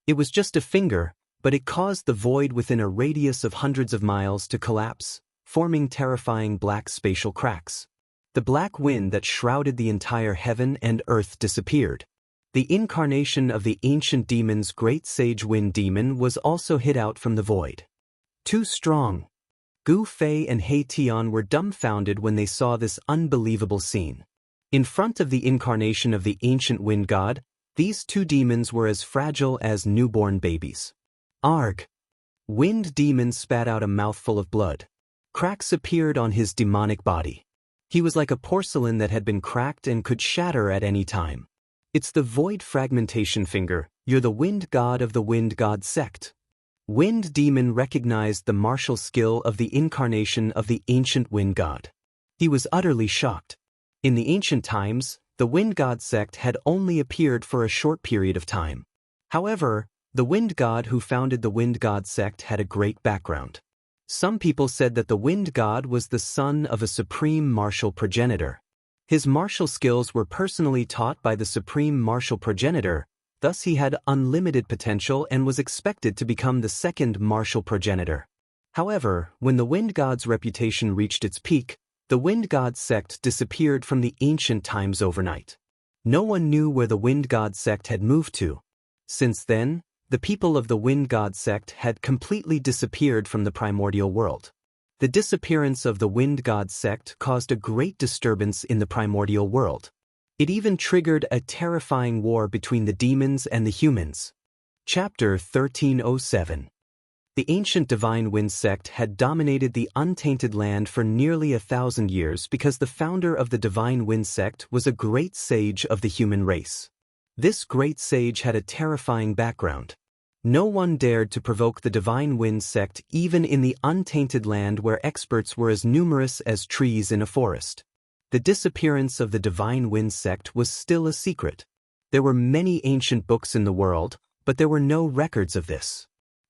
It was just a finger, but it caused the void within a radius of hundreds of miles to collapse, forming terrifying black spatial cracks. The black wind that shrouded the entire heaven and earth disappeared. The incarnation of the ancient demon's great sage wind demon was also hid out from the void. Too strong. Gu Fei and He Tian were dumbfounded when they saw this unbelievable scene. In front of the incarnation of the ancient wind god, these two demons were as fragile as newborn babies. Arg! Wind demon spat out a mouthful of blood. Cracks appeared on his demonic body. He was like a porcelain that had been cracked and could shatter at any time. It's the void fragmentation finger. You're the wind god of the wind god sect. Wind demon recognized the martial skill of the incarnation of the ancient wind god. He was utterly shocked. In the ancient times, the wind god sect had only appeared for a short period of time. However, the wind god who founded the wind god sect had a great background. Some people said that the wind god was the son of a supreme martial progenitor. His martial skills were personally taught by the supreme martial progenitor, thus he had unlimited potential and was expected to become the second martial progenitor. However, when the wind god's reputation reached its peak, the wind god sect disappeared from the ancient times overnight. No one knew where the wind god sect had moved to. Since then, the people of the wind god sect had completely disappeared from the primordial world. The disappearance of the wind god sect caused a great disturbance in the primordial world. It even triggered a terrifying war between the demons and the humans. Chapter 1307. The ancient divine wind sect had dominated the untainted land for nearly 1,000 years because the founder of the divine wind sect was a great sage of the human race. This great sage had a terrifying background. No one dared to provoke the divine wind sect even in the untainted land where experts were as numerous as trees in a forest. The disappearance of the divine wind sect was still a secret. There were many ancient books in the world, but there were no records of this.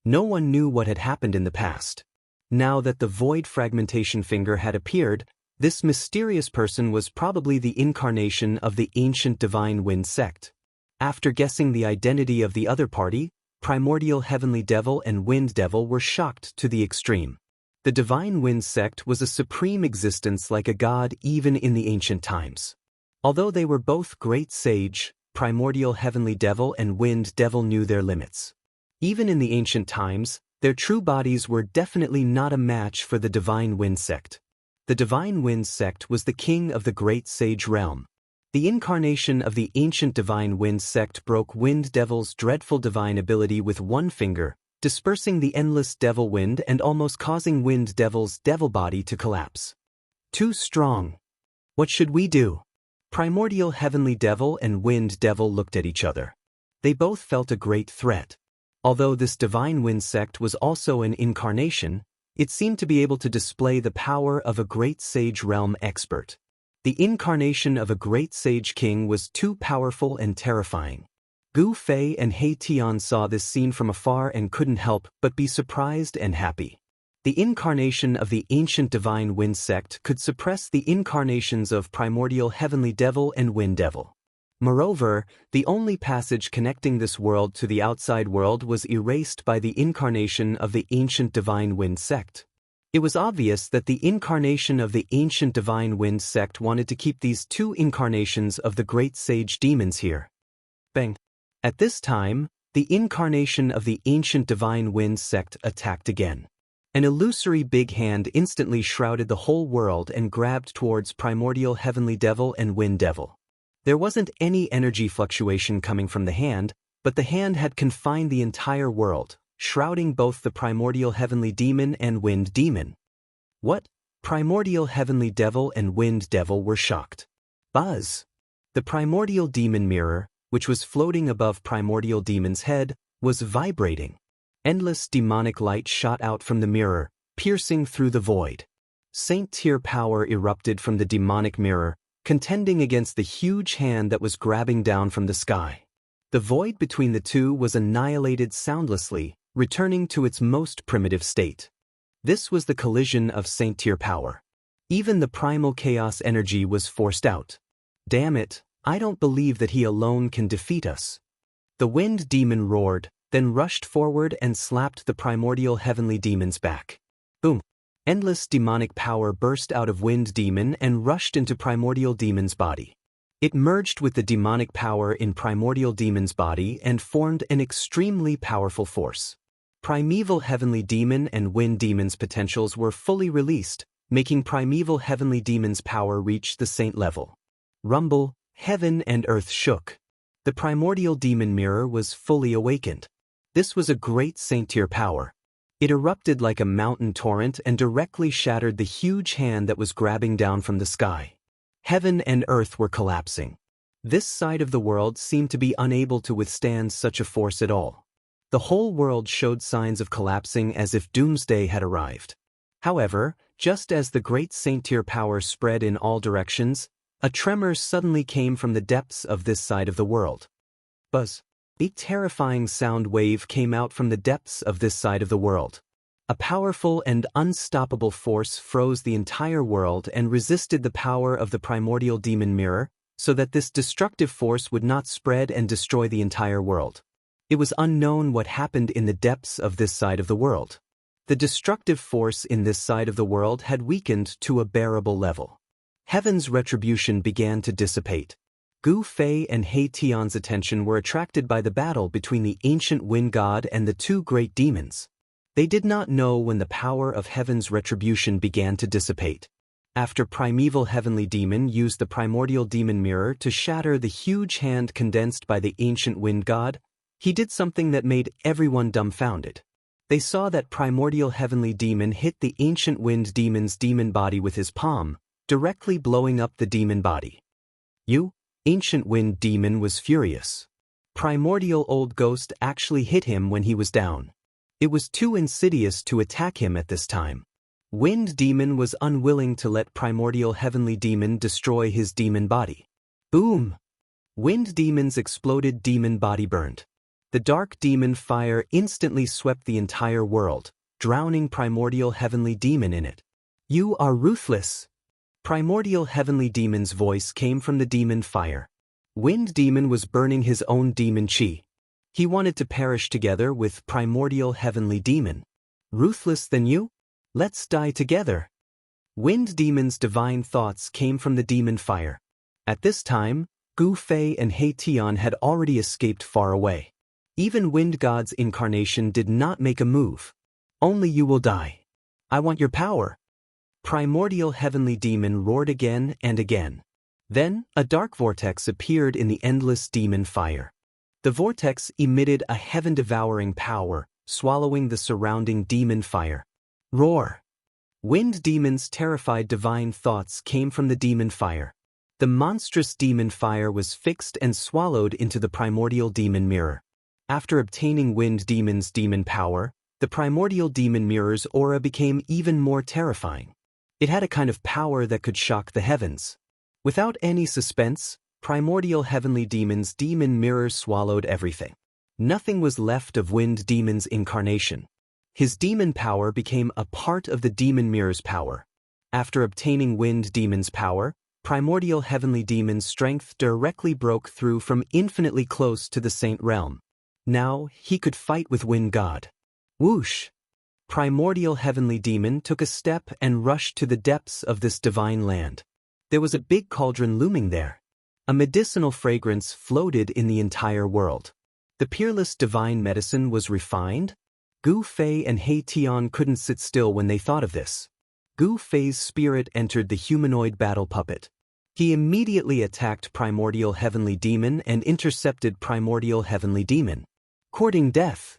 No one knew what had happened in the past. Now that the void fragmentation finger had appeared, this mysterious person was probably the incarnation of the ancient divine wind sect. After guessing the identity of the other party, primordial heavenly devil and wind devil were shocked to the extreme. The divine wind sect was a supreme existence like a god even in the ancient times. Although they were both great sage, primordial heavenly devil and wind devil knew their limits. Even in the ancient times, their true bodies were definitely not a match for the divine wind sect. The divine wind sect was the king of the great sage realm. The incarnation of the ancient divine wind sect broke wind devil's dreadful divine ability with one finger, dispersing the endless devil wind and almost causing wind devil's devil body to collapse. Too strong. What should we do? Primordial heavenly devil and wind devil looked at each other. They both felt a great threat. Although this divine wind sect was also an incarnation, it seemed to be able to display the power of a great sage realm expert. The incarnation of a great sage king was too powerful and terrifying. Gu Fei and He Tian saw this scene from afar and couldn't help but be surprised and happy. The incarnation of the ancient divine wind sect could suppress the incarnations of primordial heavenly devil and wind devil. Moreover, the only passage connecting this world to the outside world was erased by the incarnation of the ancient divine wind sect. It was obvious that the incarnation of the ancient divine wind sect wanted to keep these two incarnations of the great sage demons here. Bang! At this time, the incarnation of the ancient divine wind sect attacked again. An illusory big hand instantly shrouded the whole world and grabbed towards primordial heavenly devil and wind devil. There wasn't any energy fluctuation coming from the hand, but the hand had confined the entire world, shrouding both the primordial heavenly demon and wind demon. What? Primordial heavenly devil and wind devil were shocked. Buzz! The primordial demon mirror, which was floating above primordial demon's head, was vibrating. Endless demonic light shot out from the mirror, piercing through the void. Saint-tier power erupted from the demonic mirror, contending against the huge hand that was grabbing down from the sky. The void between the two was annihilated soundlessly, returning to its most primitive state. This was the collision of saint-tier power. Even the primal chaos energy was forced out. Damn it, I don't believe that he alone can defeat us. The wind demon roared, then rushed forward and slapped the primordial heavenly demon's back. Boom! Endless demonic power burst out of wind demon and rushed into primordial demon's body. It merged with the demonic power in primordial demon's body and formed an extremely powerful force. Primeval heavenly demon and wind demon's potentials were fully released, making primeval heavenly demon's power reach the saint level. Rumble, heaven and earth shook. The primordial demon mirror was fully awakened. This was a great saint-tier power. It erupted like a mountain torrent and directly shattered the huge hand that was grabbing down from the sky. Heaven and earth were collapsing. This side of the world seemed to be unable to withstand such a force at all. The whole world showed signs of collapsing as if doomsday had arrived. However, just as the great saint-tier power spread in all directions, a tremor suddenly came from the depths of this side of the world. Buzz. A terrifying sound wave came out from the depths of this side of the world. A powerful and unstoppable force froze the entire world and resisted the power of the primordial demon mirror, so that this destructive force would not spread and destroy the entire world. It was unknown what happened in the depths of this side of the world. The destructive force in this side of the world had weakened to a bearable level. Heaven's retribution began to dissipate. Gu Fei and He Tian's attention were attracted by the battle between the ancient wind god and the two great demons. They did not know when the power of heaven's retribution began to dissipate. After primeval heavenly demon used the primordial demon mirror to shatter the huge hand condensed by the ancient wind god, he did something that made everyone dumbfounded. They saw that primordial heavenly demon hit the ancient wind demon's demon body with his palm, directly blowing up the demon body. Ancient wind demon was furious. Primordial old ghost actually hit him when he was down. It was too insidious to attack him at this time. Wind demon was unwilling to let primordial heavenly demon destroy his demon body. Boom! Wind demon's exploded demon body burned. The dark demon fire instantly swept the entire world, drowning primordial heavenly demon in it. You are ruthless! Primordial heavenly demon's voice came from the demon fire. Wind demon was burning his own demon chi. He wanted to perish together with primordial heavenly demon. Ruthless than you? Let's die together. Wind demon's divine thoughts came from the demon fire. At this time, Gu Fei and He Tian had already escaped far away. Even Wind God's incarnation did not make a move. Only you will die. I want your power. Primordial heavenly demon roared again and again. Then, a dark vortex appeared in the endless demon fire. The vortex emitted a heaven-devouring power, swallowing the surrounding demon fire. Roar! Wind demon's terrified divine thoughts came from the demon fire. The monstrous demon fire was fixed and swallowed into the primordial demon mirror. After obtaining wind demon's demon power, the primordial demon mirror's aura became even more terrifying. It had a kind of power that could shock the heavens. Without any suspense, primordial heavenly demon's demon mirror swallowed everything. Nothing was left of wind demon's incarnation. His demon power became a part of the demon mirror's power. After obtaining wind demon's power, primordial heavenly demon's strength directly broke through from infinitely close to the saint realm. Now he could fight with wind god. Whoosh! Primordial heavenly demon took a step and rushed to the depths of this divine land. There was a big cauldron looming there. A medicinal fragrance floated in the entire world. The peerless divine medicine was refined. Gu Fei and He Tian couldn't sit still when they thought of this. Gu Fei's spirit entered the humanoid battle puppet. He immediately attacked primordial heavenly demon and intercepted primordial heavenly demon. Courting death.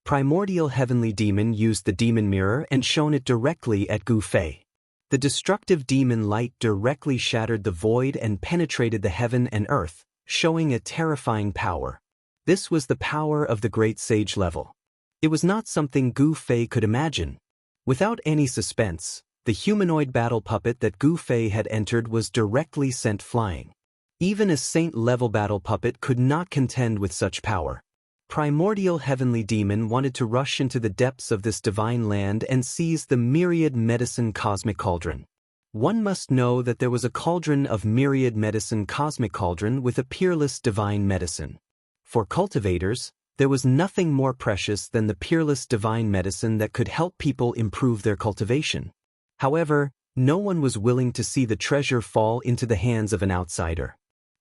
Primordial heavenly demon used the demon mirror and shone it directly at Gu Fei. The destructive demon light directly shattered the void and penetrated the heaven and earth, showing a terrifying power. This was the power of the great sage level. It was not something Gu Fei could imagine. Without any suspense, the humanoid battle puppet that Gu Fei had entered was directly sent flying. Even a saint-level battle puppet could not contend with such power. Primordial heavenly demon wanted to rush into the depths of this divine land and seize the myriad medicine cosmic cauldron. One must know that there was a cauldron of myriad medicine cosmic cauldron with a peerless divine medicine. For cultivators, there was nothing more precious than the peerless divine medicine that could help people improve their cultivation. However, no one was willing to see the treasure fall into the hands of an outsider.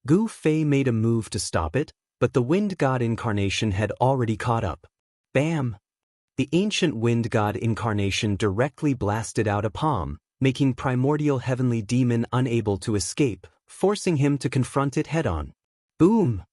Gu Fei made a move to stop it, but the wind god incarnation had already caught up. Bam! The ancient wind god incarnation directly blasted out a palm, making primordial heavenly demon unable to escape, forcing him to confront it head-on. Boom!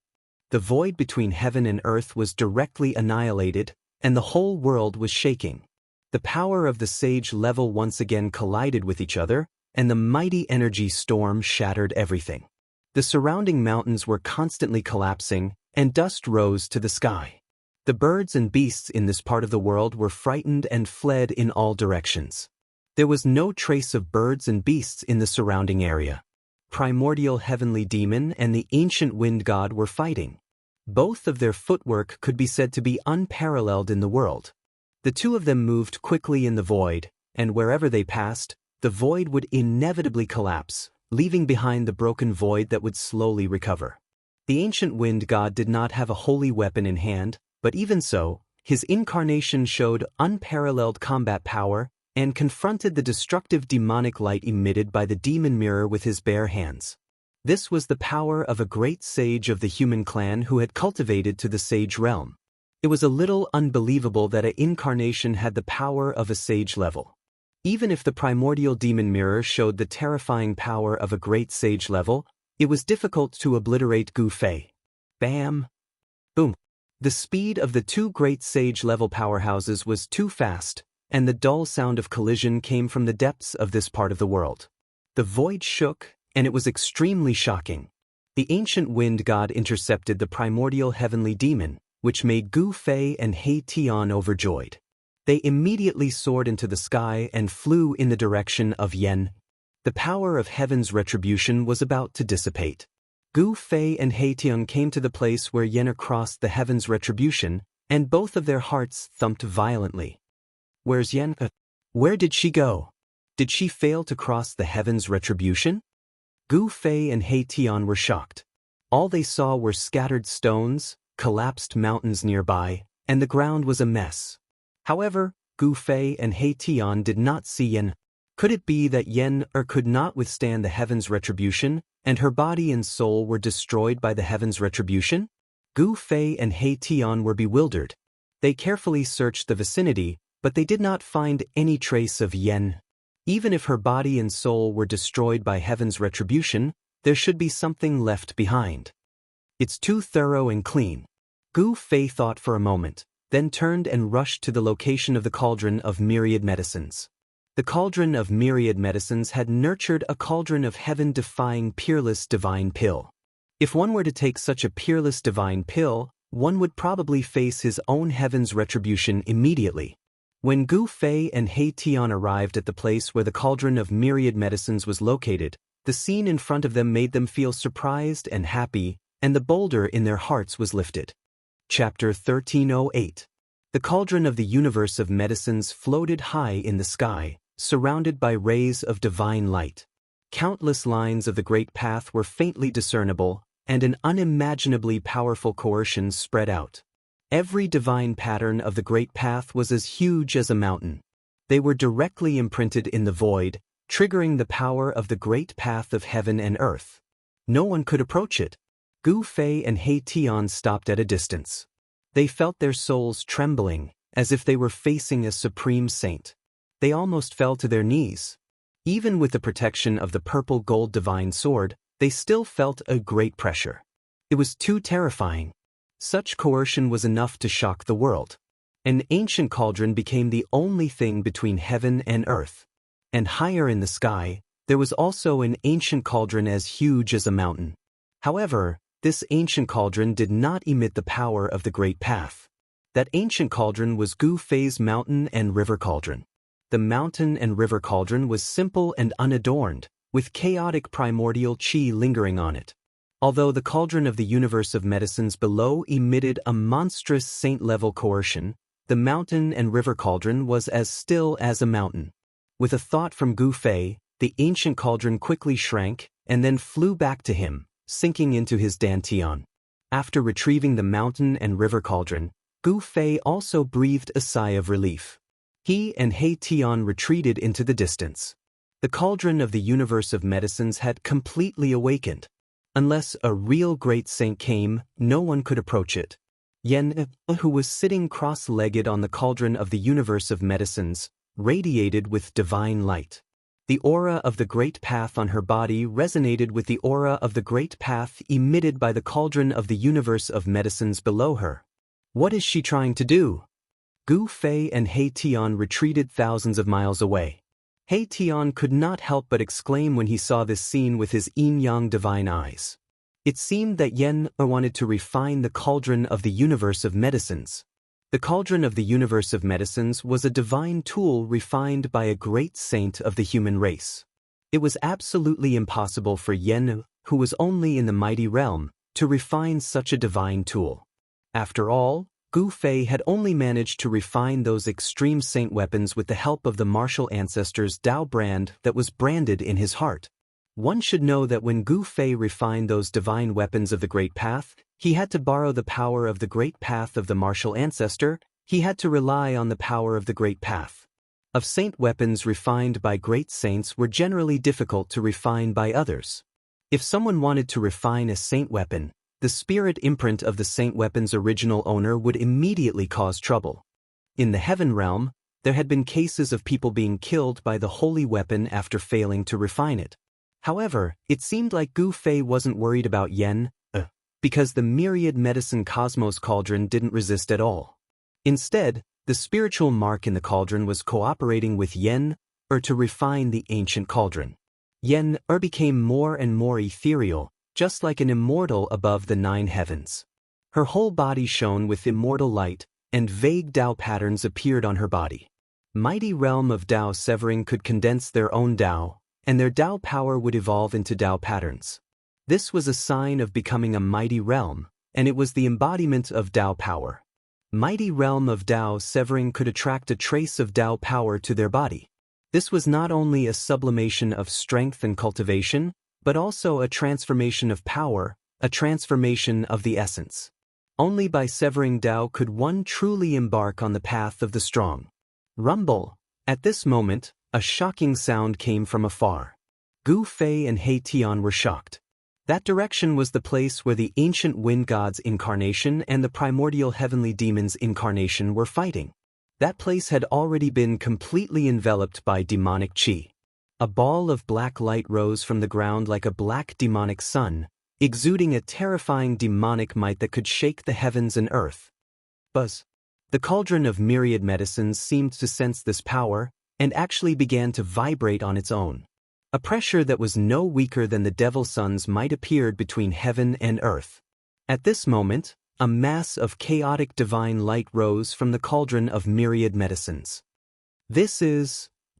The void between heaven and earth was directly annihilated, and the whole world was shaking. The power of the sage level once again collided with each other, and the mighty energy storm shattered everything. The surrounding mountains were constantly collapsing, and dust rose to the sky. The birds and beasts in this part of the world were frightened and fled in all directions. There was no trace of birds and beasts in the surrounding area. Primordial heavenly demon and the ancient wind god were fighting. Both of their footwork could be said to be unparalleled in the world. The two of them moved quickly in the void, and wherever they passed, the void would inevitably collapse, leaving behind the broken void that would slowly recover. The ancient wind god did not have a holy weapon in hand, but even so, his incarnation showed unparalleled combat power and confronted the destructive demonic light emitted by the demon mirror with his bare hands. This was the power of a great sage of the human clan who had cultivated to the sage realm. It was a little unbelievable that an incarnation had the power of a sage level. Even if the primordial demon mirror showed the terrifying power of a great sage level, it was difficult to obliterate Gu Fei. Bam! Boom! The speed of the two great sage level powerhouses was too fast, and the dull sound of collision came from the depths of this part of the world. The void shook, and it was extremely shocking. The ancient wind god intercepted the primordial heavenly demon, which made Gu Fei and He Tian overjoyed. They immediately soared into the sky and flew in the direction of Yen. The power of heaven's retribution was about to dissipate. Gu Fei and He Tian came to the place where Yen crossed the heaven's retribution, and both of their hearts thumped violently. Where's Yen? Where did she go? Did she fail to cross the heaven's retribution? Gu Fei and He Tian were shocked. All they saw were scattered stones, collapsed mountains nearby, and the ground was a mess. However, Gu Fei and He Tian did not see Yen. Could it be that Yen could not withstand the heaven's retribution, and her body and soul were destroyed by the heaven's retribution? Gu Fei and He Tian were bewildered. They carefully searched the vicinity, but they did not find any trace of Yen. Even if her body and soul were destroyed by heaven's retribution, there should be something left behind. It's too thorough and clean. Gu Fei thought for a moment, then turned and rushed to the location of the cauldron of myriad medicines. The cauldron of myriad medicines had nurtured a cauldron of heaven-defying peerless divine pill. If one were to take such a peerless divine pill, one would probably face his own heaven's retribution immediately. When Gu Fei and He Tian arrived at the place where the cauldron of myriad medicines was located, the scene in front of them made them feel surprised and happy, and the boulder in their hearts was lifted. Chapter 1308. The cauldron of the universe of medicines floated high in the sky, surrounded by rays of divine light. Countless lines of the great path were faintly discernible, and an unimaginably powerful coercion spread out. Every divine pattern of the great path was as huge as a mountain. They were directly imprinted in the void, triggering the power of the great path of heaven and earth. No one could approach it. Gu Fei and He Tian stopped at a distance. They felt their souls trembling, as if they were facing a supreme saint. They almost fell to their knees. Even with the protection of the purple gold divine sword, they still felt a great pressure. It was too terrifying. Such coercion was enough to shock the world. An ancient cauldron became the only thing between heaven and earth. And higher in the sky, there was also an ancient cauldron as huge as a mountain. However, this ancient cauldron did not emit the power of the great path. That ancient cauldron was Gu Fei's mountain and river cauldron. The mountain and river cauldron was simple and unadorned, with chaotic primordial qi lingering on it. Although the cauldron of the universe of medicines below emitted a monstrous saint-level coercion, the mountain and river cauldron was as still as a mountain. With a thought from Gu Fei, the ancient cauldron quickly shrank and then flew back to him, sinking into his dantian. After retrieving the mountain and river cauldron, Gu Fei also breathed a sigh of relief. He and He Tian retreated into the distance. The cauldron of the universe of medicines had completely awakened. Unless a real great saint came, no one could approach it. Yen, who was sitting cross-legged on the cauldron of the universe of medicines, radiated with divine light. The aura of the great path on her body resonated with the aura of the great path emitted by the cauldron of the universe of medicines below her. What is she trying to do? Gu Fei and He Tian retreated thousands of miles away. He Tian could not help but exclaim when he saw this scene with his yin-yang divine eyes. It seemed that Yen wanted to refine the cauldron of the universe of medicines. The cauldron of the universe of medicines was a divine tool refined by a great saint of the human race. It was absolutely impossible for Yen, who was only in the mighty realm, to refine such a divine tool. After all, Gu Fei had only managed to refine those extreme saint weapons with the help of the martial ancestors' Dao brand that was branded in his heart. One should know that when Gu Fei refined those divine weapons of the Great Path, he had to borrow the power of the Great Path of the martial ancestor, he had to rely on the power of the Great Path. Of saint weapons refined by great saints were generally difficult to refine by others. If someone wanted to refine a saint weapon, the spirit imprint of the saint weapon's original owner would immediately cause trouble. In the heaven realm, there had been cases of people being killed by the holy weapon after failing to refine it. However, it seemed like Gu Fei wasn't worried about Yen, because the myriad medicine cosmos cauldron didn't resist at all. Instead, the spiritual mark in the cauldron was cooperating with Yen, to refine the ancient cauldron. Yen, became more and more ethereal, just like an immortal above the 9 heavens. Her whole body shone with immortal light, and vague Dao patterns appeared on her body. Mighty realm of Dao severing could condense their own Dao, and their Dao power would evolve into Dao patterns. This was a sign of becoming a mighty realm, and it was the embodiment of Dao power. Mighty realm of Dao severing could attract a trace of Dao power to their body. This was not only a sublimation of strength and cultivation, but also a transformation of power, a transformation of the essence. Only by severing Dao could one truly embark on the path of the strong. Rumble. At this moment, a shocking sound came from afar. Gu Fei and He Tian were shocked. That direction was the place where the ancient wind god's incarnation and the primordial heavenly demon's incarnation were fighting. That place had already been completely enveloped by demonic qi. A ball of black light rose from the ground like a black demonic sun, exuding a terrifying demonic might that could shake the heavens and earth. Buzz. The cauldron of myriad medicines seemed to sense this power, and actually began to vibrate on its own. A pressure that was no weaker than the devil sun's might appeared between heaven and earth. At this moment, a mass of chaotic divine light rose from the cauldron of myriad medicines.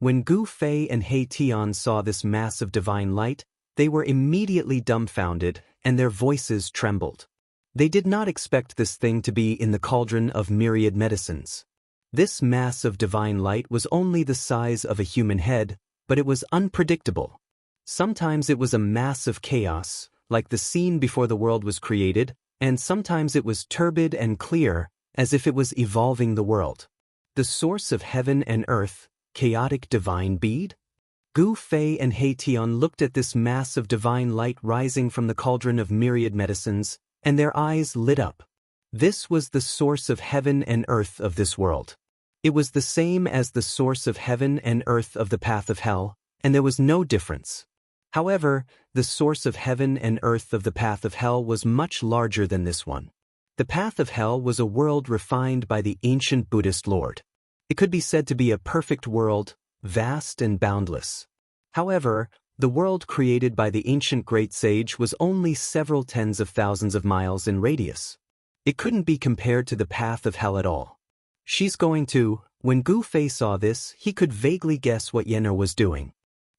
When Gu Fei and He Tian saw this mass of divine light, they were immediately dumbfounded, and their voices trembled. They did not expect this thing to be in the cauldron of myriad medicines. This mass of divine light was only the size of a human head, but it was unpredictable. Sometimes it was a mass of chaos, like the scene before the world was created, and sometimes it was turbid and clear, as if it was evolving the world. The source of heaven and earth, chaotic divine bead? Gu Fei and He Tian looked at this mass of divine light rising from the cauldron of myriad medicines, and their eyes lit up. This was the source of heaven and earth of this world. It was the same as the source of heaven and earth of the path of hell, and there was no difference. However, the source of heaven and earth of the path of hell was much larger than this one. The path of hell was a world refined by the ancient Buddhist Lord. It could be said to be a perfect world, vast and boundless. However, the world created by the ancient great sage was only several tens of thousands of miles in radius. It couldn't be compared to the path of hell at all. When Gu Fei saw this, he could vaguely guess what Yen'er was doing.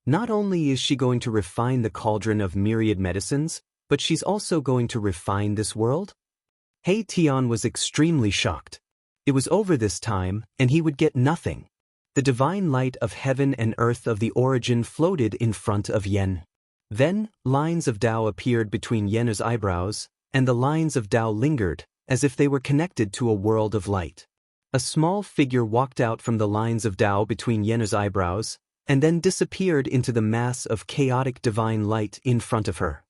Not only is she going to refine the cauldron of myriad medicines, but she's also going to refine this world? He Tian was extremely shocked. It was over this time, and he would get nothing. The divine light of heaven and earth of the origin floated in front of Yen. Then, lines of Dao appeared between Yen'er's eyebrows, and the lines of Dao lingered, as if they were connected to a world of light. A small figure walked out from the lines of Dao between Yen'er's eyebrows, and then disappeared into the mass of chaotic divine light in front of her.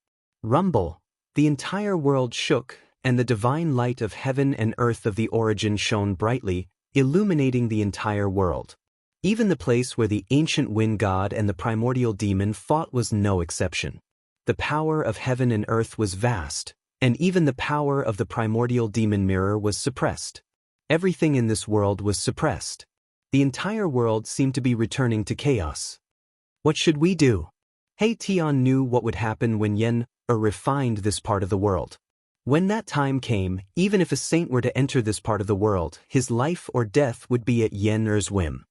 Rumble. The entire world shook, and the divine light of heaven and earth of the origin shone brightly, illuminating the entire world. Even the place where the ancient wind god and the primordial demon fought was no exception. The power of heaven and earth was vast, and even the power of the primordial demon mirror was suppressed. Everything in this world was suppressed. The entire world seemed to be returning to chaos. What should we do? He Tian knew what would happen when Yen refined this part of the world. When that time came, even if a saint were to enter this part of the world, his life or death would be at Yen Er's whim.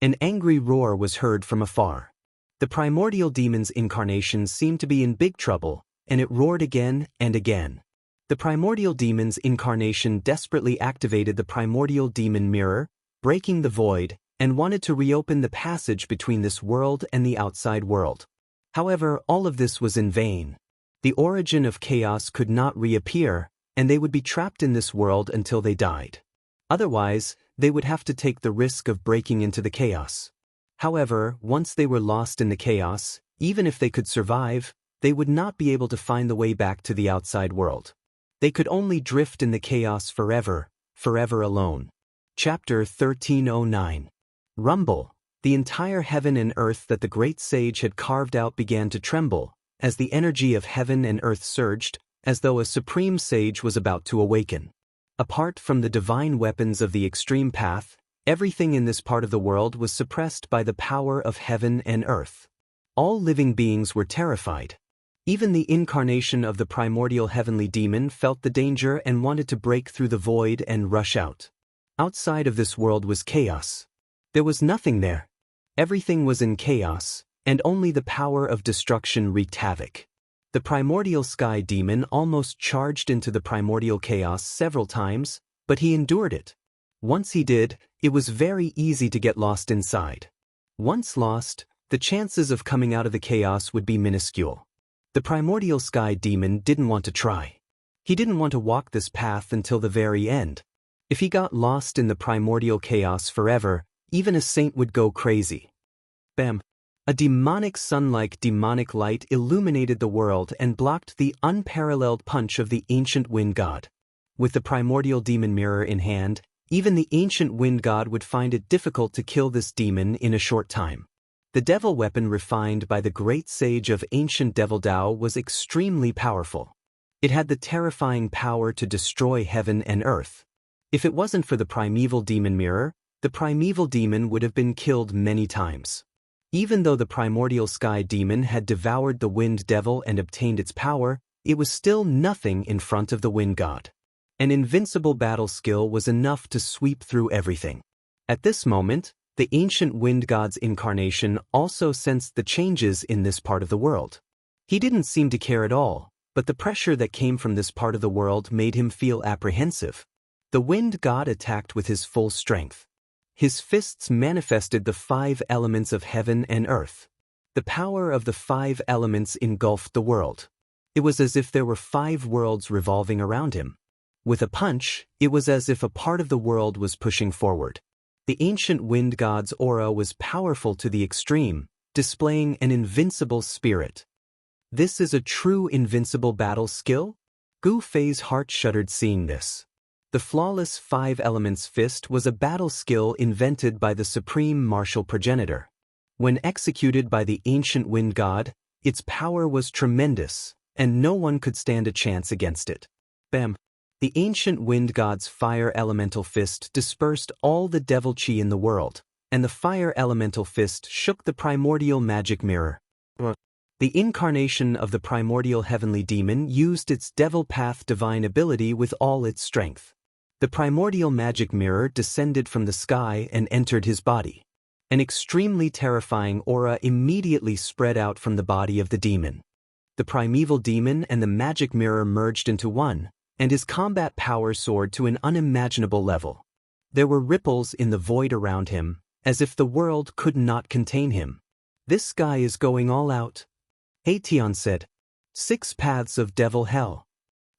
An angry roar was heard from afar. The primordial demon's incarnation seemed to be in big trouble, and it roared again and again. The primordial demon's incarnation desperately activated the primordial demon mirror, breaking the void, and wanted to reopen the passage between this world and the outside world. However, all of this was in vain. The origin of chaos could not reappear, and they would be trapped in this world until they died. Otherwise, they would have to take the risk of breaking into the chaos. However, once they were lost in the chaos, even if they could survive, they would not be able to find the way back to the outside world. They could only drift in the chaos forever, forever alone. Chapter 1309. Rumble. The entire heaven and earth that the great sage had carved out began to tremble, as the energy of heaven and earth surged, as though a supreme sage was about to awaken. Apart from the divine weapons of the extreme path, everything in this part of the world was suppressed by the power of heaven and earth. All living beings were terrified. Even the incarnation of the primordial heavenly demon felt the danger and wanted to break through the void and rush out. Outside of this world was chaos. There was nothing there. Everything was in chaos, and only the power of destruction wreaked havoc. The primordial sky demon almost charged into the primordial chaos several times, but he endured it. Once he did, it was very easy to get lost inside. Once lost, the chances of coming out of the chaos would be minuscule. The primordial sky demon didn't want to try. He didn't want to walk this path until the very end. If he got lost in the primordial chaos forever, even a saint would go crazy. Bam! A demonic sun-like demonic light illuminated the world and blocked the unparalleled punch of the ancient wind god. With the primordial demon mirror in hand, even the ancient wind god would find it difficult to kill this demon in a short time. The devil weapon refined by the great sage of ancient devil Dao was extremely powerful. It had the terrifying power to destroy heaven and earth. If it wasn't for the primeval demon mirror, the primeval demon would have been killed many times. Even though the primordial sky demon had devoured the wind devil and obtained its power, it was still nothing in front of the wind god. An invincible battle skill was enough to sweep through everything. At this moment, the ancient wind god's incarnation also sensed the changes in this part of the world. He didn't seem to care at all, but the pressure that came from this part of the world made him feel apprehensive. The wind god attacked with his full strength. His fists manifested the 5 elements of heaven and earth. The power of the 5 elements engulfed the world. It was as if there were 5 worlds revolving around him. With a punch, it was as if a part of the world was pushing forward. The ancient wind god's aura was powerful to the extreme, displaying an invincible spirit. This is a true invincible battle skill? Gu Fei's heart shuddered seeing this. The flawless 5 elements fist was a battle skill invented by the supreme martial progenitor. When executed by the ancient wind god, its power was tremendous, and no one could stand a chance against it. Bam! The ancient wind god's fire elemental fist dispersed all the devil chi in the world, and the fire elemental fist shook the primordial magic mirror. The incarnation of the primordial heavenly demon used its devil path divine ability with all its strength. The primordial magic mirror descended from the sky and entered his body. An extremely terrifying aura immediately spread out from the body of the demon. The primeval demon and the magic mirror merged into one, and his combat power soared to an unimaginable level. There were ripples in the void around him, as if the world could not contain him. This guy is going all out. He Tian said. 6 paths of devil hell.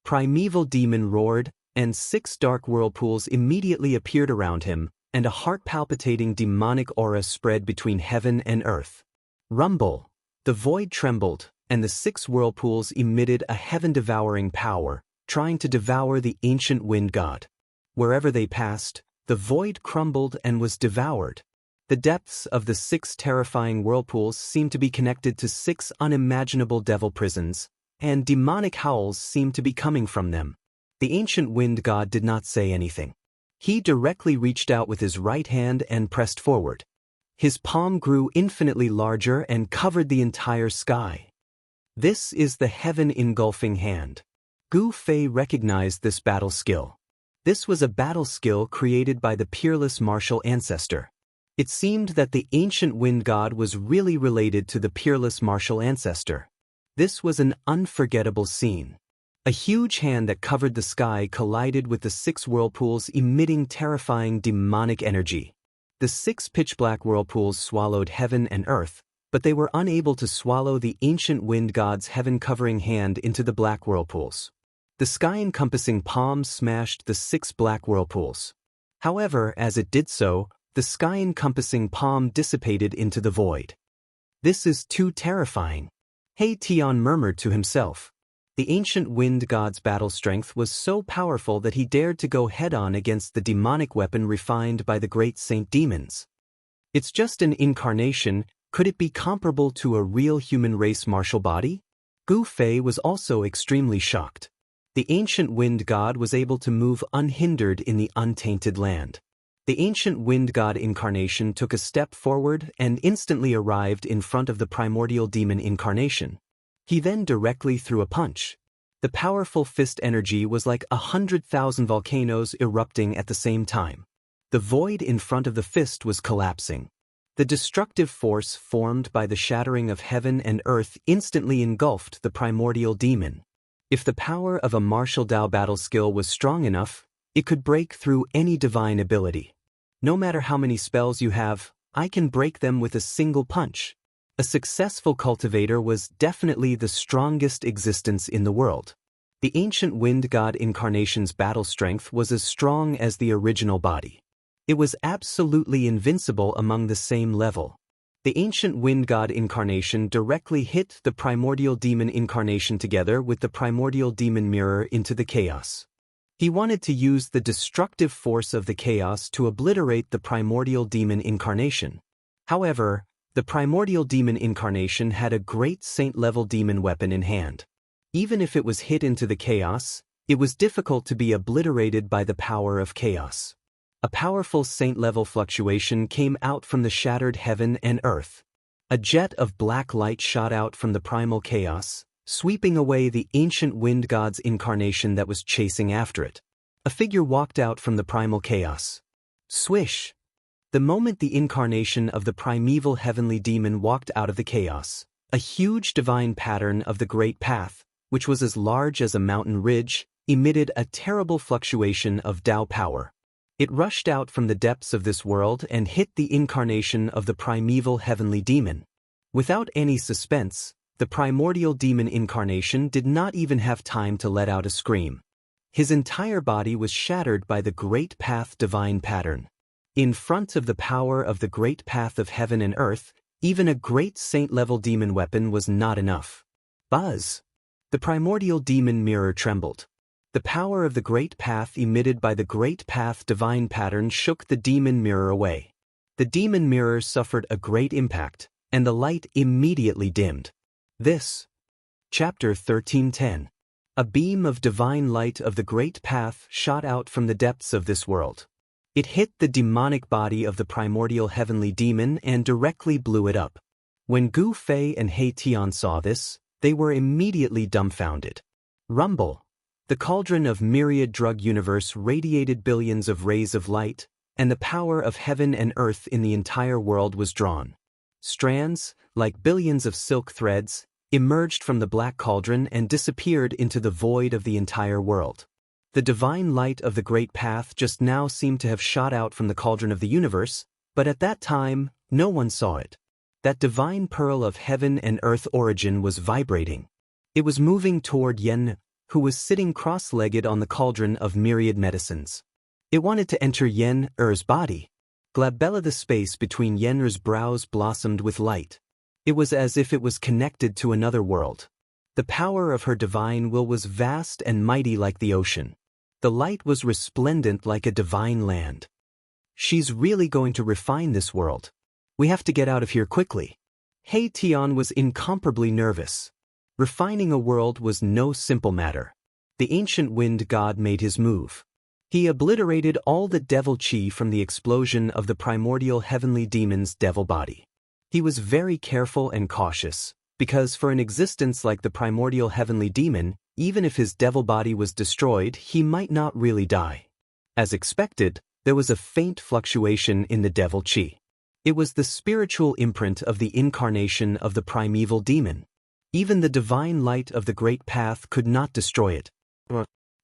Primeval demon roared, and 6 dark whirlpools immediately appeared around him, and a heart-palpitating demonic aura spread between heaven and earth. Rumble. The void trembled, and the 6 whirlpools emitted a heaven-devouring power, trying to devour the ancient wind god. Wherever they passed, the void crumbled and was devoured. The depths of the 6 terrifying whirlpools seemed to be connected to 6 unimaginable devil prisons, and demonic howls seemed to be coming from them. The ancient wind god did not say anything. He directly reached out with his right hand and pressed forward. His palm grew infinitely larger and covered the entire sky. This is the heaven-engulfing hand. Gu Fei recognized this battle skill. This was a battle skill created by the peerless martial ancestor. It seemed that the ancient wind god was really related to the peerless martial ancestor. This was an unforgettable scene. A huge hand that covered the sky collided with the 6 whirlpools, emitting terrifying demonic energy. The 6 pitch-black whirlpools swallowed heaven and earth, but they were unable to swallow the ancient wind god's heaven-covering hand into the black whirlpools. The sky-encompassing palm smashed the 6 black whirlpools. However, as it did so, the sky-encompassing palm dissipated into the void. This is too terrifying. He Tian murmured to himself. The ancient wind god's battle strength was so powerful that he dared to go head-on against the demonic weapon refined by the great saint demons. It's just an incarnation. Could it be comparable to a real human race martial body? Gu Fei was also extremely shocked. The ancient wind god was able to move unhindered in the untainted land. The ancient wind god incarnation took a step forward and instantly arrived in front of the primordial demon incarnation. He then directly threw a punch. The powerful fist energy was like 100,000 volcanoes erupting at the same time. The void in front of the fist was collapsing. The destructive force formed by the shattering of heaven and earth instantly engulfed the primordial demon. If the power of a martial Dao battle skill was strong enough, it could break through any divine ability. No matter how many spells you have, I can break them with a single punch. A successful cultivator was definitely the strongest existence in the world. The ancient wind god incarnation's battle strength was as strong as the original body. It was absolutely invincible among the same level. The ancient wind god incarnation directly hit the primordial demon incarnation together with the primordial demon mirror into the chaos. He wanted to use the destructive force of the chaos to obliterate the primordial demon incarnation. However, the primordial demon incarnation had a great saint-level demon weapon in hand. Even if it was hit into the chaos, it was difficult to be obliterated by the power of chaos. A powerful saint-level fluctuation came out from the shattered heaven and earth. A jet of black light shot out from the primal chaos, sweeping away the ancient wind god's incarnation that was chasing after it. A figure walked out from the primal chaos. Swish! The moment the incarnation of the primeval heavenly demon walked out of the chaos, a huge divine pattern of the Great Path, which was as large as a mountain ridge, emitted a terrible fluctuation of Dao power. It rushed out from the depths of this world and hit the incarnation of the primeval heavenly demon. Without any suspense, the primordial demon incarnation did not even have time to let out a scream. His entire body was shattered by the Great Path divine pattern. In front of the power of the Great Path of heaven and earth, even a great saint-level demon weapon was not enough. Buzz! The primordial demon mirror trembled. The power of the Great Path emitted by the Great Path divine pattern shook the demon mirror away. The demon mirror suffered a great impact, and the light immediately dimmed. This. Chapter 13:10. A beam of divine light of the Great Path shot out from the depths of this world. It hit the demonic body of the primordial heavenly demon and directly blew it up. When Gu Fei and He Tian saw this, they were immediately dumbfounded. Rumble! The cauldron of myriad drug universe radiated billions of rays of light, and the power of heaven and earth in the entire world was drawn. Strands, like billions of silk threads, emerged from the black cauldron and disappeared into the void of the entire world. The divine light of the Great Path just now seemed to have shot out from the cauldron of the universe, but at that time, no one saw it. That divine pearl of heaven and earth origin was vibrating. It was moving toward Yen, who was sitting cross-legged on the cauldron of myriad medicines. It wanted to enter Yen-Er's body. Glabella, the space between Yen-Er's brows blossomed with light. It was as if it was connected to another world. The power of her divine will was vast and mighty like the ocean. The light was resplendent like a divine land. She's really going to refine this world. We have to get out of here quickly. He Tian was incomparably nervous. Refining a world was no simple matter. The ancient wind god made his move. He obliterated all the devil chi from the explosion of the primordial heavenly demon's devil body. He was very careful and cautious, because for an existence like the primordial heavenly demon, even if his devil body was destroyed, he might not really die. As expected, there was a faint fluctuation in the devil chi. It was the spiritual imprint of the incarnation of the primeval demon. Even the divine light of the great path could not destroy it.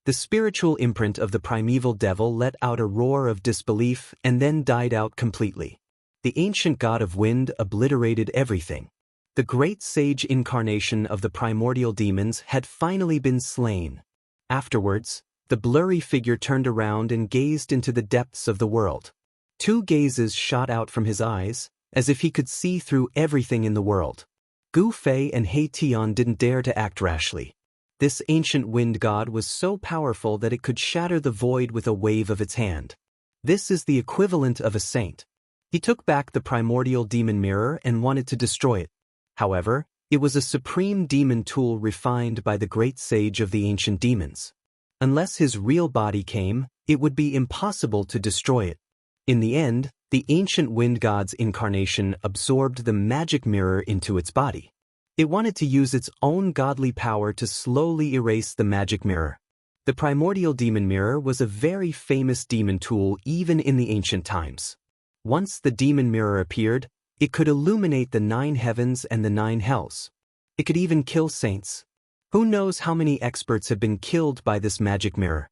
The spiritual imprint of the primeval devil let out a roar of disbelief and then died out completely. The ancient god of wind obliterated everything. The great sage incarnation of the primordial demons had finally been slain. Afterwards, the blurry figure turned around and gazed into the depths of the world. Two gazes shot out from his eyes, as if he could see through everything in the world. Gu Fei and He Tian didn't dare to act rashly. This ancient wind god was so powerful that it could shatter the void with a wave of its hand. This is the equivalent of a saint. He took back the primordial demon mirror and wanted to destroy it. However, it was a supreme demon tool refined by the great sage of the ancient demons. Unless his real body came, it would be impossible to destroy it. In the end, the ancient wind god's incarnation absorbed the magic mirror into its body. It wanted to use its own godly power to slowly erase the magic mirror. The primordial demon mirror was a very famous demon tool even in the ancient times. Once the demon mirror appeared, it could illuminate the 9 heavens and the 9 hells. It could even kill saints. Who knows how many experts have been killed by this magic mirror?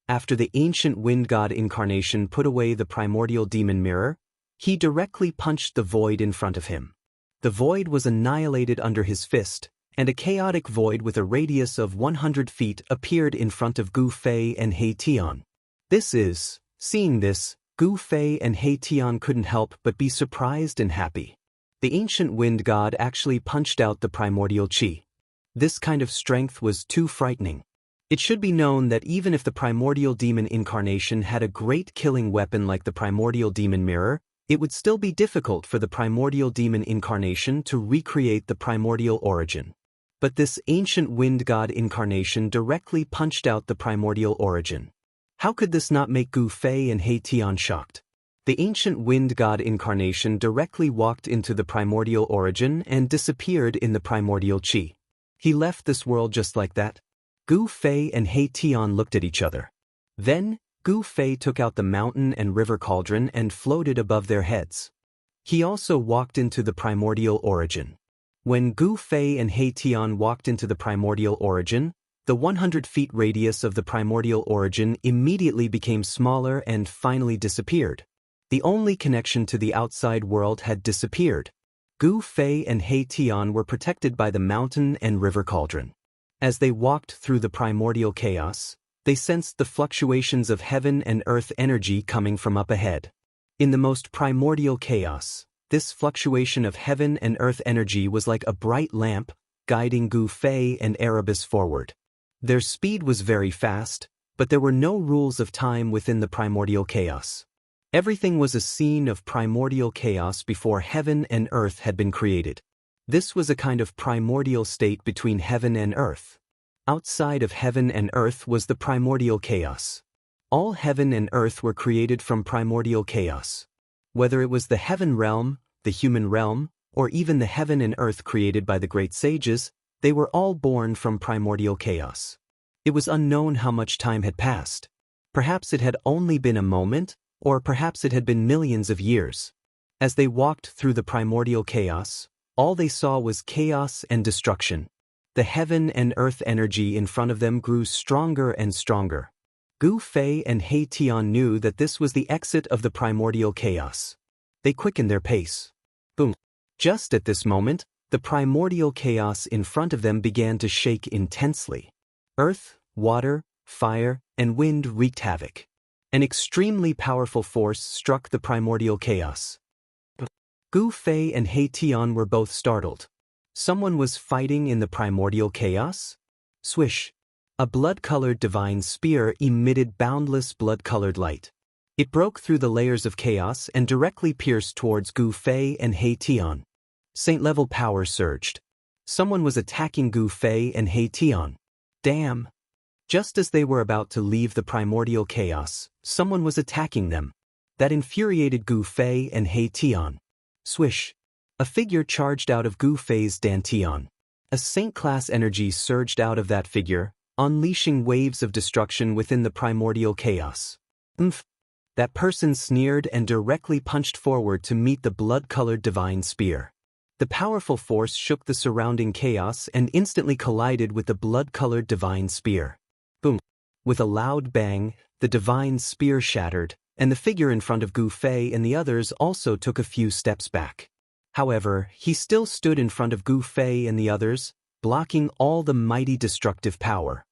After the ancient wind god incarnation put away the primordial demon mirror, he directly punched the void in front of him. The void was annihilated under his fist, and a chaotic void with a radius of 100 feet appeared in front of Gu Fei and He Tian. Seeing this, Gu Fei and He Tian couldn't help but be surprised and happy. The ancient wind god actually punched out the primordial chi. This kind of strength was too frightening. It should be known that even if the primordial demon incarnation had a great killing weapon like the primordial demon mirror, it would still be difficult for the primordial demon incarnation to recreate the primordial origin. But this ancient wind god incarnation directly punched out the primordial origin. How could this not make Gu Fei and He Tian shocked? The ancient wind god incarnation directly walked into the primordial origin and disappeared in the primordial chi. He left this world just like that. Gu Fei and He Tian looked at each other. Then, Gu Fei took out the mountain and river cauldron and floated above their heads. He also walked into the primordial origin. When Gu Fei and He Tian walked into the primordial origin, the 100 feet radius of the primordial origin immediately became smaller and finally disappeared. The only connection to the outside world had disappeared. Gu Fei and He Tian were protected by the mountain and river cauldron. As they walked through the primordial chaos, they sensed the fluctuations of heaven and earth energy coming from up ahead. In the most primordial chaos, this fluctuation of heaven and earth energy was like a bright lamp, guiding Gu Fei and Erebus forward. Their speed was very fast, but there were no rules of time within the primordial chaos. Everything was a scene of primordial chaos before heaven and earth had been created. This was a kind of primordial state between heaven and earth. Outside of heaven and earth was the primordial chaos. All heaven and earth were created from primordial chaos. Whether it was the heaven realm, the human realm, or even the heaven and earth created by the great sages, they were all born from primordial chaos. It was unknown how much time had passed. Perhaps it had only been a moment, or perhaps it had been millions of years. As they walked through the primordial chaos, all they saw was chaos and destruction. The heaven and earth energy in front of them grew stronger and stronger. Gu Fei and He Tian knew that this was the exit of the primordial chaos. They quickened their pace. Boom! Just at this moment, the primordial chaos in front of them began to shake intensely. Earth, water, fire, and wind wreaked havoc. An extremely powerful force struck the primordial chaos. Gu Fei and He Tian were both startled. Someone was fighting in the primordial chaos? Swish! A blood-colored divine spear emitted boundless blood-colored light. It broke through the layers of chaos and directly pierced towards Gu Fei and He Tian. Saint-level power surged. Someone was attacking Gu Fei and He Tian. Damn! Just as they were about to leave the primordial chaos, someone was attacking them. That infuriated Gu Fei and He Tian. Swish. A figure charged out of Gu Fei's dantian. A saint-class energy surged out of that figure, unleashing waves of destruction within the primordial chaos. That person sneered and directly punched forward to meet the blood-colored divine spear. The powerful force shook the surrounding chaos and instantly collided with the blood-colored divine spear. Boom! With a loud bang, the divine spear shattered, and the figure in front of Gu Fei and the others also took a few steps back. However, he still stood in front of Gu Fei and the others, blocking all the mighty destructive power.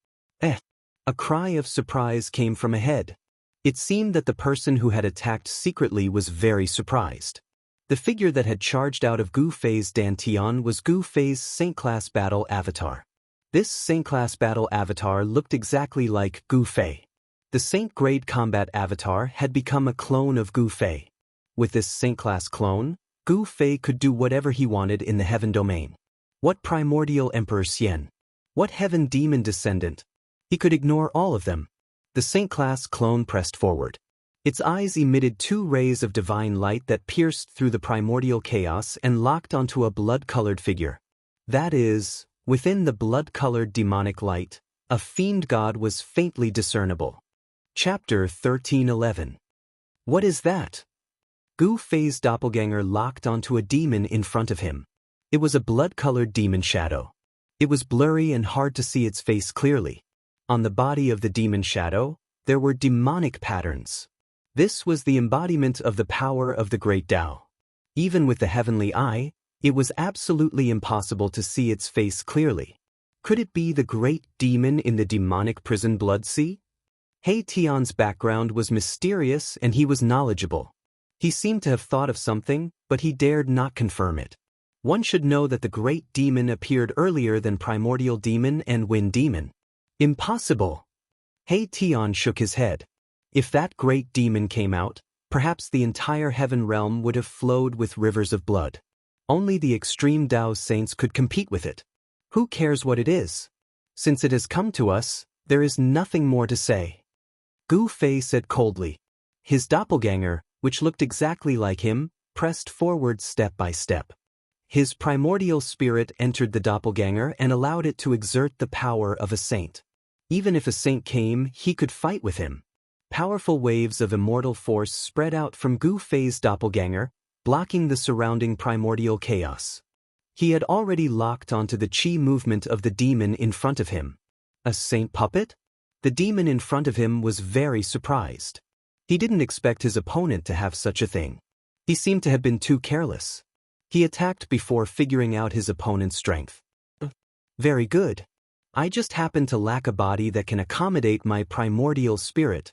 A cry of surprise came from ahead. It seemed that the person who had attacked secretly was very surprised. The figure that had charged out of Gu Fei's dantian was Gu Fei's Saint-class battle avatar. This Saint-class battle avatar looked exactly like Gu Fei. The Saint-grade combat avatar had become a clone of Gu Fei. With this Saint-class clone, Gu Fei could do whatever he wanted in the heaven domain. What primordial Emperor Xian? What heaven demon descendant? He could ignore all of them. The Saint-class clone pressed forward. Its eyes emitted 2 rays of divine light that pierced through the primordial chaos and locked onto a blood-colored figure. That is, within the blood-colored demonic light, a fiend god was faintly discernible. Chapter 1311. What is that? Gu Fei's doppelganger locked onto a demon in front of him. It was a blood-colored demon shadow. It was blurry and hard to see its face clearly. On the body of the demon shadow, there were demonic patterns. This was the embodiment of the power of the great Tao. Even with the heavenly eye, it was absolutely impossible to see its face clearly. Could it be the great demon in the demonic prison blood sea? He Tian's background was mysterious and he was knowledgeable. He seemed to have thought of something, but he dared not confirm it. One should know that the great demon appeared earlier than primordial demon and wind demon. Impossible! He Tian shook his head. If that great demon came out, perhaps the entire heaven realm would have flowed with rivers of blood. Only the extreme Tao saints could compete with it. Who cares what it is? Since it has come to us, there is nothing more to say. Gu Fei said coldly. His doppelganger, which looked exactly like him, pressed forward step by step. His primordial spirit entered the doppelganger and allowed it to exert the power of a saint. Even if a saint came, he could fight with him. Powerful waves of immortal force spread out from Gu Fei's doppelganger, blocking the surrounding primordial chaos. He had already locked onto the chi movement of the demon in front of him. A saint puppet? The demon in front of him was very surprised. He didn't expect his opponent to have such a thing. He seemed to have been too careless. He attacked before figuring out his opponent's strength. Very good. I just happen to lack a body that can accommodate my primordial spirit.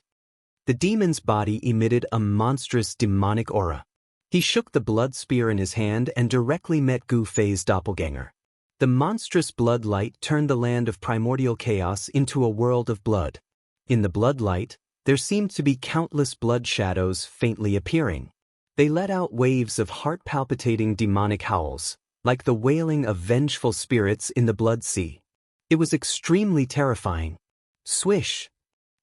The demon's body emitted a monstrous demonic aura. He shook the blood spear in his hand and directly met Gu Fei's doppelganger. The monstrous blood light turned the land of primordial chaos into a world of blood. In the blood light, there seemed to be countless blood shadows faintly appearing. They let out waves of heart-palpitating demonic howls, like the wailing of vengeful spirits in the blood sea. It was extremely terrifying. Swish!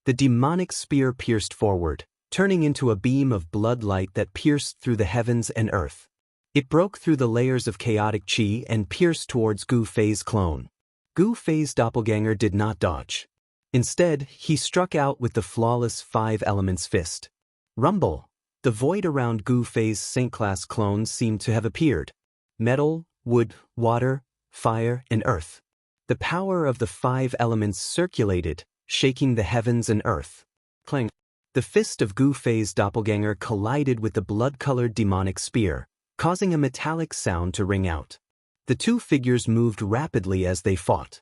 The demonic spear pierced forward, turning into a beam of blood light that pierced through the heavens and earth. It broke through the layers of chaotic chi and pierced towards Gu Fei's clone. Gu Fei's doppelganger did not dodge. Instead, he struck out with the flawless 5 elements fist. Rumble! The void around Gu Fei's Saint-class clone seemed to have appeared. Metal, wood, water, fire, and earth. The power of the 5 elements circulated, shaking the heavens and earth. Clang! The fist of Gu Fei's doppelganger collided with the blood-colored demonic spear, causing a metallic sound to ring out. The 2 figures moved rapidly as they fought.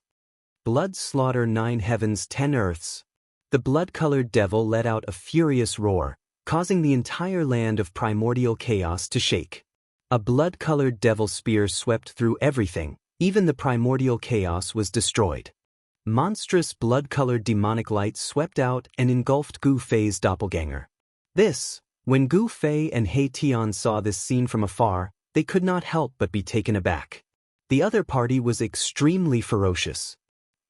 Blood slaughter 9 heavens 10 earths. The blood-colored devil let out a furious roar, causing the entire land of primordial chaos to shake. A blood-colored devil spear swept through everything, even the primordial chaos was destroyed. Monstrous blood-colored demonic light swept out and engulfed Gu Fei's doppelganger. When Gu Fei and He Tian saw this scene from afar, they could not help but be taken aback. The other party was extremely ferocious.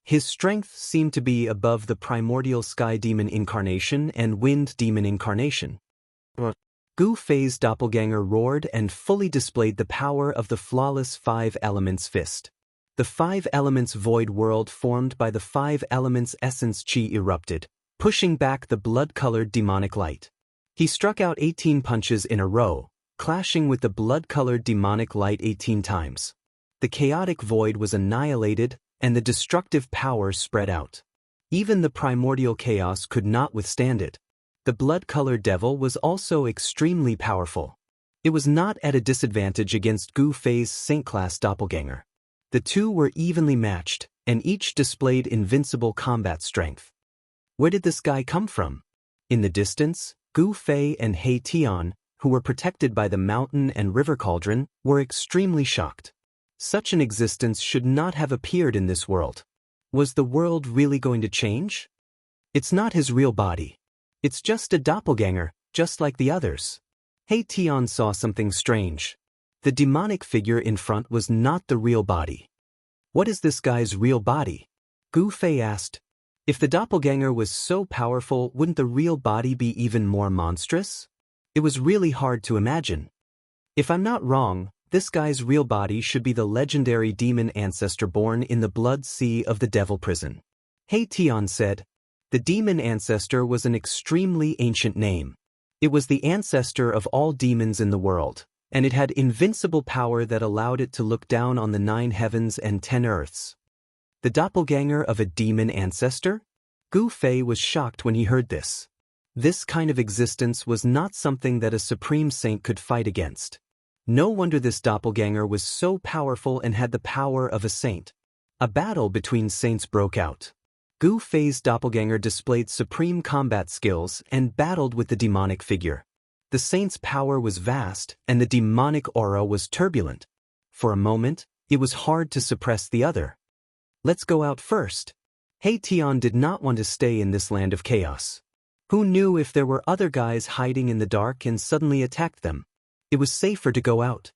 His strength seemed to be above the primordial sky demon incarnation and wind demon incarnation. Gu Fei's doppelganger roared and fully displayed the power of the flawless Five Elements fist. The Five Elements void world formed by the Five Elements essence chi erupted, pushing back the blood-colored demonic light. He struck out 18 punches in a row, clashing with the blood-colored demonic light 18 times. The chaotic void was annihilated, and the destructive power spread out. Even the primordial chaos could not withstand it. The blood-colored devil was also extremely powerful. It was not at a disadvantage against Gu Fei's Saint-class doppelganger. The two were evenly matched, and each displayed invincible combat strength. Where did this guy come from? In the distance, Gu Fei and He Tian, who were protected by the mountain and river cauldron, were extremely shocked. Such an existence should not have appeared in this world. Was the world really going to change? It's not his real body. It's just a doppelganger, just like the others. He Tian saw something strange. The demonic figure in front was not the real body. What is this guy's real body? Gu Fei asked. If the doppelganger was so powerful, wouldn't the real body be even more monstrous? It was really hard to imagine. If I'm not wrong, this guy's real body should be the legendary demon ancestor born in the blood sea of the devil prison. He Tian said. The demon ancestor was an extremely ancient name. It was the ancestor of all demons in the world, and it had invincible power that allowed it to look down on the 9 heavens and 10 earths. The doppelganger of a demon ancestor? Gu Fei was shocked when he heard this. This kind of existence was not something that a supreme saint could fight against. No wonder this doppelganger was so powerful and had the power of a saint. A battle between saints broke out. Gu Fei's doppelganger displayed supreme combat skills and battled with the demonic figure. The saint's power was vast, and the demonic aura was turbulent. For a moment, it was hard to suppress the other. Let's go out first. He Tian did not want to stay in this land of chaos. Who knew if there were other guys hiding in the dark and suddenly attacked them? It was safer to go out.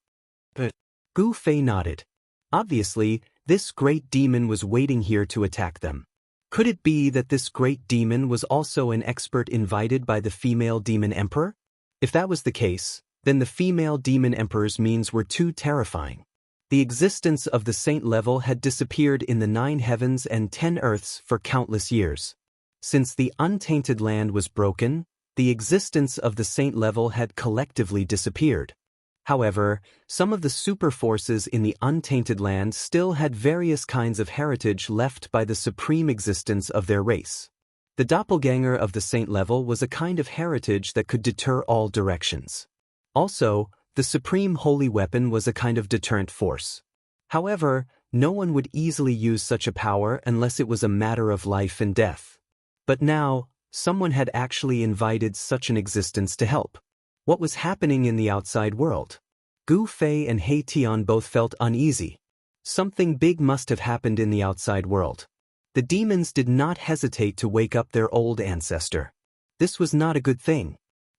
But Gu Fei nodded. Obviously, this great demon was waiting here to attack them. Could it be that this great demon was also an expert invited by the female demon emperor? If that was the case, then the female demon emperor's means were too terrifying. The existence of the saint level had disappeared in the 9 heavens and 10 earths for countless years. Since the untainted land was broken, the existence of the saint level had collectively disappeared. However, some of the super forces in the untainted land still had various kinds of heritage left by the supreme existence of their race. The doppelganger of the saint level was a kind of heritage that could deter all directions. Also, the supreme holy weapon was a kind of deterrent force. However, no one would easily use such a power unless it was a matter of life and death. But now, someone had actually invited such an existence to help. What was happening in the outside world? Gu Fei and He Tian both felt uneasy. Something big must have happened in the outside world. The demons did not hesitate to wake up their old ancestor. This was not a good thing.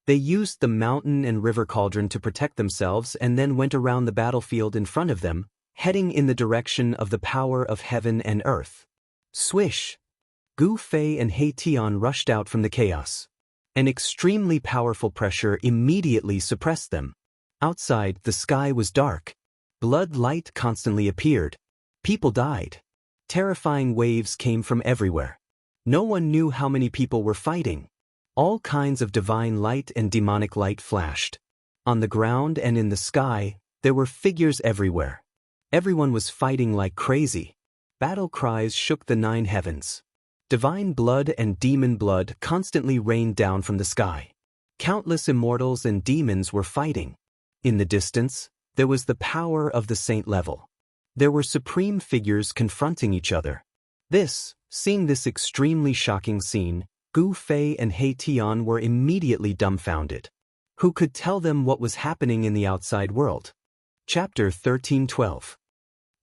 They used the mountain and river cauldron to protect themselves and then went around the battlefield in front of them, heading in the direction of the power of heaven and earth. Swish! Gu Fei and He Tian rushed out from the chaos. An extremely powerful pressure immediately suppressed them. Outside, the sky was dark. Blood light constantly appeared. People died. Terrifying waves came from everywhere. No one knew how many people were fighting. All kinds of divine light and demonic light flashed. On the ground and in the sky, there were figures everywhere. Everyone was fighting like crazy. Battle cries shook the 9 heavens. Divine blood and demon blood constantly rained down from the sky. Countless immortals and demons were fighting. In the distance, there was the power of the saint level. There were supreme figures confronting each other. Seeing this extremely shocking scene, Gu Fei and He Tian were immediately dumbfounded. Who could tell them what was happening in the outside world? Chapter 13:12.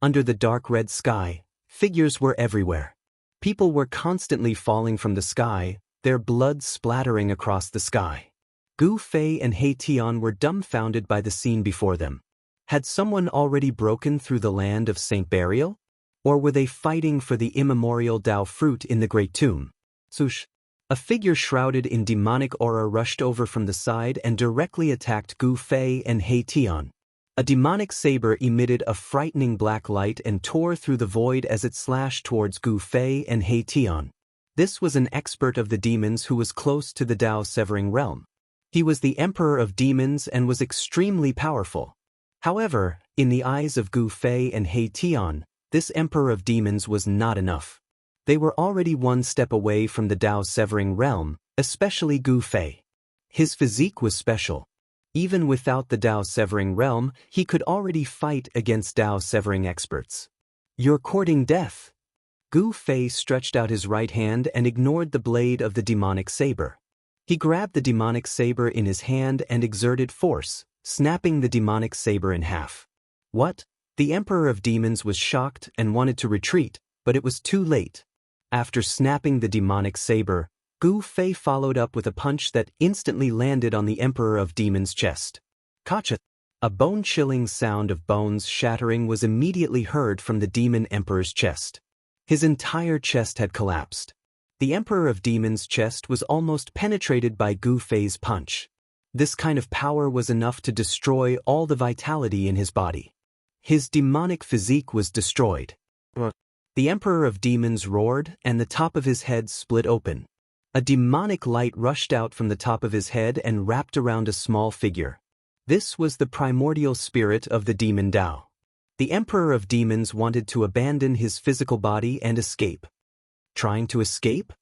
Under the dark red sky, figures were everywhere. People were constantly falling from the sky, their blood splattering across the sky. Gu Fei and He Tian were dumbfounded by the scene before them. Had someone already broken through the land of Saint Burial? Or were they fighting for the immemorial Dao fruit in the Great Tomb? Sush. A figure shrouded in demonic aura rushed over from the side and directly attacked Gu Fei and He Tian. A demonic saber emitted a frightening black light and tore through the void as it slashed towards Gu Fei and He Tian. This was an expert of the demons who was close to the Dao severing realm. He was the emperor of demons and was extremely powerful. However, in the eyes of Gu Fei and He Tian, this emperor of demons was not enough. They were already one step away from the Dao severing realm, especially Gu Fei. His physique was special. Even without the Dao severing realm, he could already fight against Dao severing experts. You're courting death. Gu Fei stretched out his right hand and ignored the blade of the demonic saber. He grabbed the demonic saber in his hand and exerted force, snapping the demonic saber in half. What? The Emperor of Demons was shocked and wanted to retreat, but it was too late. After snapping the demonic saber, Gu Fei followed up with a punch that instantly landed on the Emperor of Demons' chest. Kacha! A bone-chilling sound of bones shattering was immediately heard from the Demon Emperor's chest. His entire chest had collapsed. The Emperor of Demons' chest was almost penetrated by Gu Fei's punch. This kind of power was enough to destroy all the vitality in his body. His demonic physique was destroyed. The Emperor of Demons roared, and the top of his head split open. A demonic light rushed out from the top of his head and wrapped around a small figure. This was the primordial spirit of the demon Dao. The Emperor of Demons wanted to abandon his physical body and escape. Trying to escape?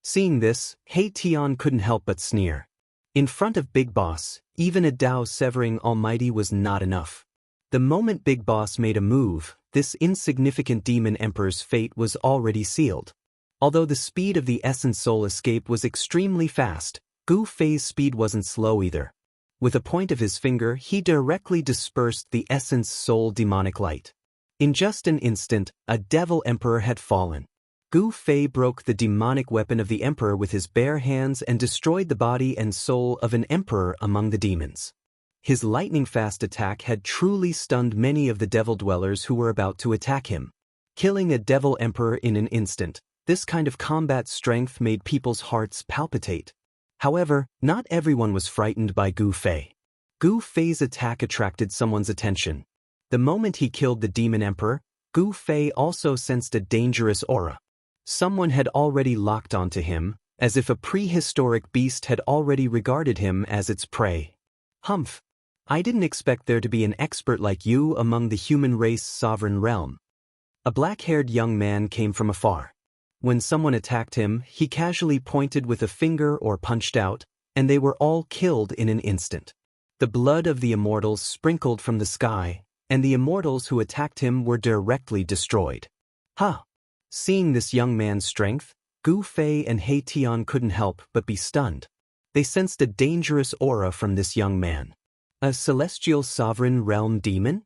Seeing this, He Tian couldn't help but sneer. In front of Big Boss, even a Dao severing almighty was not enough. The moment Big Boss made a move, this insignificant demon emperor's fate was already sealed. Although the speed of the Essence Soul escape was extremely fast, Gu Fei's speed wasn't slow either. With a point of his finger, he directly dispersed the Essence Soul demonic light. In just an instant, a devil emperor had fallen. Gu Fei broke the demonic weapon of the emperor with his bare hands and destroyed the body and soul of an emperor among the demons. His lightning-fast attack had truly stunned many of the devil dwellers who were about to attack him. Killing a devil emperor in an instant, this kind of combat strength made people's hearts palpitate. However, not everyone was frightened by Gu Fei. Gu Fei's attack attracted someone's attention. The moment he killed the demon emperor, Gu Fei also sensed a dangerous aura. Someone had already locked onto him, as if a prehistoric beast had already regarded him as its prey. Humph! I didn't expect there to be an expert like you among the human race's sovereign realm. A black-haired young man came from afar. When someone attacked him, he casually pointed with a finger or punched out, and they were all killed in an instant. The blood of the immortals sprinkled from the sky, and the immortals who attacked him were directly destroyed. Ha! Seeing this young man's strength, Gu Fei and He Tian couldn't help but be stunned. They sensed a dangerous aura from this young man. A celestial sovereign realm demon?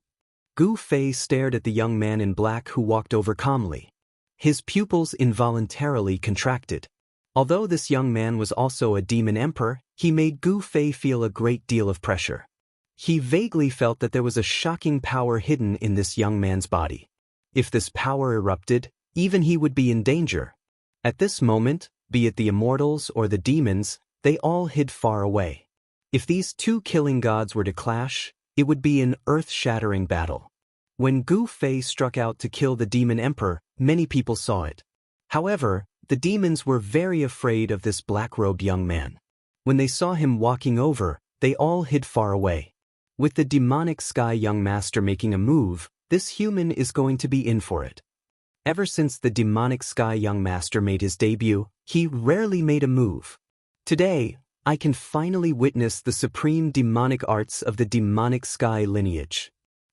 Gu Fei stared at the young man in black who walked over calmly. His pupils involuntarily contracted. Although this young man was also a demon emperor, he made Gu Fei feel a great deal of pressure. He vaguely felt that there was a shocking power hidden in this young man's body. If this power erupted, even he would be in danger. At this moment, be it the immortals or the demons, they all hid far away. If these two killing gods were to clash, it would be an earth-shattering battle. When Gu Fei struck out to kill the demon emperor, many people saw it. However, the demons were very afraid of this black-robed young man. When they saw him walking over, they all hid far away. With the demonic sky young master making a move, this human is going to be in for it. Ever since the demonic sky young master made his debut, he rarely made a move. Today, I can finally witness the supreme demonic arts of the demonic sky lineage.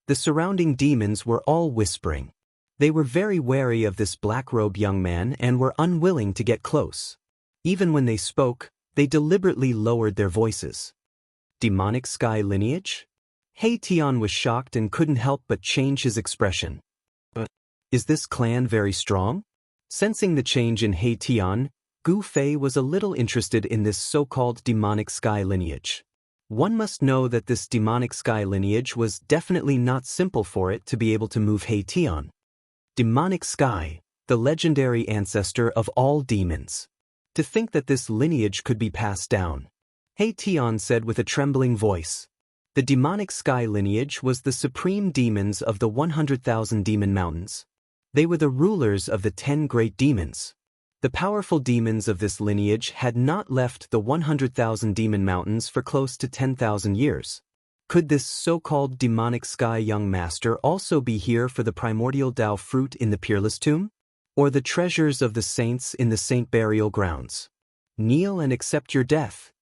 The surrounding demons were all whispering. They were very wary of this black-robed young man and were unwilling to get close. Even when they spoke, they deliberately lowered their voices. Demonic sky lineage? He Tian was shocked and couldn't help but change his expression. But is this clan very strong? Sensing the change in He Tian, Gu Fei was a little interested in this so-called demonic sky lineage. One must know that this demonic sky lineage was definitely not simple for it to be able to move He Tian. Demonic Sky, the legendary ancestor of all demons. To think that this lineage could be passed down. He Tian said with a trembling voice. The demonic sky lineage was the supreme demons of the 100,000 demon mountains. They were the rulers of the 10 great demons. The powerful demons of this lineage had not left the 100,000 demon mountains for close to 10,000 years. Could this so-called demonic sky young master also be here for the primordial Tao fruit in the peerless tomb? Or the treasures of the saints in the saint burial grounds? Kneel and accept your death.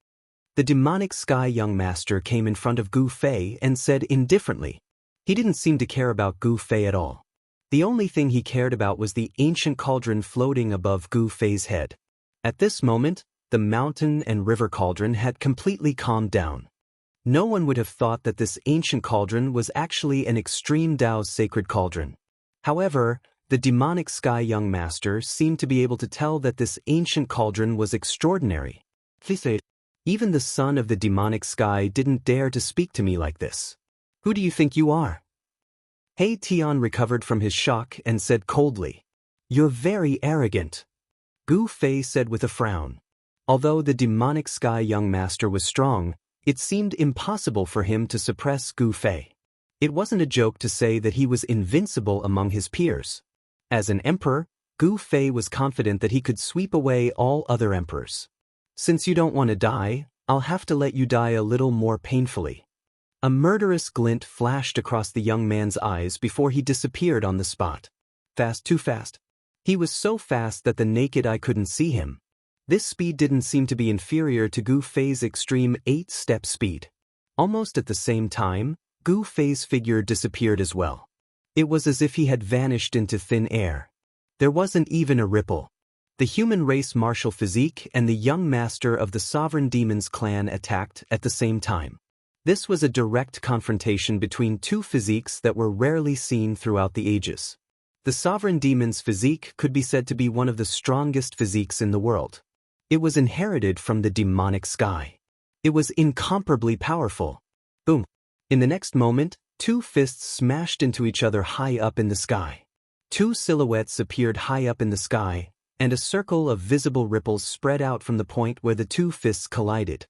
The demonic sky young master came in front of Gu Fei and said indifferently. He didn't seem to care about Gu Fei at all. The only thing he cared about was the ancient cauldron floating above Gu Fei's head. At this moment, the mountain and river cauldron had completely calmed down. No one would have thought that this ancient cauldron was actually an extreme Tao's sacred cauldron. However, the demonic sky young master seemed to be able to tell that this ancient cauldron was extraordinary. Even the son of the demonic sky didn't dare to speak to me like this. Who do you think you are? He Tian recovered from his shock and said coldly. You're very arrogant. Gu Fei said with a frown. Although the demonic sky young master was strong, it seemed impossible for him to suppress Gu Fei. It wasn't a joke to say that he was invincible among his peers. As an emperor, Gu Fei was confident that he could sweep away all other emperors. Since you don't want to die, I'll have to let you die a little more painfully. A murderous glint flashed across the young man's eyes before he disappeared on the spot. Fast, too fast. He was so fast that the naked eye couldn't see him. This speed didn't seem to be inferior to Gu Fei's extreme 8-step speed. Almost at the same time, Gu Fei's figure disappeared as well. It was as if he had vanished into thin air. There wasn't even a ripple. The human race martial physique and the young master of the sovereign demons clan attacked at the same time. This was a direct confrontation between two physiques that were rarely seen throughout the ages. The sovereign demon's physique could be said to be one of the strongest physiques in the world. It was inherited from the demonic sky. It was incomparably powerful. Boom! In the next moment, two fists smashed into each other high up in the sky. Two silhouettes appeared high up in the sky, and a circle of visible ripples spread out from the point where the two fists collided.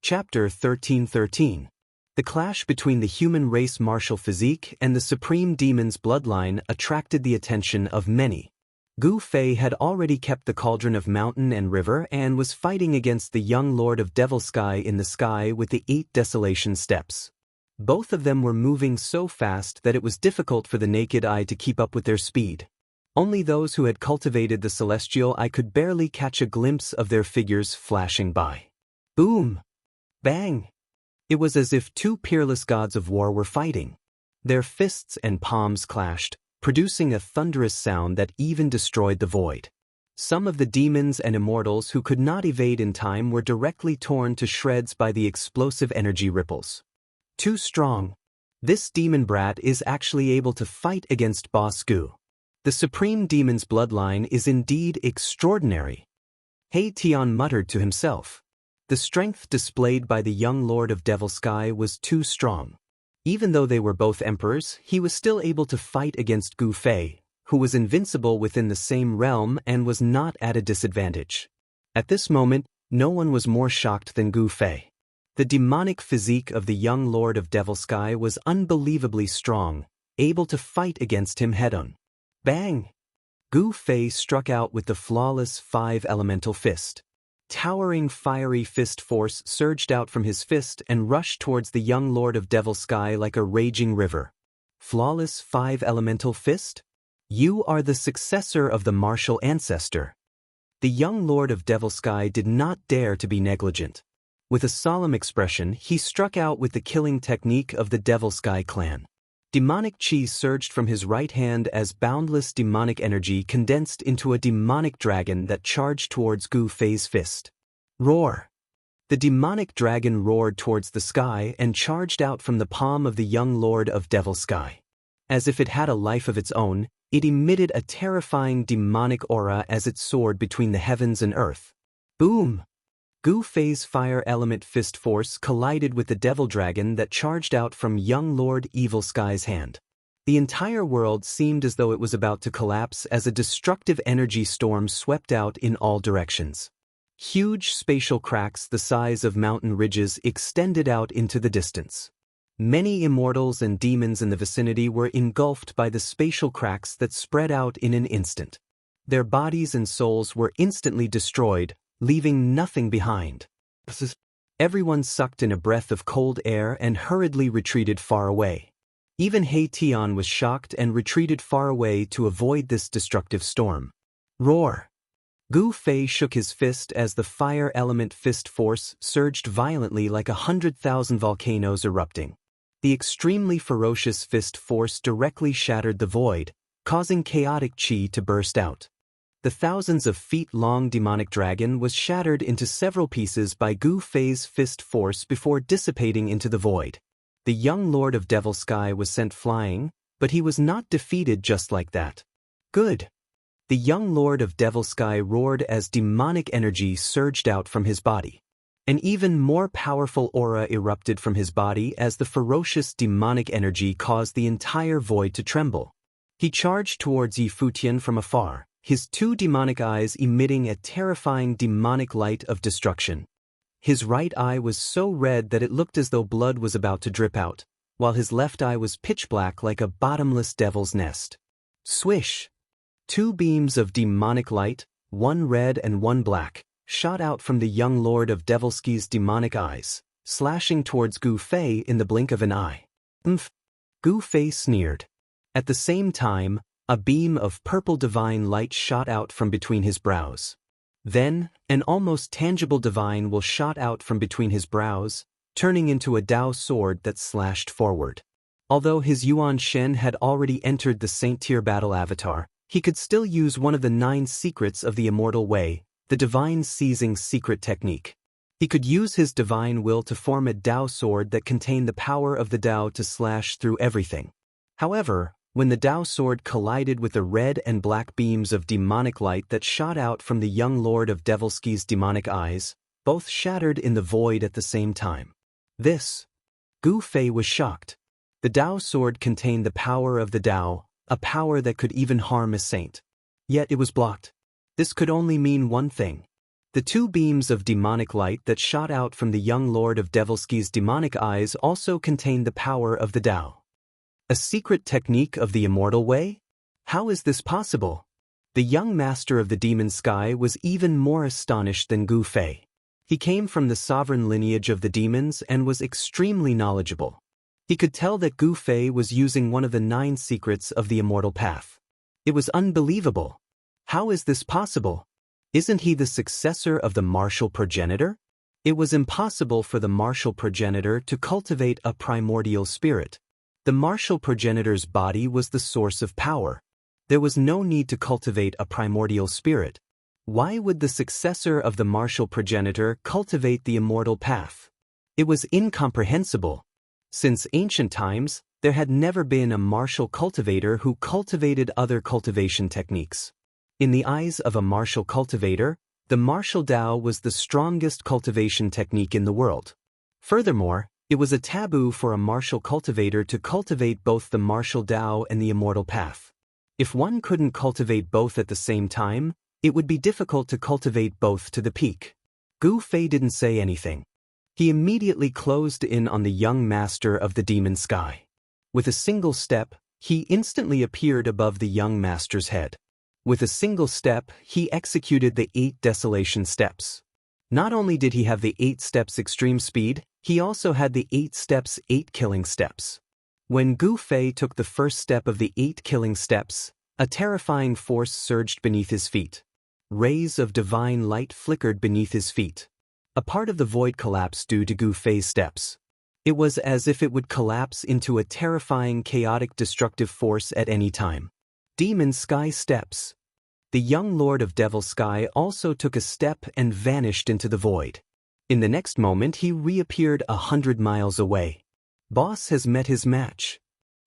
Chapter 1313. The clash between the human race martial physique and the supreme demon's bloodline attracted the attention of many. Gu Fei had already kept the cauldron of mountain and river and was fighting against the young lord of Devil Sky in the sky with the 8 desolation steps. Both of them were moving so fast that it was difficult for the naked eye to keep up with their speed. Only those who had cultivated the celestial eye could barely catch a glimpse of their figures flashing by. Boom! Bang! It was as if two peerless gods of war were fighting. Their fists and palms clashed, producing a thunderous sound that even destroyed the void. Some of the demons and immortals who could not evade in time were directly torn to shreds by the explosive energy ripples. Too strong. This demon brat is actually able to fight against Boss Gu. The supreme demon's bloodline is indeed extraordinary. He Tian muttered to himself. The strength displayed by the young lord of Devil Sky was too strong. Even though they were both emperors, he was still able to fight against Gu Fei, who was invincible within the same realm and was not at a disadvantage. At this moment, no one was more shocked than Gu Fei. The demonic physique of the young lord of Devil Sky was unbelievably strong, able to fight against him head-on. Bang! Gu Fei struck out with the flawless 5-elemental fist. Towering fiery fist force surged out from his fist and rushed towards the young lord of Devil Sky like a raging river. Flawless 5-elemental fist? You are the successor of the martial ancestor. The young lord of Devil Sky did not dare to be negligent. With a solemn expression, he struck out with the killing technique of the Devil Sky clan. Demonic chi surged from his right hand as boundless demonic energy condensed into a demonic dragon that charged towards Gu Fei's fist. Roar! The demonic dragon roared towards the sky and charged out from the palm of the young lord of Devil Sky. As if it had a life of its own, it emitted a terrifying demonic aura as it soared between the heavens and earth. Boom! Gu Fei's fire element fist force collided with the devil dragon that charged out from young Lord Evil Sky's hand. The entire world seemed as though it was about to collapse as a destructive energy storm swept out in all directions. Huge spatial cracks the size of mountain ridges extended out into the distance. Many immortals and demons in the vicinity were engulfed by the spatial cracks that spread out in an instant. Their bodies and souls were instantly destroyed, leaving nothing behind. Everyone sucked in a breath of cold air and hurriedly retreated far away. Even He Tian was shocked and retreated far away to avoid this destructive storm. Roar! Gu Fei shook his fist as the fire element fist force surged violently like 100,000 volcanoes erupting. The extremely ferocious fist force directly shattered the void, causing chaotic chi to burst out. The thousands of feet-long demonic dragon was shattered into several pieces by Gu Fei's fist force before dissipating into the void. The young Lord of Devil Sky was sent flying, but he was not defeated just like that. Good. The young Lord of Devil Sky roared as demonic energy surged out from his body. An even more powerful aura erupted from his body as the ferocious demonic energy caused the entire void to tremble. He charged towards Yi Futian from afar, his two demonic eyes emitting a terrifying demonic light of destruction. His right eye was so red that it looked as though blood was about to drip out, while his left eye was pitch black like a bottomless devil's nest. Swish! Two beams of demonic light, one red and one black, shot out from the young Lord of Devilsky's demonic eyes, slashing towards Gu Fei in the blink of an eye. Gu Fei sneered. At the same time, a beam of purple divine light shot out from between his brows. Then, an almost tangible divine will shot out from between his brows, turning into a Dao sword that slashed forward. Although his Yuan Shen had already entered the Saint-Tier battle avatar, he could still use one of the 9 secrets of the Immortal Way, the Divine Seizing Secret Technique. He could use his divine will to form a Dao sword that contained the power of the Dao to slash through everything. However, when the Dao sword collided with the red and black beams of demonic light that shot out from the young Lord of Devilsky's demonic eyes, both shattered in the void at the same time. Gu Fei was shocked. The Dao sword contained the power of the Dao, a power that could even harm a saint. Yet it was blocked. This could only mean one thing. The two beams of demonic light that shot out from the young Lord of Devilsky's demonic eyes also contained the power of the Dao. A secret technique of the Immortal Way? How is this possible? The young master of the demon sky was even more astonished than Gu Fei. He came from the sovereign lineage of the demons and was extremely knowledgeable. He could tell that Gu Fei was using one of the 9 secrets of the immortal path. It was unbelievable. How is this possible? Isn't he the successor of the martial progenitor? It was impossible for the martial progenitor to cultivate a primordial spirit. The martial progenitor's body was the source of power. There was no need to cultivate a primordial spirit. Why would the successor of the martial progenitor cultivate the immortal path? It was incomprehensible. Since ancient times, there had never been a martial cultivator who cultivated other cultivation techniques. In the eyes of a martial cultivator, the martial Dao was the strongest cultivation technique in the world. Furthermore, it was a taboo for a martial cultivator to cultivate both the martial Dao and the immortal path. If one couldn't cultivate both at the same time, it would be difficult to cultivate both to the peak. Gu Fei didn't say anything. He immediately closed in on the young master of the demon sky. With a single step, he instantly appeared above the young master's head. With a single step, he executed the 8 desolation steps. Not only did he have the 8 steps extreme speed, he also had the 8 steps 8 killing steps. When Gu Fei took the first step of the 8 killing steps, a terrifying force surged beneath his feet. Rays of divine light flickered beneath his feet. A part of the void collapsed due to Gu Fei's steps. It was as if it would collapse into a terrifying chaotic destructive force at any time. Demon Sky Steps. The young Lord of Devil Sky also took a step and vanished into the void. In the next moment he reappeared 100 miles away. Boss has met his match.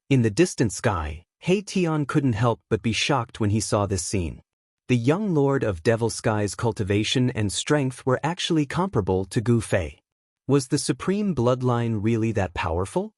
In the distant sky, He Tian couldn't help but be shocked when he saw this scene. The young Lord of Devil Sky's cultivation and strength were actually comparable to Gu Fei. Was the supreme bloodline really that powerful?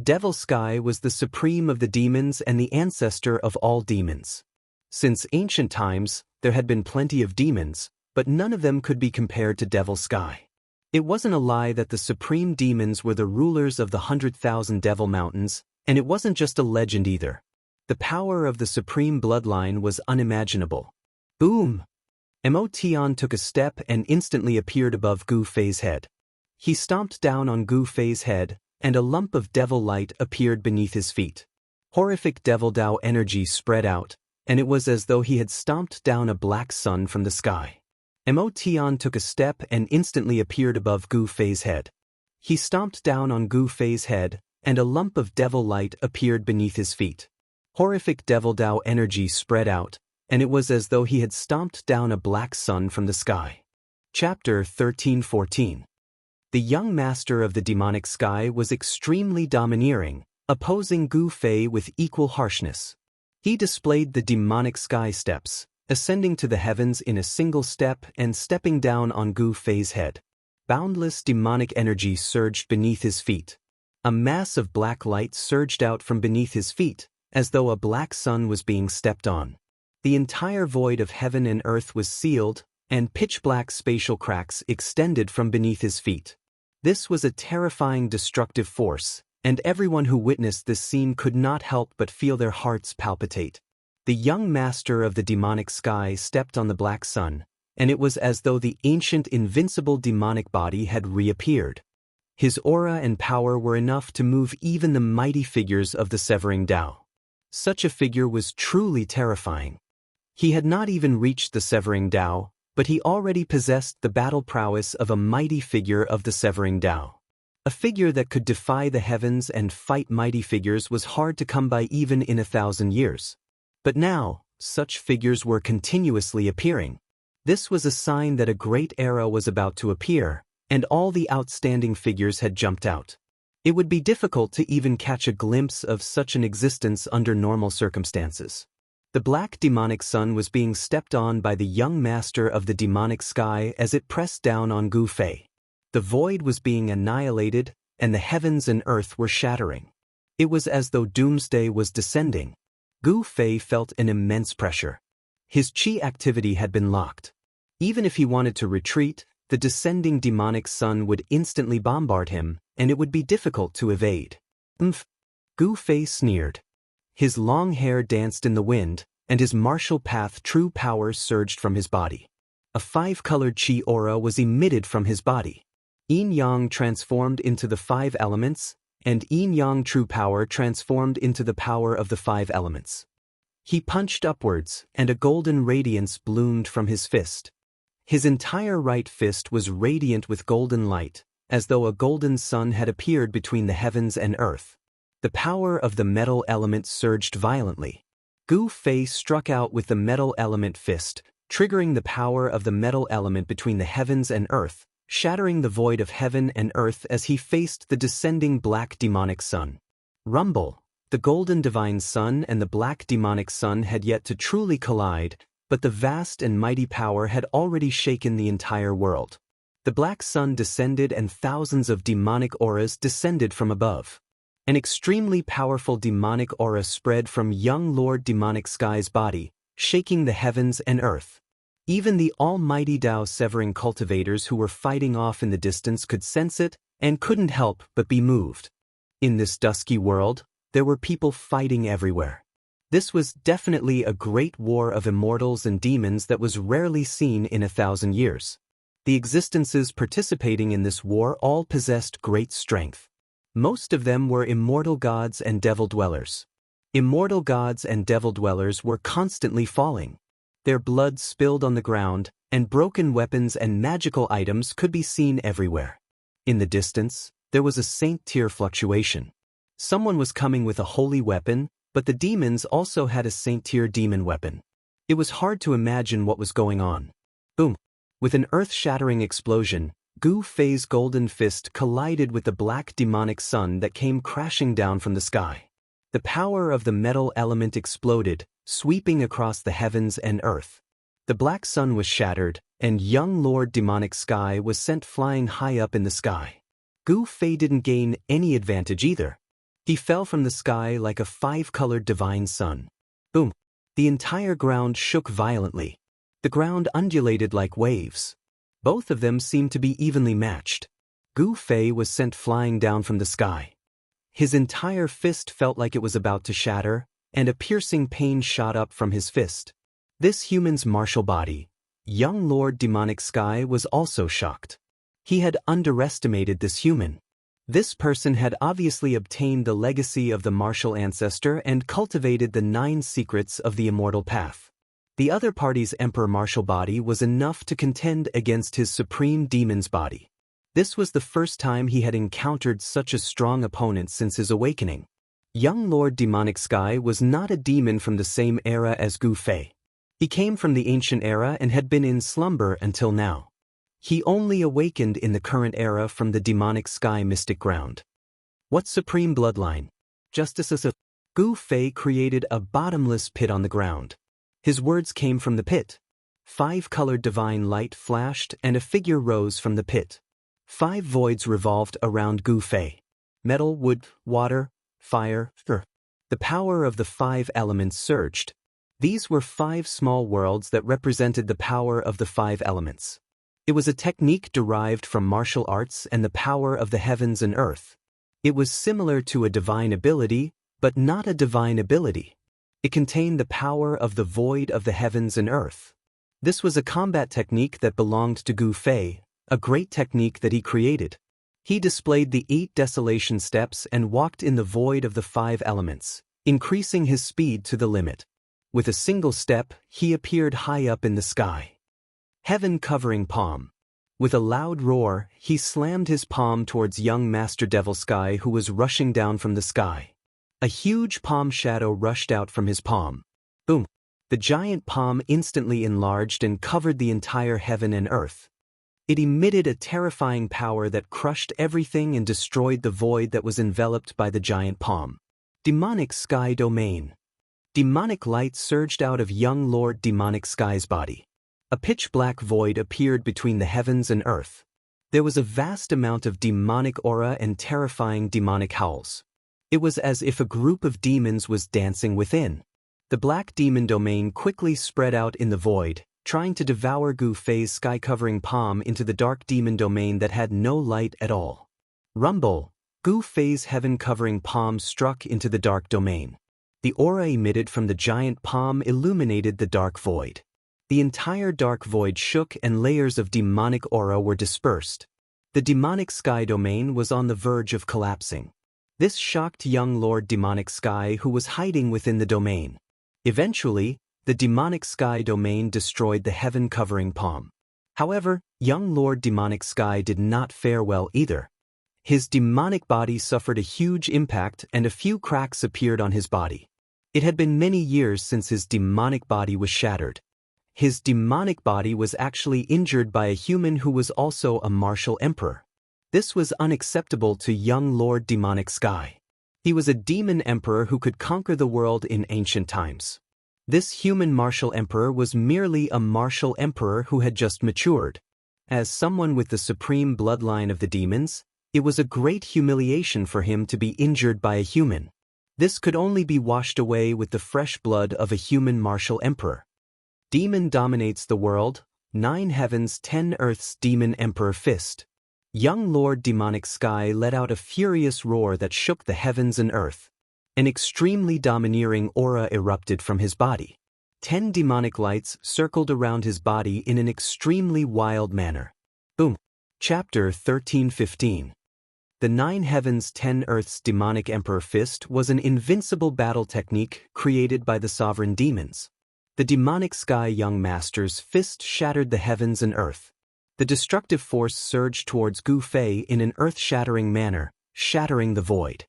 Devil Sky was the supreme of the demons and the ancestor of all demons. Since ancient times, there had been plenty of demons, but none of them could be compared to Devil Sky. It wasn't a lie that the supreme demons were the rulers of the 100,000 Devil Mountains, and it wasn't just a legend either. The power of the supreme bloodline was unimaginable. Boom! Emotion took a step and instantly appeared above Gu Fei's head. He stomped down on Gu Fei's head, and a lump of devil light appeared beneath his feet. Horrific devil Dao energy spread out, and it was as though he had stomped down a black sun from the sky. Emotion took a step and instantly appeared above Gu Fei's head. He stomped down on Gu Fei's head, and a lump of devil light appeared beneath his feet. Horrific devil Dao energy spread out, and it was as though he had stomped down a black sun from the sky. Chapter 13-14. The young master of the demonic sky was extremely domineering, opposing Gu Fei with equal harshness. He displayed the demonic sky steps, ascending to the heavens in a single step and stepping down on Gu Fei's head. Boundless demonic energy surged beneath his feet. A mass of black light surged out from beneath his feet, as though a black sun was being stepped on. The entire void of heaven and earth was sealed, and pitch-black spatial cracks extended from beneath his feet. This was a terrifying destructive force, and everyone who witnessed this scene could not help but feel their hearts palpitate. The young master of the demonic sky stepped on the black sun, and it was as though the ancient invincible demonic body had reappeared. His aura and power were enough to move even the mighty figures of the Severing Dao. Such a figure was truly terrifying. He had not even reached the Severing Dao, but he already possessed the battle prowess of a mighty figure of the Severing Dao. A figure that could defy the heavens and fight mighty figures was hard to come by even in 1,000 years. But now, such figures were continuously appearing. This was a sign that a great era was about to appear, and all the outstanding figures had jumped out. It would be difficult to even catch a glimpse of such an existence under normal circumstances. The black demonic sun was being stepped on by the young master of the demonic sky as it pressed down on Gu Fei. The void was being annihilated, and the heavens and earth were shattering. It was as though doomsday was descending. Gu Fei felt an immense pressure. His chi activity had been locked. Even if he wanted to retreat, the descending demonic sun would instantly bombard him, and it would be difficult to evade. Gu Fei sneered. His long hair danced in the wind, and his martial path true power surged from his body. A 5-colored chi aura was emitted from his body. Yin-yang transformed into the 5 elements, and yin-yang true power transformed into the power of the 5 elements. He punched upwards, and a golden radiance bloomed from his fist. His entire right fist was radiant with golden light, as though a golden sun had appeared between the heavens and earth. The power of the metal element surged violently. Gu Fei struck out with the metal element fist, triggering the power of the metal element between the heavens and earth, shattering the void of heaven and earth as he faced the descending black demonic sun. Rumble! The golden divine sun and the black demonic sun had yet to truly collide, but the vast and mighty power had already shaken the entire world. The black sun descended and thousands of demonic auras descended from above. An extremely powerful demonic aura spread from young Lord Demonic Sky's body, shaking the heavens and earth. Even the almighty Dao severing cultivators who were fighting off in the distance could sense it and couldn't help but be moved. In this dusky world, there were people fighting everywhere. This was definitely a great war of immortals and demons that was rarely seen in 1,000 years. The existences participating in this war all possessed great strength. Most of them were immortal gods and devil dwellers. Immortal gods and devil dwellers were constantly falling. Their blood spilled on the ground, and broken weapons and magical items could be seen everywhere. In the distance, there was a saint-tier fluctuation. Someone was coming with a holy weapon, but the demons also had a saint-tier demon weapon. It was hard to imagine what was going on. Boom! With an earth-shattering explosion, Gu Fei's golden fist collided with the black demonic sun that came crashing down from the sky. The power of the metal element exploded, sweeping across the heavens and earth. The black sun was shattered, and young Lord Demonic Sky was sent flying high up in the sky. Gu Fei didn't gain any advantage either. He fell from the sky like a five-colored divine sun. Boom! The entire ground shook violently. The ground undulated like waves. Both of them seemed to be evenly matched. Gu Fei was sent flying down from the sky. His entire fist felt like it was about to shatter, and a piercing pain shot up from his fist. This human's martial body, young Lord Demonic Sky, was also shocked. He had underestimated this human. This person had obviously obtained the legacy of the martial ancestor and cultivated the 9 secrets of the immortal path. The other party's emperor martial body was enough to contend against his supreme demon's body. This was the first time he had encountered such a strong opponent since his awakening. Young Lord Demonic Sky was not a demon from the same era as Gu Fei. He came from the ancient era and had been in slumber until now. He only awakened in the current era from the Demonic Sky mystic ground. What supreme bloodline? Justices of Gu Fei created a bottomless pit on the ground. His words came from the pit. 5-colored divine light flashed and a figure rose from the pit. 5 voids revolved around Gu Fei. Metal, wood, water, fire, earth. The power of the 5 elements surged. These were 5 small worlds that represented the power of the 5 elements. It was a technique derived from martial arts and the power of the heavens and earth. It was similar to a divine ability, but not a divine ability. It contained the power of the void of the heavens and earth. This was a combat technique that belonged to Gu Fei, a great technique that he created. He displayed the 8 desolation steps and walked in the void of the 5 elements, increasing his speed to the limit. With a single step, he appeared high up in the sky. Heaven covering palm. With a loud roar, he slammed his palm towards young Master Devil Sky, who was rushing down from the sky. A huge palm shadow rushed out from his palm. Boom! The giant palm instantly enlarged and covered the entire heaven and earth. It emitted a terrifying power that crushed everything and destroyed the void that was enveloped by the giant palm. Demonic Sky Domain. Demonic light surged out of young Lord Demonic Sky's body. A pitch-black void appeared between the heavens and earth. There was a vast amount of demonic aura and terrifying demonic howls. It was as if a group of demons was dancing within. The black demon domain quickly spread out in the void, trying to devour Gu Fei's sky-covering palm into the dark demon domain that had no light at all. Rumble! Gu Fei's heaven-covering palm struck into the dark domain. The aura emitted from the giant palm illuminated the dark void. The entire dark void shook and layers of demonic aura were dispersed. The demonic sky domain was on the verge of collapsing. This shocked young Lord Demonic Sky, who was hiding within the domain. Eventually, the demonic sky domain destroyed the heaven-covering palm. However, young Lord Demonic Sky did not fare well either. His demonic body suffered a huge impact and a few cracks appeared on his body. It had been many years since his demonic body was shattered. His demonic body was actually injured by a human who was also a martial emperor. This was unacceptable to young Lord Demonic Sky. He was a demon emperor who could conquer the world in ancient times. This human martial emperor was merely a martial emperor who had just matured. As someone with the supreme bloodline of the demons, it was a great humiliation for him to be injured by a human. This could only be washed away with the fresh blood of a human martial emperor. Demon dominates the world, 9 heavens 10 earths demon emperor fist. Young Lord Demonic Sky let out a furious roar that shook the heavens and earth. An extremely domineering aura erupted from his body. 10 demonic lights circled around his body in an extremely wild manner. Boom! Chapter 1315. The 9 heavens 10 earths demonic emperor fist was an invincible battle technique created by the sovereign demons. The demonic sky young master's fist shattered the heavens and earth. The destructive force surged towards Gu Fei in an earth-shattering manner, shattering the void.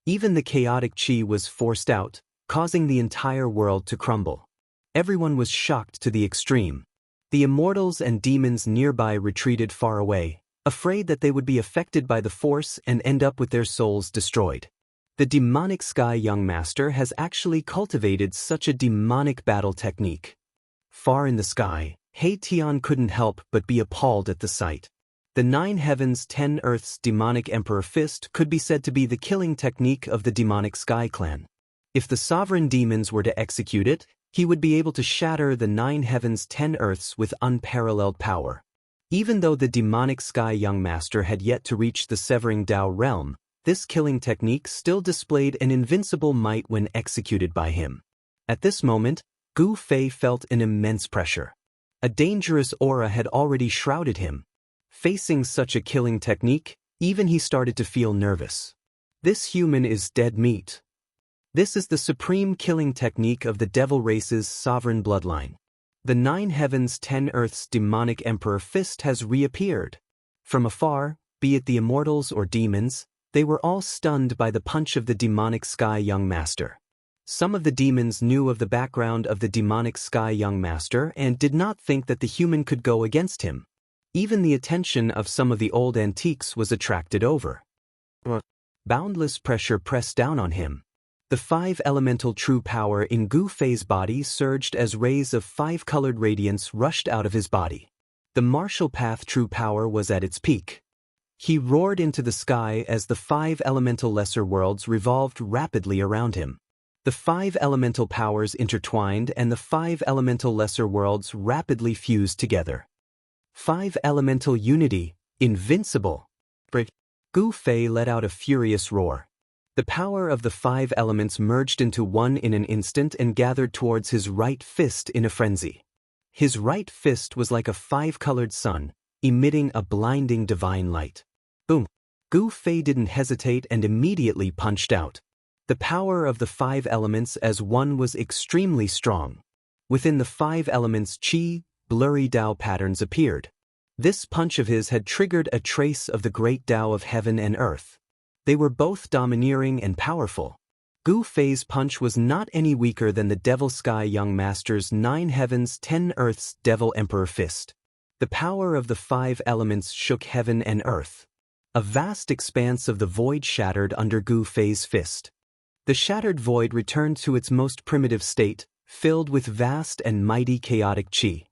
Even the chaotic chi was forced out, causing the entire world to crumble. Everyone was shocked to the extreme. The immortals and demons nearby retreated far away, afraid that they would be affected by the force and end up with their souls destroyed. The demonic sky young master has actually cultivated such a demonic battle technique. Far in the sky, He Tian couldn't help but be appalled at the sight. The 9 heavens 10 earths demonic emperor fist could be said to be the killing technique of the demonic sky clan. If the sovereign demons were to execute it, he would be able to shatter the 9 heavens 10 earths with unparalleled power. Even though the demonic sky young master had yet to reach the severing Dao realm, this killing technique still displayed an invincible might when executed by him. At this moment, Gu Fei felt an immense pressure. A dangerous aura had already shrouded him. Facing such a killing technique, even he started to feel nervous. This human is dead meat. This is the supreme killing technique of the devil race's sovereign bloodline. The 9 heavens 10 earths demonic emperor fist has reappeared. From afar, be it the immortals or demons, they were all stunned by the punch of the demonic sky young master. Some of the demons knew of the background of the demonic sky young master and did not think that the human could go against him. Even the attention of some of the old antiques was attracted over. Boundless pressure pressed down on him. The 5 elemental true power in Gu Fei's body surged as rays of 5-colored radiance rushed out of his body. The martial path true power was at its peak. He roared into the sky as the 5 elemental lesser worlds revolved rapidly around him. The 5 elemental powers intertwined and the 5 elemental lesser worlds rapidly fused together. 5 elemental unity, invincible. Gu Fei let out a furious roar. The power of the 5 elements merged into one in an instant and gathered towards his right fist in a frenzy. His right fist was like a 5-colored sun, emitting a blinding divine light. Boom! Gu Fei didn't hesitate and immediately punched out. The power of the 5 elements as one was extremely strong. Within the 5 elements qi, blurry Dao patterns appeared. This punch of his had triggered a trace of the great Dao of heaven and earth. They were both domineering and powerful. Gu Fei's punch was not any weaker than the Devil Sky Young Master's 9 heavens 10 earths Devil Emperor fist. The power of the 5 elements shook heaven and earth. A vast expanse of the void shattered under Gu Fei's fist. The shattered void returned to its most primitive state, filled with vast and mighty chaotic qi.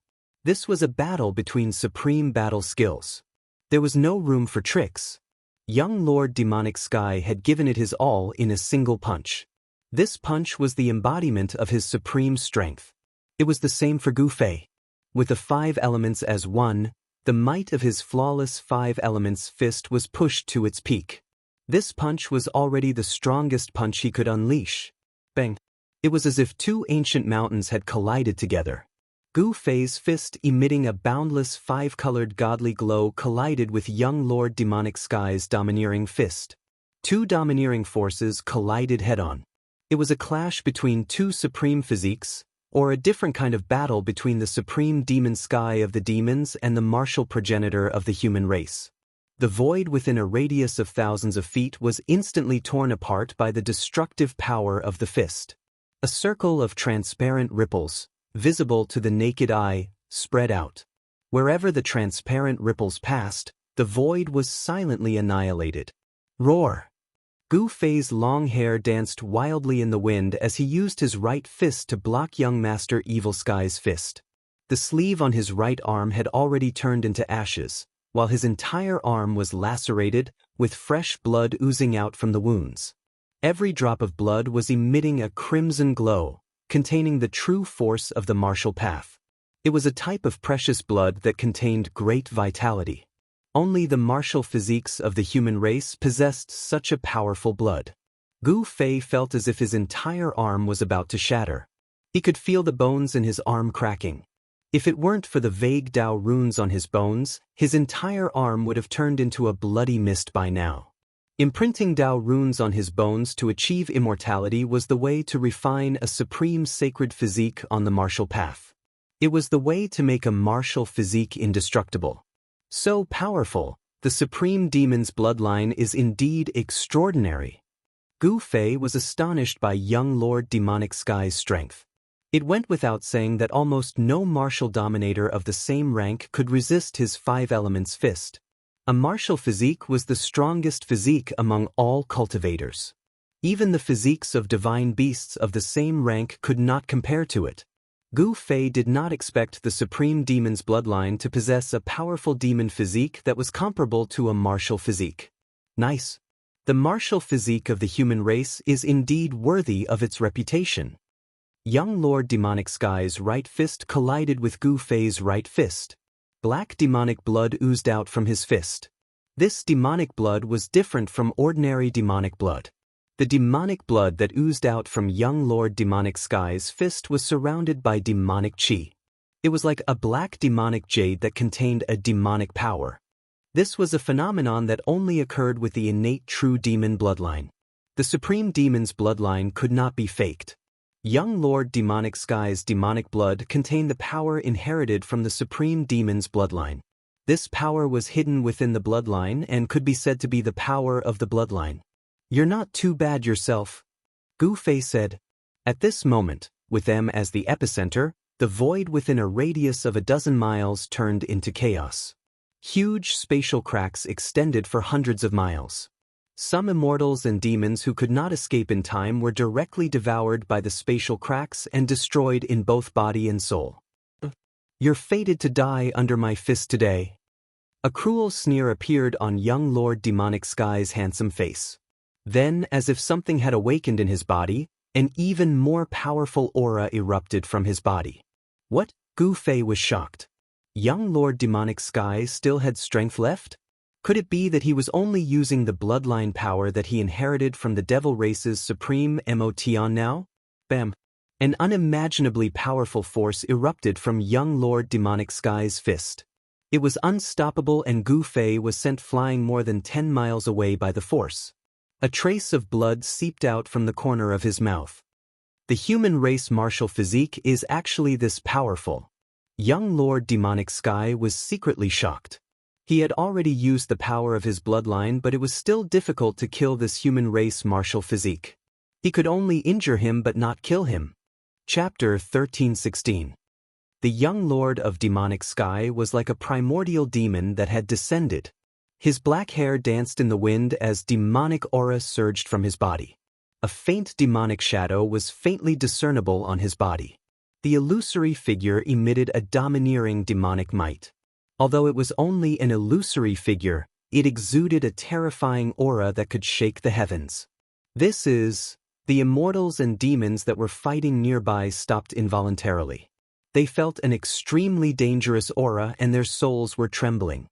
This was a battle between supreme battle skills. There was no room for tricks. Young Lord Demonic Sky had given it his all in a single punch. This punch was the embodiment of his supreme strength. It was the same for Gu Fei. With the 5 elements as one, the might of his flawless 5 elements fist was pushed to its peak. This punch was already the strongest punch he could unleash. Bang! It was as if 2 ancient mountains had collided together. Gu Fei's fist, emitting a boundless 5-colored godly glow, collided with young Lord Demonic Sky's domineering fist. 2 domineering forces collided head-on. It was a clash between 2 supreme physiques, or a different kind of battle between the supreme demon sky of the demons and the martial progenitor of the human race. The void within a radius of thousands of feet was instantly torn apart by the destructive power of the fist. A circle of transparent ripples, visible to the naked eye, spread out. Wherever the transparent ripples passed, the void was silently annihilated. Roar! Gu Fei's long hair danced wildly in the wind as he used his right fist to block young Master Evil Sky's fist. The sleeve on his right arm had already turned into ashes, while his entire arm was lacerated, with fresh blood oozing out from the wounds. Every drop of blood was emitting a crimson glow, containing the true force of the martial path. It was a type of precious blood that contained great vitality. Only the martial physiques of the human race possessed such a powerful blood. Gu Fei felt as if his entire arm was about to shatter. He could feel the bones in his arm cracking. If it weren't for the vague Dao runes on his bones, his entire arm would have turned into a bloody mist by now. Imprinting Dao runes on his bones to achieve immortality was the way to refine a supreme sacred physique on the martial path. It was the way to make a martial physique indestructible. So powerful, the supreme demon's bloodline is indeed extraordinary. Gu Fei was astonished by young Lord Demonic Sky's strength. It went without saying that almost no martial dominator of the same rank could resist his 5 elements fist. A martial physique was the strongest physique among all cultivators. Even the physiques of divine beasts of the same rank could not compare to it. Gu Fei did not expect the supreme demon's bloodline to possess a powerful demon physique that was comparable to a martial physique. Nice. The martial physique of the human race is indeed worthy of its reputation. Young Lord Demonic Sky's right fist collided with Gu Fei's right fist. Black demonic blood oozed out from his fist. This demonic blood was different from ordinary demonic blood. The demonic blood that oozed out from young Lord Demonic Sky's fist was surrounded by demonic chi. It was like a black demonic jade that contained a demonic power. This was a phenomenon that only occurred with the innate true demon bloodline. The supreme demon's bloodline could not be faked. Young Lord Demonic Sky's demonic blood contained the power inherited from the supreme demon's bloodline. This power was hidden within the bloodline and could be said to be the power of the bloodline. "You're not too bad yourself," Gu Fei said. At this moment, with them as the epicenter, the void within a radius of 12 miles turned into chaos. Huge spatial cracks extended for hundreds of miles. Some immortals and demons who could not escape in time were directly devoured by the spatial cracks and destroyed in both body and soul. "You're fated to die under my fist today." A cruel sneer appeared on young Lord Demonic Sky's handsome face. Then, as if something had awakened in his body, an even more powerful aura erupted from his body. What? Gu Fei was shocked. Young Lord Demonic Sky still had strength left? Could it be that he was only using the bloodline power that he inherited from the devil race's supreme Motion now? Bam! An unimaginably powerful force erupted from young Lord Demonic Sky's fist. It was unstoppable and Gu Fei was sent flying more than 10 miles away by the force. A trace of blood seeped out from the corner of his mouth. The human race martial physique is actually this powerful. Young Lord Demonic Sky was secretly shocked. He had already used the power of his bloodline, but it was still difficult to kill this human race martial physique. He could only injure him but not kill him. Chapter 13:16. The young Lord of Demonic Sky was like a primordial demon that had descended. His black hair danced in the wind as demonic aura surged from his body. A faint demonic shadow was faintly discernible on his body. The illusory figure emitted a domineering demonic might. Although it was only an illusory figure, it exuded a terrifying aura that could shake the heavens. The immortals and demons that were fighting nearby stopped involuntarily. They felt an extremely dangerous aura and their souls were trembling.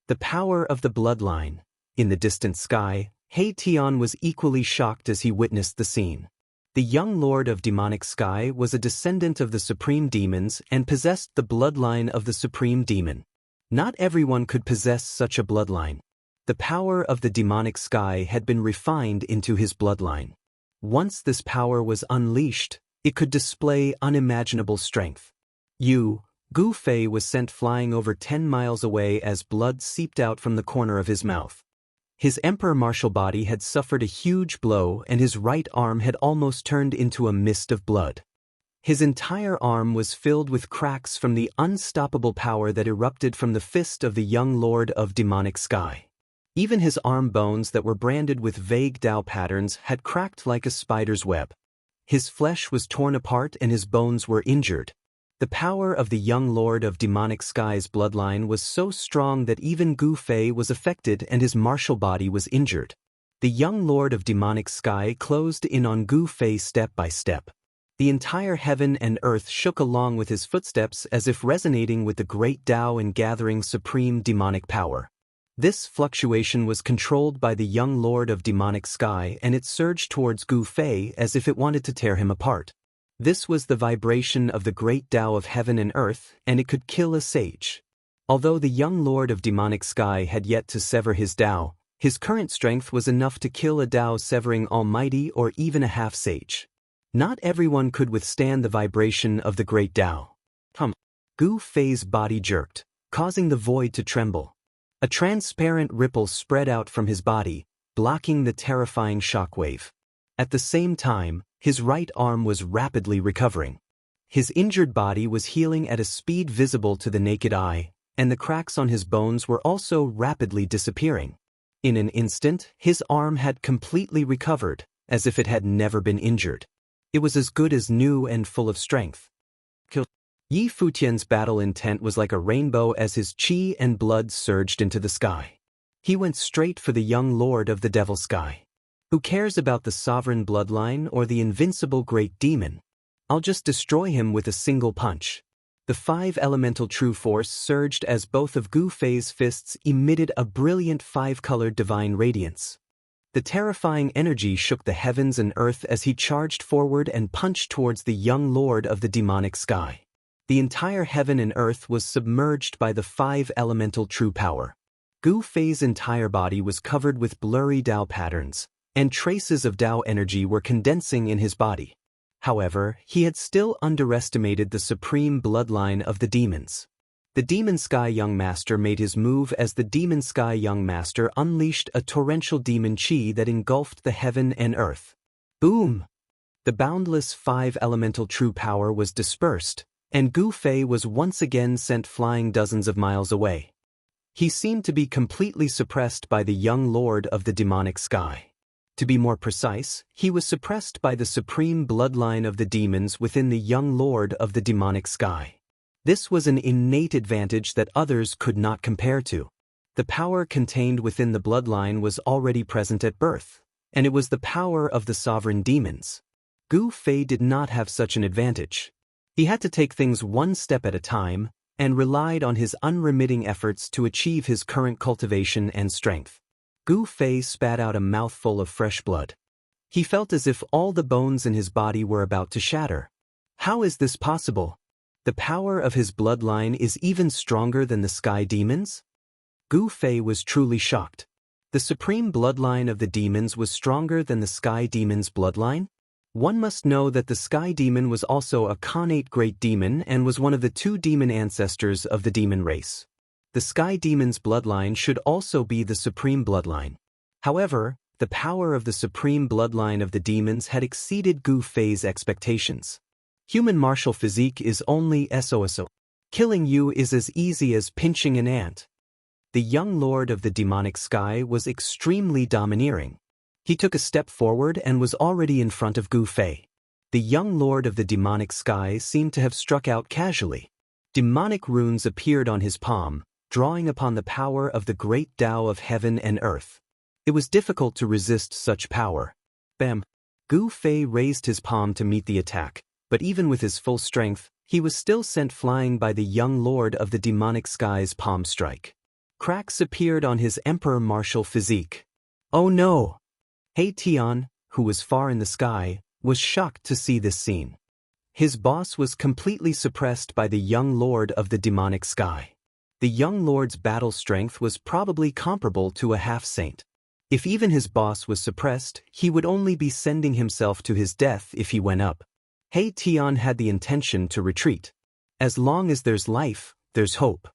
The power of the bloodline. In the distant sky, He Tian was equally shocked as he witnessed the scene. The young Lord of Demonic Sky was a descendant of the supreme demons and possessed the bloodline of the supreme demon. Not everyone could possess such a bloodline. The power of the Demonic Sky had been refined into his bloodline. Once this power was unleashed, it could display unimaginable strength. Gu Fei was sent flying over 10 miles away as blood seeped out from the corner of his mouth. His emperor martial body had suffered a huge blow and his right arm had almost turned into a mist of blood. His entire arm was filled with cracks from the unstoppable power that erupted from the fist of the young Lord of Demonic Sky. Even his arm bones that were branded with vague Dao patterns had cracked like a spider's web. His flesh was torn apart and his bones were injured. The power of the young Lord of Demonic Sky's bloodline was so strong that even Gu Fei was affected and his martial body was injured. The young Lord of Demonic Sky closed in on Gu Fei step by step. The entire heaven and earth shook along with his footsteps as if resonating with the great Dao and gathering supreme demonic power. This fluctuation was controlled by the young Lord of Demonic Sky and it surged towards Gu Fei as if it wanted to tear him apart. This was the vibration of the great Dao of heaven and earth, and it could kill a sage. Although the young Lord of Demonic Sky had yet to sever his Dao, his current strength was enough to kill a Dao severing almighty or even a half-sage. Not everyone could withstand the vibration of the great Dao. Gu Fei's body jerked, causing the void to tremble. A transparent ripple spread out from his body, blocking the terrifying shockwave. At the same time, his right arm was rapidly recovering. His injured body was healing at a speed visible to the naked eye, and the cracks on his bones were also rapidly disappearing. In an instant, his arm had completely recovered, as if it had never been injured. It was as good as new and full of strength. Yi Futian's battle intent was like a rainbow as his qi and blood surged into the sky. He went straight for the young lord of the Devil Sky. Who cares about the sovereign bloodline or the invincible great demon? I'll just destroy him with a single punch. The 5 elemental true force surged as both of Gu Fei's fists emitted a brilliant 5-colored divine radiance. The terrifying energy shook the heavens and earth as he charged forward and punched towards the young lord of the demonic sky. The entire heaven and earth was submerged by the 5 elemental true power. Gu Fei's entire body was covered with blurry Dao patterns, and traces of Dao energy were condensing in his body. However, he had still underestimated the supreme bloodline of the demons. The Demon Sky Young Master made his move as the Demon Sky Young Master unleashed a torrential demon chi that engulfed the heaven and earth. Boom! The boundless 5 elemental true power was dispersed, and Gu Fei was once again sent flying dozens of miles away. He seemed to be completely suppressed by the young lord of the demonic sky. To be more precise, he was suppressed by the supreme bloodline of the demons within the young lord of the demonic sky. This was an innate advantage that others could not compare to. The power contained within the bloodline was already present at birth, and it was the power of the sovereign demons. Gu Fei did not have such an advantage. He had to take things one step at a time, and relied on his unremitting efforts to achieve his current cultivation and strength. Gu Fei spat out a mouthful of fresh blood. He felt as if all the bones in his body were about to shatter. How is this possible? The power of his bloodline is even stronger than the sky demons? Gu Fei was truly shocked. The supreme bloodline of the demons was stronger than the sky demon's bloodline? One must know that the sky demon was also a connate great demon and was one of the 2 demon ancestors of the demon race. The sky demon's bloodline should also be the supreme bloodline. However, the power of the supreme bloodline of the demons had exceeded Gu Fei's expectations. Human martial physique is only SOSO. Killing you is as easy as pinching an ant. The young lord of the demonic sky was extremely domineering. He took a step forward and was already in front of Gu Fei. The young lord of the demonic sky seemed to have struck out casually. Demonic runes appeared on his palm, drawing upon the power of the great Tao of heaven and earth. It was difficult to resist such power. Bam! Gu Fei raised his palm to meet the attack, but even with his full strength, he was still sent flying by the young lord of the demonic sky's palm strike. Cracks appeared on his emperor martial physique. Oh no! He Tian, who was far in the sky, was shocked to see this scene. His boss was completely suppressed by the young lord of the demonic sky. The young lord's battle strength was probably comparable to a half-saint. If even his boss was suppressed, he would only be sending himself to his death if he went up. He Tian had the intention to retreat. As long as there's life, there's hope.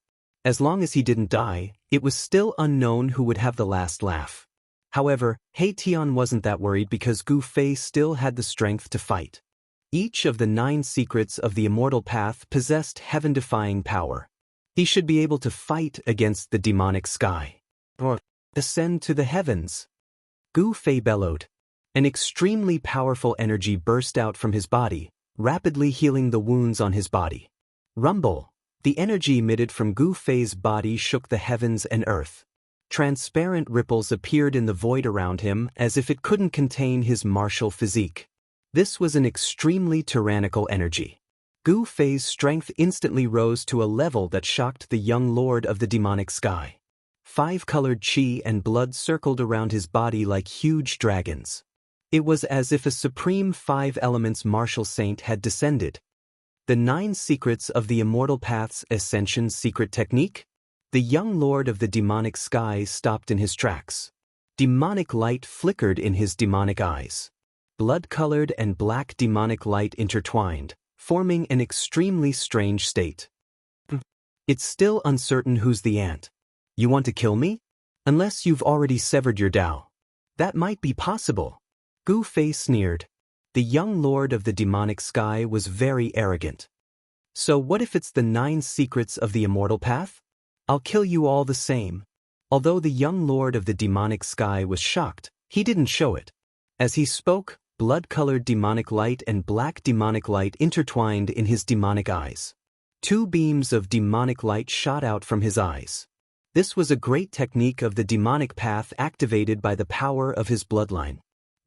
As long as he didn't die, it was still unknown who would have the last laugh. However, He Tian wasn't that worried because Gu Fei still had the strength to fight. Each of the 9 secrets of the immortal path possessed heaven-defying power. He should be able to fight against the demonic sky. Or ascend to the heavens. Gu Fei bellowed. An extremely powerful energy burst out from his body, rapidly healing the wounds on his body. Rumble! The energy emitted from Gu Fei's body shook the heavens and earth. Transparent ripples appeared in the void around him as if it couldn't contain his martial physique. This was an extremely tyrannical energy. Gu Fei's strength instantly rose to a level that shocked the young lord of the demonic sky. 5-colored qi and blood circled around his body like huge dragons. It was as if a supreme 5 elements martial saint had descended. The 9 secrets of the immortal path's ascension secret technique? The young lord of the demonic sky stopped in his tracks. Demonic light flickered in his demonic eyes. Blood-colored and black demonic light intertwined, forming an extremely strange state. It's still uncertain who's the ant. You want to kill me? Unless you've already severed your Tao. That might be possible. Gu Fei sneered. The young lord of the demonic sky was very arrogant. So what if it's the 9 secrets of the immortal path? I'll kill you all the same. Although the young lord of the demonic sky was shocked, he didn't show it. As he spoke, blood-colored demonic light and black demonic light intertwined in his demonic eyes. 2 beams of demonic light shot out from his eyes. This was a great technique of the demonic path activated by the power of his bloodline.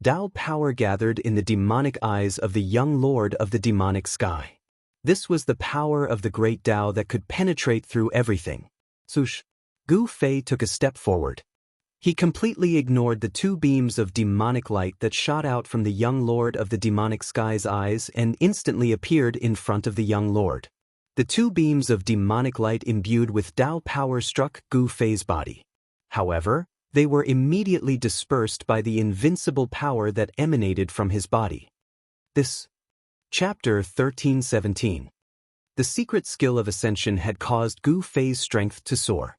Dao power gathered in the demonic eyes of the young lord of the demonic sky. This was the power of the great Dao that could penetrate through everything. Swoosh! Gu Fei took a step forward. He completely ignored the 2 beams of demonic light that shot out from the young lord of the demonic sky's eyes and instantly appeared in front of the young lord. The 2 beams of demonic light imbued with Dao power struck Gu Fei's body. However, they were immediately dispersed by the invincible power that emanated from his body. This. Chapter 13:17. The secret skill of ascension had caused Gu Fei's strength to soar.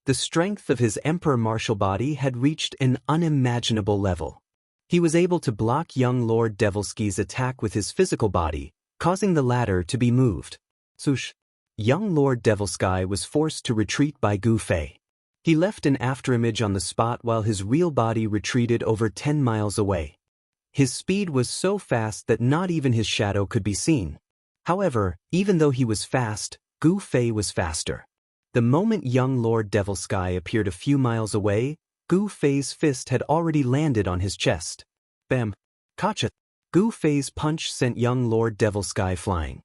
The strength of his emperor martial body had reached an unimaginable level. He was able to block young Lord Devilsky's attack with his physical body, causing the latter to be moved. Swoosh! Young Lord Devilsky was forced to retreat by Gu Fei. He left an afterimage on the spot while his real body retreated over 10 miles away. His speed was so fast that not even his shadow could be seen. However, even though he was fast, Gu Fei was faster. The moment young Lord Devilsky appeared a few miles away, Gu Fei's fist had already landed on his chest. Bam! Gotcha! Gu Fei's punch sent young Lord Devilsky flying.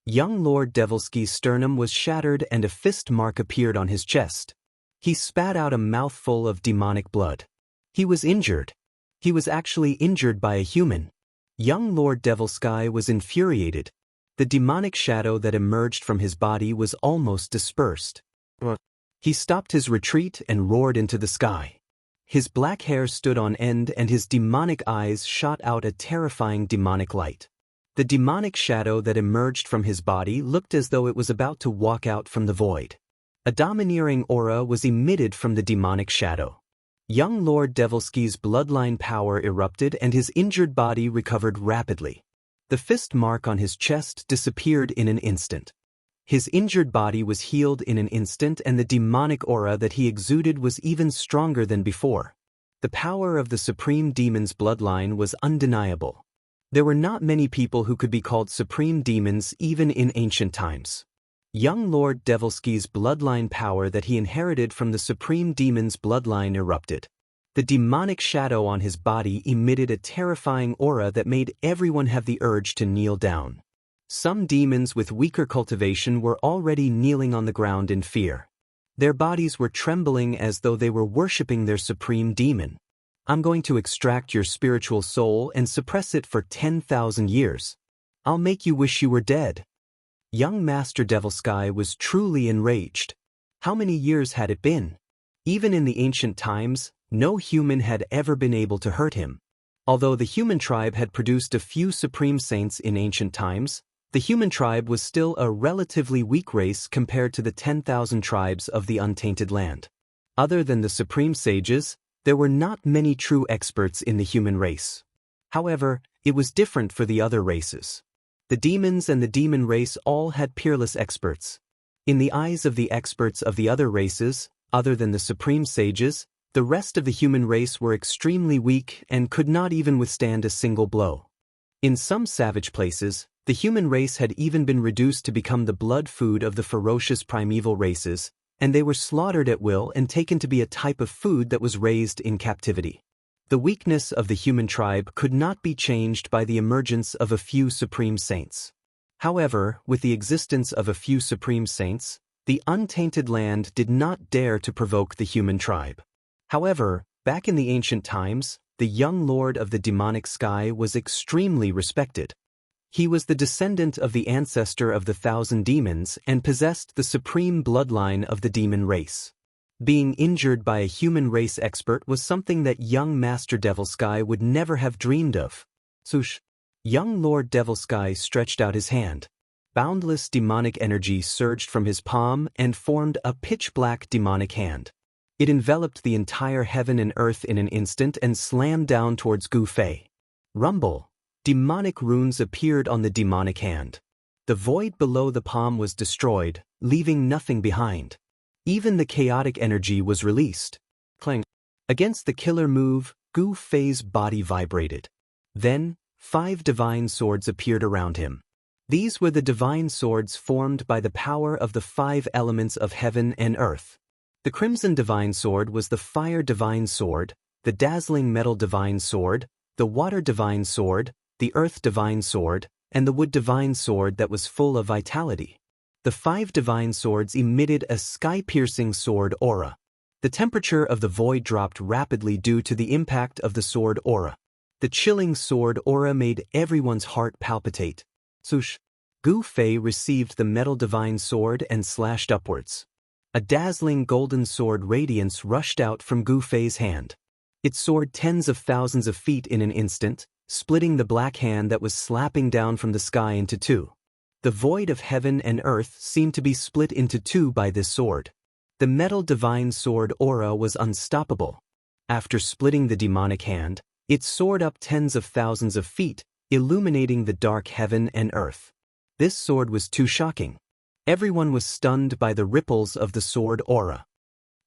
Young Lord Devilsky's sternum was shattered and a fist mark appeared on his chest. He spat out a mouthful of demonic blood. He was injured. He was actually injured by a human. Young Lord Devilsky was infuriated. The demonic shadow that emerged from his body was almost dispersed. He stopped his retreat and roared into the sky. His black hair stood on end and his demonic eyes shot out a terrifying demonic light. The demonic shadow that emerged from his body looked as though it was about to walk out from the void. A domineering aura was emitted from the demonic shadow. Young Lord Devilsky's bloodline power erupted and his injured body recovered rapidly. The fist mark on his chest disappeared in an instant. His injured body was healed in an instant and the demonic aura that he exuded was even stronger than before. The power of the Supreme Demon's bloodline was undeniable. There were not many people who could be called Supreme Demons even in ancient times. Young Lord Devilsky's bloodline power that he inherited from the Supreme Demon's bloodline erupted. The demonic shadow on his body emitted a terrifying aura that made everyone have the urge to kneel down. Some demons with weaker cultivation were already kneeling on the ground in fear. Their bodies were trembling as though they were worshipping their Supreme Demon. I'm going to extract your spiritual soul and suppress it for 10,000 years. I'll make you wish you were dead. Young Master Devilsky was truly enraged. How many years had it been? Even in the ancient times, no human had ever been able to hurt him. Although the human tribe had produced a few supreme saints in ancient times, the human tribe was still a relatively weak race compared to the 10,000 tribes of the untainted land. Other than the supreme sages, there were not many true experts in the human race. However, it was different for the other races. The demons and the demon race all had peerless experts. In the eyes of the experts of the other races, other than the supreme sages, the rest of the human race were extremely weak and could not even withstand a single blow. In some savage places, the human race had even been reduced to become the blood food of the ferocious primeval races, and they were slaughtered at will and taken to be a type of food that was raised in captivity. The weakness of the human tribe could not be changed by the emergence of a few supreme saints. However, with the existence of a few supreme saints, the untainted land did not dare to provoke the human tribe. However, back in the ancient times, the young lord of the demonic sky was extremely respected. He was the descendant of the ancestor of the 1,000 demons and possessed the supreme bloodline of the demon race. Being injured by a human race expert was something that young Master Devilsky would never have dreamed of. Swoosh! Young Lord Devilsky stretched out his hand. Boundless demonic energy surged from his palm and formed a pitch-black demonic hand. It enveloped the entire heaven and earth in an instant and slammed down towards Gu Fei. Rumble! Demonic runes appeared on the demonic hand. The void below the palm was destroyed, leaving nothing behind. Even the chaotic energy was released. Clang! Against the killer move, Gu Fei's body vibrated. Then, 5 divine swords appeared around him. These were the divine swords formed by the power of the 5 elements of heaven and earth. The crimson divine sword was the fire divine sword, the dazzling metal divine sword, the water divine sword, the earth divine sword, and the wood divine sword that was full of vitality. The 5 divine swords emitted a sky-piercing sword aura. The temperature of the void dropped rapidly due to the impact of the sword aura. The chilling sword aura made everyone's heart palpitate. Swoosh! Gu Fei received the metal divine sword and slashed upwards. A dazzling golden sword radiance rushed out from Gu Fei's hand. It soared tens of thousands of feet in an instant, splitting the black hand that was slapping down from the sky into two. The void of heaven and earth seemed to be split into two by this sword. The metal divine sword aura was unstoppable. After splitting the demonic hand, it soared up tens of thousands of feet, illuminating the dark heaven and earth. This sword was too shocking. Everyone was stunned by the ripples of the sword aura.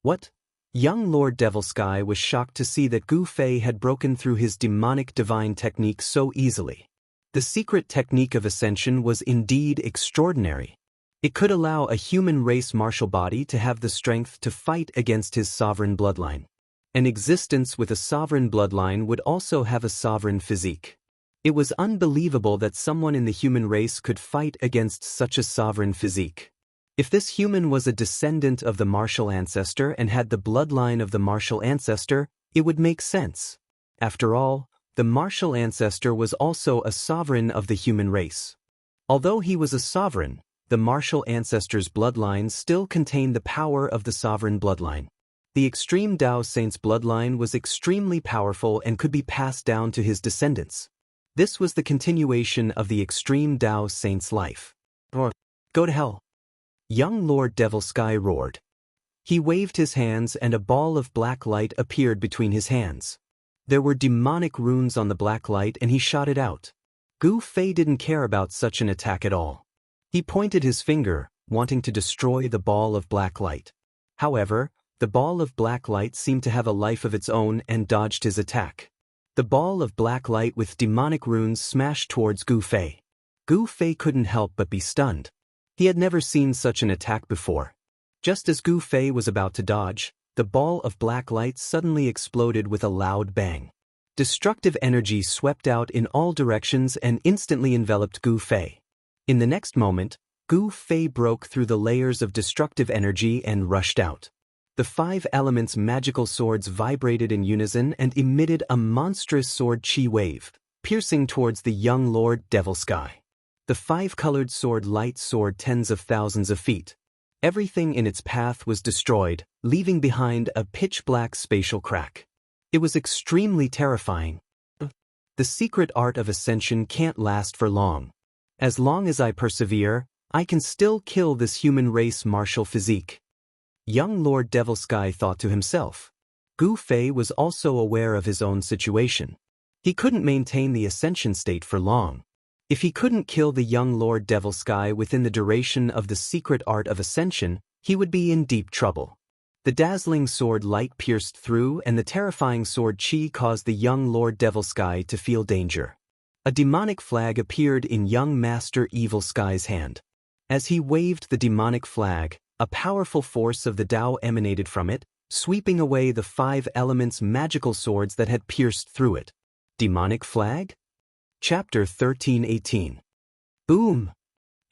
What? Young Lord Devil Sky was shocked to see that Gu Fei had broken through his demonic divine technique so easily. The secret technique of ascension was indeed extraordinary. It could allow a human race martial body to have the strength to fight against his sovereign bloodline. An existence with a sovereign bloodline would also have a sovereign physique. It was unbelievable that someone in the human race could fight against such a sovereign physique. If this human was a descendant of the martial ancestor and had the bloodline of the martial ancestor, it would make sense. After all, the martial ancestor was also a sovereign of the human race. Although he was a sovereign, the martial ancestor's bloodline still contained the power of the sovereign bloodline. The extreme Dao Saint's bloodline was extremely powerful and could be passed down to his descendants. This was the continuation of the extreme Dao Saint's life. Or, go to hell. Young Lord Devil Sky roared. He waved his hands and a ball of black light appeared between his hands. There were demonic runes on the black light and he shot it out. Gu Fei didn't care about such an attack at all. He pointed his finger, wanting to destroy the ball of black light. However, the ball of black light seemed to have a life of its own and dodged his attack. The ball of black light with demonic runes smashed towards Gu Fei. Gu Fei couldn't help but be stunned. He had never seen such an attack before. Just as Gu Fei was about to dodge, the ball of black light suddenly exploded with a loud bang. Destructive energy swept out in all directions and instantly enveloped Gu Fei. In the next moment, Gu Fei broke through the layers of destructive energy and rushed out. The 5 elements' magical swords vibrated in unison and emitted a monstrous sword chi wave, piercing towards the young Lord Devil Sky. The 5-colored sword light soared tens of thousands of feet. Everything in its path was destroyed, leaving behind a pitch-black spatial crack. It was extremely terrifying. The secret art of ascension can't last for long. As long as I persevere, I can still kill this human race martial physique. Young Lord Devil Sky thought to himself. Gu Fei was also aware of his own situation. He couldn't maintain the ascension state for long. If he couldn't kill the young Lord Devil Sky within the duration of the secret art of ascension, he would be in deep trouble. The dazzling sword light pierced through and the terrifying sword chi caused the young Lord Devil Sky to feel danger. A demonic flag appeared in young Master Evil Sky's hand. As he waved the demonic flag, a powerful force of the Tao emanated from it, sweeping away the 5 elements' magical swords that had pierced through it. Demonic flag? Chapter 13:18. Boom!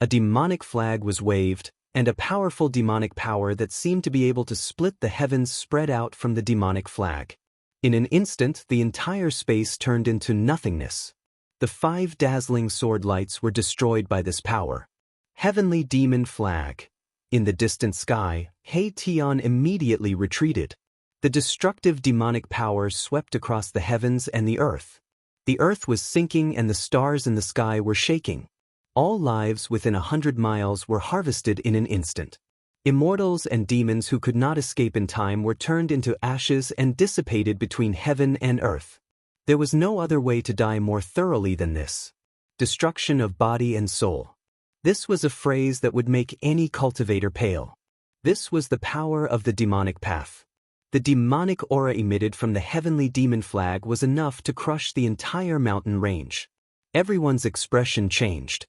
A demonic flag was waved, and a powerful demonic power that seemed to be able to split the heavens spread out from the demonic flag. In an instant, the entire space turned into nothingness. The 5 dazzling sword lights were destroyed by this power. Heavenly Demon Flag. In the distant sky, Hei Tian immediately retreated. The destructive demonic power swept across the heavens and the earth. The earth was sinking and the stars in the sky were shaking. All lives within 100 miles were harvested in an instant. Immortals and demons who could not escape in time were turned into ashes and dissipated between heaven and earth. There was no other way to die more thoroughly than this. Destruction of body and soul. This was a phrase that would make any cultivator pale. This was the power of the demonic path. The demonic aura emitted from the heavenly demon flag was enough to crush the entire mountain range. Everyone's expression changed.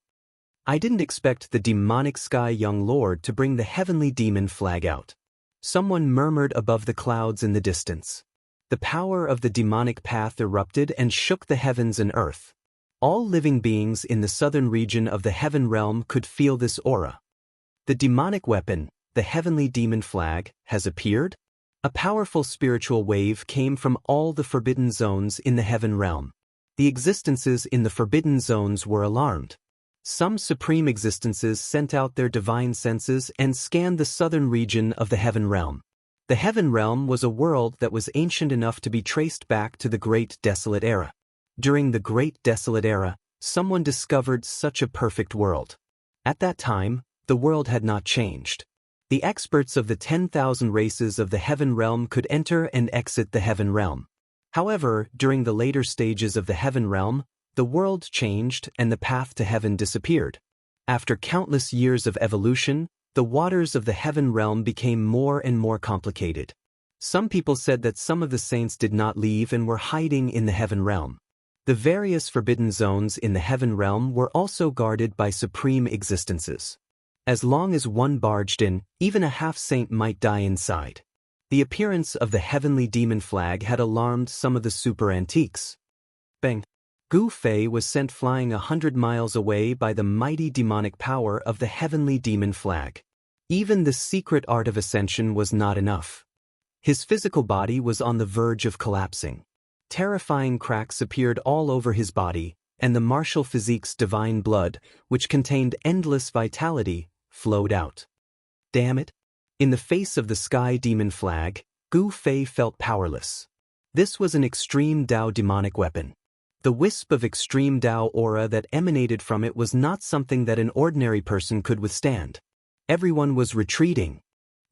I didn't expect the demonic sky young lord to bring the heavenly demon flag out. Someone murmured above the clouds in the distance. The power of the demonic path erupted and shook the heavens and earth. All living beings in the southern region of the heaven realm could feel this aura. The demonic weapon, the heavenly demon flag, has appeared? A powerful spiritual wave came from all the forbidden zones in the heaven realm. The existences in the forbidden zones were alarmed. Some supreme existences sent out their divine senses and scanned the southern region of the heaven realm. The heaven realm was a world that was ancient enough to be traced back to the Great Desolate Era. During the Great Desolate Era, someone discovered such a perfect world. At that time, the world had not changed. The experts of the 10,000 races of the heaven realm could enter and exit the heaven realm. However, during the later stages of the heaven realm, the world changed and the path to heaven disappeared. After countless years of evolution, the waters of the heaven realm became more and more complicated. Some people said that some of the saints did not leave and were hiding in the heaven realm. The various forbidden zones in the heaven realm were also guarded by supreme existences. As long as one barged in, even a half-saint might die inside. The appearance of the heavenly demon flag had alarmed some of the super antiques. Bang! Gu Fei was sent flying 100 miles away by the mighty demonic power of the heavenly demon flag. Even the secret art of ascension was not enough. His physical body was on the verge of collapsing. Terrifying cracks appeared all over his body, and the martial physique's divine blood, which contained endless vitality, flowed out. Damn it! In the face of the sky demon flag, Gu Fei felt powerless. This was an extreme Dao demonic weapon. The wisp of extreme Dao aura that emanated from it was not something that an ordinary person could withstand. Everyone was retreating.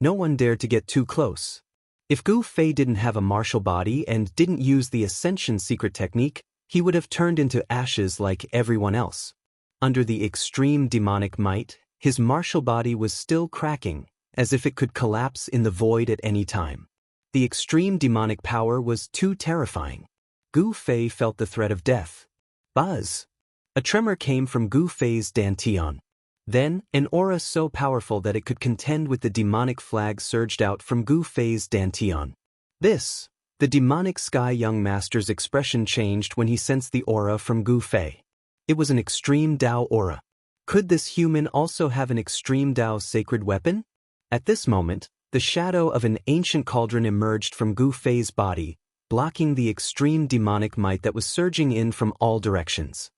No one dared to get too close. If Gu Fei didn't have a martial body and didn't use the ascension secret technique, he would have turned into ashes like everyone else. Under the extreme demonic might, his martial body was still cracking, as if it could collapse in the void at any time. The extreme demonic power was too terrifying. Gu Fei felt the threat of death. Buzz! A tremor came from Gu Fei's dantian. Then, an aura so powerful that it could contend with the demonic flag surged out from Gu Fei's dantian. The demonic sky young master's expression changed when he sensed the aura from Gu Fei. It was an extreme Dao aura. Could this human also have an extreme Dao sacred weapon? At this moment, the shadow of an ancient cauldron emerged from Gu Fei's body, blocking the extreme demonic might that was surging in from all directions.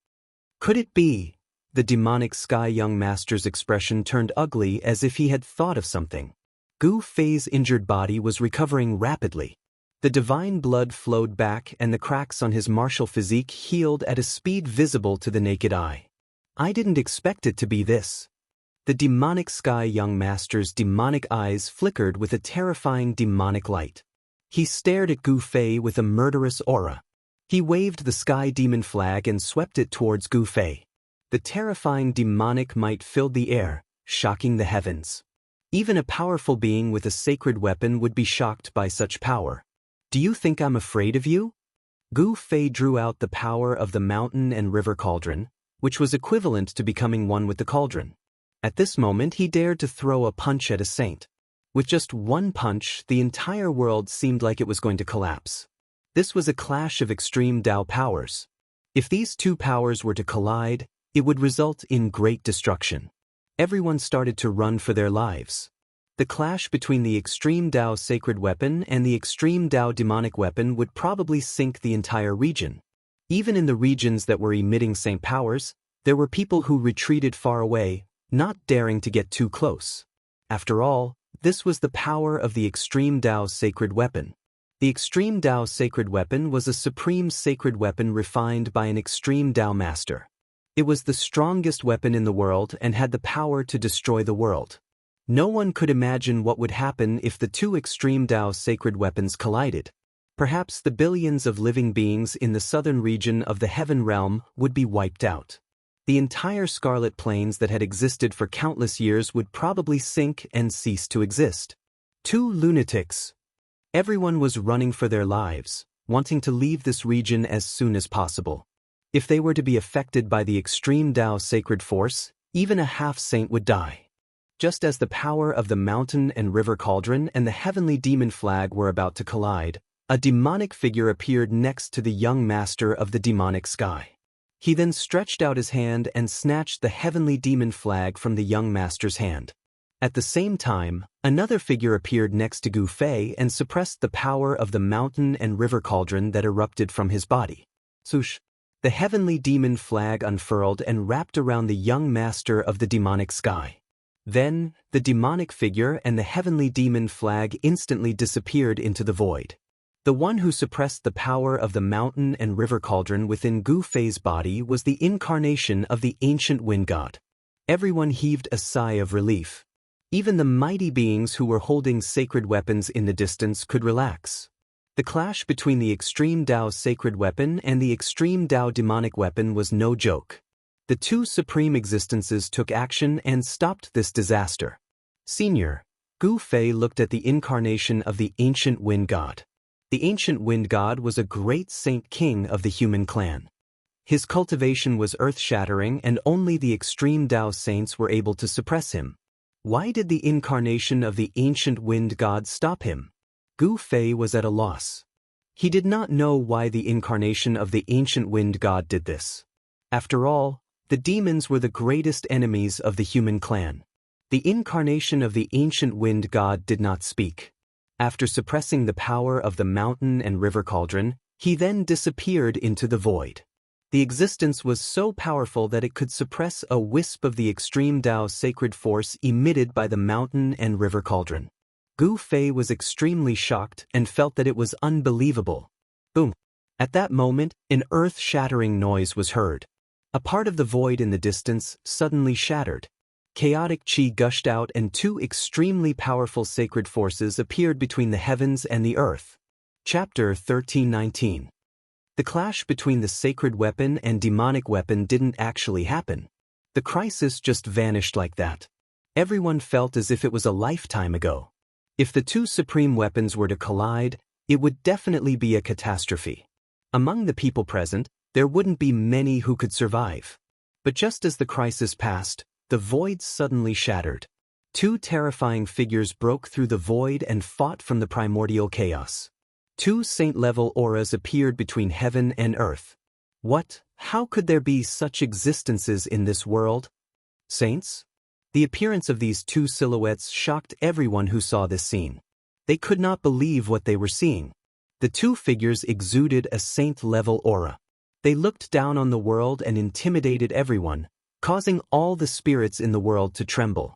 Could it be? The demonic sky young master's expression turned ugly as if he had thought of something. Gu Fei's injured body was recovering rapidly. The divine blood flowed back and the cracks on his martial physique healed at a speed visible to the naked eye. I didn't expect it to be this. The demonic sky young master's demonic eyes flickered with a terrifying demonic light. He stared at Gu Fei with a murderous aura. He waved the sky demon flag and swept it towards Gu Fei. The terrifying demonic might filled the air, shocking the heavens. Even a powerful being with a sacred weapon would be shocked by such power. Do you think I'm afraid of you? Gu Fei drew out the power of the mountain and river cauldron, which was equivalent to becoming one with the cauldron. At this moment he dared to throw a punch at a saint. With just one punch, the entire world seemed like it was going to collapse. This was a clash of extreme Dao powers. If these two powers were to collide, it would result in great destruction. Everyone started to run for their lives. The clash between the extreme Dao sacred weapon and the extreme Dao demonic weapon would probably sink the entire region. Even in the regions that were emitting saint powers, there were people who retreated far away, not daring to get too close. After all, this was the power of the extreme Dao sacred weapon. The extreme Dao sacred weapon was a supreme sacred weapon refined by an extreme Dao master. It was the strongest weapon in the world and had the power to destroy the world. No one could imagine what would happen if the two extreme Dao sacred weapons collided. Perhaps the billions of living beings in the southern region of the heaven realm would be wiped out. The entire Scarlet Plains that had existed for countless years would probably sink and cease to exist. Two lunatics. Everyone was running for their lives, wanting to leave this region as soon as possible. If they were to be affected by the extreme Dao sacred force, Even a half-saint would die. Just as the power of the mountain and river cauldron and the heavenly demon flag were about to collide, a demonic figure appeared next to the young master of the demonic sky. He then stretched out his hand and snatched the heavenly demon flag from the young master's hand. At the same time, another figure appeared next to Gu Fei and suppressed the power of the mountain and river cauldron that erupted from his body. Swoosh! The heavenly demon flag unfurled and wrapped around the young master of the demonic sky. Then, the demonic figure and the heavenly demon flag instantly disappeared into the void. The one who suppressed the power of the mountain and river cauldron within Gu Fei's body was the incarnation of the ancient wind god. Everyone heaved a sigh of relief. Even the mighty beings who were holding sacred weapons in the distance could relax. The clash between the extreme Dao sacred weapon and the extreme Dao demonic weapon was no joke. The two supreme existences took action and stopped this disaster. Senior, Gu Fei looked at the incarnation of the ancient wind god. The ancient wind god was a great saint king of the human clan. His cultivation was earth-shattering and only the extreme Dao saints were able to suppress him. Why did the incarnation of the ancient wind god stop him? Gu Fei was at a loss. He did not know why the incarnation of the ancient wind god did this. After all, the demons were the greatest enemies of the human clan. The incarnation of the ancient wind god did not speak. After suppressing the power of the mountain and river cauldron, he then disappeared into the void. The existence was so powerful that it could suppress a wisp of the extreme Dao sacred force emitted by the mountain and river cauldron. Gu Fei was extremely shocked and felt that it was unbelievable. Boom! At that moment, an earth-shattering noise was heard. A part of the void in the distance suddenly shattered. Chaotic qi gushed out and two extremely powerful sacred forces appeared between the heavens and the earth. Chapter 13:19. The clash between the sacred weapon and demonic weapon didn't actually happen. The crisis just vanished like that. Everyone felt as if it was a lifetime ago. If the two supreme weapons were to collide, it would definitely be a catastrophe. Among the people present, there wouldn't be many who could survive. But just as the crisis passed, the void suddenly shattered. Two terrifying figures broke through the void and fought from the primordial chaos. Two saint-level auras appeared between heaven and earth. What? How could there be such existences in this world? Saints? The appearance of these two silhouettes shocked everyone who saw this scene. They could not believe what they were seeing. The two figures exuded a saint-level aura. They looked down on the world and intimidated everyone, causing all the spirits in the world to tremble.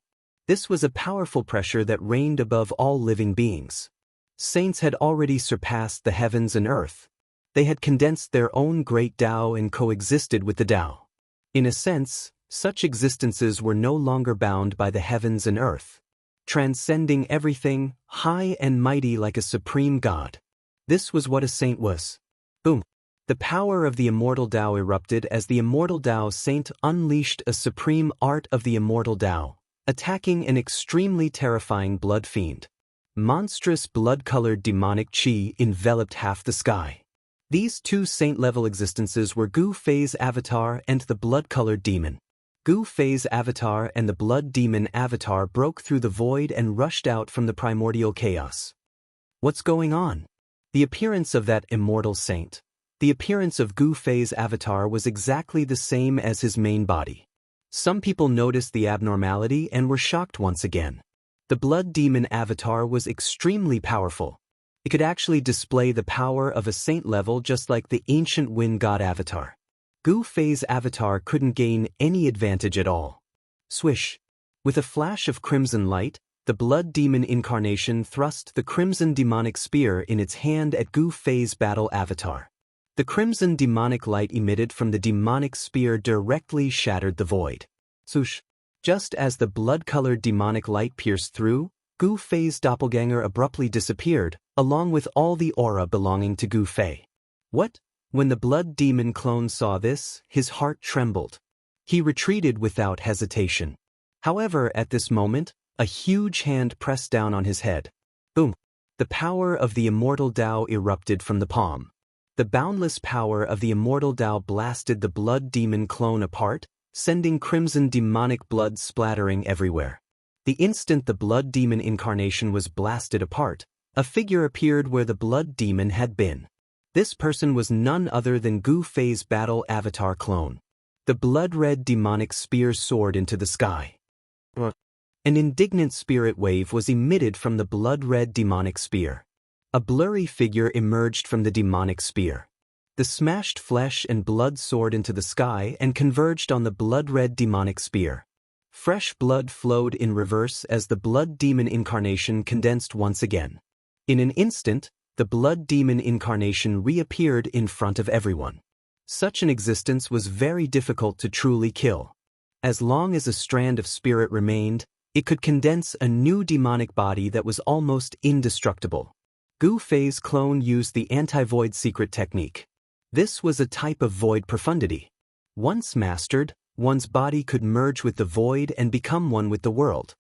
This was a powerful pressure that reigned above all living beings. Saints had already surpassed the heavens and earth. They had condensed their own great Tao and coexisted with the Tao. In a sense, such existences were no longer bound by the heavens and earth, transcending everything, high and mighty like a supreme god. This was what a saint was. Boom! The power of the immortal Tao erupted as the immortal Tao saint unleashed a supreme art of the immortal Tao, attacking an extremely terrifying blood fiend. Monstrous blood-colored demonic qi enveloped half the sky. These two saint-level existences were Gu Fei's avatar and the blood-colored demon. Gu Fei's avatar and the blood demon avatar broke through the void and rushed out from the primordial chaos. What's going on? The appearance of that immortal saint. The appearance of Gu Fei's avatar was exactly the same as his main body. Some people noticed the abnormality and were shocked once again. The blood demon avatar was extremely powerful. It could actually display the power of a saint level just like the ancient wind god avatar. Gu Fei's avatar couldn't gain any advantage at all. Swish! With a flash of crimson light, the blood demon incarnation thrust the crimson demonic spear in its hand at Gu Fei's battle avatar. The crimson demonic light emitted from the demonic spear directly shattered the void. Swoosh! Just as the blood-colored demonic light pierced through, Gu Fei's doppelganger abruptly disappeared, along with all the aura belonging to Gu Fei. What? When the blood demon clone saw this, his heart trembled. He retreated without hesitation. However, at this moment, a huge hand pressed down on his head. Boom! The power of the immortal Tao erupted from the palm. The boundless power of the immortal Tao blasted the blood demon clone apart, sending crimson demonic blood splattering everywhere. The instant the blood demon incarnation was blasted apart, a figure appeared where the blood demon had been. This person was none other than Gu Fei's battle avatar clone. The blood-red demonic spear soared into the sky. An indignant spirit wave was emitted from the blood-red demonic spear. A blurry figure emerged from the demonic spear. The smashed flesh and blood soared into the sky and converged on the blood-red demonic spear. Fresh blood flowed in reverse as the blood demon incarnation condensed once again. In an instant, the blood demon incarnation reappeared in front of everyone. Such an existence was very difficult to truly kill. As long as a strand of spirit remained, it could condense a new demonic body that was almost indestructible. Gu Fei's clone used the anti-void secret technique. This was a type of void profundity. Once mastered, one's body could merge with the void and become one with the world.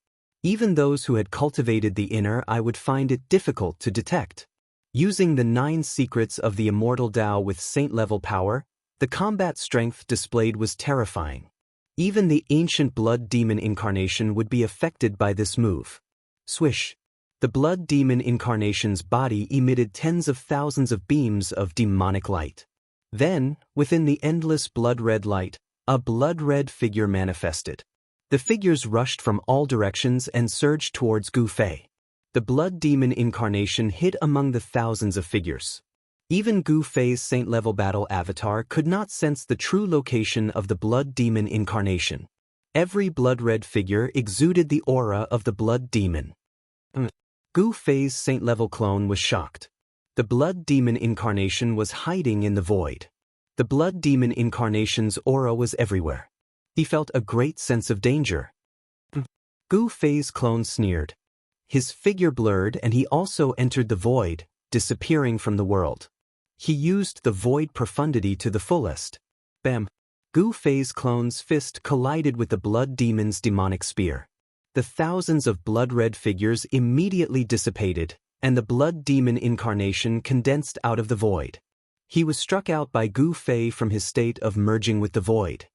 Even those who had cultivated the inner eye would find it difficult to detect. Using the 9 secrets of the immortal Dao with saint-level power, the combat strength displayed was terrifying. Even the ancient blood demon incarnation would be affected by this move. Swish! The blood demon incarnation's body emitted tens of thousands of beams of demonic light. Then, within the endless blood-red light, a blood-red figure manifested. The figures rushed from all directions and surged towards Gu Fei. The blood demon incarnation hid among the thousands of figures. Even Gu Fei's saint-level battle avatar could not sense the true location of the blood demon incarnation. Every blood-red figure exuded the aura of the blood demon. Gu Fei's saint-level clone was shocked. The blood demon incarnation was hiding in the void. The blood demon incarnation's aura was everywhere. He felt a great sense of danger. Gu Fei's clone sneered. His figure blurred and he also entered the void, disappearing from the world. He used the void profundity to the fullest. Bam! Gu Fei's clone's fist collided with the blood demon's demonic spear. The thousands of blood-red figures immediately dissipated, and the blood demon incarnation condensed out of the void. He was struck out by Gu Fei from his state of merging with the void.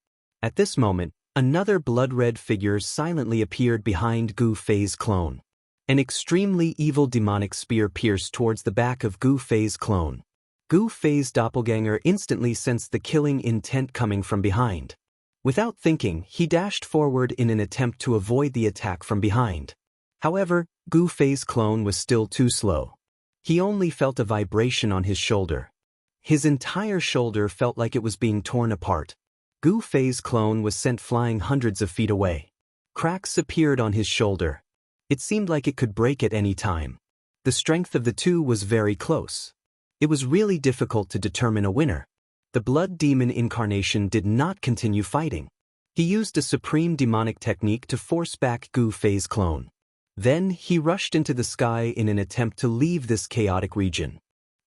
At this moment, another blood-red figure silently appeared behind Gu Fei's clone. An extremely evil demonic spear pierced towards the back of Gu Fei's clone. Gu Fei's doppelganger instantly sensed the killing intent coming from behind. Without thinking, he dashed forward in an attempt to avoid the attack from behind. However, Gu Fei's clone was still too slow. He only felt a vibration on his shoulder. His entire shoulder felt like it was being torn apart. Gu Fei's clone was sent flying hundreds of feet away. Cracks appeared on his shoulder. It seemed like it could break at any time. The strength of the two was very close. It was really difficult to determine a winner. The blood demon incarnation did not continue fighting. He used a supreme demonic technique to force back Gu Fei's clone. Then he rushed into the sky in an attempt to leave this chaotic region.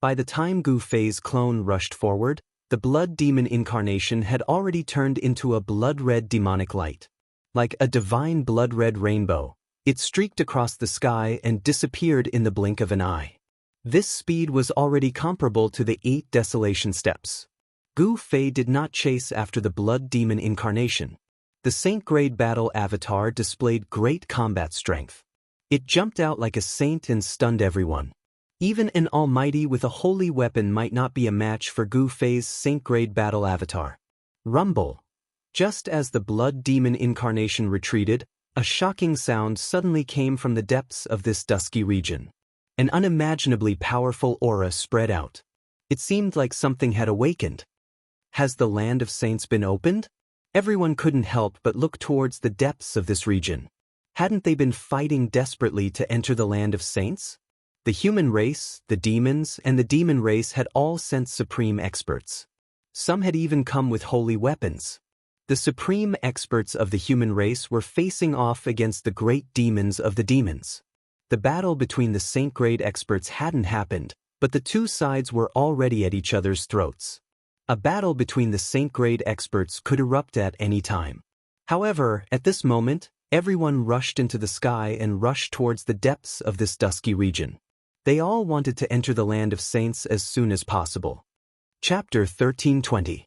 By the time Gu Fei's clone rushed forward, the blood demon incarnation had already turned into a blood-red demonic light. Like a divine blood-red rainbow, it streaked across the sky and disappeared in the blink of an eye. This speed was already comparable to the 8 desolation steps. Gu Fei did not chase after the blood demon incarnation. The saint-grade battle avatar displayed great combat strength. It jumped out like a saint and stunned everyone. Even an almighty with a holy weapon might not be a match for Gu Fei's saint-grade battle avatar. Rumble! Just as the blood demon incarnation retreated, a shocking sound suddenly came from the depths of this dusky region. An unimaginably powerful aura spread out. It seemed like something had awakened. Has the land of saints been opened? Everyone couldn't help but look towards the depths of this region. Hadn't they been fighting desperately to enter the land of saints? The human race, the demons, and the demon race had all sent supreme experts. Some had even come with holy weapons. The supreme experts of the human race were facing off against the great demons of the demons. The battle between the saint-grade experts hadn't happened, but the two sides were already at each other's throats. A battle between the saint-grade experts could erupt at any time. However, at this moment, everyone rushed into the sky and rushed towards the depths of this dusky region. They all wanted to enter the land of saints as soon as possible. Chapter 1320.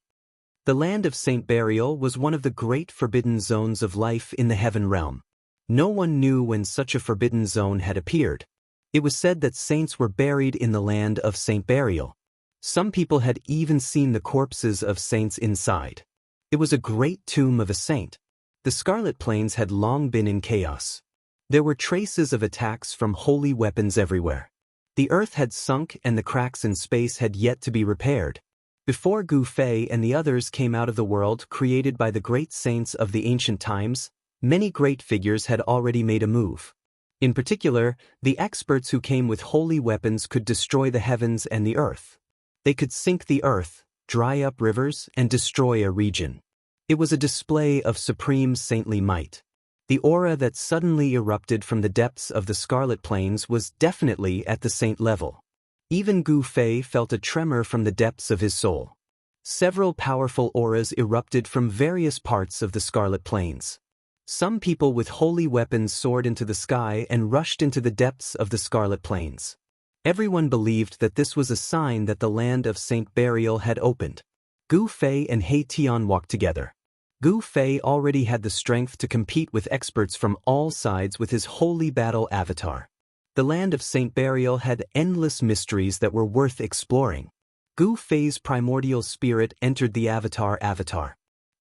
The land of Saint Burial was one of the great forbidden zones of life in the heaven realm. No one knew when such a forbidden zone had appeared. It was said that saints were buried in the land of Saint Burial. Some people had even seen the corpses of saints inside. It was a great tomb of a saint. The Scarlet Plains had long been in chaos. There were traces of attacks from holy weapons everywhere. The earth had sunk and the cracks in space had yet to be repaired. Before Gu Fei and the others came out of the world created by the great saints of the ancient times, many great figures had already made a move. In particular, the experts who came with holy weapons could destroy the heavens and the earth. They could sink the earth, dry up rivers, and destroy a region. It was a display of supreme saintly might. The aura that suddenly erupted from the depths of the Scarlet Plains was definitely at the saint level. Even Gu Fei felt a tremor from the depths of his soul. Several powerful auras erupted from various parts of the Scarlet Plains. Some people with holy weapons soared into the sky and rushed into the depths of the Scarlet Plains. Everyone believed that this was a sign that the land of Saint Burial had opened. Gu Fei and He Tian walked together. Gu Fei already had the strength to compete with experts from all sides with his holy battle avatar. The land of Saint Burial had endless mysteries that were worth exploring. Gu Fei's primordial spirit entered the avatar.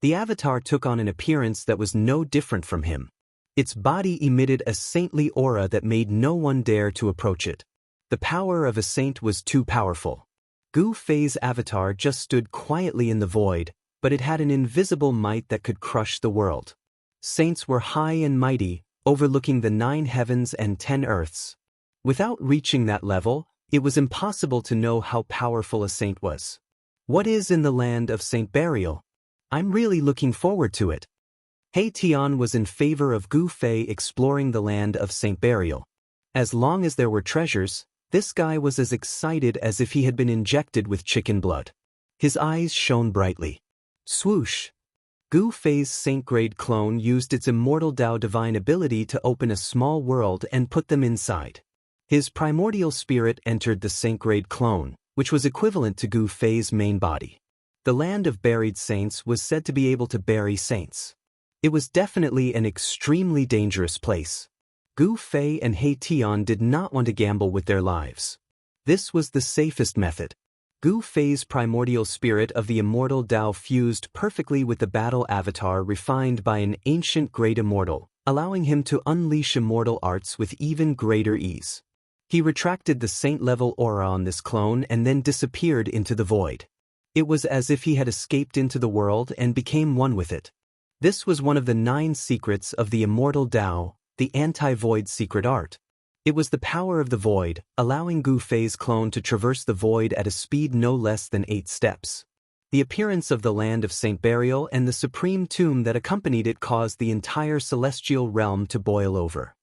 The avatar took on an appearance that was no different from him. Its body emitted a saintly aura that made no one dare to approach it. The power of a saint was too powerful. Gu Fei's avatar just stood quietly in the void, but it had an invisible might that could crush the world. Saints were high and mighty, overlooking the 9 heavens and 10 earths. Without reaching that level, it was impossible to know how powerful a saint was. What is in the land of Saint Burial? I'm really looking forward to it. He Tian was in favor of Gu Fei exploring the land of Saint Burial. As long as there were treasures, this guy was as excited as if he had been injected with chicken blood. His eyes shone brightly. Swoosh! Gu Fei's saint-grade clone used its immortal Dao divine ability to open a small world and put them inside. His primordial spirit entered the saint-grade clone, which was equivalent to Gu Fei's main body. The land of buried saints was said to be able to bury saints. It was definitely an extremely dangerous place. Gu Fei and He Tian did not want to gamble with their lives. This was the safest method. Gu Fei's primordial spirit of the immortal Dao fused perfectly with the battle avatar refined by an ancient great immortal, allowing him to unleash immortal arts with even greater ease. He retracted the saint-level aura on this clone and then disappeared into the void. It was as if he had escaped into the world and became one with it. This was one of the 9 secrets of the immortal Dao, the anti-void secret art. It was the power of the void, allowing Gu Fei's clone to traverse the void at a speed no less than 8 steps. The appearance of the land of Saint Burial and the supreme tomb that accompanied it caused the entire celestial realm to boil over.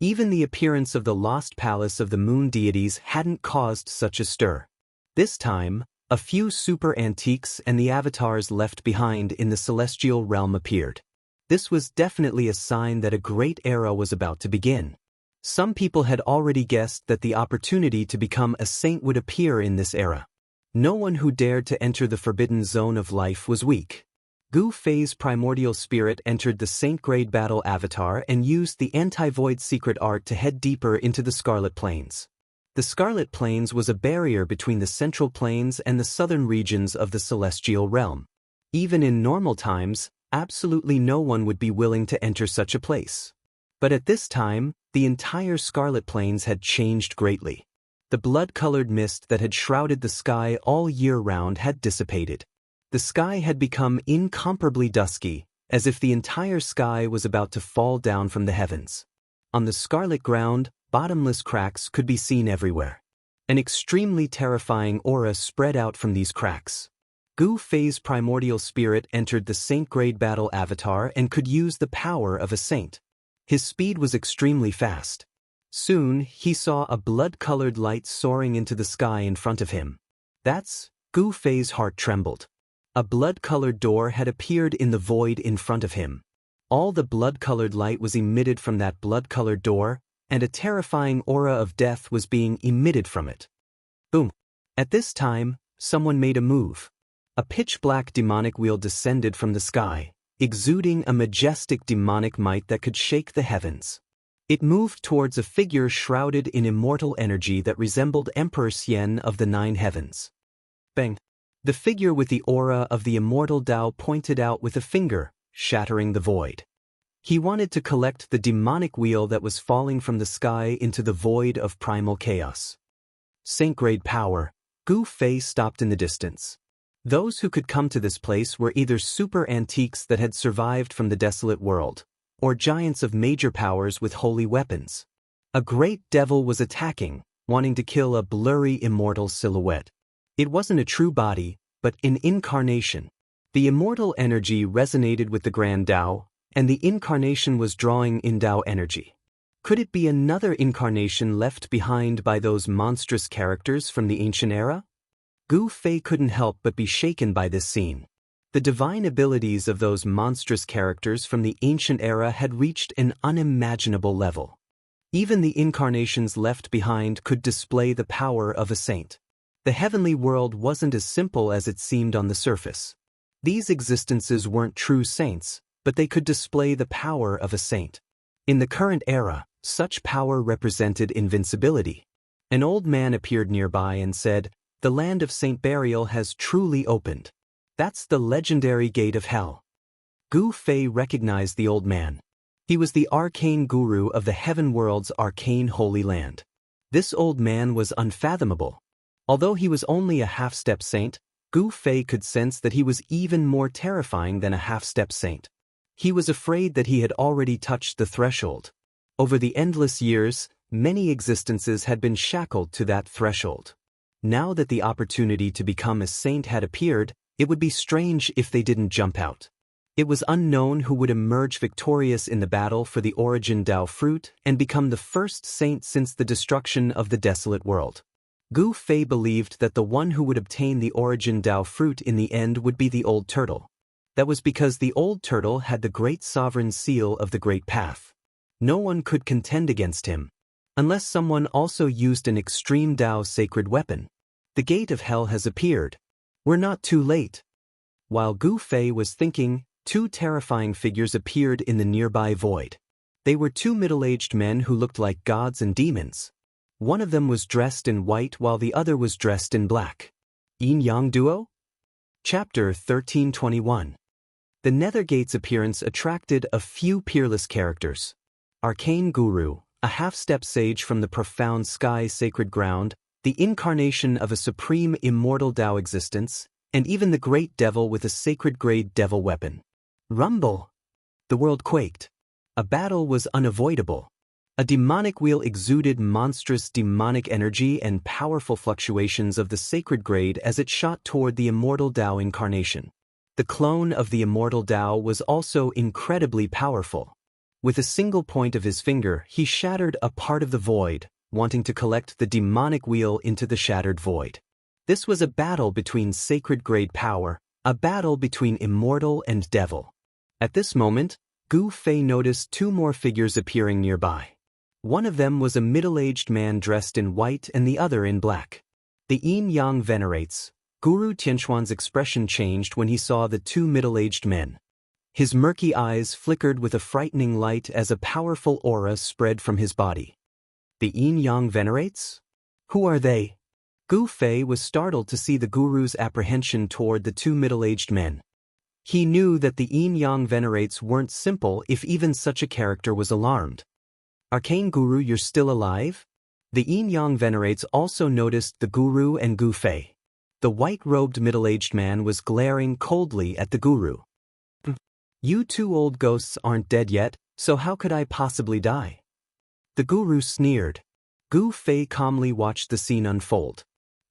Even the appearance of the lost palace of the moon deities hadn't caused such a stir. This time, a few super antiques and the avatars left behind in the celestial realm appeared. This was definitely a sign that a great era was about to begin. Some people had already guessed that the opportunity to become a saint would appear in this era. No one who dared to enter the forbidden zone of life was weak. Gu Fei's primordial spirit entered the saint-grade battle avatar and used the anti-void secret art to head deeper into the Scarlet Plains. The Scarlet Plains was a barrier between the central plains and the southern regions of the celestial realm. Even in normal times, absolutely no one would be willing to enter such a place. But at this time, the entire Scarlet Plains had changed greatly. The blood-colored mist that had shrouded the sky all year round had dissipated. The sky had become incomparably dusky, as if the entire sky was about to fall down from the heavens. On the scarlet ground, bottomless cracks could be seen everywhere. An extremely terrifying aura spread out from these cracks. Gu Fei's primordial spirit entered the saint-grade battle avatar and could use the power of a saint. His speed was extremely fast. Soon, he saw a blood-colored light soaring into the sky in front of him. Gu Fei's heart trembled. A blood-colored door had appeared in the void in front of him. All the blood-colored light was emitted from that blood-colored door, and a terrifying aura of death was being emitted from it. Boom! At this time, someone made a move. A pitch-black demonic wheel descended from the sky, exuding a majestic demonic might that could shake the heavens. It moved towards a figure shrouded in immortal energy that resembled Emperor Xian of the Nine Heavens. Bang! The figure with the aura of the immortal Dao pointed out with a finger, shattering the void. He wanted to collect the demonic wheel that was falling from the sky into the void of primal chaos. Saint-grade power, Gu Fei stopped in the distance. Those who could come to this place were either super antiques that had survived from the desolate world, or giants of major powers with holy weapons. A great devil was attacking, wanting to kill a blurry immortal silhouette. It wasn't a true body, but an incarnation. The immortal energy resonated with the Grand Dao, and the incarnation was drawing in Dao energy. Could it be another incarnation left behind by those monstrous characters from the ancient era? Gu Fei couldn't help but be shaken by this scene. The divine abilities of those monstrous characters from the ancient era had reached an unimaginable level. Even the incarnations left behind could display the power of a saint. The heavenly world wasn't as simple as it seemed on the surface. These existences weren't true saints, but they could display the power of a saint. In the current era, such power represented invincibility. An old man appeared nearby and said, "The land of Saint Burial has truly opened. That's the legendary gate of hell." Gu Fei recognized the old man. He was the arcane guru of the heaven world's arcane holy land. This old man was unfathomable. Although he was only a half-step saint, Gu Fei could sense that he was even more terrifying than a half-step saint. He was afraid that he had already touched the threshold. Over the endless years, many existences had been shackled to that threshold. Now that the opportunity to become a saint had appeared, it would be strange if they didn't jump out. It was unknown who would emerge victorious in the battle for the origin Dao fruit and become the first saint since the destruction of the desolate world. Gu Fei believed that the one who would obtain the origin Dao fruit in the end would be the old turtle. That was because the old turtle had the great sovereign seal of the great path. No one could contend against him, unless someone also used an extreme Dao sacred weapon. The gate of hell has appeared. We're not too late. While Gu Fei was thinking, two terrifying figures appeared in the nearby void. They were two middle-aged men who looked like gods and demons. One of them was dressed in white while the other was dressed in black. Yin-Yang Duo? Chapter 1321. The Nethergate's appearance attracted a few peerless characters. Arcane Guru, a half-step sage from the profound sky sacred ground, the incarnation of a supreme immortal Dao existence, and even the great devil with a sacred-grade devil weapon. Rumble! The world quaked. A battle was unavoidable. A demonic wheel exuded monstrous demonic energy and powerful fluctuations of the sacred grade as it shot toward the immortal Dao incarnation. The clone of the immortal Dao was also incredibly powerful. With a single point of his finger, he shattered a part of the void, wanting to collect the demonic wheel into the shattered void. This was a battle between sacred-grade power, a battle between immortal and devil. At this moment, Gu Fei noticed two more figures appearing nearby. One of them was a middle-aged man dressed in white and the other in black. The yin-yang venerates. Guru Tianxuan's expression changed when he saw the two middle-aged men. His murky eyes flickered with a frightening light as a powerful aura spread from his body. The yin-yang venerates? Who are they? Gu Fei was startled to see the guru's apprehension toward the two middle-aged men. He knew that the yin-yang venerates weren't simple if even such a character was alarmed. Arcane Guru, you're still alive? The yin-yang venerates also noticed the guru and Gu Fei. The white-robed middle-aged man was glaring coldly at the guru. You two old ghosts aren't dead yet, so how could I possibly die? The guru sneered. Gu Fei calmly watched the scene unfold.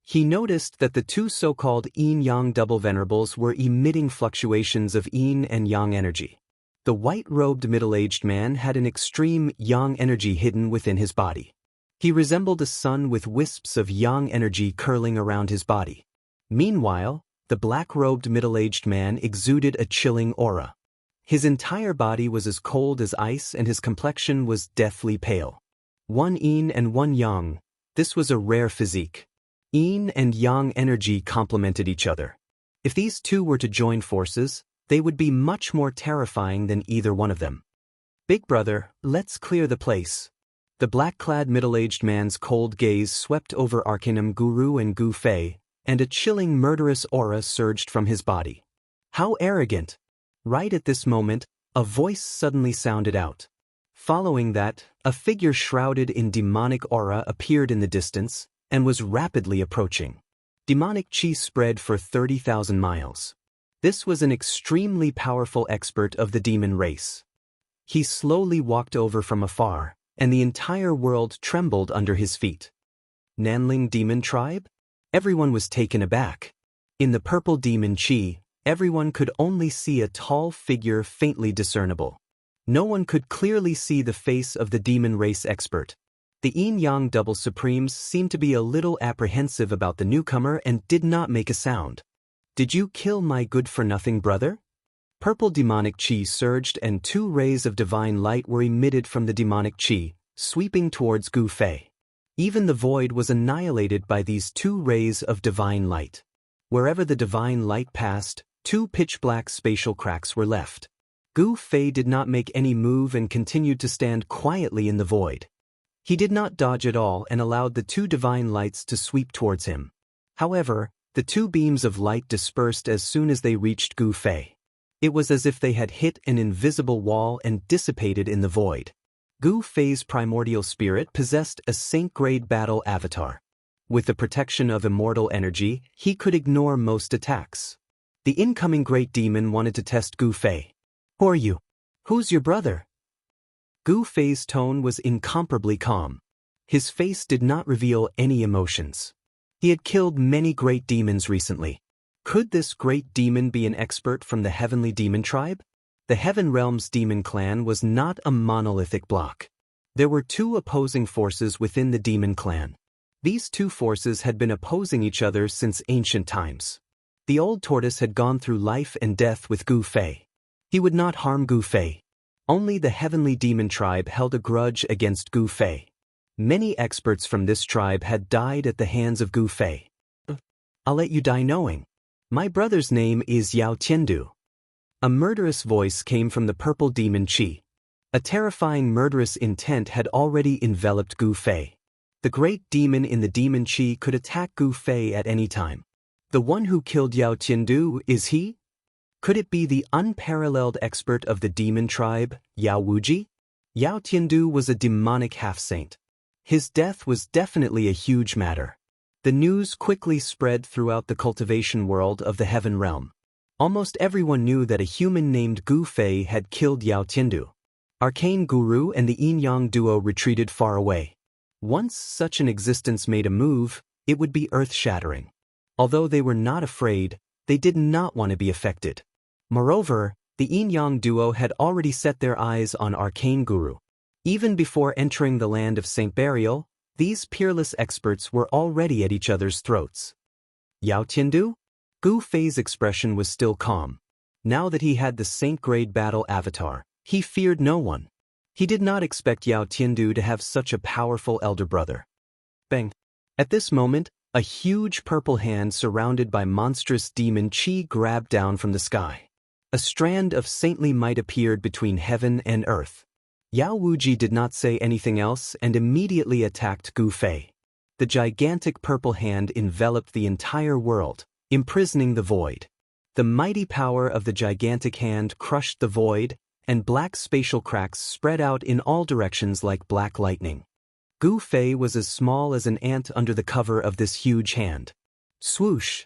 He noticed that the two so-called yin-yang double venerables were emitting fluctuations of yin and yang energy. The white-robed middle-aged man had an extreme yang energy hidden within his body. He resembled a sun with wisps of yang energy curling around his body. Meanwhile, the black-robed middle-aged man exuded a chilling aura. His entire body was as cold as ice and his complexion was deathly pale. One yin and one yang. This was a rare physique. Yin and yang energy complemented each other. If these two were to join forces, they would be much more terrifying than either one of them. Big brother, let's clear the place. The black-clad middle-aged man's cold gaze swept over Arcanum Guru and Gu Fei, and a chilling murderous aura surged from his body. How arrogant! Right at this moment, a voice suddenly sounded out. Following that, a figure shrouded in demonic aura appeared in the distance, and was rapidly approaching. Demonic chi spread for 30,000 miles. This was an extremely powerful expert of the demon race. He slowly walked over from afar, and the entire world trembled under his feet. Nanling Demon Tribe? Everyone was taken aback. In the purple demon chi, everyone could only see a tall figure faintly discernible. No one could clearly see the face of the demon race expert. The yin-yang double supremes seemed to be a little apprehensive about the newcomer and did not make a sound. Did you kill my good-for-nothing brother? Purple demonic chi surged and 2 rays of divine light were emitted from the demonic chi, sweeping towards Gu Fei. Even the void was annihilated by these 2 rays of divine light. Wherever the divine light passed, 2 pitch-black spatial cracks were left. Gu Fei did not make any move and continued to stand quietly in the void. He did not dodge at all and allowed the 2 divine lights to sweep towards him. However, the 2 beams of light dispersed as soon as they reached Gu Fei. It was as if they had hit an invisible wall and dissipated in the void. Gu Fei's primordial spirit possessed a saint-grade battle avatar. With the protection of immortal energy, he could ignore most attacks. The incoming great demon wanted to test Gu Fei. Who are you? Who's your brother? Gu Fei's tone was incomparably calm. His face did not reveal any emotions. He had killed many great demons recently. Could this great demon be an expert from the Heavenly Demon Tribe? The Heaven Realm's demon clan was not a monolithic block. There were 2 opposing forces within the demon clan. These 2 forces had been opposing each other since ancient times. The old tortoise had gone through life and death with Gu Fei. He would not harm Gu Fei. Only the Heavenly Demon Tribe held a grudge against Gu Fei. Many experts from this tribe had died at the hands of Gu Fei. I'll let you die knowing. My brother's name is Yao Tiandu. A murderous voice came from the purple demon chi. A terrifying murderous intent had already enveloped Gu Fei. The great demon in the demon chi could attack Gu Fei at any time. The one who killed Yao Tiandu, is he? Could it be the unparalleled expert of the demon tribe, Yao Wuji? Yao Tiandu was a demonic half-saint. His death was definitely a huge matter. The news quickly spread throughout the cultivation world of the Heaven Realm. Almost everyone knew that a human named Gu Fei had killed Yao Tiandu. Arcane Guru and the yin-yang duo retreated far away. Once such an existence made a move, it would be earth-shattering. Although they were not afraid, they did not want to be affected. Moreover, the yin-yang duo had already set their eyes on Arcane Guru. Even before entering the land of Saint Burial, these peerless experts were already at each other's throats. Yao Tiandu? Gu Fei's expression was still calm. Now that he had the saint-grade battle avatar, he feared no one. He did not expect Yao Tiandu to have such a powerful elder brother. Bang! At this moment, a huge purple hand surrounded by monstrous demon chi grabbed down from the sky. A strand of saintly might appeared between heaven and earth. Yao Wuji did not say anything else and immediately attacked Gu Fei. The gigantic purple hand enveloped the entire world, imprisoning the void. The mighty power of the gigantic hand crushed the void, and black spatial cracks spread out in all directions like black lightning. Gu Fei was as small as an ant under the cover of this huge hand. Swoosh!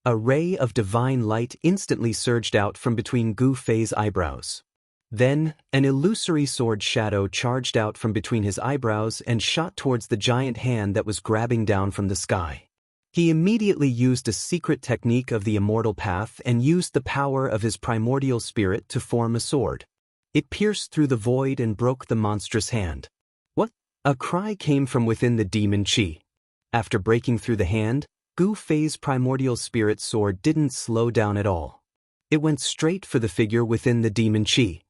A ray of divine light instantly surged out from between Gu Fei's eyebrows. Then, an illusory sword shadow charged out from between his eyebrows and shot towards the giant hand that was grabbing down from the sky. He immediately used a secret technique of the immortal path and used the power of his primordial spirit to form a sword. It pierced through the void and broke the monstrous hand. What? A cry came from within the demon chi. After breaking through the hand, Gu Fei's primordial spirit sword didn't slow down at all. It went straight for the figure within the demon chi.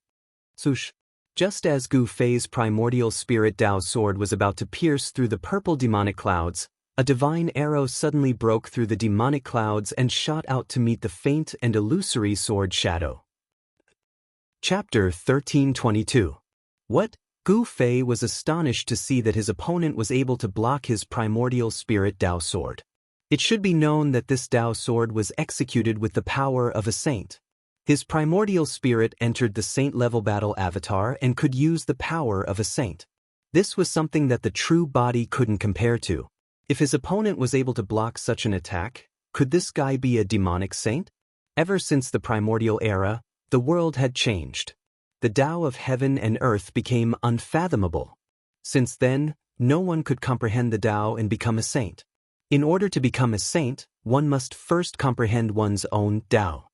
Swoosh! Just as Gu Fei's primordial spirit Dao sword was about to pierce through the purple demonic clouds, A divine arrow suddenly broke through the demonic clouds and shot out to meet the faint and illusory sword shadow. Chapter 1322. What? Gu Fei was astonished to see that his opponent was able to block his primordial spirit Dao sword. It should be known that this Dao sword was executed with the power of a saint. His primordial spirit entered the saint-level battle avatar and could use the power of a saint. This was something that the true body couldn't compare to. If his opponent was able to block such an attack, could this guy be a demonic saint? Ever since the primordial era, the world had changed. The Tao of heaven and earth became unfathomable. Since then, no one could comprehend the Tao and become a saint. In order to become a saint, one must first comprehend one's own Tao.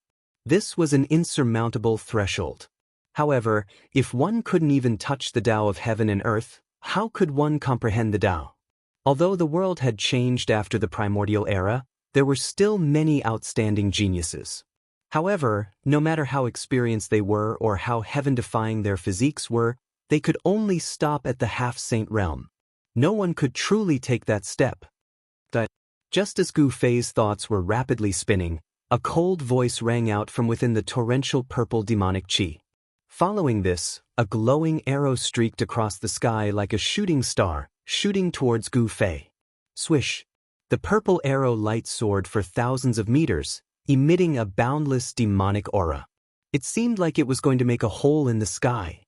This was an insurmountable threshold. However, if one couldn't even touch the Tao of heaven and earth, how could one comprehend the Tao? Although the world had changed after the primordial era, there were still many outstanding geniuses. However, no matter how experienced they were or how heaven-defying their physiques were, they could only stop at the half-saint realm. No one could truly take that step. But just as Gu Fei's thoughts were rapidly spinning, a cold voice rang out from within the torrential purple demonic chi. Following this, a glowing arrow streaked across the sky like a shooting star, shooting towards Gu Fei. Swish! The purple arrow light soared for thousands of meters, emitting a boundless demonic aura. It seemed like it was going to make a hole in the sky.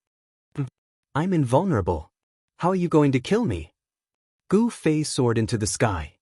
I'm invulnerable. How are you going to kill me? Gu Fei soared into the sky.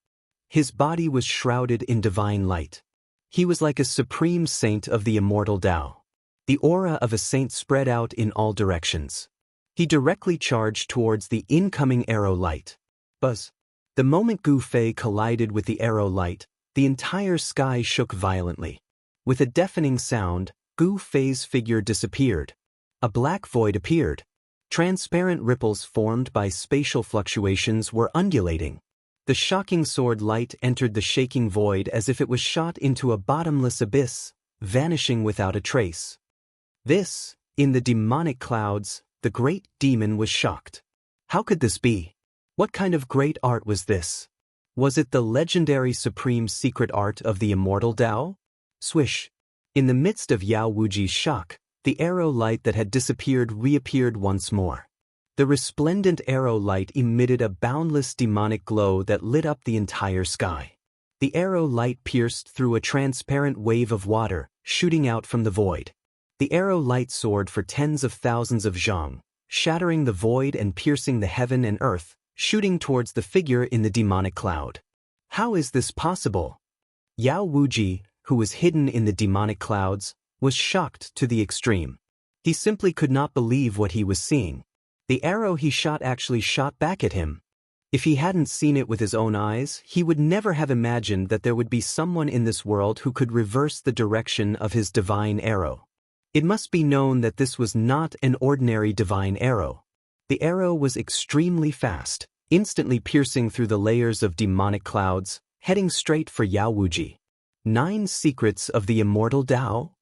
His body was shrouded in divine light. He was like a supreme saint of the immortal Tao. The aura of a saint spread out in all directions. He directly charged towards the incoming arrow light. Buzz! The moment Gu Fei collided with the arrow light, the entire sky shook violently. With a deafening sound, Gu Fei's figure disappeared. A black void appeared. Transparent ripples formed by spatial fluctuations were undulating. The shocking sword light entered the shaking void as if it was shot into a bottomless abyss, vanishing without a trace. This, in the demonic clouds, the great demon was shocked. How could this be? What kind of great art was this? Was it the legendary supreme secret art of the immortal Tao? Swish! In the midst of Yao Wuji's shock, the arrow light that had disappeared reappeared once more. The resplendent arrow light emitted a boundless demonic glow that lit up the entire sky. The arrow light pierced through a transparent wave of water, shooting out from the void. The arrow light soared for tens of thousands of zhang, shattering the void and piercing the heaven and earth, shooting towards the figure in the demonic cloud. How is this possible? Yao Wuji, who was hidden in the demonic clouds, was shocked to the extreme. He simply could not believe what he was seeing. The arrow he shot actually shot back at him. If he hadn't seen it with his own eyes, he would never have imagined that there would be someone in this world who could reverse the direction of his divine arrow. It must be known that this was not an ordinary divine arrow. The arrow was extremely fast, instantly piercing through the layers of demonic clouds, heading straight for Yao Wuji. 9 secrets of the immortal Tao?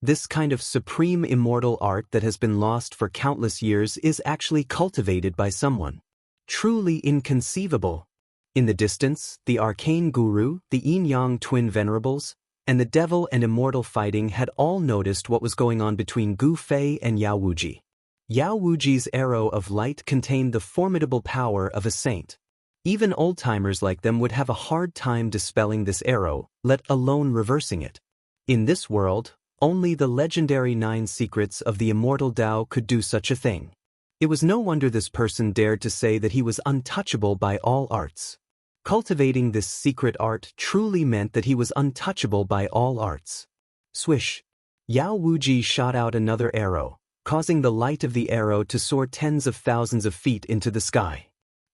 This kind of supreme immortal art that has been lost for countless years is actually cultivated by someone. Truly inconceivable. In the distance, the arcane guru, the yin-yang twin venerables, and the devil and immortal fighting had all noticed what was going on between Gu Fei and Yao Wuji. Yao Wuji's arrow of light contained the formidable power of a saint. Even old-timers like them would have a hard time dispelling this arrow, let alone reversing it. In this world, only the legendary 9 secrets of the immortal Tao could do such a thing. It was no wonder this person dared to say that he was untouchable by all arts. Cultivating this secret art truly meant that he was untouchable by all arts. Swish! Yao Wuji shot out another arrow, causing the light of the arrow to soar tens of thousands of feet into the sky.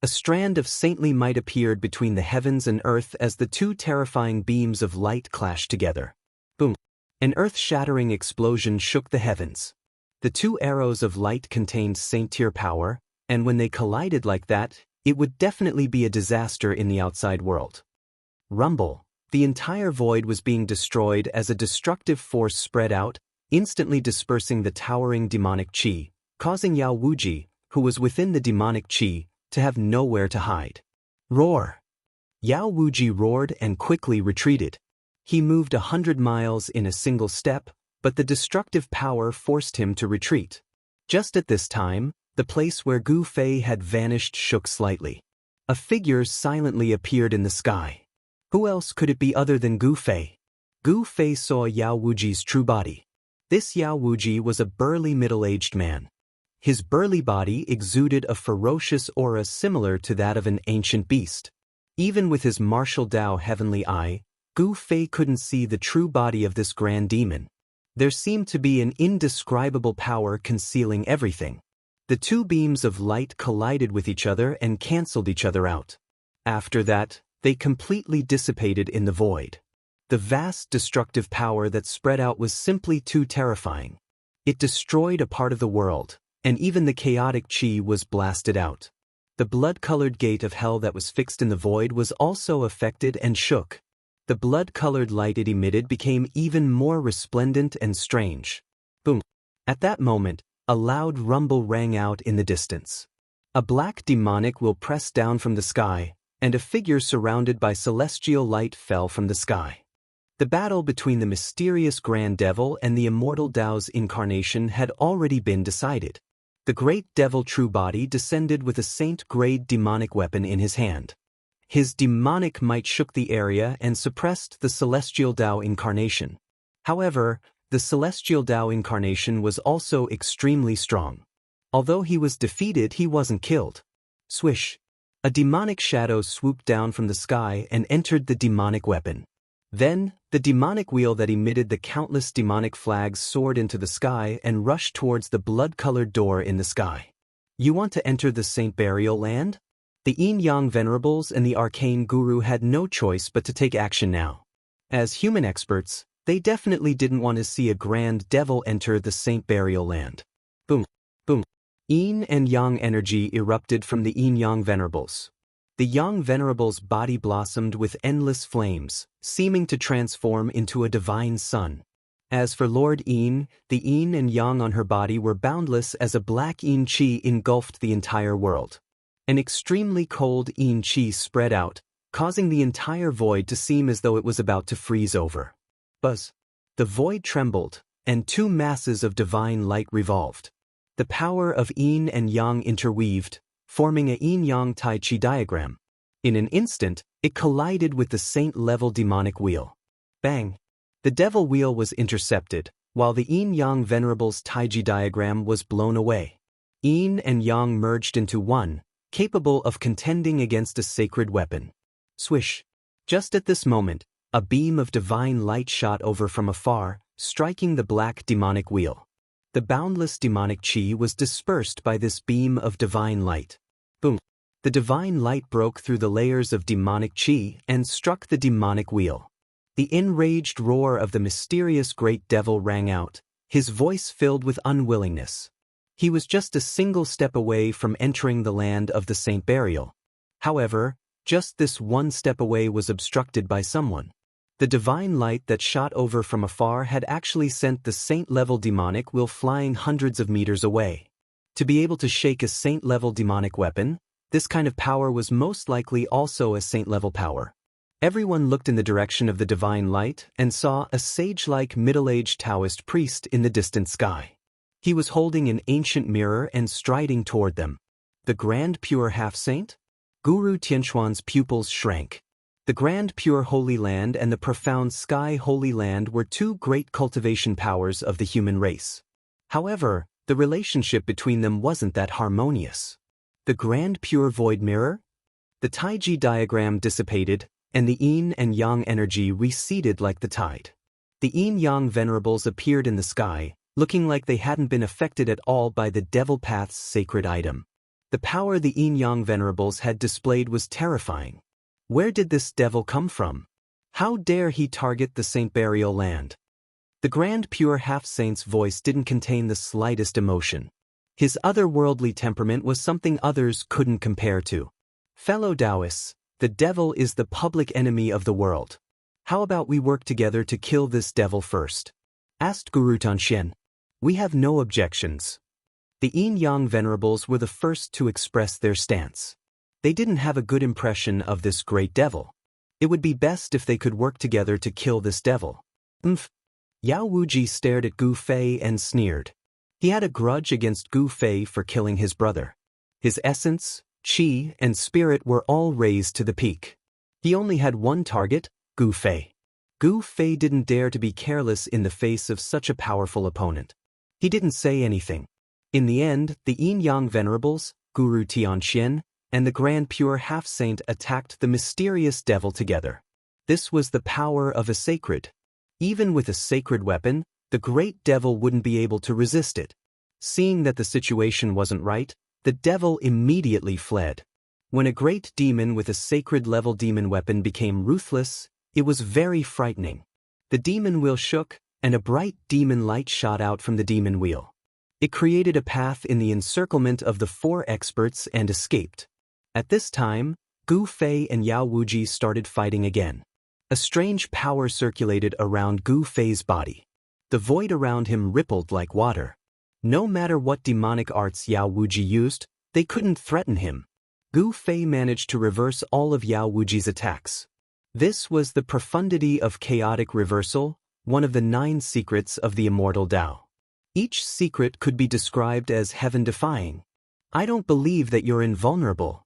A strand of saintly might appeared between the heavens and earth as the 2 terrifying beams of light clashed together. Boom! An earth-shattering explosion shook the heavens. The 2 arrows of light contained saint-tier power, and when they collided like that, it would definitely be a disaster in the outside world. Rumble! The entire void was being destroyed as a destructive force spread out, instantly dispersing the towering demonic chi, causing Yao Wuji, who was within the demonic chi, to have nowhere to hide. Roar! Yao Wuji roared and quickly retreated. He moved 100 miles in a single step, but the destructive power forced him to retreat. Just at this time, the place where Gu Fei had vanished shook slightly. A figure silently appeared in the sky. Who else could it be other than Gu Fei? Gu Fei saw Yao Wuji's true body. This Yao Wuji was a burly middle-aged man. His burly body exuded a ferocious aura similar to that of an ancient beast. Even with his martial Dao heavenly eye, Gu Fei couldn't see the true body of this grand demon. There seemed to be an indescribable power concealing everything. The two beams of light collided with each other and cancelled each other out. After that, they completely dissipated in the void. The vast destructive power that spread out was simply too terrifying. It destroyed a part of the world, and even the chaotic chi was blasted out. The blood-colored gate of hell that was fixed in the void was also affected and shook. The blood-colored light it emitted became even more resplendent and strange. Boom! At that moment, a loud rumble rang out in the distance. A black demonic will pressed down from the sky, and a figure surrounded by celestial light fell from the sky. The battle between the mysterious Grand Devil and the Immortal Dao's incarnation had already been decided. The great devil true body descended with a saint-grade demonic weapon in his hand. His demonic might shook the area and suppressed the celestial Dao incarnation. However, the celestial Dao incarnation was also extremely strong. Although he was defeated, he wasn't killed. Swish! A demonic shadow swooped down from the sky and entered the demonic weapon. Then, the demonic wheel that emitted the countless demonic flags soared into the sky and rushed towards the blood-colored door in the sky. You want to enter the Saint Burial Land? The Yin-Yang Venerables and the Arcane Guru had no choice but to take action now. As human experts, they definitely didn't want to see a grand devil enter the Saint Burial Land. Boom! Boom! Yin and Yang energy erupted from the Yin-Yang Venerables. The Yang Venerables' body blossomed with endless flames, seeming to transform into a divine sun. As for Lord Yin, the Yin and Yang on her body were boundless as a black Yin Qi engulfed the entire world. An extremely cold Yin Qi spread out, causing the entire void to seem as though it was about to freeze over. Buzz! The void trembled, and two masses of divine light revolved. The power of Yin and Yang interweaved, forming a yin-yang tai chi diagram. In an instant, it collided with the saint-level demonic wheel. Bang! The devil wheel was intercepted, while the yin-yang venerables taiji diagram was blown away. Yin and Yang merged into one, capable of contending against a sacred weapon. Swish! Just at this moment, a beam of divine light shot over from afar, striking the black demonic wheel. The boundless demonic chi was dispersed by this beam of divine light. Boom! The divine light broke through the layers of demonic chi and struck the demonic wheel. The enraged roar of the mysterious great devil rang out, his voice filled with unwillingness. He was just a single step away from entering the land of the Saint Burial. However, just this one step away was obstructed by someone. The divine light that shot over from afar had actually sent the saint-level demonic wheel flying hundreds of meters away. To be able to shake a saint-level demonic weapon, this kind of power was most likely also a saint-level power. Everyone looked in the direction of the divine light and saw a sage-like middle-aged Daoist priest in the distant sky. He was holding an ancient mirror and striding toward them. The Grand Pure Half-Saint? Guru Tianxuan's pupils shrank. The Grand Pure Holy Land and the Profound Sky Holy Land were two great cultivation powers of the human race. However, the relationship between them wasn't that harmonious. The Grand Pure Void Mirror? The Taiji diagram dissipated, and the Yin and Yang energy receded like the tide. The Yin-Yang Venerables appeared in the sky, looking like they hadn't been affected at all by the Devil Path's sacred item. The power the Yin-Yang Venerables had displayed was terrifying. Where did this devil come from? How dare he target the Saint Burial Land? The Grand Pure Half-Saint's voice didn't contain the slightest emotion. His otherworldly temperament was something others couldn't compare to. Fellow Daoists, the devil is the public enemy of the world. How about we work together to kill this devil first? Asked Guru Tanxian. We have no objections. The Yin-Yang Venerables were the first to express their stance. They didn't have a good impression of this great devil. It would be best if they could work together to kill this devil. Yao Wuji stared at Gu Fei and sneered. He had a grudge against Gu Fei for killing his brother. His essence, qi, and spirit were all raised to the peak. He only had one target, Gu Fei. Gu Fei didn't dare to be careless in the face of such a powerful opponent. He didn't say anything. In the end, the Yin-Yang Venerables, Guru Tianxian, and the Grand Pure Half-Saint attacked the mysterious devil together. This was the power of a sacred. Even with a sacred weapon, the great devil wouldn't be able to resist it. Seeing that the situation wasn't right, the devil immediately fled. When a great demon with a sacred-level demon weapon became ruthless, it was very frightening. The demon wheel shook, and a bright demon light shot out from the demon wheel. It created a path in the encirclement of the 4 experts and escaped. At this time, Gu Fei and Yao Wuji started fighting again. A strange power circulated around Gu Fei's body. The void around him rippled like water. No matter what demonic arts Yao Wuji used, they couldn't threaten him. Gu Fei managed to reverse all of Yao Wuji's attacks. This was the profundity of chaotic reversal, one of the 9 secrets of the immortal Tao. Each secret could be described as heaven-defying. I don't believe that you're invulnerable.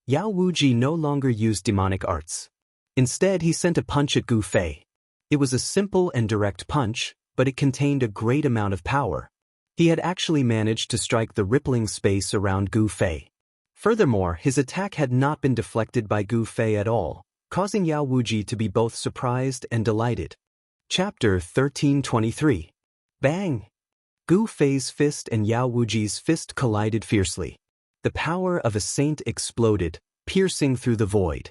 Yao Wuji no longer used demonic arts. Instead, he sent a punch at Gu Fei. It was a simple and direct punch, but it contained a great amount of power. He had actually managed to strike the rippling space around Gu Fei. Furthermore, his attack had not been deflected by Gu Fei at all, causing Yao Wuji to be both surprised and delighted. Chapter 1323. Bang! Gu Fei's fist and Yao Wuji's fist collided fiercely. The power of a saint exploded, piercing through the void.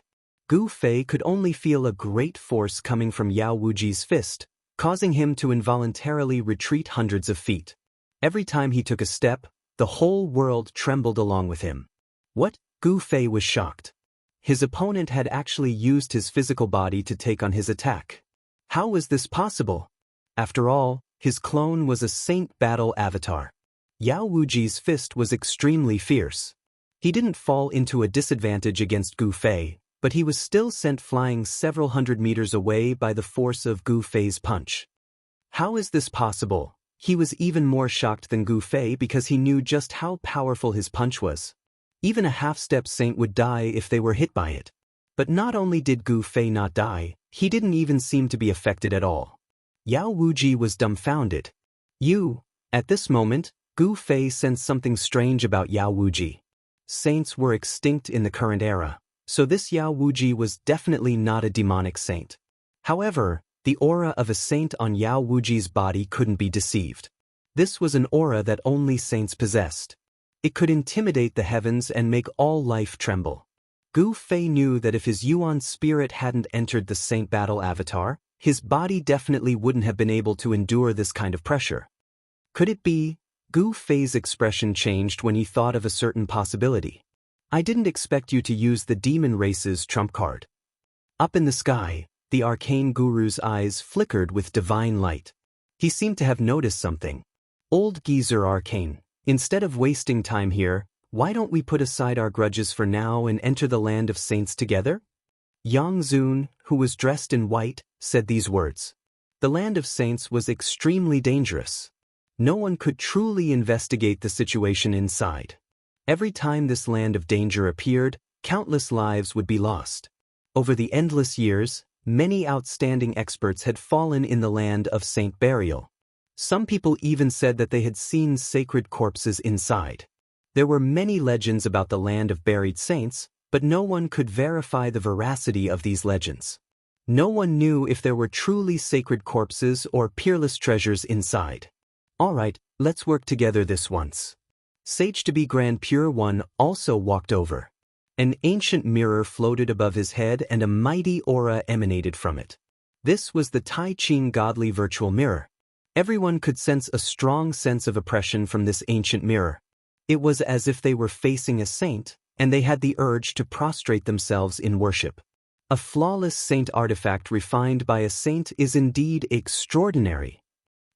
Gu Fei could only feel a great force coming from Yao Wuji's fist, causing him to involuntarily retreat hundreds of feet. Every time he took a step, the whole world trembled along with him. What? Gu Fei was shocked. His opponent had actually used his physical body to take on his attack. How was this possible? After all, his clone was a saint battle avatar. Yao Wuji's fist was extremely fierce. He didn't fall into a disadvantage against Gu Fei, but he was still sent flying several hundred meters away by the force of Gu Fei's punch. How is this possible? He was even more shocked than Gu Fei because he knew just how powerful his punch was. Even a half-step saint would die if they were hit by it. But not only did Gu Fei not die, he didn't even seem to be affected at all. Yao Wuji was dumbfounded. At this moment, Gu Fei sensed something strange about Yao Wuji. Saints were extinct in the current era, so this Yao Wuji was definitely not a demonic saint. However, the aura of a saint on Yao Wuji's body couldn't be deceived. This was an aura that only saints possessed. It could intimidate the heavens and make all life tremble. Gu Fei knew that if his Yuan spirit hadn't entered the saint battle avatar, his body definitely wouldn't have been able to endure this kind of pressure. Could it be? Gu Fei's expression changed when he thought of a certain possibility. I didn't expect you to use the demon race's trump card. Up in the sky, the arcane guru's eyes flickered with divine light. He seemed to have noticed something. Old geezer arcane. Instead of wasting time here, why don't we put aside our grudges for now and enter the land of saints together? Yang Zun, who was dressed in white, said these words. The land of saints was extremely dangerous. No one could truly investigate the situation inside. Every time this land of danger appeared, countless lives would be lost. Over the endless years, many outstanding experts had fallen in the land of saint burial. Some people even said that they had seen sacred corpses inside. There were many legends about the land of buried saints, but no one could verify the veracity of these legends. No one knew if there were truly sacred corpses or peerless treasures inside. All right, let's work together this once. Sage to be Grand Pure One also walked over. An ancient mirror floated above his head and a mighty aura emanated from it. This was the Tai Ching godly virtual mirror. Everyone could sense a strong sense of oppression from this ancient mirror. It was as if they were facing a saint, and they had the urge to prostrate themselves in worship. A flawless saint artifact refined by a saint is indeed extraordinary.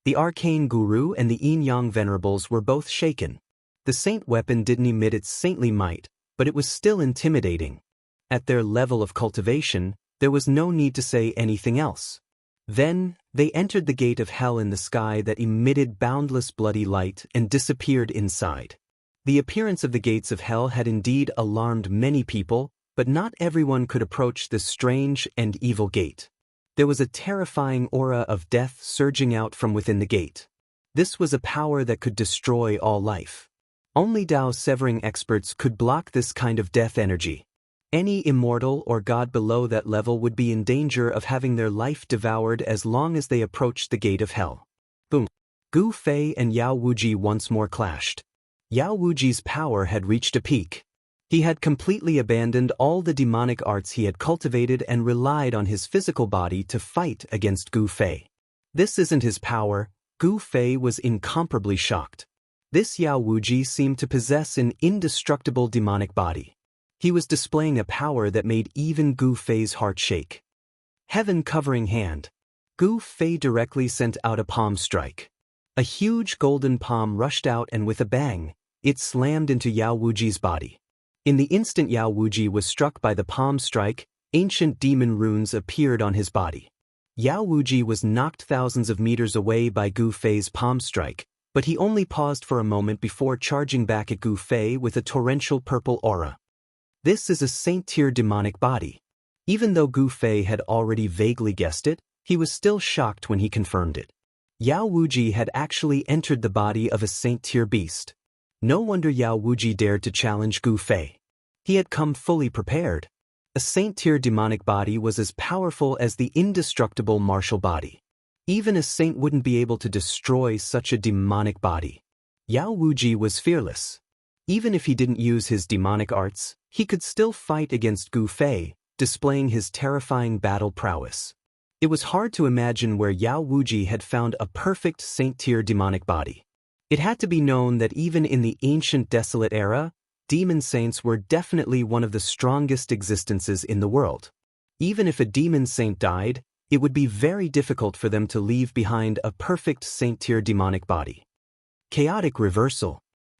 The arcane guru and the yin-yang venerables were both shaken. The saint weapon didn't emit its saintly might, but it was still intimidating. At their level of cultivation, there was no need to say anything else. Then, they entered the gate of hell in the sky that emitted boundless bloody light and disappeared inside. The appearance of the gates of hell had indeed alarmed many people, but not everyone could approach this strange and evil gate. There was a terrifying aura of death surging out from within the gate. This was a power that could destroy all life. Only Dao-severing experts could block this kind of death energy. Any immortal or god below that level would be in danger of having their life devoured as long as they approached the gate of hell. Boom! Gu Fei and Yao Wuji once more clashed. Yao Wuji's power had reached a peak. He had completely abandoned all the demonic arts he had cultivated and relied on his physical body to fight against Gu Fei. This isn't his power. Gu Fei was incomparably shocked. This Yao Wuji seemed to possess an indestructible demonic body. He was displaying a power that made even Gu Fei's heart shake. Heaven-covering hand. Gu Fei directly sent out a palm strike. A huge golden palm rushed out and with a bang, it slammed into Yao Wuji's body. In the instant Yao Wuji was struck by the palm strike, ancient demon runes appeared on his body. Yao Wuji was knocked thousands of meters away by Gu Fei's palm strike, but he only paused for a moment before charging back at Gu Fei with a torrential purple aura. This is a saint-tier demonic body. Even though Gu Fei had already vaguely guessed it, he was still shocked when he confirmed it. Yao Wuji had actually entered the body of a saint-tier beast. No wonder Yao Wuji dared to challenge Gu Fei. He had come fully prepared. A saint-tier demonic body was as powerful as the indestructible martial body. Even a saint wouldn't be able to destroy such a demonic body. Yao Wuji was fearless. Even if he didn't use his demonic arts, he could still fight against Gu Fei, displaying his terrifying battle prowess. It was hard to imagine where Yao Wuji had found a perfect saint-tier demonic body. It had to be known that even in the ancient desolate era, demon saints were definitely one of the strongest existences in the world. Even if a demon saint died, it would be very difficult for them to leave behind a perfect saint-tier demonic body. Chaotic reversal.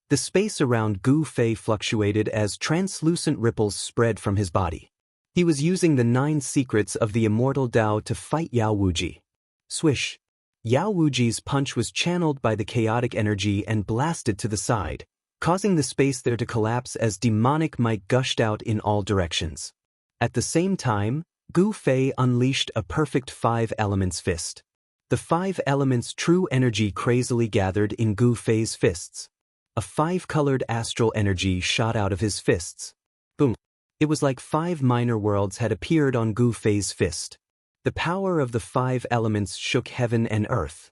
The space around Gu Fei fluctuated as translucent ripples spread from his body. He was using the 9 secrets of the immortal Dao to fight Yao Wuji. Swish! Yao Wuji's punch was channeled by the chaotic energy and blasted to the side, causing the space there to collapse as demonic might gushed out in all directions. At the same time, Gu Fei unleashed a perfect 5 elements fist. The 5 elements' true energy crazily gathered in Gu Fei's fists. A 5-colored astral energy shot out of his fists. Boom! It was like 5 minor worlds had appeared on Gu Fei's fist. The power of the 5 elements shook heaven and earth.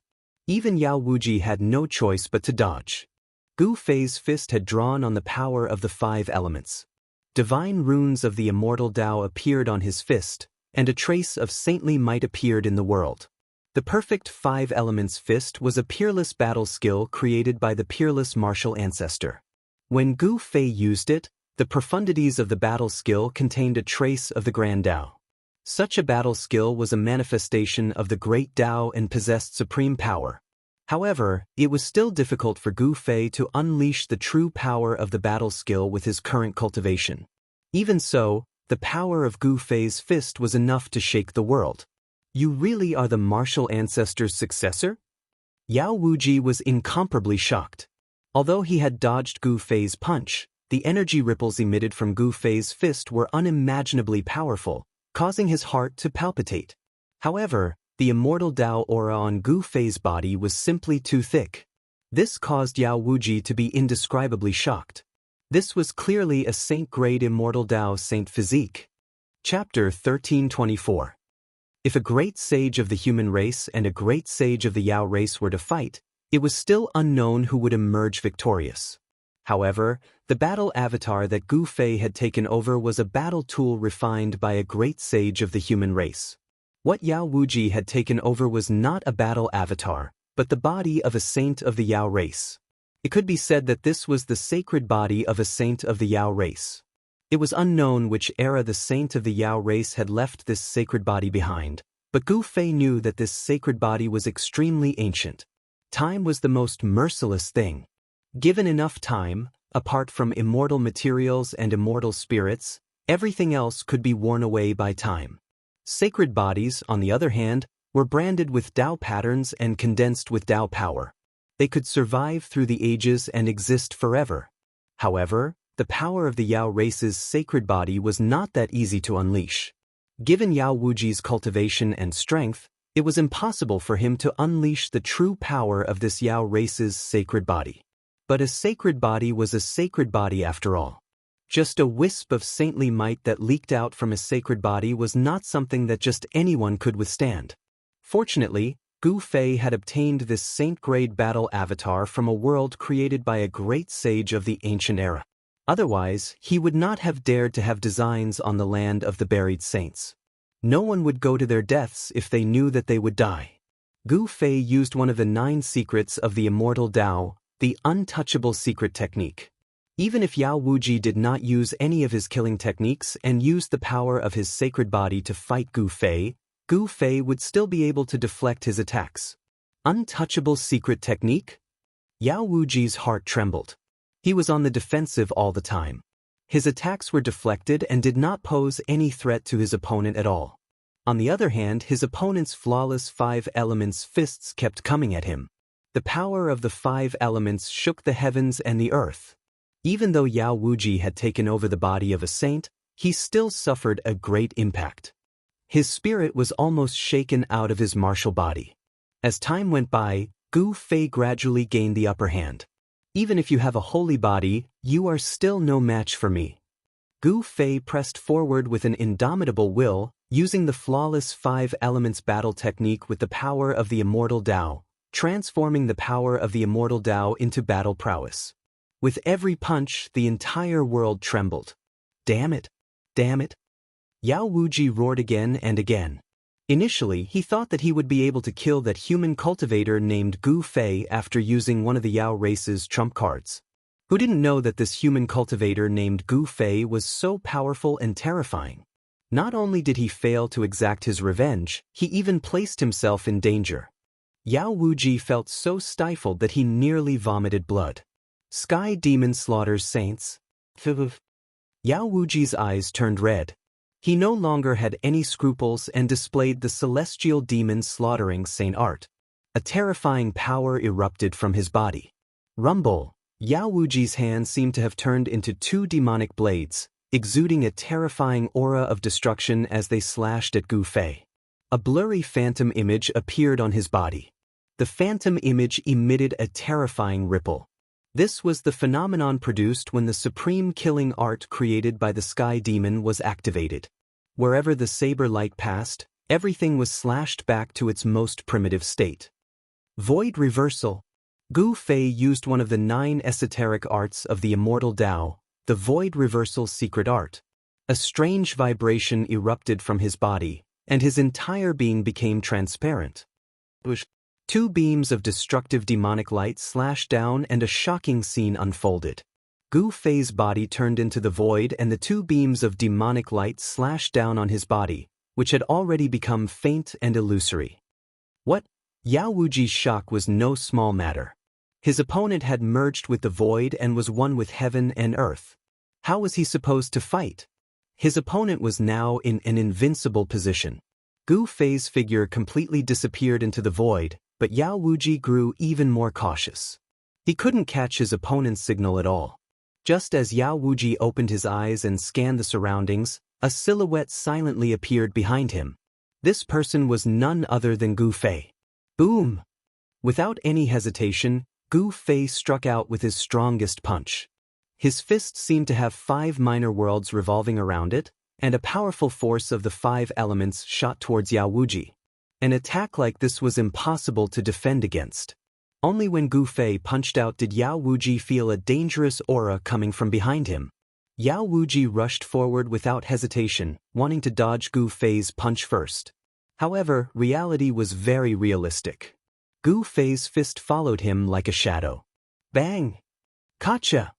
Even Yao Wuji had no choice but to dodge. Gu Fei's fist had drawn on the power of the 5 elements. Divine runes of the immortal Dao appeared on his fist, and a trace of saintly might appeared in the world. The perfect 5 elements fist was a peerless battle skill created by the peerless martial ancestor. When Gu Fei used it, the profundities of the battle skill contained a trace of the Grand Dao. Such a battle skill was a manifestation of the Great Dao and possessed supreme power. However, it was still difficult for Gu Fei to unleash the true power of the battle skill with his current cultivation. Even so, the power of Gu Fei's fist was enough to shake the world. You really are the martial ancestor's successor? Yao Wuji was incomparably shocked. Although he had dodged Gu Fei's punch, the energy ripples emitted from Gu Fei's fist were unimaginably powerful, causing his heart to palpitate. However, the immortal Dao aura on Gu Fei's body was simply too thick. This caused Yao Wuji to be indescribably shocked. This was clearly a saint-grade immortal Dao saint physique. Chapter 1324. If a great sage of the human race and a great sage of the Yao race were to fight, it was still unknown who would emerge victorious. However, the battle avatar that Gu Fei had taken over was a battle tool refined by a great sage of the human race. What Yao Wuji had taken over was not a battle avatar, but the body of a saint of the Yao race. It could be said that this was the sacred body of a saint of the Yao race. It was unknown which era the saint of the Yao race had left this sacred body behind, but Gu Fei knew that this sacred body was extremely ancient. Time was the most merciless thing. Given enough time, apart from immortal materials and immortal spirits, everything else could be worn away by time. Sacred bodies, on the other hand, were branded with Dao patterns and condensed with Dao power. They could survive through the ages and exist forever. However, the power of the Yao race's sacred body was not that easy to unleash. Given Yao Wuji's cultivation and strength, it was impossible for him to unleash the true power of this Yao race's sacred body. But a sacred body was a sacred body after all. Just a wisp of saintly might that leaked out from a sacred body was not something that just anyone could withstand. Fortunately, Gu Fei had obtained this saint-grade battle avatar from a world created by a great sage of the ancient era. Otherwise, he would not have dared to have designs on the land of the buried saints. No one would go to their deaths if they knew that they would die. Gu Fei used one of the 9 secrets of the immortal Dao, the untouchable secret technique. Even if Yao Wuji did not use any of his killing techniques and used the power of his sacred body to fight Gu Fei would still be able to deflect his attacks. Untouchable secret technique? Yao Wuji's heart trembled. He was on the defensive all the time. His attacks were deflected and did not pose any threat to his opponent at all. On the other hand, his opponent's flawless 5 elements fists kept coming at him. The power of the 5 elements shook the heavens and the earth. Even though Yao Wuji had taken over the body of a saint, he still suffered a great impact. His spirit was almost shaken out of his martial body. As time went by, Gu Fei gradually gained the upper hand. Even if you have a holy body, you are still no match for me. Gu Fei pressed forward with an indomitable will, using the flawless 5 elements battle technique with the power of the immortal Dao, transforming the power of the immortal Dao into battle prowess. With every punch, the entire world trembled. Damn it! Damn it! Yao Wuji roared again and again. Initially, he thought that he would be able to kill that human cultivator named Gu Fei after using one of the Yao race's trump cards. Who didn't know that this human cultivator named Gu Fei was so powerful and terrifying? Not only did he fail to exact his revenge, he even placed himself in danger. Yao Wuji felt so stifled that he nearly vomited blood. Sky Demon slaughters saints. Yao Wuji's eyes turned red. He no longer had any scruples and displayed the celestial demon slaughtering saint art. A terrifying power erupted from his body. Rumble! Yao Wuji's hands seemed to have turned into 2 demonic blades, exuding a terrifying aura of destruction as they slashed at Gu Fei. A blurry phantom image appeared on his body. The phantom image emitted a terrifying ripple. This was the phenomenon produced when the supreme killing art created by the Sky Demon was activated. Wherever the saber light passed, everything was slashed back to its most primitive state. Void Reversal. Gu Fei used one of the 9 esoteric arts of the immortal Dao, the Void Reversal secret art. A strange vibration erupted from his body, and his entire being became transparent. 2 beams of destructive demonic light slashed down and a shocking scene unfolded. Gu Fei's body turned into the void and the 2 beams of demonic light slashed down on his body, which had already become faint and illusory. What? Yao Wuji's shock was no small matter. His opponent had merged with the void and was one with heaven and earth. How was he supposed to fight? His opponent was now in an invincible position. Gu Fei's figure completely disappeared into the void, but Yao Wuji grew even more cautious. He couldn't catch his opponent's signal at all. Just as Yao Wuji opened his eyes and scanned the surroundings, a silhouette silently appeared behind him. This person was none other than Gu Fei. Boom! Without any hesitation, Gu Fei struck out with his strongest punch. His fist seemed to have 5 minor worlds revolving around it, and a powerful force of the 5 elements shot towards Yao Wuji. An attack like this was impossible to defend against. Only when Gu Fei punched out did Yao Wuji feel a dangerous aura coming from behind him. Yao Wuji rushed forward without hesitation, wanting to dodge Gu Fei's punch first. However, reality was very realistic. Gu Fei's fist followed him like a shadow. Bang! Gotcha!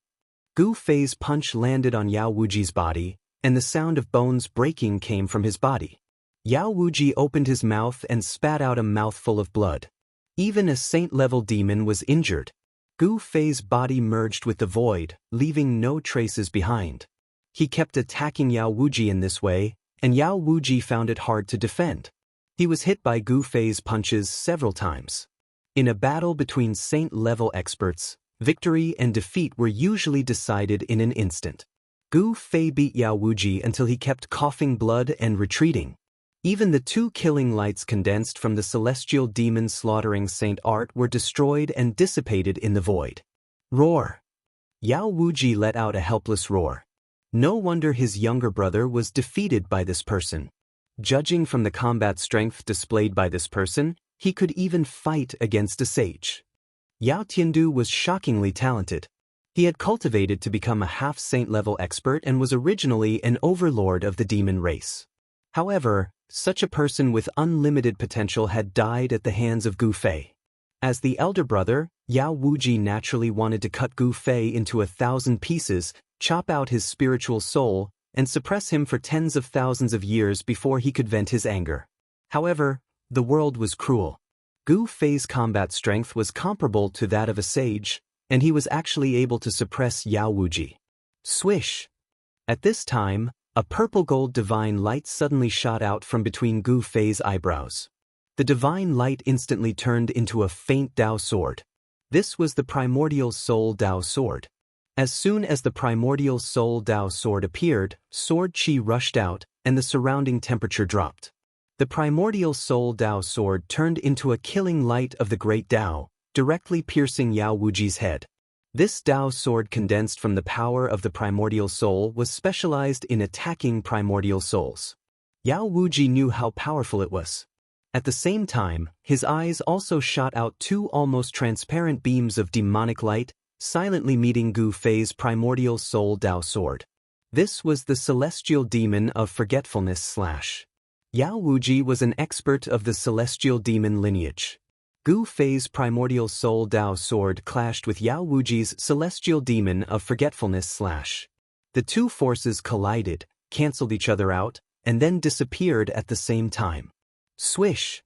Gu Fei's punch landed on Yao Wuji's body, and the sound of bones breaking came from his body. Yao Wuji opened his mouth and spat out a mouthful of blood. Even a saint-level demon was injured. Gu Fei's body merged with the void, leaving no traces behind. He kept attacking Yao Wuji in this way, and Yao Wuji found it hard to defend. He was hit by Gu Fei's punches several times. In a battle between saint-level experts, victory and defeat were usually decided in an instant. Gu Fei beat Yao Wuji until he kept coughing blood and retreating. Even the two killing lights condensed from the celestial demon slaughtering Saint Art were destroyed and dissipated in the void. Roar! Yao Wuji let out a helpless roar. No wonder his younger brother was defeated by this person. Judging from the combat strength displayed by this person, he could even fight against a sage. Yao Tiandu was shockingly talented. He had cultivated to become a half-saint level expert and was originally an overlord of the demon race. However, such a person with unlimited potential had died at the hands of Gu Fei. As the elder brother, Yao Wuji naturally wanted to cut Gu Fei into 1,000 pieces, chop out his spiritual soul, and suppress him for tens of thousands of years before he could vent his anger. However, the world was cruel. Gu Fei's combat strength was comparable to that of a sage, and he was actually able to suppress Yao Wuji. Swish! At this time, a purple-gold divine light suddenly shot out from between Gu Fei's eyebrows. The divine light instantly turned into a faint Dao sword. This was the primordial soul Dao sword. As soon as the primordial soul Dao sword appeared, sword chi rushed out, and the surrounding temperature dropped. The primordial soul Dao sword turned into a killing light of the great Dao, directly piercing Yao Wuji's head. This Dao sword condensed from the power of the primordial soul was specialized in attacking primordial souls. Yao Wuji knew how powerful it was. At the same time, his eyes also shot out two almost transparent beams of demonic light, silently meeting Gu Fei's primordial soul Dao sword. This was the celestial demon of forgetfulness / Yao Wuji was an expert of the celestial demon lineage. Gu Fei's primordial soul Dao sword clashed with Yao Wuji's celestial demon of forgetfulness / The two forces collided, cancelled each other out, and then disappeared at the same time. Swish!